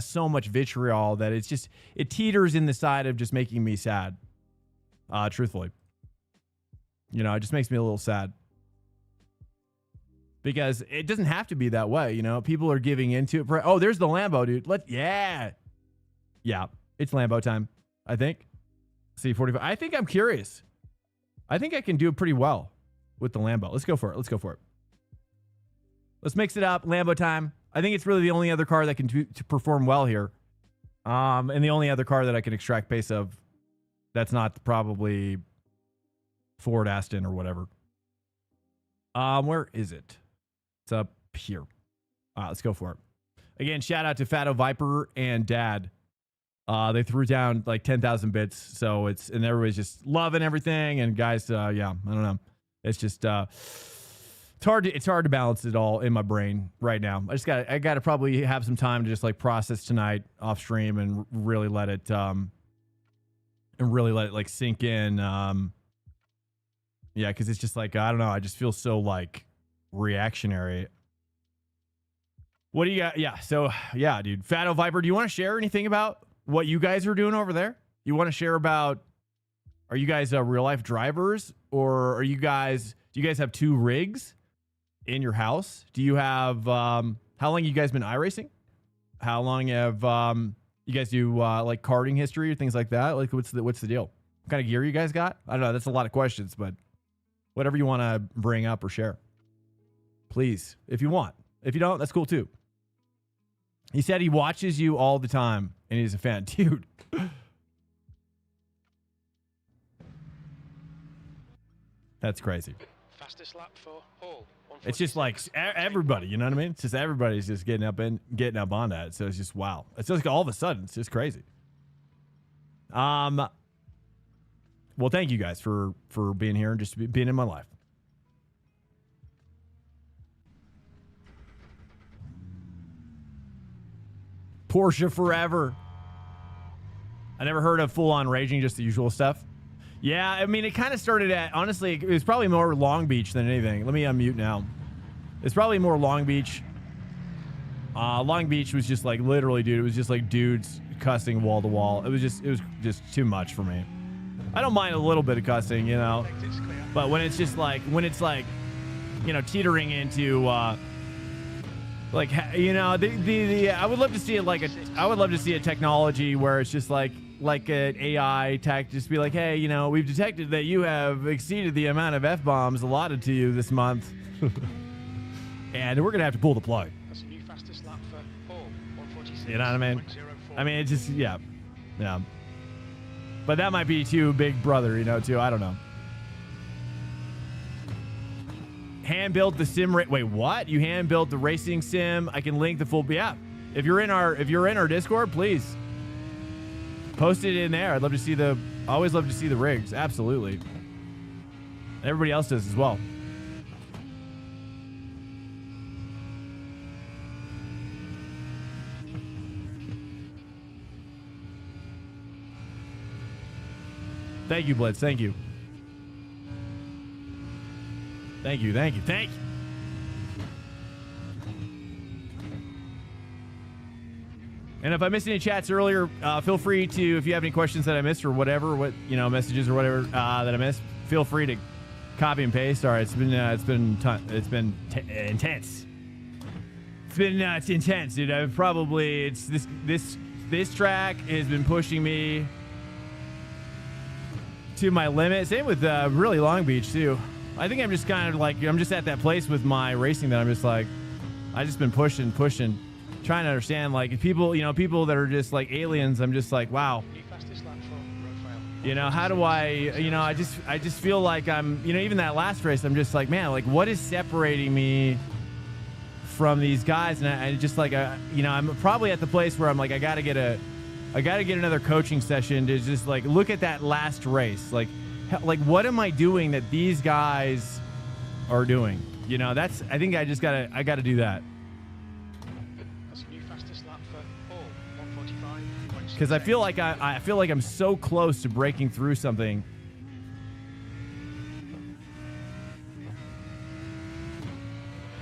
so much vitriol that it teeters in the side of just making me sad. Truthfully, you know, it just makes me a little sad because it doesn't have to be that way. You know, people are giving into it. Oh, there's the Lambo, dude. Yeah, it's Lambo time. I think. C45. I think I'm curious. I think I can do it pretty well with the Lambo. Let's go for it. Let's go for it. Let's mix it up. Lambo time. I think it's really the only other car that can to perform well here. And the only other car that I can extract pace of that's not probably Ford Aston or whatever. Where is it? It's up here. Let's go for it. Again, shout out to Fatto Viper and Dad. They threw down like 10,000 bits, so and everybody's just loving everything. And guys, yeah, I don't know. It's just it's hard to balance it all in my brain right now. I got to probably have some time to just like process tonight off stream and really let it like sink in. Yeah, because it's just like I don't know. I just feel so like reactionary. What do you got? Yeah, so yeah, dude. Fatto Viper, do you want to share anything about what you guys are doing over there? You want to share about, are you guys real life drivers, or do you guys have 2 rigs in your house? Do you have, how long you guys been iRacing? How long have you guys do like karting history or things like that? Like what's the deal? What kind of gear you guys got? I don't know. That's a lot of questions, but whatever you want to bring up or share, please, if you want. If you don't, that's cool too. He said he watches you all the time and he's a fan. Dude. That's crazy. Fastest lap for Hall. It's just like everybody, you know what I mean? It's just everybody's just getting up on that. So it's just wow. It's just all of a sudden, it's just crazy. Well, thank you guys for being here and just being in my life. Porsche forever. I never heard of full-on raging, just the usual stuff. Yeah, I mean, it kind of started at, honestly, it was probably more Long Beach than anything. Let me unmute now. It's probably more Long Beach. Long Beach was just like, literally, dude, it was just like dudes cussing wall to wall. It was just too much for me. I don't mind a little bit of cussing, you know, but when it's you know, teetering into, like, you know, I would love to see it like I would love to see a technology where it's just like an AI tech, just be like, hey, you know, we've detected that you have exceeded the amount of F-bombs allotted to you this month. And we're going to have to pull the plug. That's a new fastest lap for Hall. 146. You know what I mean? I mean, it's just, yeah. Yeah. But that might be too big brother, you know, too. I don't know. Hand built the sim. Wait, what? You hand built the racing sim? I can link the full. Yeah. If you're in our Discord, please post it in there. I'd love to see always love to see the rigs. Absolutely. Everybody else does as well. Thank you, Blitz. Thank you. Thank you. Thank you. Thank you. And if I missed any chats earlier, feel free to, if you have any questions that I missed or whatever, messages or whatever that I missed, feel free to copy and paste. All right, it's been intense. It's intense, dude. This track has been pushing me to my limit. Same with really Long Beach too. I think I'm just kind of like, I'm just at that place with my racing that I'm just like, I just been pushing, trying to understand, like, people that are just like aliens. I'm just like, wow. How do I, I just feel like I'm, even that last race, I'm just like, man, like, what is separating me from these guys? And I just like, I'm probably at the place where I'm like, I got to get another coaching session to just like look at that last race. Like what am I doing that these guys are doing? I think I got to do that. That's a new fastest lap for Paul, 1:45. Because I feel like I'm so close to breaking through something.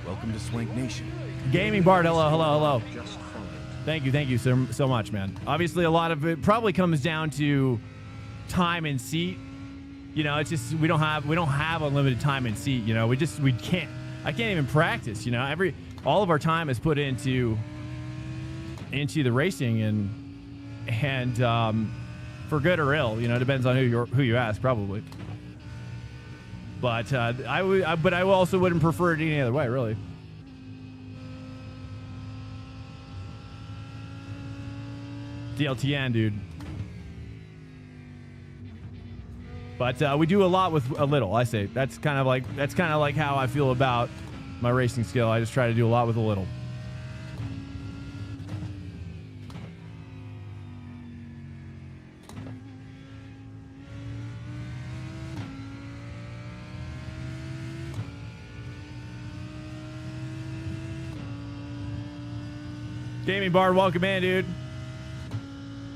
Welcome to Swank Nation. Gaming Bard, hello. Just followed. Thank you so much, man. Obviously, a lot of it probably comes down to time and seat. It's just we don't have unlimited time and seat. We can't. I can't even practice. All of our time is put into the racing and for good or ill. Depends on who you ask, probably. But I also wouldn't prefer it any other way, really. DLTN, dude. But we do a lot with a little. I say that's kind of like how I feel about my racing skill. I just try to do a lot with a little. Gaming Bard, welcome in, dude.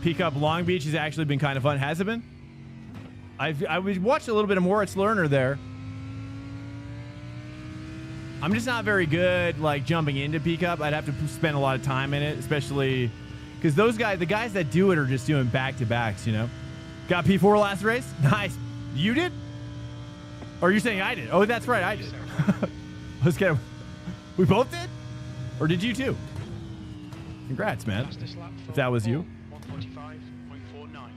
Peak Up Long Beach has actually been kind of fun. Has it been? I watched a little bit of Moritz Lerner there. I'm just not very good like jumping into Peak Up. I'd have to spend a lot of time in it, especially because the guys that do it are just doing back-to-backs, Got P4 last race? Nice. You did? Or you're saying I did? Oh, that's right, I did. We both did? Or did you too? Congrats, man. If that was you. 1:45.49.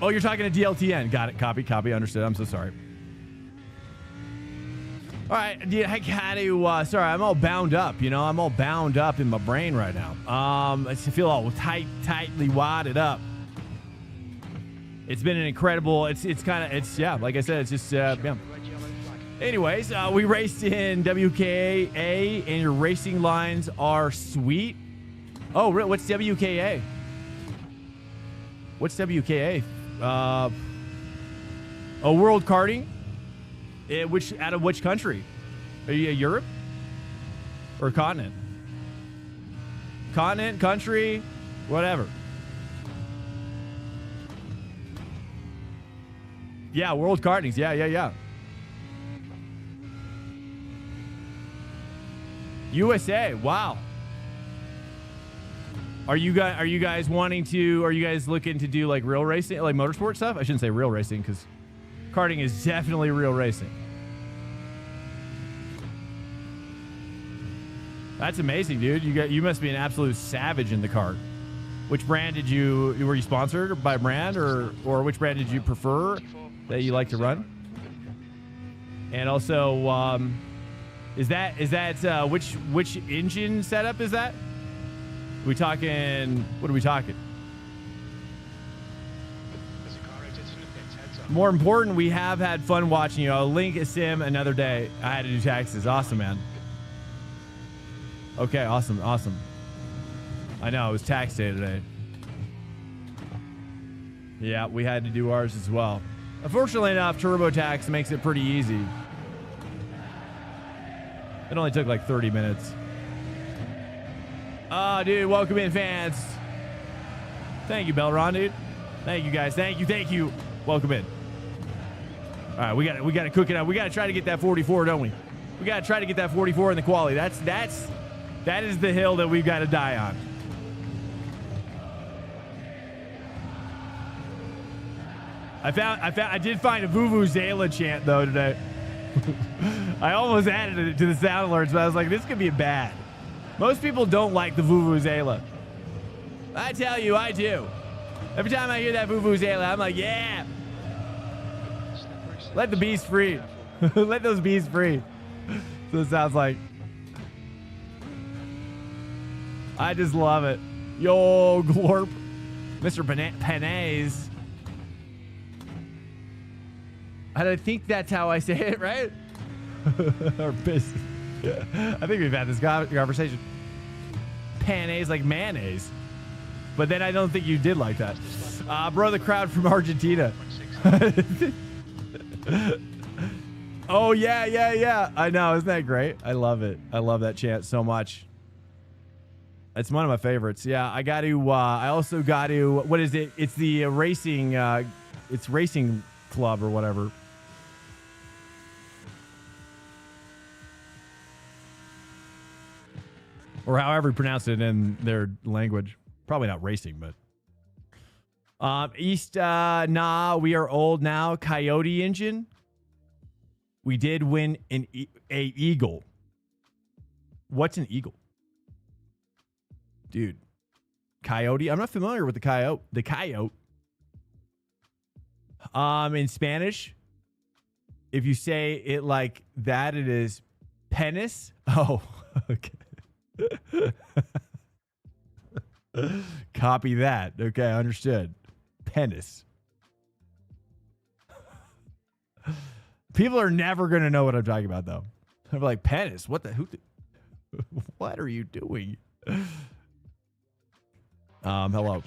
Oh, you're talking to DLTN. Got it. Copy. Understood. I'm so sorry. All right. I got to, sorry, I'm all bound up. I'm all bound up in my brain right now. I feel all tightly wadded up. It's been an incredible, like I said, it's just, yeah. Anyways, we raced in WKA, and your racing lines are sweet. Oh, what's WKA? What's WKA? World Karting. Out of which country? Are you Europe or continent? Continent, country, whatever. Yeah, World Kartings. Yeah. USA. Wow. Are you guys looking to do like real racing, like motorsport stuff? I shouldn't say real racing because karting is definitely real racing. That's amazing, dude. You must be an absolute savage in the kart. Which brand were you sponsored by a brand or which brand did you prefer that you like to run? And also, is that which engine setup is that? What are we talking? More important, we have had fun watching you. I'll link a sim another day. I had to do taxes. Awesome, man. Okay, awesome. I know, it was tax day today. Yeah, we had to do ours as well. Unfortunately enough, TurboTax makes it pretty easy. It only took like 30 minutes. Oh, dude, welcome in, fans. Thank you, Belron, dude. Thank you, guys. Thank you. Welcome in. All right, we got to cook it up. We got to try to get that 44, don't we? We got to try to get that 44 in the quality. That is the hill that we've got to die on. I did find a Vuvuzela chant though today. I almost added it to the sound alerts, but I was like, this could be bad. Most people don't like the Vuvuzela. I tell you, I do. Every time I hear that Vuvuzela, I'm like, yeah. Let the bees free. Let those bees free. So it sounds like. I just love it. Yo, Glorp. Mr. Panez. I think that's how I say it, right? Or piss. I think we've had this conversation. Panez like mayonnaise. But then I don't think you did like that. Bro, the crowd from Argentina. Oh, yeah. I know. Isn't that great? I love it. I love that chant so much. It's one of my favorites. Yeah, I got to, I also got to, what is it? It's the racing, it's racing club or whatever. Or however you pronounce it in their language. Probably not racing, but. Nah, we are old now. Coyote engine. We did win a eagle. What's an eagle? Dude. Coyote. I'm not familiar with the coyote. The coyote. In Spanish, if you say it like that, it is penis. Oh, okay. Copy that. Okay, understood. Penis. People are never going to know what I'm talking about, though. I'm like, penis? What the? What are you doing? Hello.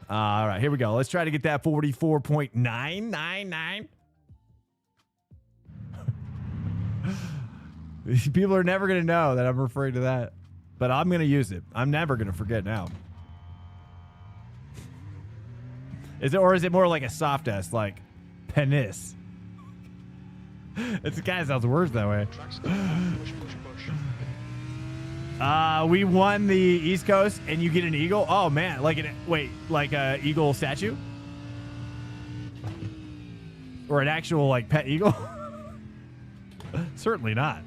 All right, here we go. Let's try to get that 44.999. People are never going to know that I'm referring to that, but I'm going to use it. I'm never going to forget now. Is it, or is it more like a soft S, like penis? It kind of sounds worse that way. We won the East Coast, and you get an eagle. Oh man, like a eagle statue, or an actual like pet eagle? Certainly not.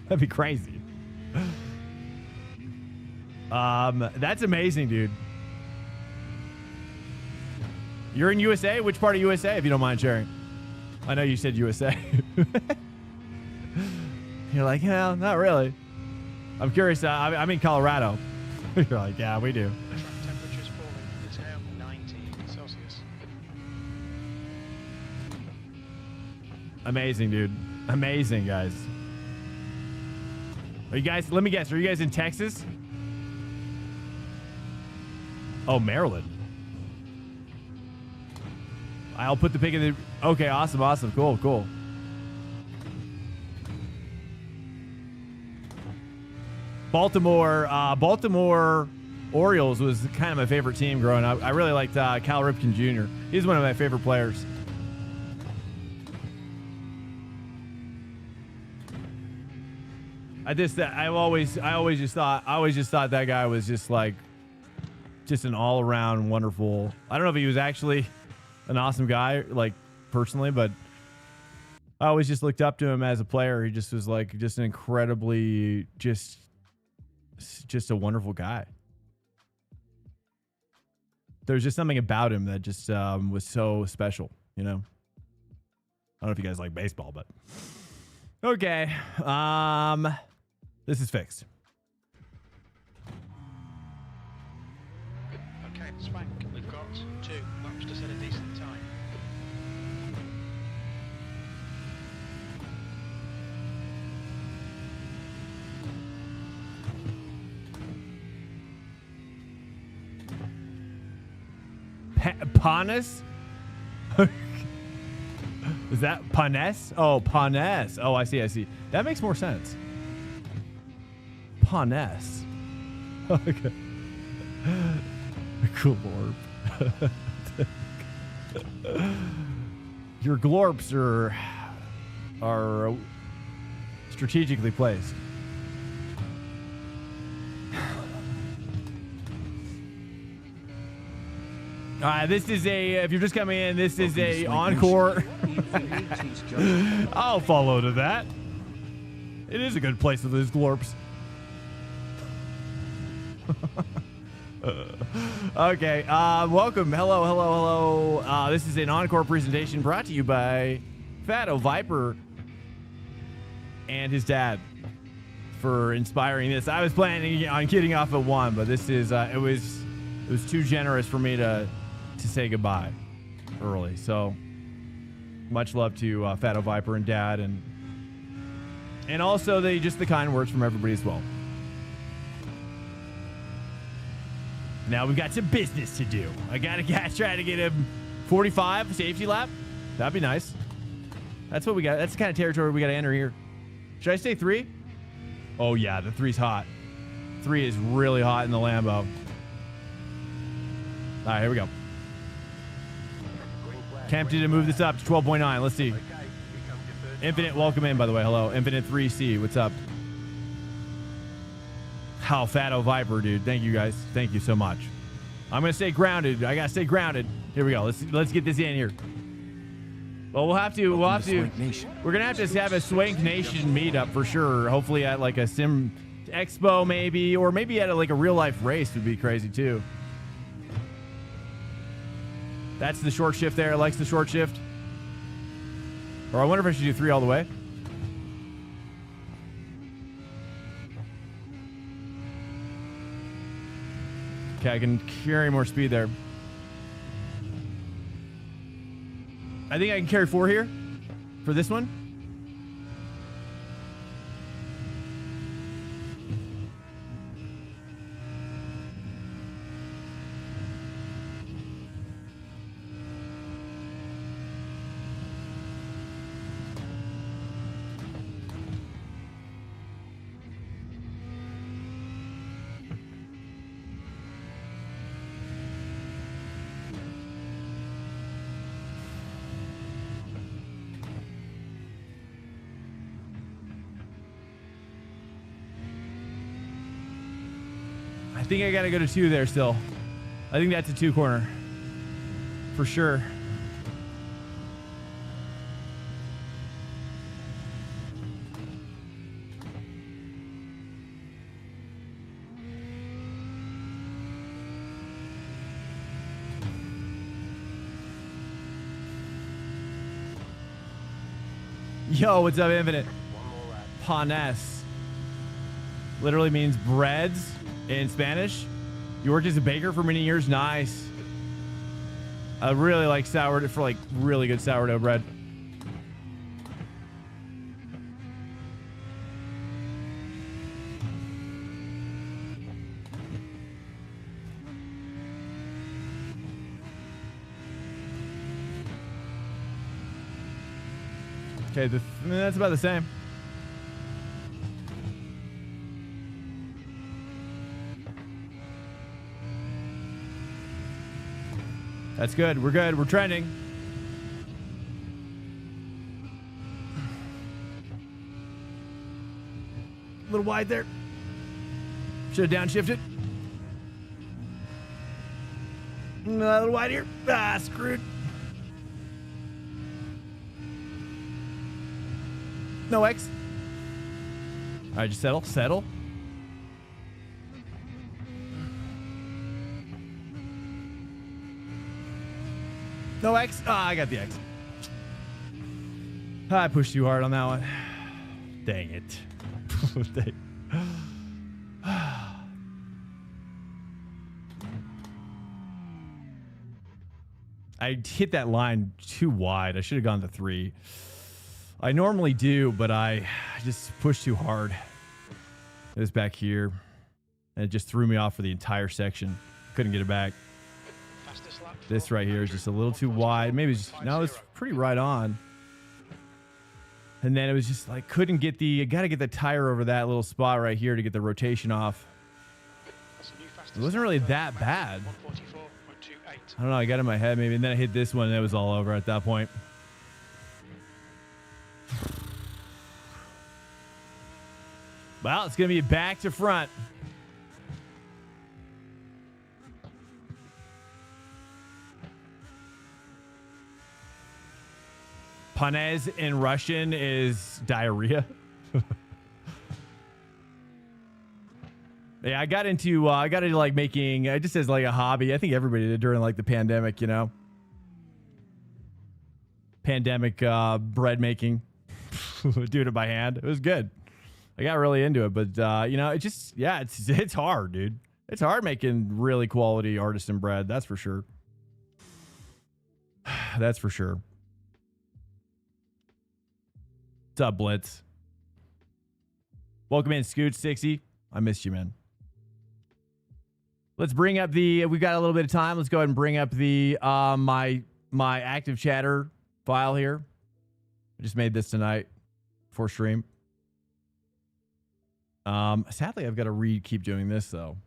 That'd be crazy. That's amazing, dude. You're in USA? Which part of USA, if you don't mind sharing? I know you said USA. You're like, yeah, not really. I'm curious. I'm in Colorado. You're like, yeah, we do. Temperatures falling. It's now 90 Celsius. Amazing, dude. Amazing, guys. Are you guys, let me guess, are you guys in Texas? Oh, Maryland. I'll put the pic in the... Okay, awesome. Cool. Baltimore Orioles was kind of my favorite team growing up. I really liked Cal Ripken Jr. He's one of my favorite players. I always just thought that guy was just an all-around wonderful. I don't know if he was actually an awesome guy, like personally, but I always just looked up to him as a player. He just was like just an incredibly just a wonderful guy. There's just something about him that just was so special, you know. I don't know if you guys like baseball, but okay. This is fixed. Okay, Swank, we've got 2 laps to set a decent time. Panes? Is that Panes? Oh, Panes. Oh, I see. That makes more sense. Panes. Okay. Glorp. Your glorps are strategically placed. This is if you're just coming in, this is a encore. I'll follow to that. It is a good place with those glorps. Okay, welcome. Hello. This is an encore presentation brought to you by Fato Viper and his dad for inspiring this. I was planning on getting off at 1, but this is it was too generous for me to say goodbye early. So much love to Fato Viper and dad, and also the kind words from everybody as well. Now we've got some business to do. I gotta try to get him 45 safety lap. That'd be nice. That's what we got. That's the kind of territory we gotta enter here. Should I say 3? Oh yeah, the 3's hot. 3 is really hot in the Lambo. All right, here we go. Tempted to move this up to 12.9. Let's see. Infinite, welcome in, by the way. Hello. Infinite 3C, what's up? How Fato Viper, dude. Thank you, guys. Thank you so much. I'm going to stay grounded. I got to stay grounded. Here we go. Let's get this in here. Well, we're going to have to have a Swank Nation meetup for sure. Hopefully at like a Sim Expo maybe, or maybe at like a real life race would be crazy too. That's the short shift there. It likes the short shift. Or I wonder if I should do 3 all the way. Okay, I can carry more speed there. I think I can carry 4 here for this one. I think I gotta go to 2 there still. I think that's a 2 corner. For sure. Yo, what's up, Infinite? Panes. Literally means breads in Spanish. You worked as a baker for many years. Nice. I really like sourdough, for like really good sourdough bread. Okay, that's about the same. That's good. We're good. We're trending. A little wide there. Should have downshifted. A little wide here. Ah, screwed. No X. All right, just settle. Settle. No X. Ah, I got the X. I pushed too hard on that one. Dang it. Dang. I hit that line too wide. I should have gone to 3. I normally do, but I just pushed too hard. It was back here, and it just threw me off for the entire section. Couldn't get it back. This right here is just a little too wide. Maybe it's just, no, it's pretty right on. And then it was just like, couldn't get the, got to get the tire over that little spot right here to get the rotation off. It wasn't really that bad. 144.28. I don't know. I got it in my head maybe, and then I hit this one, and it was all over at that point. Well, it's going to be back to front. Panez in Russian is diarrhea. Yeah, I got into like making, just as like a hobby. I think everybody did during like the pandemic, you know. Pandemic bread making. Doing it by hand. It was good. I got really into it, but you know, it just, yeah, it's hard, dude. It's hard making really quality artisan bread. That's for sure. That's for sure. What's up, Blitz? Welcome in, Scoot60. I missed you, man. Let's bring up the, we've got a little bit of time. Let's go ahead and bring up the, my active chatter file here. I just made this tonight for stream. Sadly, I've got to keep doing this though.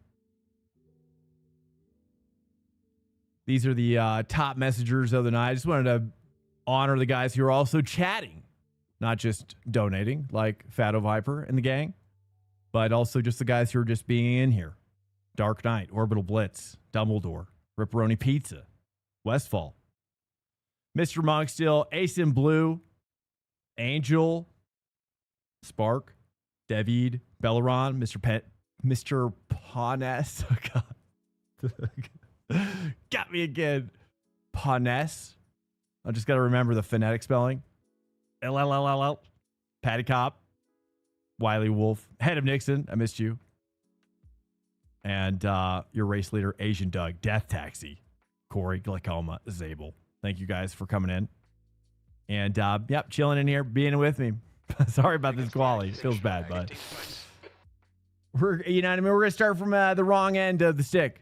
These are the top messengers of the night. I just wanted to honor the guys who are also chatting, not just donating like Fatto Viper and the gang, but also just the guys who are just being in here. Dark Knight, Orbital Blitz, Dumbledore, Ripperoni Pizza, Westfall, Mr. Monk still, Ace in Blue, Angel, Spark, David, Belleron, Mr. Panes. Oh, God. Got me again. Panes. I just got to remember the phonetic spelling. LLLL. Patty Cop. Wiley Wolf. Head of Nixon. I missed you. And your race leader, Asian Doug. Death Taxi. Corey, Glaucoma, Zabel. Thank you guys for coming in. And, yep, chilling in here, being with me. Sorry about this quality. It feels bad, but we're, you know what I mean? We're going to start from the wrong end of the stick.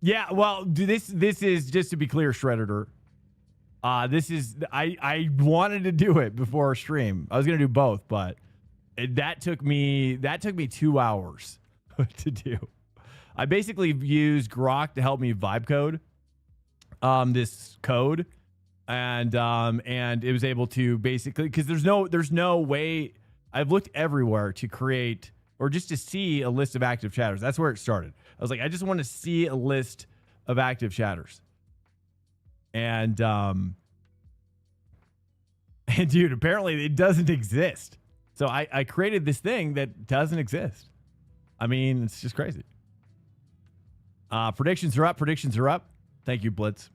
Yeah, well, this is, just to be clear, Shredder. This is, I wanted to do it before our stream. I was going to do both, but that took me 2 hours to do. I basically used Grok to help me vibe code this code, and it was able to basically, because there's no way. I've looked everywhere to create or just to see a list of active chatters. That's where it started. I was like, I just want to see a list of active chatters, and dude, apparently it doesn't exist. So I created this thing that doesn't exist. I mean, it's just crazy. Predictions are up. Predictions are up. Thank you, Blitz.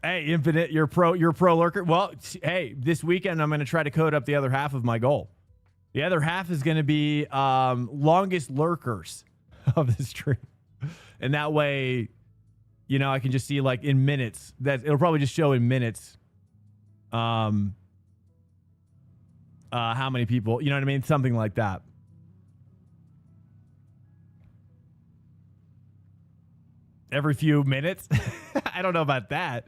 Hey, Infinite, you're pro lurker. Well, hey, this weekend I'm going to try to code up the other half of my goal. The other half is going to be longest lurkers of the stream, and that way, you know, I can just see like in minutes. That it'll probably just show in minutes. How many people? You know what I mean? Something like that. Every few minutes. I don't know about that.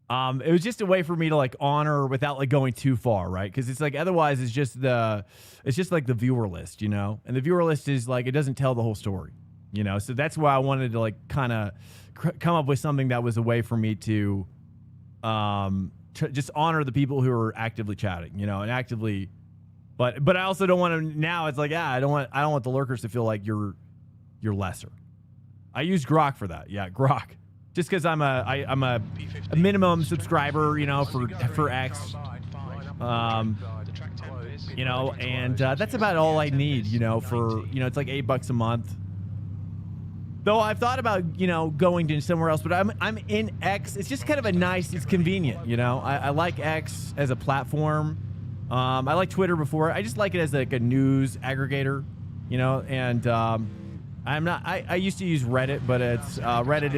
It was just a way for me to like honor without like going too far, right? Because it's like otherwise it's just like the viewer list, you know, and the viewer list is like it doesn't tell the whole story, you know. So that's why I wanted to like kind of come up with something that was a way for me to just honor the people who are actively chatting, you know, and actively. But I also don't want to now. It's like I don't want the lurkers to feel like you're lesser. I use Grok for that. Yeah, Grok. Just because I'm a minimum subscriber, you know, for X, you know, and that's about all I need, you know, for, you know, it's like $8 a month. Though I've thought about, you know, going to somewhere else, but I'm in X. It's just kind of it's convenient, you know. I like X as a platform. I like Twitter before. I just like it as like a news aggregator, you know, and I used to use Reddit, but it's Reddit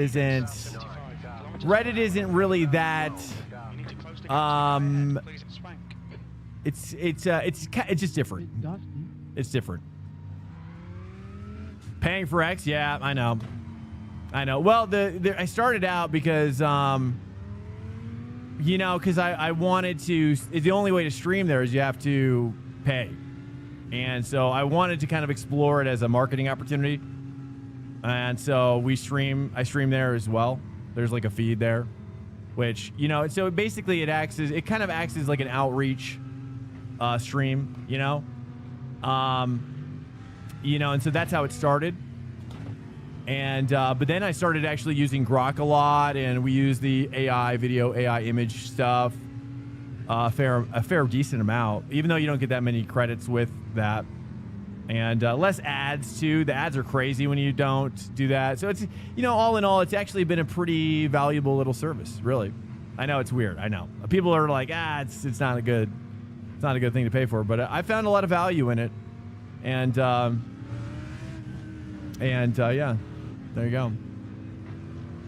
isn't really that. It's just different. It's different. Paying for X, yeah, I know. Well, I started out because you know, because I wanted to. The only way to stream there is you have to pay, and so I wanted to kind of explore it as a marketing opportunity. And so I stream there as well. There's like a feed there, which, you know, so basically it kind of acts as like an outreach stream, you know, and so that's how it started. And but then I started actually using Grok a lot, and we use the AI video, AI image stuff a fair decent amount, even though you don't get that many credits with that. And less ads too. The ads are crazy when you don't do that. So it's, you know, all in all, it's actually been a pretty valuable little service, really. I know it's weird. I know people are like, it's not a good thing to pay for, but I found a lot of value in it. And yeah, there you go.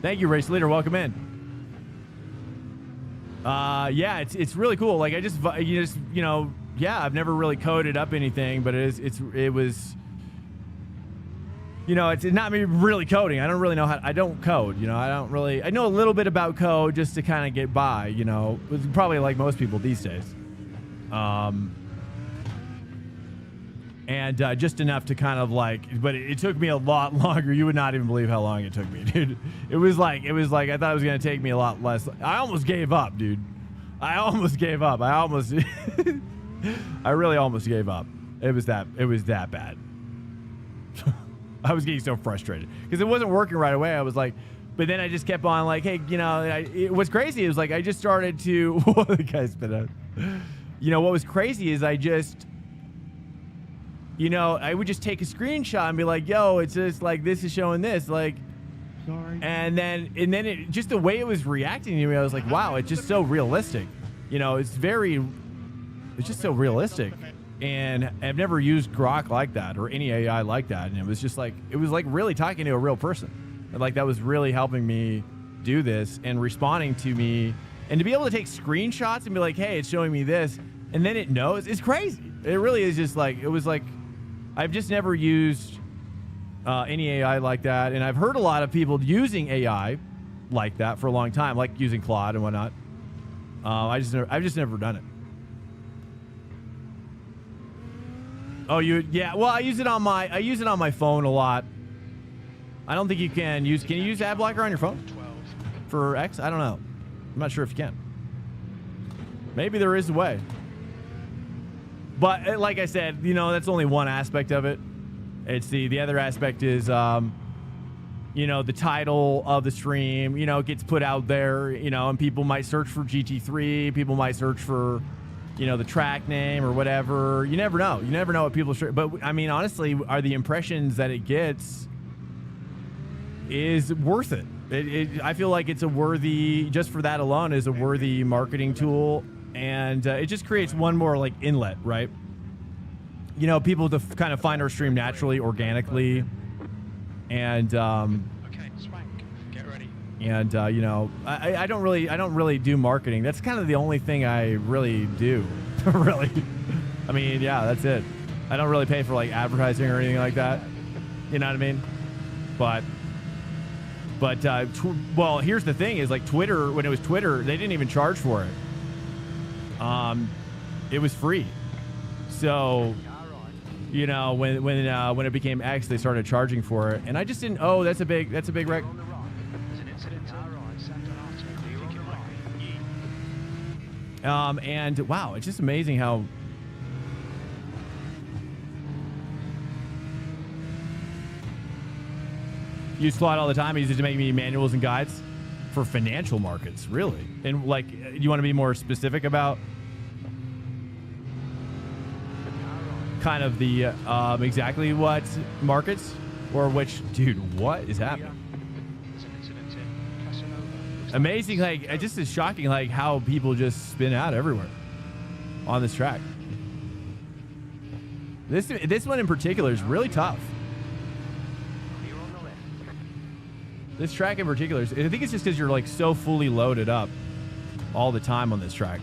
Thank you, Race Leader. Welcome in. Yeah, it's really cool. Like yeah, I've never really coded up anything, but it was, you know, it's not me really coding. I don't really know I don't code, you know, I know a little bit about code just to kind of get by, you know, it's probably like most people these days. And just enough to kind of like, but it took me a lot longer. You would not even believe how long it took me, dude. It was like, I thought it was going to take me a lot less. I almost gave up, dude. I really almost gave up. It was that bad. I was getting so frustrated because it wasn't working right away. I was like, but then I just kept on like, hey, you know, what's crazy is like, I just started to, the guy's been out. You know, what was crazy is I just, you know, I would just take a screenshot and be like, yo, it's just like, this is showing this, like, Sorry. and then it just the way it was reacting to me, I was like, wow, it's just so realistic. You know, it's just so realistic. And I've never used Grok like that or any AI like that. And it was like really talking to a real person. And like that was really helping me do this and responding to me, and to be able to take screenshots and be like, hey, it's showing me this. And then it knows. It's crazy. It really is just like, it was like, I've just never used any AI like that. And I've heard a lot of people using AI like that for a long time, like using Claude and whatnot. I've just never done it. Oh, yeah. Well, I use it on my phone a lot. I don't think you can you use ad blocker on your phone? 12. For X? I don't know. I'm not sure if you can. Maybe there is a way. But like I said, you know, that's only one aspect of it. It's the other aspect is, you know, the title of the stream, you know, gets put out there, you know, and people might search for GT3. People might search for, you know, the track name or whatever. You never know. You never know what people search. But I mean, honestly, are the impressions that it gets is worth it. I feel like it's a worthy, just for that alone, is a worthy marketing tool. And it just creates one more like inlet, right? You know, people to kind of find our stream naturally, organically, and Okay, Swank, get ready. and you know, I don't really do marketing. That's kind of the only thing I really do, really. I mean, yeah, that's it. I don't really pay for like advertising or anything like that. You know what I mean? But well, here's the thing: is like Twitter. When it was Twitter, they didn't even charge for it. It was free. So, you know, when it became X, they started charging for it, and I just didn't. Oh, that's a big wreck. There's an incident. Send an article. Do you think it might be? And wow, it's just amazing how. Use Claude all the time. I use it to make me manuals and guides for financial markets, really. And like, you want to be more specific about kind of the exactly what markets or which? Dude, what is happening? There's an incident in Casanova. Amazing, like it just is shocking, like how people just spin out everywhere on this track. This one in particular is really tough. This track in particular, I think it's just because you're like so fully loaded up all the time on this track.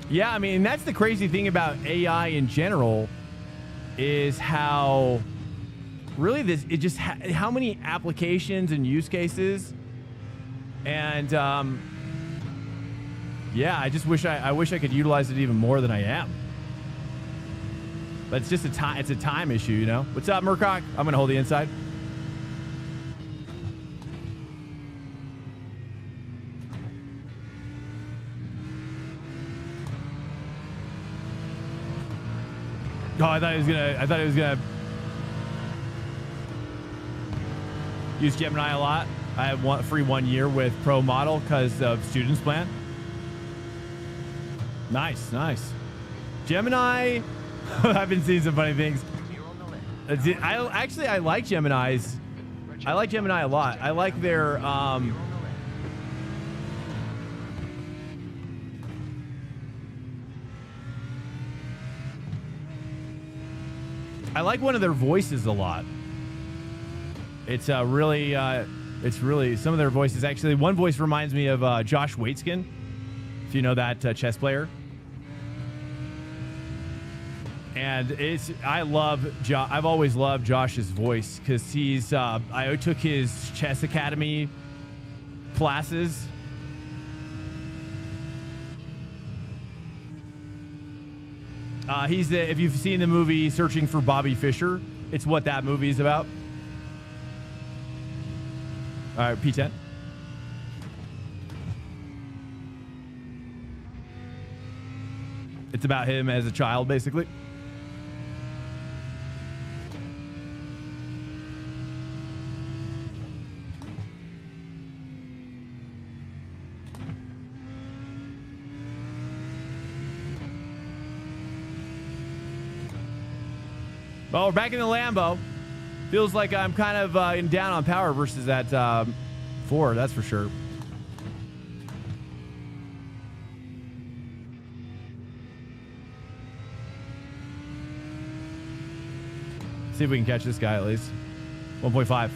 Yeah, I mean, that's the crazy thing about AI in general is how really this, it just, how many applications and use cases. And yeah, I just wish I wish I could utilize it even more than I am. But it's just it's a time issue, you know? What's up, Murcock? I'm going to hold the inside. Oh, I thought he was gonna use Gemini a lot. I have free 1 year with Pro Model because of Students Plan. Nice, nice. Gemini, I've been seeing some funny things. I like Geminis. I like Gemini a lot. I like their I like one of their voices a lot. It's really, some of their voices. Actually, one voice reminds me of Josh Waitzkin, if you know that chess player. And I've always loved Josh's voice because he's, I took his chess academy classes. If you've seen the movie Searching for Bobby Fischer, it's what that movie is about. All right, P10. It's about him as a child, basically. Well, we're back in the Lambo. Feels like I'm kind of down on power versus that Ford, that's for sure. See if we can catch this guy at least. 1.5.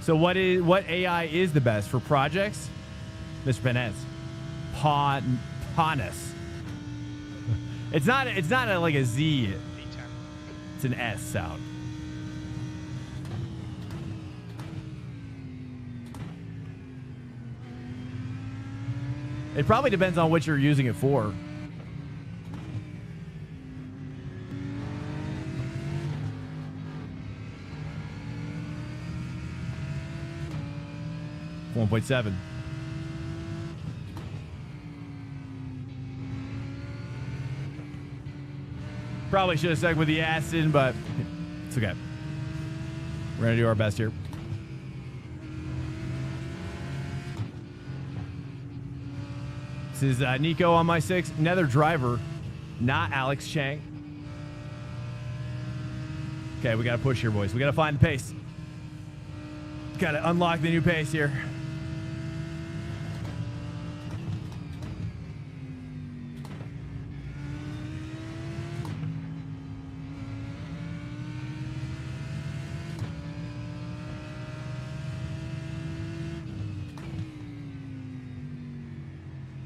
So what AI is the best for projects? Mr. Penez. Panis. It's not like a Z. It's an S sound. It probably depends on what you're using it for. $1.7. Probably should have stuck with the Aston, but it's okay. We're going to do our best here. This is Nico on my 6. Another driver, not Alex Chang. Okay, we got to push here, boys. We got to find the pace. Got to unlock the new pace here.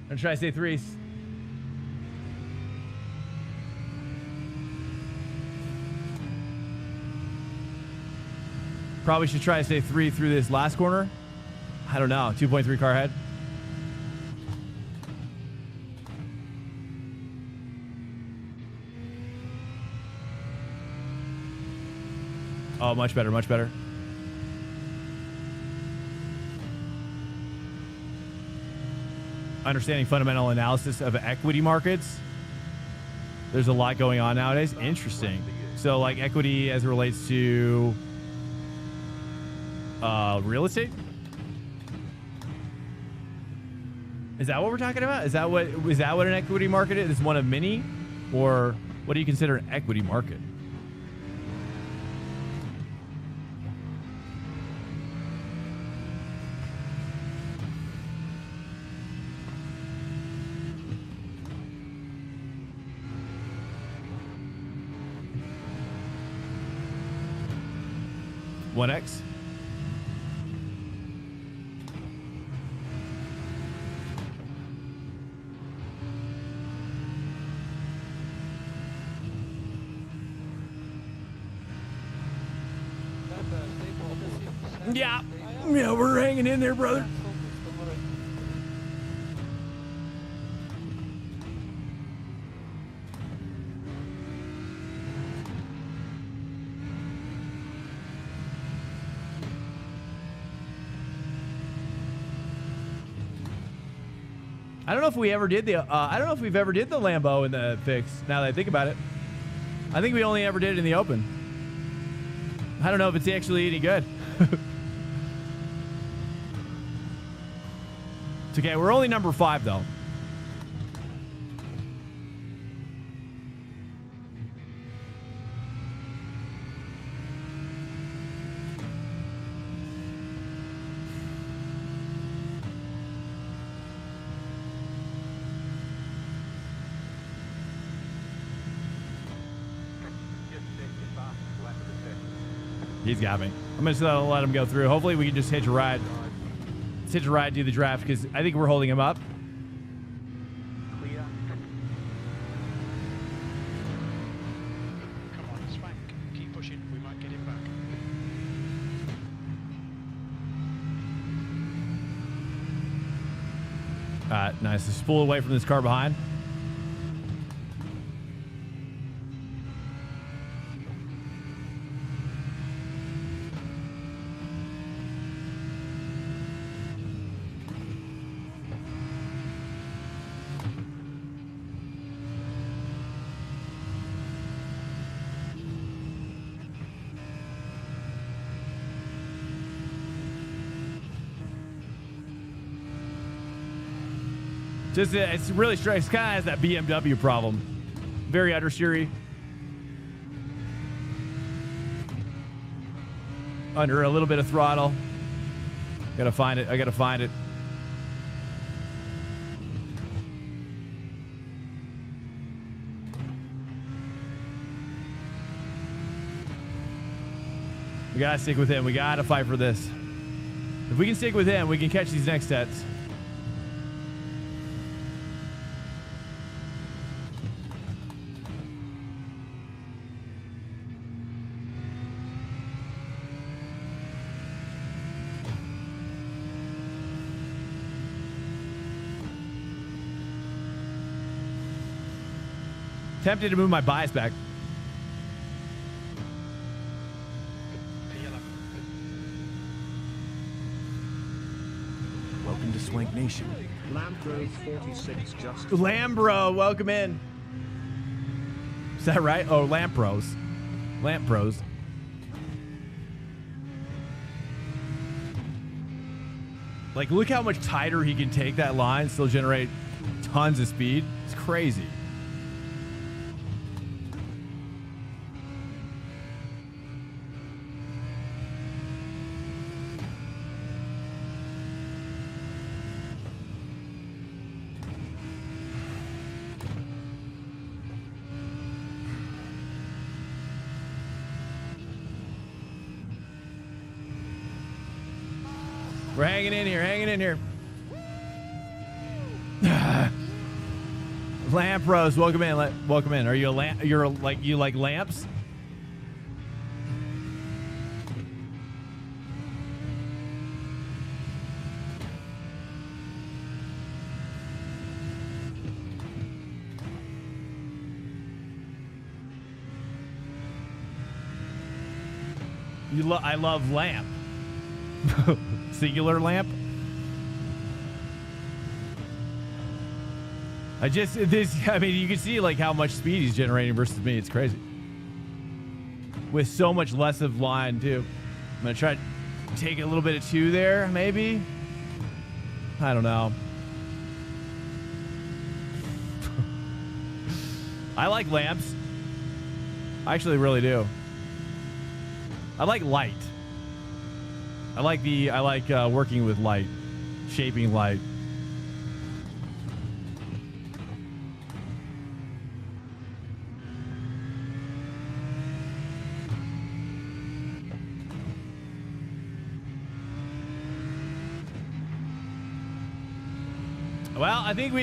I'm trying to say threes. Probably should try to stay 3 through this last corner. I don't know. 2.3 car ahead. Oh, much better, much better. Understanding fundamental analysis of equity markets. There's a lot going on nowadays. Interesting. So like equity as it relates to real estate? Is that what we're talking about? Is that what an equity market is? Is one of many? Or what do you consider an equity market? One X. Yeah, we're hanging in there, brother. I don't know if we ever did the. I don't know if we've ever did the Lambo in the fix. Now that I think about it, I think we only ever did it in the open. I don't know if it's actually any good. It's okay. We're only number 5 though. He's got me. I'm just gonna let him go through. Hopefully we can just hitch a ride. Let's hitch a ride, do the draft, because I think we're holding him up. Clear. Come on, Spank. Keep pushing. We might get him back. Nice. Just pull away from this car behind. Just it's really strange. It kind of has that BMW problem. Very understeery. Under a little bit of throttle. Gotta find it. I gotta find it. We gotta stick with him. We gotta fight for this. If we can stick with him, we can catch these next sets. Tempted to move my bias back. Welcome to Swank Nation. Lambro 46 just. Lambro, welcome in. Is that right? Oh, Lamp Pros. Lamp Pros. Like, look how much tighter he can take that line, still generate tons of speed. It's crazy. We're hanging in here, hanging in here. Lamp Rose, welcome in. Welcome in. Are you a lamp? You like lamps? I love lamp. Singular lamp. I mean, you can see like how much speed he's generating versus me. It's crazy. With so much less of line too. I'm gonna try to take a little bit of 2 there, maybe. I don't know. I like lamps. I actually really do. I like light. I like working with light, shaping light. Well, I think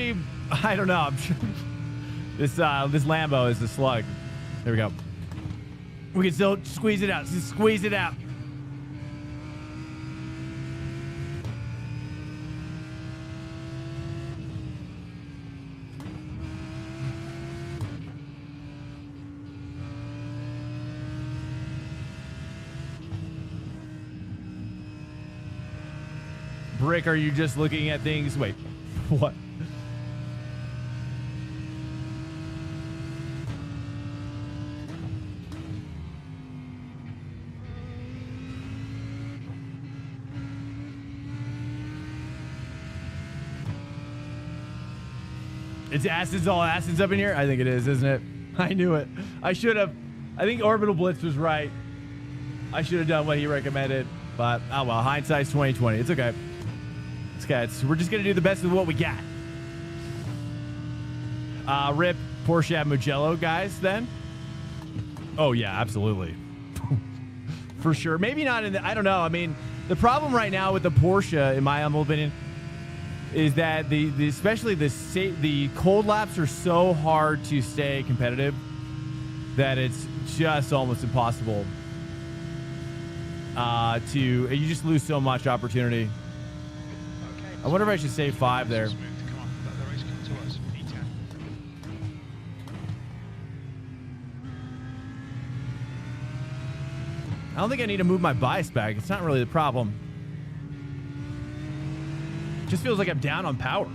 I don't know. This Lambo is a slug. There we go. We can still squeeze it out. Just squeeze it out. Rick, are you just looking at things? Wait, what? It's acids, all acids up in here? I think it is, isn't it? I knew it. I should have. I think Orbital Blitz was right. I should have done what he recommended. But, oh well, hindsight's 2020. It's okay. It's okay. We're just going to do the best with what we got. Rip Porsche at Mugello, guys, then? Oh, yeah, absolutely. For sure. Maybe not in the... I don't know. I mean, the problem right now with the Porsche, in my humble opinion, is that especially the cold laps are so hard to stay competitive that it's just almost impossible you just lose so much opportunity. Okay, I wonder if I should say 5 there. Smooth to come on. Let the race come to us. P10. I don't think I need to move my bias back. It's not really the problem. It just feels like I'm down on power.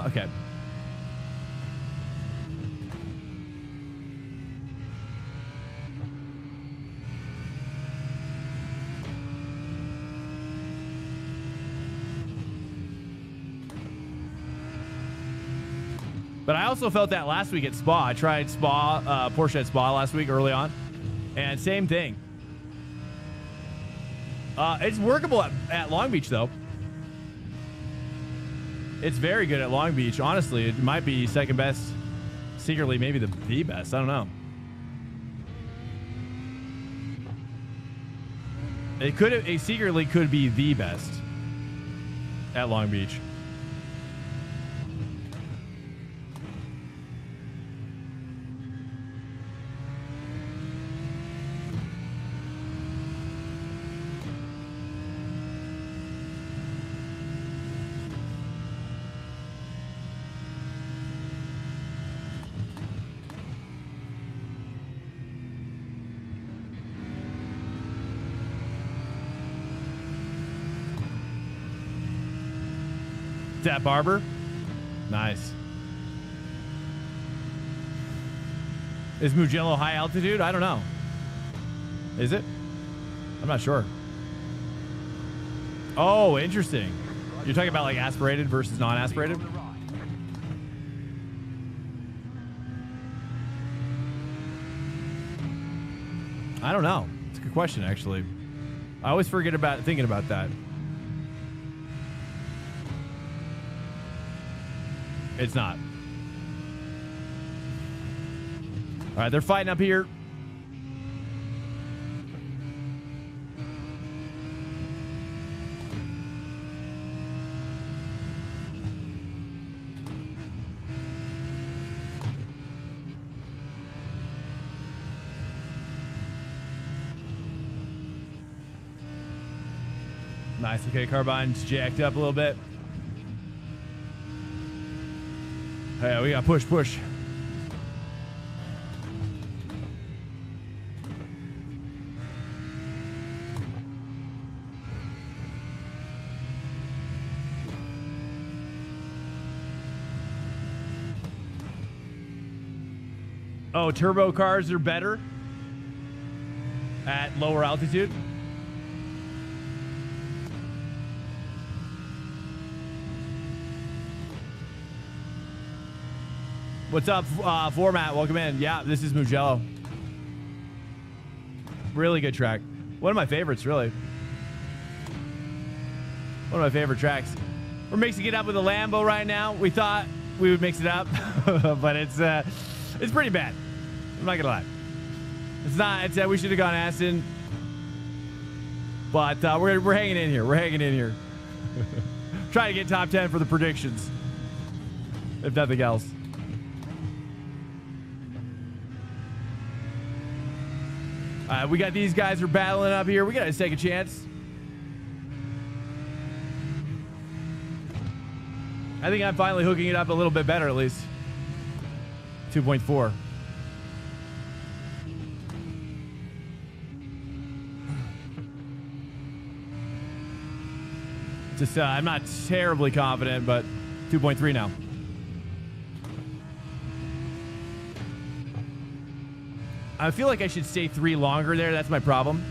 Okay. But I also felt that last week at Spa. I tried Spa, Porsche at Spa last week early on, and same thing. It's workable at Long Beach, though. It's very good at Long Beach. Honestly, it might be second best. Secretly, maybe the best. I don't know. It secretly could be the best at Long Beach. That Barber, nice. Is Mugello high altitude? I don't know. Is it? I'm not sure. Oh, interesting. You're talking about like aspirated versus non-aspirated? I don't know. It's a good question, actually. I always forget about thinking about that. It's not. All right, they're fighting up here. Nice. Okay, carbine's jacked up a little bit. Hey, we got push. Oh, turbo cars are better at lower altitude. What's up, Format? Welcome in. Yeah, this is Mugello. Really good track. One of my favorites, really. One of my favorite tracks. We're mixing it up with a Lambo right now. We thought we would mix it up, but it's pretty bad. I'm not gonna lie. It's not. It's we should have gone Aston, but we're hanging in here. We're hanging in here. Trying to get top 10 for the predictions, if nothing else. We got these guys are battling up here. We got to take a chance. I think I'm finally hooking it up a little bit better, at least. 2.4. Just I'm not terribly confident, but 2.3 now. I feel like I should stay 3 longer there. That's my problem.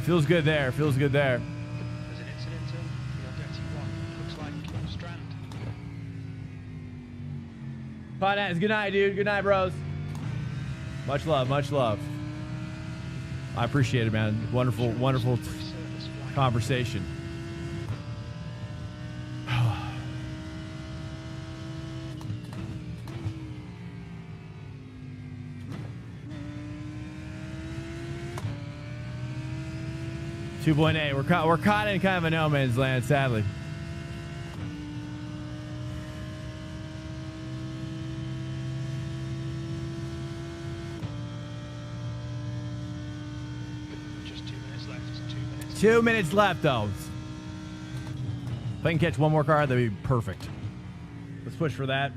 Feels good there. Feels good there. There's an incident in your dirty one. Looks like Strand. Finance, good night, dude. Good night, bros. Much love, much love. I appreciate it, man. Wonderful, wonderful conversation. .8. We're caught in kind of a no man's land, sadly. Just 2 minutes left. 2 minutes. 2 minutes left, though. If I can catch one more car, that'd be perfect. Let's push for that.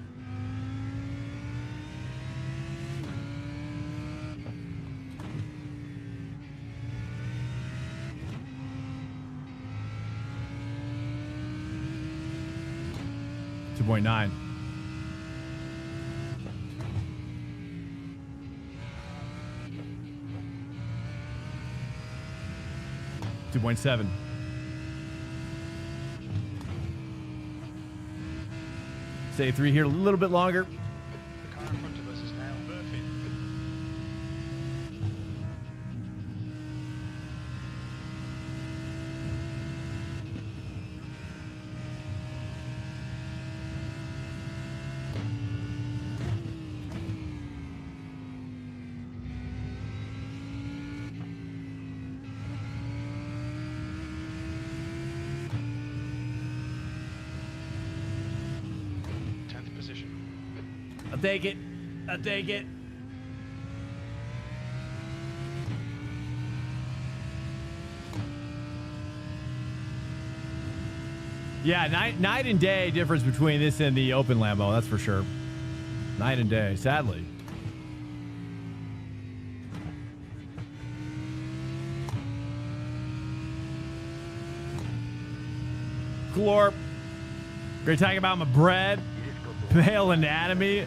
.9. The car .7. Say 3 here a little bit longer. The car in front of us is now Murphy. I'll take it. I'll take it. Yeah, night and day difference between this and the open Lambo, that's for sure. Night and day, sadly. Glorp. Great talking about my bread. Male anatomy.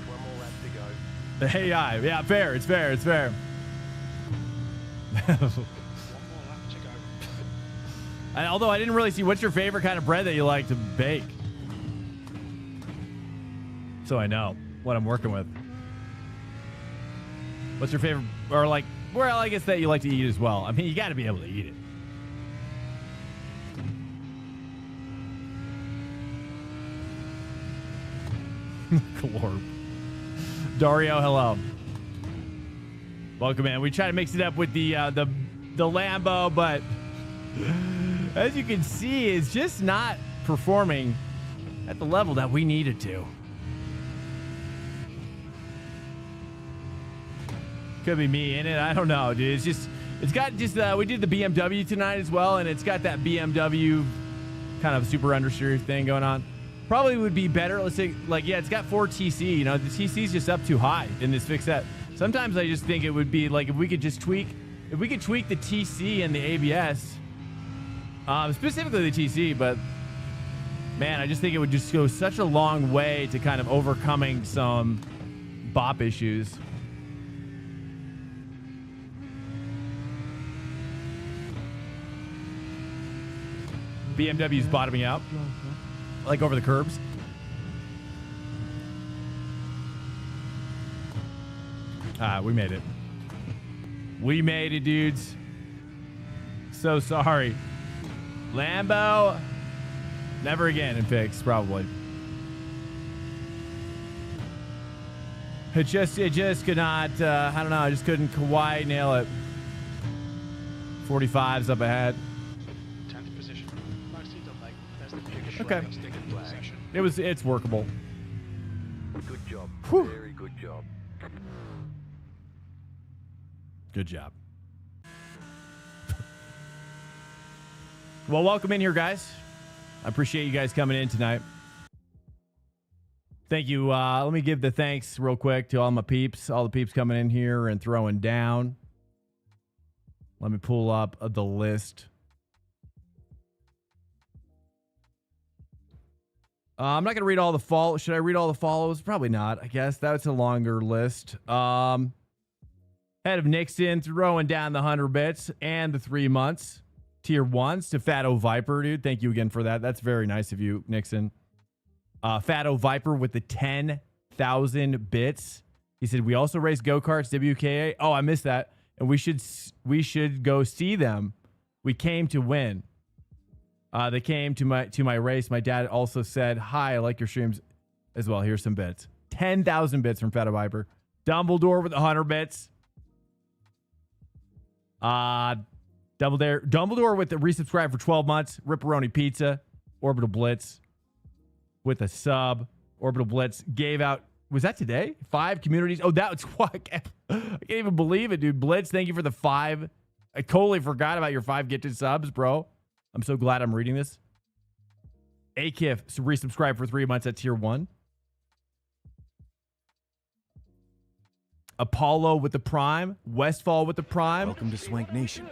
The AI. Yeah, fair. It's fair. It's fair. Although I didn't really see, what's your favorite kind of bread that you like to bake? So I know what I'm working with. What's your favorite, or like, well, I guess that you like to eat as well. I mean, you got to be able to eat it. Glorp. Dario, hello. Welcome, man. We try to mix it up with the Lambo, but as you can see, it's just not performing at the level that we need it to. Could be me in it. I don't know, dude. It's just, it's got just, we did the BMW tonight as well, and it's got that BMW kind of super understeer thing going on. Probably would be better. Let's say, like, yeah, it's got 4 TC. You know, the TC's just up too high in this fixed set. Sometimes I just think it would be like if we could just tweak, the TC and the ABS, specifically the TC. But man, I just think it would just go such a long way to kind of overcoming some bop issues. BMW's bottoming out. Like over the curbs. We made it. We made it, dudes. So sorry. Lambo, never again in picks, probably. It just could not, I don't know, I just couldn't quite nail it. 45's up ahead. 10th position. Nicely done, mate. There's the biggest Okay. stick in possession. It's workable. Good job. Whew. Very good job. Good job. Well, welcome in here, guys. I appreciate you guys coming in tonight. Thank you. Let me give the thanks real quick to all my peeps, all the peeps coming in here and throwing down. Let me pull up the list. I'm not going to read all the follows. Should I read all the follows? Probably not. I guess that's a longer list. Head of Nixon throwing down the 100 bits and the 3 months. Tier 1s to Fatto Viper, dude. Thank you again for that. That's very nice of you, Nixon. Fatto Viper with the 10,000 bits. He said, we also race go-karts, WKA. Oh, I missed that. And we should go see them. We came to win. They came to my race. My dad also said, hi, I like your streams as well. Here's some bits. 10,000 bits from Fatto Viper. Dumbledore with 100 bits. Dumbledore with the resubscribe for 12 months. Ripperoni Pizza. Orbital Blitz with a sub. Orbital Blitz gave out, was that today? 5 communities. Oh, that was what? I can't even believe it, dude. Blitz, thank you for the 5. I totally forgot about your 5 gifted subs, bro. I'm so glad I'm reading this. Akif resubscribe for 3 months at tier 1. Apollo with the Prime. Westfall with the Prime. Welcome to Swank Nation.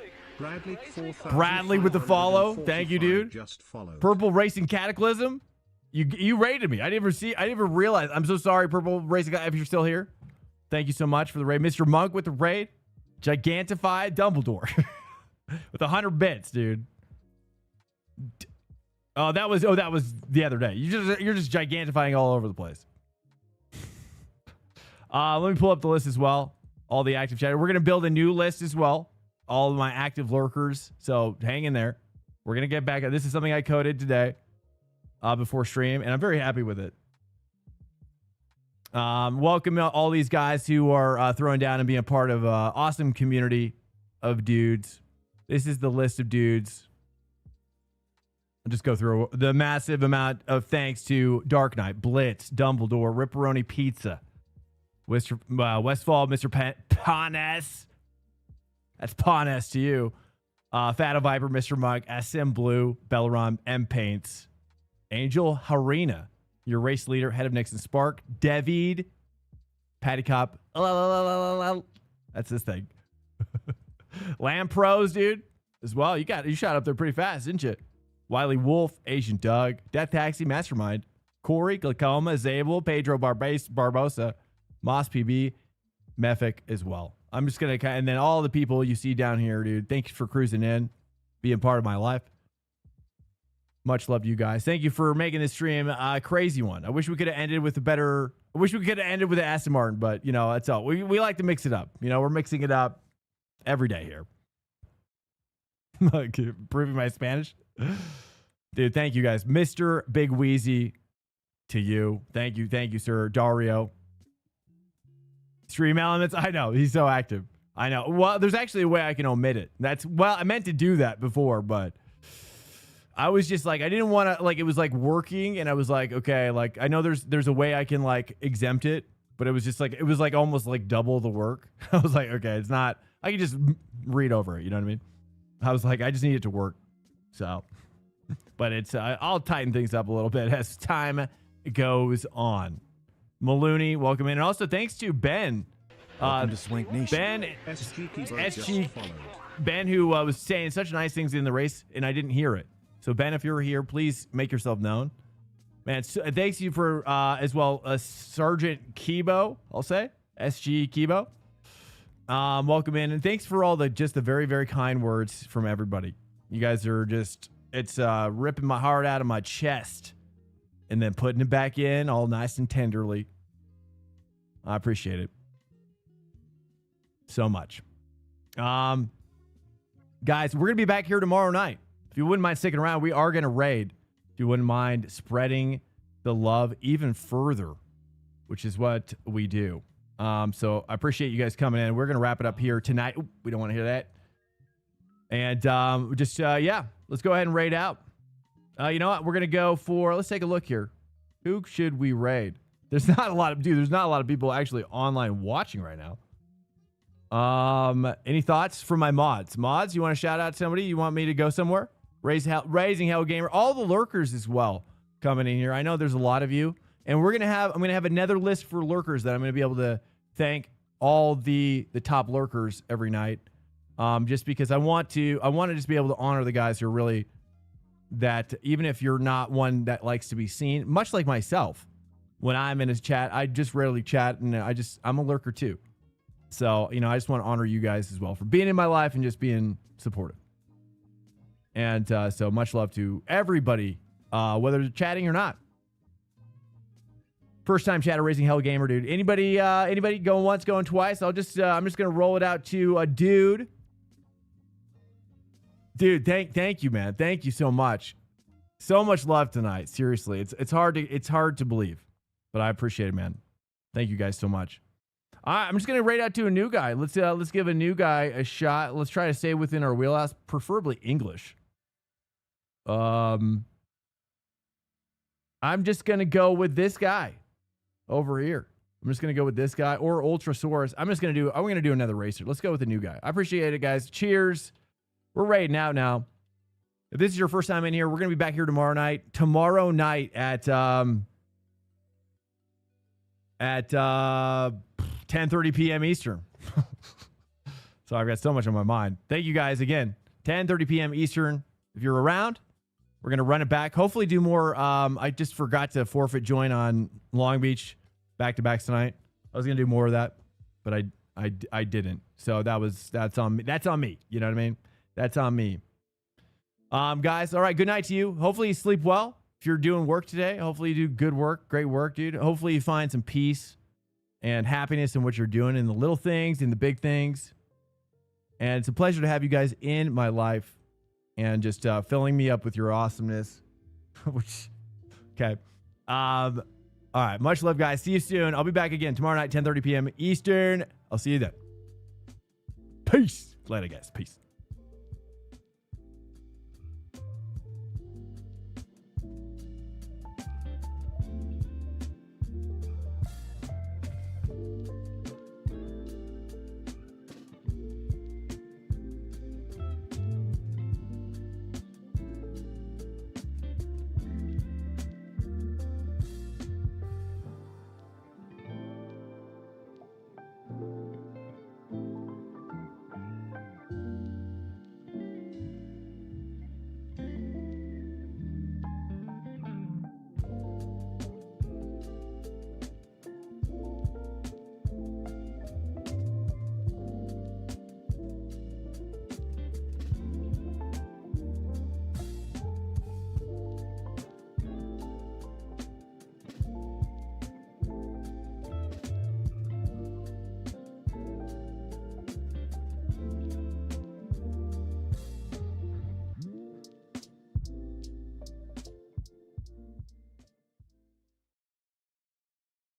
Bradley with the follow. Thank you, dude. Purple Racing Cataclysm. You rated me. I didn't even realize. I'm so sorry, Purple Racing. If you're still here, thank you so much for the raid. Mr. Monk with the raid. Gigantified Dumbledore with 100 bits, dude. That was the other day. You're just gigantifying all over the place. Let me pull up the list as well. All the active chat. We're gonna build a new list as well. All of my active lurkers. So hang in there. We're gonna get back. This is something I coded today before stream, and I'm very happy with it. Welcome all these guys who are throwing down and being a part of an awesome community of dudes. This is the list of dudes. I'll just go through the massive amount of thanks to Dark Knight, Blitz, Dumbledore, Ripperoni Pizza, Westfall, Mr. Panes. That's Panes to you. Fatto Viper, Mr. Mug, SM Blue, Bellaron, M Paints, Angel Harina, your race leader, head of Nixon Spark, David, Patty Cop. That's this thing. Lamb Pros, dude, as well. You shot up there pretty fast, didn't you? Wiley Wolf, Asian Doug, Death Taxi, Mastermind, Corey, Glaucoma, Zabel, Pedro Barbosa, Moss PB, Mephic as well. I'm just going to and then all the people you see down here, dude. Thank you for cruising in, being part of my life. Much love to you guys. Thank you for making this stream a crazy one. I wish we could have ended with I wish we could have ended with an Aston Martin, but you know, that's all. We like to mix it up. You know, we're mixing it up every day here. Proving my Spanish. Dude, thank you guys. Mr. Big Wheezy to you. Thank you, sir. Dario. Stream Elements. I know. He's so active. I know. Well, there's actually a way I can omit it. I meant to do that before, but I was just like, I didn't want to, like, it was like working, and I was like, okay, like, I know there's a way I can like exempt it, but it was just like, it was like almost like double the work. I was like, okay, it's not, I can just read over it. You know what I mean? I was like, I just need it to work. So, but it's, I'll tighten things up a little bit as time goes on. Maloney, welcome in. And also thanks to Ben. Welcome to Swank Nation. Ben, SG, Ben, who was saying such nice things in the race, and I didn't hear it. So Ben, if you're here, please make yourself known. Man, thanks you for, as well, Sergeant Kibo, I'll say. SG Kibo. Welcome in. And thanks for all the very, very kind words from everybody. You guys are just, it's ripping my heart out of my chest and then putting it back in all nice and tenderly. I appreciate it so much. Guys, we're going to be back here tomorrow night. If you wouldn't mind sticking around, we are going to raid. If you wouldn't mind spreading the love even further, which is what we do. So I appreciate you guys coming in. We're going to wrap it up here tonight. Ooh, we don't want to hear that. And yeah, let's go ahead and raid out. You know what? We're going to go for, let's take a look here. Who should we raid? There's not a lot of people actually online watching right now. Any thoughts from my mods? Mods, you want to shout out somebody? You want me to go somewhere? Raising Hell Gamer, all the lurkers as well coming in here. I know there's a lot of you, and I'm gonna have another list for lurkers that I'm gonna be able to thank all the top lurkers every night, just because I want to just be able to honor the guys who are really that, even if you're not one that likes to be seen, much like myself. When I'm in his chat, I just rarely chat, and I'm a lurker too. So, you know, I just want to honor you guys as well for being in my life and just being supportive. And so much love to everybody, whether they're chatting or not. First time chatter, Raising Hell Gamer, dude. Anybody going once, going twice? I'm just gonna roll it out to a dude. Dude, thank you, man. Thank you so much. So much love tonight. Seriously, it's hard to believe, but I appreciate it, man. Thank you guys so much. I'm just gonna rate out to a new guy. Let's give a new guy a shot. Let's try to stay within our wheelhouse, preferably English. I'm just gonna go with this guy over here. I'm just gonna go with this guy or Ultrasaurus. I'm gonna do another racer. Let's go with a new guy. I appreciate it, guys. Cheers. We're raiding out now. If this is your first time in here, we're gonna be back here tomorrow night. Tomorrow night at 10:30 p.m. Eastern. So I've got so much on my mind. Thank you guys again. 10:30 p.m. Eastern. If you're around, we're gonna run it back. Hopefully do more. I just forgot to forfeit join on Long Beach back-to-backs tonight. I was gonna do more of that, but I didn't. So that's on me. That's on me. You know what I mean? That's on me. Guys, all right, good night to you. Hopefully you sleep well. If you're doing work today, hopefully you do good work, great work, dude. Hopefully you find some peace and happiness in what you're doing, in the little things, in the big things. And it's a pleasure to have you guys in my life and just filling me up with your awesomeness. Okay. All right, much love, guys. See you soon. I'll be back again tomorrow night, 10:30 p.m. Eastern. I'll see you then. Peace. Later, guys. Peace.